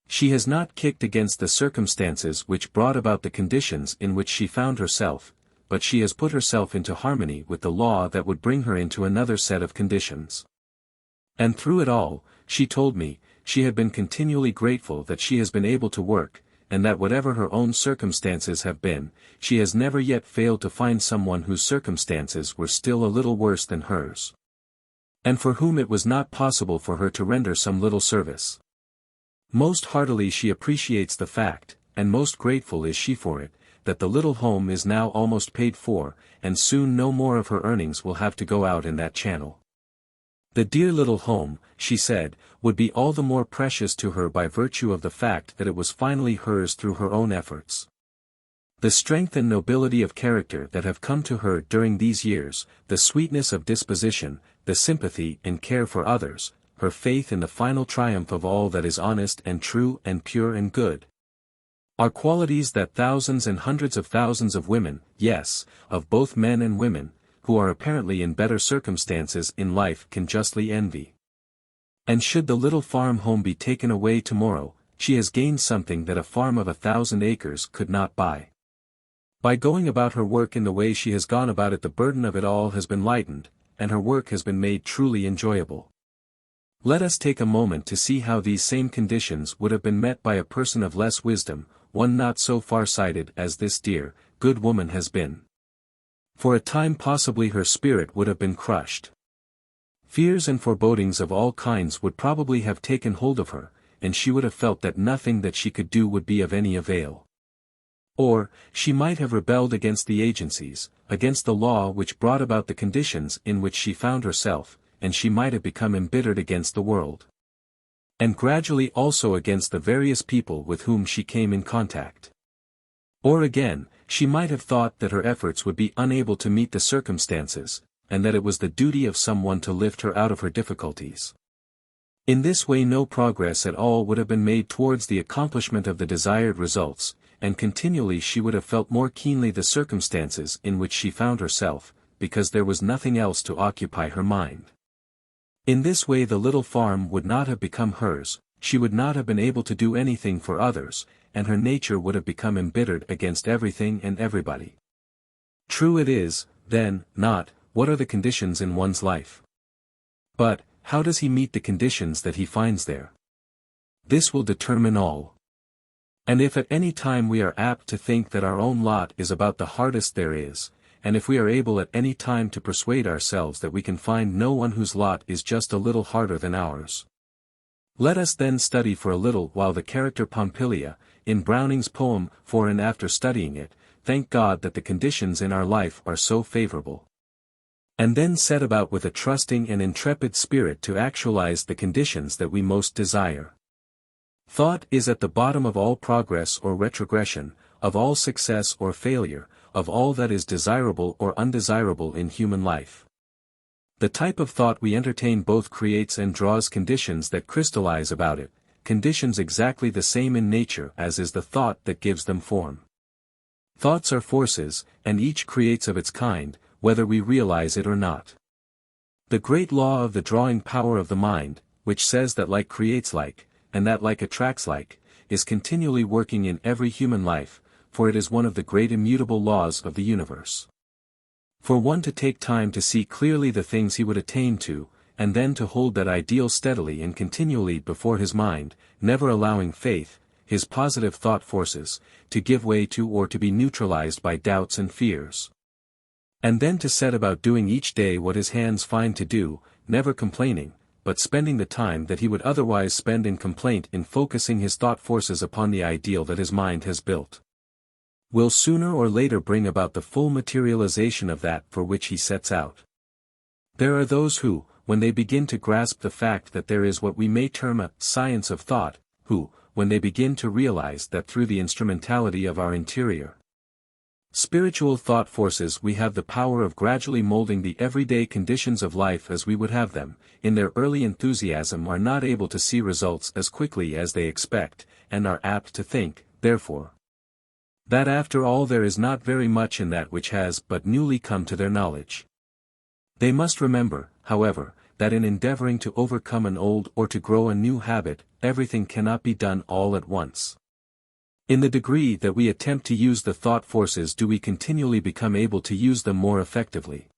She has not kicked against the circumstances which brought about the conditions in which she found herself, but she has put herself into harmony with the law that would bring her into another set of conditions. And through it all, she told me, she had been continually grateful that she has been able to work, and that whatever her own circumstances have been, she has never yet failed to find someone whose circumstances were still a little worse than hers, and for whom it was not possible for her to render some little service. Most heartily she appreciates the fact, and most grateful is she for it, that the little home is now almost paid for, and soon no more of her earnings will have to go out in that channel. The dear little home, she said, would be all the more precious to her by virtue of the fact that it was finally hers through her own efforts. The strength and nobility of character that have come to her during these years, the sweetness of disposition, the sympathy and care for others, her faith in the final triumph of all that is honest and true and pure and good, are qualities that thousands and hundreds of thousands of women, yes, of both men and women, who are apparently in better circumstances in life can justly envy. And should the little farm home be taken away tomorrow, she has gained something that a farm of 1,000 acres could not buy. By going about her work in the way she has gone about it, the burden of it all has been lightened, and her work has been made truly enjoyable. Let us take a moment to see how these same conditions would have been met by a person of less wisdom, one not so far-sighted as this dear, good woman has been. For a time possibly her spirit would have been crushed. Fears and forebodings of all kinds would probably have taken hold of her, and she would have felt that nothing that she could do would be of any avail. Or, she might have rebelled against the agencies, against the law which brought about the conditions in which she found herself, and she might have become embittered against the world. And gradually also against the various people with whom she came in contact. Or again, she might have thought that her efforts would be unable to meet the circumstances, and that it was the duty of someone to lift her out of her difficulties. In this way no progress at all would have been made towards the accomplishment of the desired results, and continually she would have felt more keenly the circumstances in which she found herself, because there was nothing else to occupy her mind. In this way the little farm would not have become hers, she would not have been able to do anything for others, and her nature would have become embittered against everything and everybody. True it is, then, not, what are the conditions in one's life? But, how does he meet the conditions that he finds there? This will determine all. And if at any time we are apt to think that our own lot is about the hardest there is, and if we are able at any time to persuade ourselves that we can find no one whose lot is just a little harder than ours, let us then study for a little while the character Pompilia, in Browning's poem, For and After studying it, thank God that the conditions in our life are so favorable. And then set about with a trusting and intrepid spirit to actualize the conditions that we most desire. Thought is at the bottom of all progress or retrogression, of all success or failure, of all that is desirable or undesirable in human life. The type of thought we entertain both creates and draws conditions that crystallize about it, conditions exactly the same in nature as is the thought that gives them form. Thoughts are forces, and each creates of its kind, whether we realize it or not. The great law of the drawing power of the mind, which says that like creates like, and that like attracts like, is continually working in every human life, for it is one of the great immutable laws of the universe. For one to take time to see clearly the things he would attain to, and then to hold that ideal steadily and continually before his mind, never allowing faith, his positive thought forces, to give way to or to be neutralized by doubts and fears. And then to set about doing each day what his hands find to do, never complaining, but spending the time that he would otherwise spend in complaint in focusing his thought forces upon the ideal that his mind has built, will sooner or later bring about the full materialization of that for which he sets out. There are those who, when they begin to grasp the fact that there is what we may term a science of thought, who, when they begin to realize that through the instrumentality of our interior spiritual thought forces we have the power of gradually molding the everyday conditions of life as we would have them, in their early enthusiasm are not able to see results as quickly as they expect, and are apt to think, therefore, that after all there is not very much in that which has but newly come to their knowledge. They must remember, however, that in endeavoring to overcome an old or to grow a new habit, everything cannot be done all at once. In the degree that we attempt to use the thought forces do we continually become able to use them more effectively.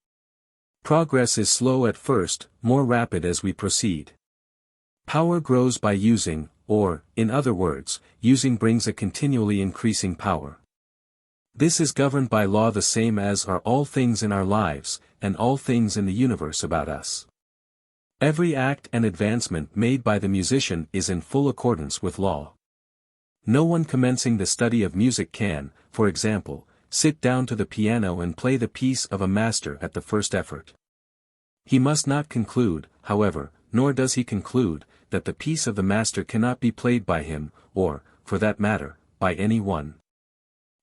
Progress is slow at first, more rapid as we proceed. Power grows by using, or, in other words, using brings a continually increasing power. This is governed by law the same as are all things in our lives, and all things in the universe about us. Every act and advancement made by the musician is in full accordance with law. No one commencing the study of music can, for example, sit down to the piano and play the piece of a master at the first effort. He must not conclude, however, nor does he conclude, that the piece of the master cannot be played by him, or, for that matter, by any one.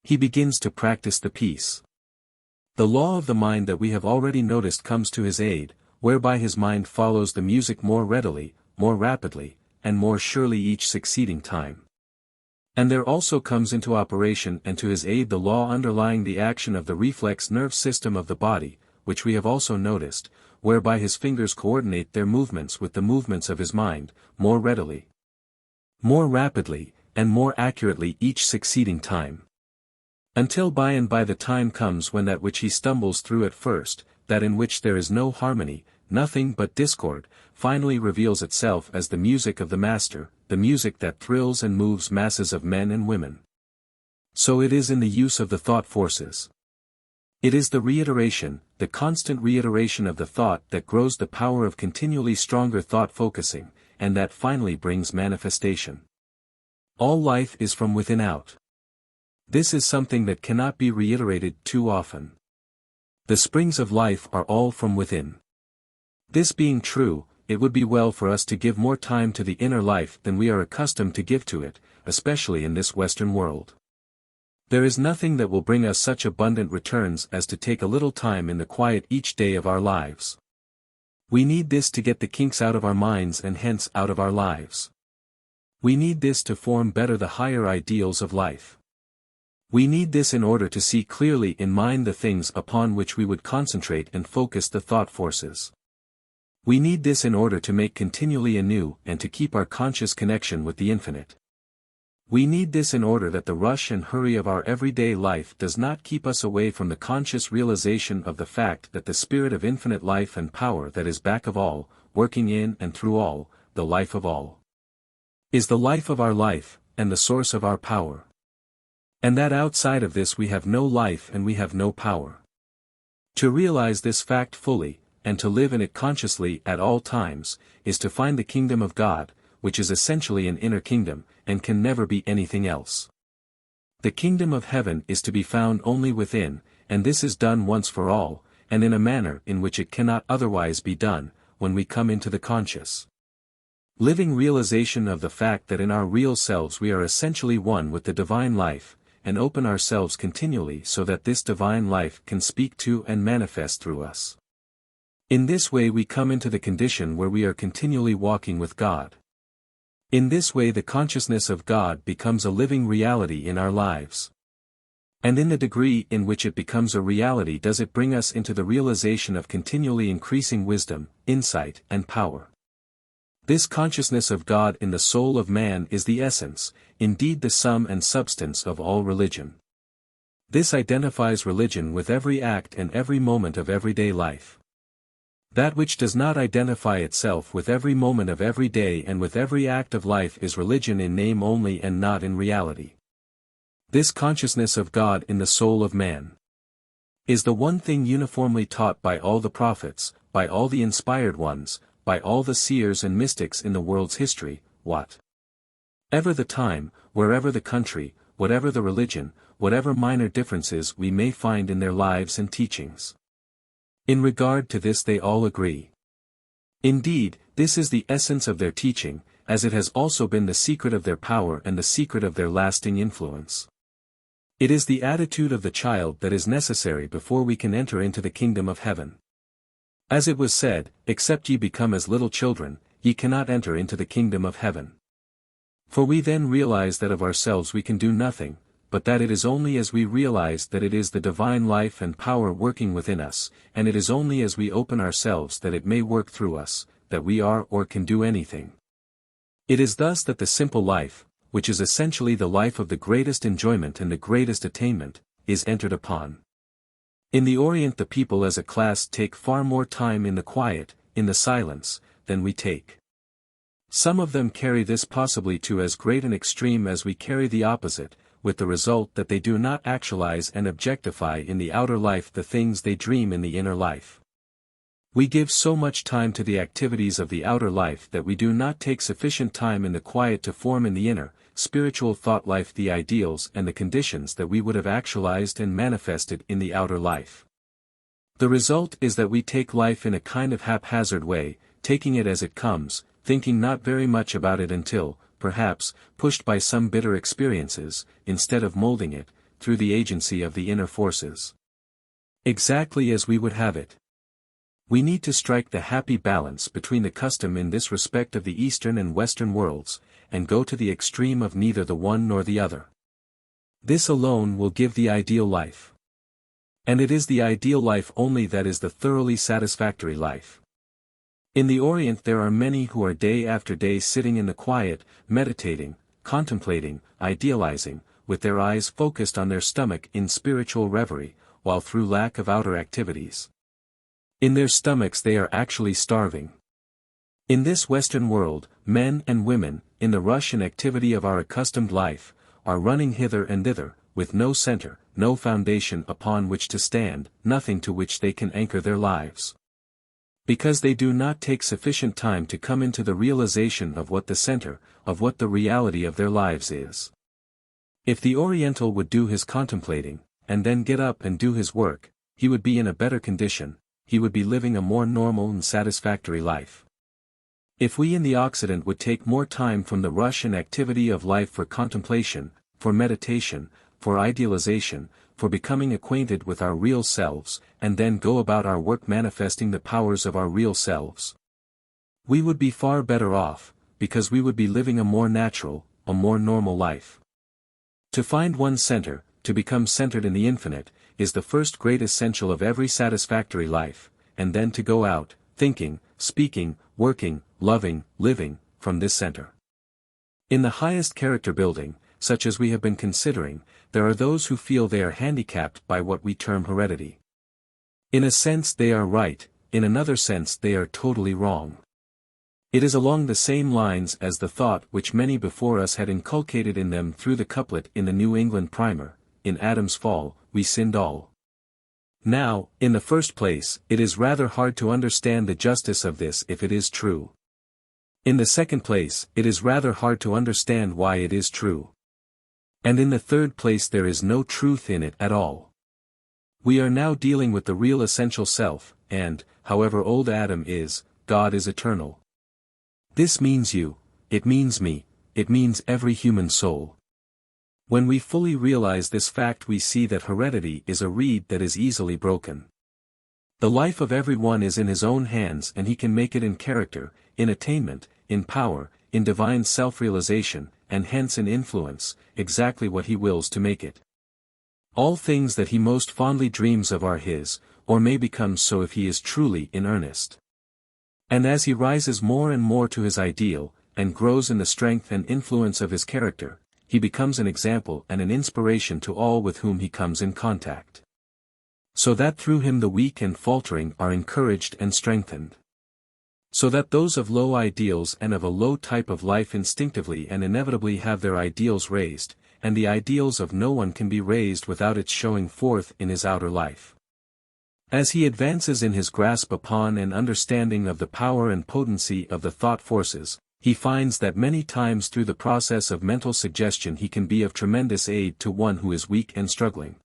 He begins to practice the piece. The law of the mind that we have already noticed comes to his aid, whereby his mind follows the music more readily, more rapidly, and more surely each succeeding time. And there also comes into operation and to his aid the law underlying the action of the reflex nerve system of the body, which we have also noticed, whereby his fingers coordinate their movements with the movements of his mind, more readily, more rapidly, and more accurately each succeeding time. Until by and by the time comes when that which he stumbles through at first, that in which there is no harmony, nothing but discord, finally reveals itself as the music of the master, the music that thrills and moves masses of men and women. So it is in the use of the thought forces. It is the reiteration, the constant reiteration of the thought that grows the power of continually stronger thought focusing, and that finally brings manifestation. All life is from within out. This is something that cannot be reiterated too often. The springs of life are all from within. This being true, it would be well for us to give more time to the inner life than we are accustomed to give to it, especially in this Western world. There is nothing that will bring us such abundant returns as to take a little time in the quiet each day of our lives. We need this to get the kinks out of our minds and hence out of our lives. We need this to form better the higher ideals of life. We need this in order to see clearly in mind the things upon which we would concentrate and focus the thought forces. We need this in order to make continually anew and to keep our conscious connection with the infinite. We need this in order that the rush and hurry of our everyday life does not keep us away from the conscious realization of the fact that the spirit of infinite life and power that is back of all, working in and through all, the life of all, is the life of our life, and the source of our power. And that outside of this we have no life and we have no power. To realize this fact fully, and to live in it consciously at all times, is to find the kingdom of God, which is essentially an inner kingdom, and can never be anything else. The kingdom of heaven is to be found only within, and this is done once for all, and in a manner in which it cannot otherwise be done, when we come into the conscious living realization of the fact that in our real selves we are essentially one with the divine life, and open ourselves continually so that this divine life can speak to and manifest through us. In this way we come into the condition where we are continually walking with God. In this way the consciousness of God becomes a living reality in our lives. And in the degree in which it becomes a reality does it bring us into the realization of continually increasing wisdom, insight, and power. This consciousness of God in the soul of man is the essence, indeed the sum and substance of all religion. This identifies religion with every act and every moment of everyday life. That which does not identify itself with every moment of every day and with every act of life is religion in name only and not in reality. This consciousness of God in the soul of man is the one thing uniformly taught by all the prophets, by all the inspired ones, by all the seers and mystics in the world's history, whatever the time, wherever the country, whatever the religion, whatever minor differences we may find in their lives and teachings. In regard to this they all agree. Indeed, this is the essence of their teaching, as it has also been the secret of their power and the secret of their lasting influence. It is the attitude of the child that is necessary before we can enter into the kingdom of heaven. As it was said, except ye become as little children, ye cannot enter into the kingdom of heaven. For we then realize that of ourselves we can do nothing, but that it is only as we realize that it is the divine life and power working within us, and it is only as we open ourselves that it may work through us, that we are or can do anything. It is thus that the simple life, which is essentially the life of the greatest enjoyment and the greatest attainment, is entered upon. In the Orient the people as a class take far more time in the quiet, in the silence, than we take. Some of them carry this possibly to as great an extreme as we carry the opposite, with the result that they do not actualize and objectify in the outer life the things they dream in the inner life. We give so much time to the activities of the outer life that we do not take sufficient time in the quiet to form in the inner, spiritual thought life the ideals and the conditions that we would have actualized and manifested in the outer life. The result is that we take life in a kind of haphazard way, taking it as it comes, thinking not very much about it until, perhaps, pushed by some bitter experiences, instead of molding it, through the agency of the inner forces. Exactly as we would have it. We need to strike the happy balance between the custom in this respect of the Eastern and Western worlds, and go to the extreme of neither the one nor the other. This alone will give the ideal life. And it is the ideal life only that is the thoroughly satisfactory life. In the Orient there are many who are day after day sitting in the quiet, meditating, contemplating, idealizing, with their eyes focused on their stomach in spiritual reverie, while through lack of outer activities, in their stomachs they are actually starving. In this Western world, men and women, in the rush and activity of our accustomed life, are running hither and thither, with no center, no foundation upon which to stand, nothing to which they can anchor their lives. Because they do not take sufficient time to come into the realization of what the center, of what the reality of their lives is. If the Oriental would do his contemplating, and then get up and do his work, he would be in a better condition, he would be living a more normal and satisfactory life. If we in the Occident would take more time from the rush and activity of life for contemplation, for meditation, for idealization, for becoming acquainted with our real selves, and then go about our work manifesting the powers of our real selves, we would be far better off, because we would be living a more natural, a more normal life. To find one's center, to become centered in the infinite, is the first great essential of every satisfactory life, and then to go out, thinking, speaking, working, loving, living, from this center. In the highest character building, such as we have been considering, there are those who feel they are handicapped by what we term heredity. In a sense they are right, in another sense they are totally wrong. It is along the same lines as the thought which many before us had inculcated in them through the couplet in the New England Primer, in Adam's fall, we sinned all. Now, in the first place, it is rather hard to understand the justice of this if it is true. In the second place, it is rather hard to understand why it is true. And in the third place there is no truth in it at all. We are now dealing with the real essential self, and, however old Adam is, God is eternal. This means you, it means me, it means every human soul. When we fully realize this fact we see that heredity is a reed that is easily broken. The life of everyone is in his own hands and he can make it in character, in attainment, in power, in divine self-realization, and hence in influence, exactly what he wills to make it. All things that he most fondly dreams of are his, or may become so if he is truly in earnest. And as he rises more and more to his ideal, and grows in the strength and influence of his character, he becomes an example and an inspiration to all with whom he comes in contact. So that through him the weak and faltering are encouraged and strengthened. So that those of low ideals and of a low type of life instinctively and inevitably have their ideals raised, and the ideals of no one can be raised without its showing forth in his outer life. As he advances in his grasp upon and understanding of the power and potency of the thought forces, he finds that many times through the process of mental suggestion he can be of tremendous aid to one who is weak and struggling.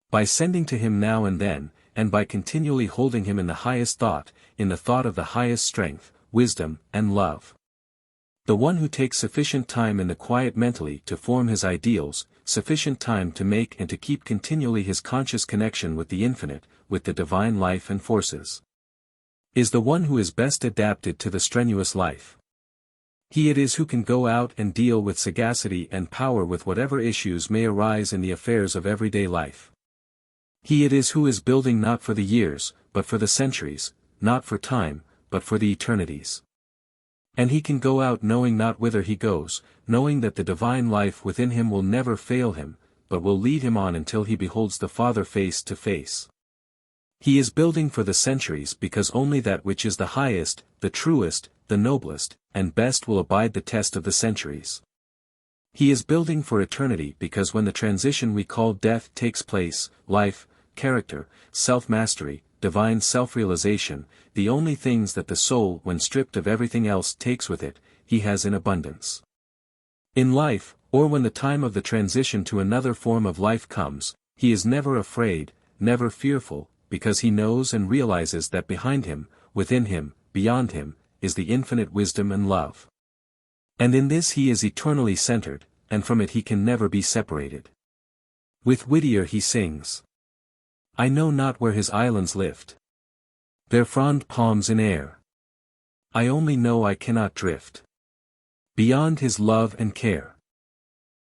By sending to him now and then, and by continually holding him in the highest thought, in the thought of the highest strength, wisdom, and love. The one who takes sufficient time in the quiet mentally to form his ideals, sufficient time to make and to keep continually his conscious connection with the infinite, with the divine life and forces, is the one who is best adapted to the strenuous life. He it is who can go out and deal with sagacity and power with whatever issues may arise in the affairs of everyday life. He it is who is building not for the years, but for the centuries, not for time, but for the eternities. And he can go out knowing not whither he goes, knowing that the divine life within him will never fail him, but will lead him on until he beholds the Father face to face. He is building for the centuries because only that which is the highest, the truest, the noblest, and best will abide the test of the centuries. He is building for eternity because when the transition we call death takes place, life, character, self-mastery, divine self-realization, the only things that the soul when stripped of everything else takes with it, he has in abundance. In life, or when the time of the transition to another form of life comes, he is never afraid, never fearful, because he knows and realizes that behind him, within him, beyond him, is the infinite wisdom and love. And in this he is eternally centered, and from it he can never be separated. With Whittier he sings, I know not where his islands lift their frond palms in air. I only know I cannot drift beyond his love and care.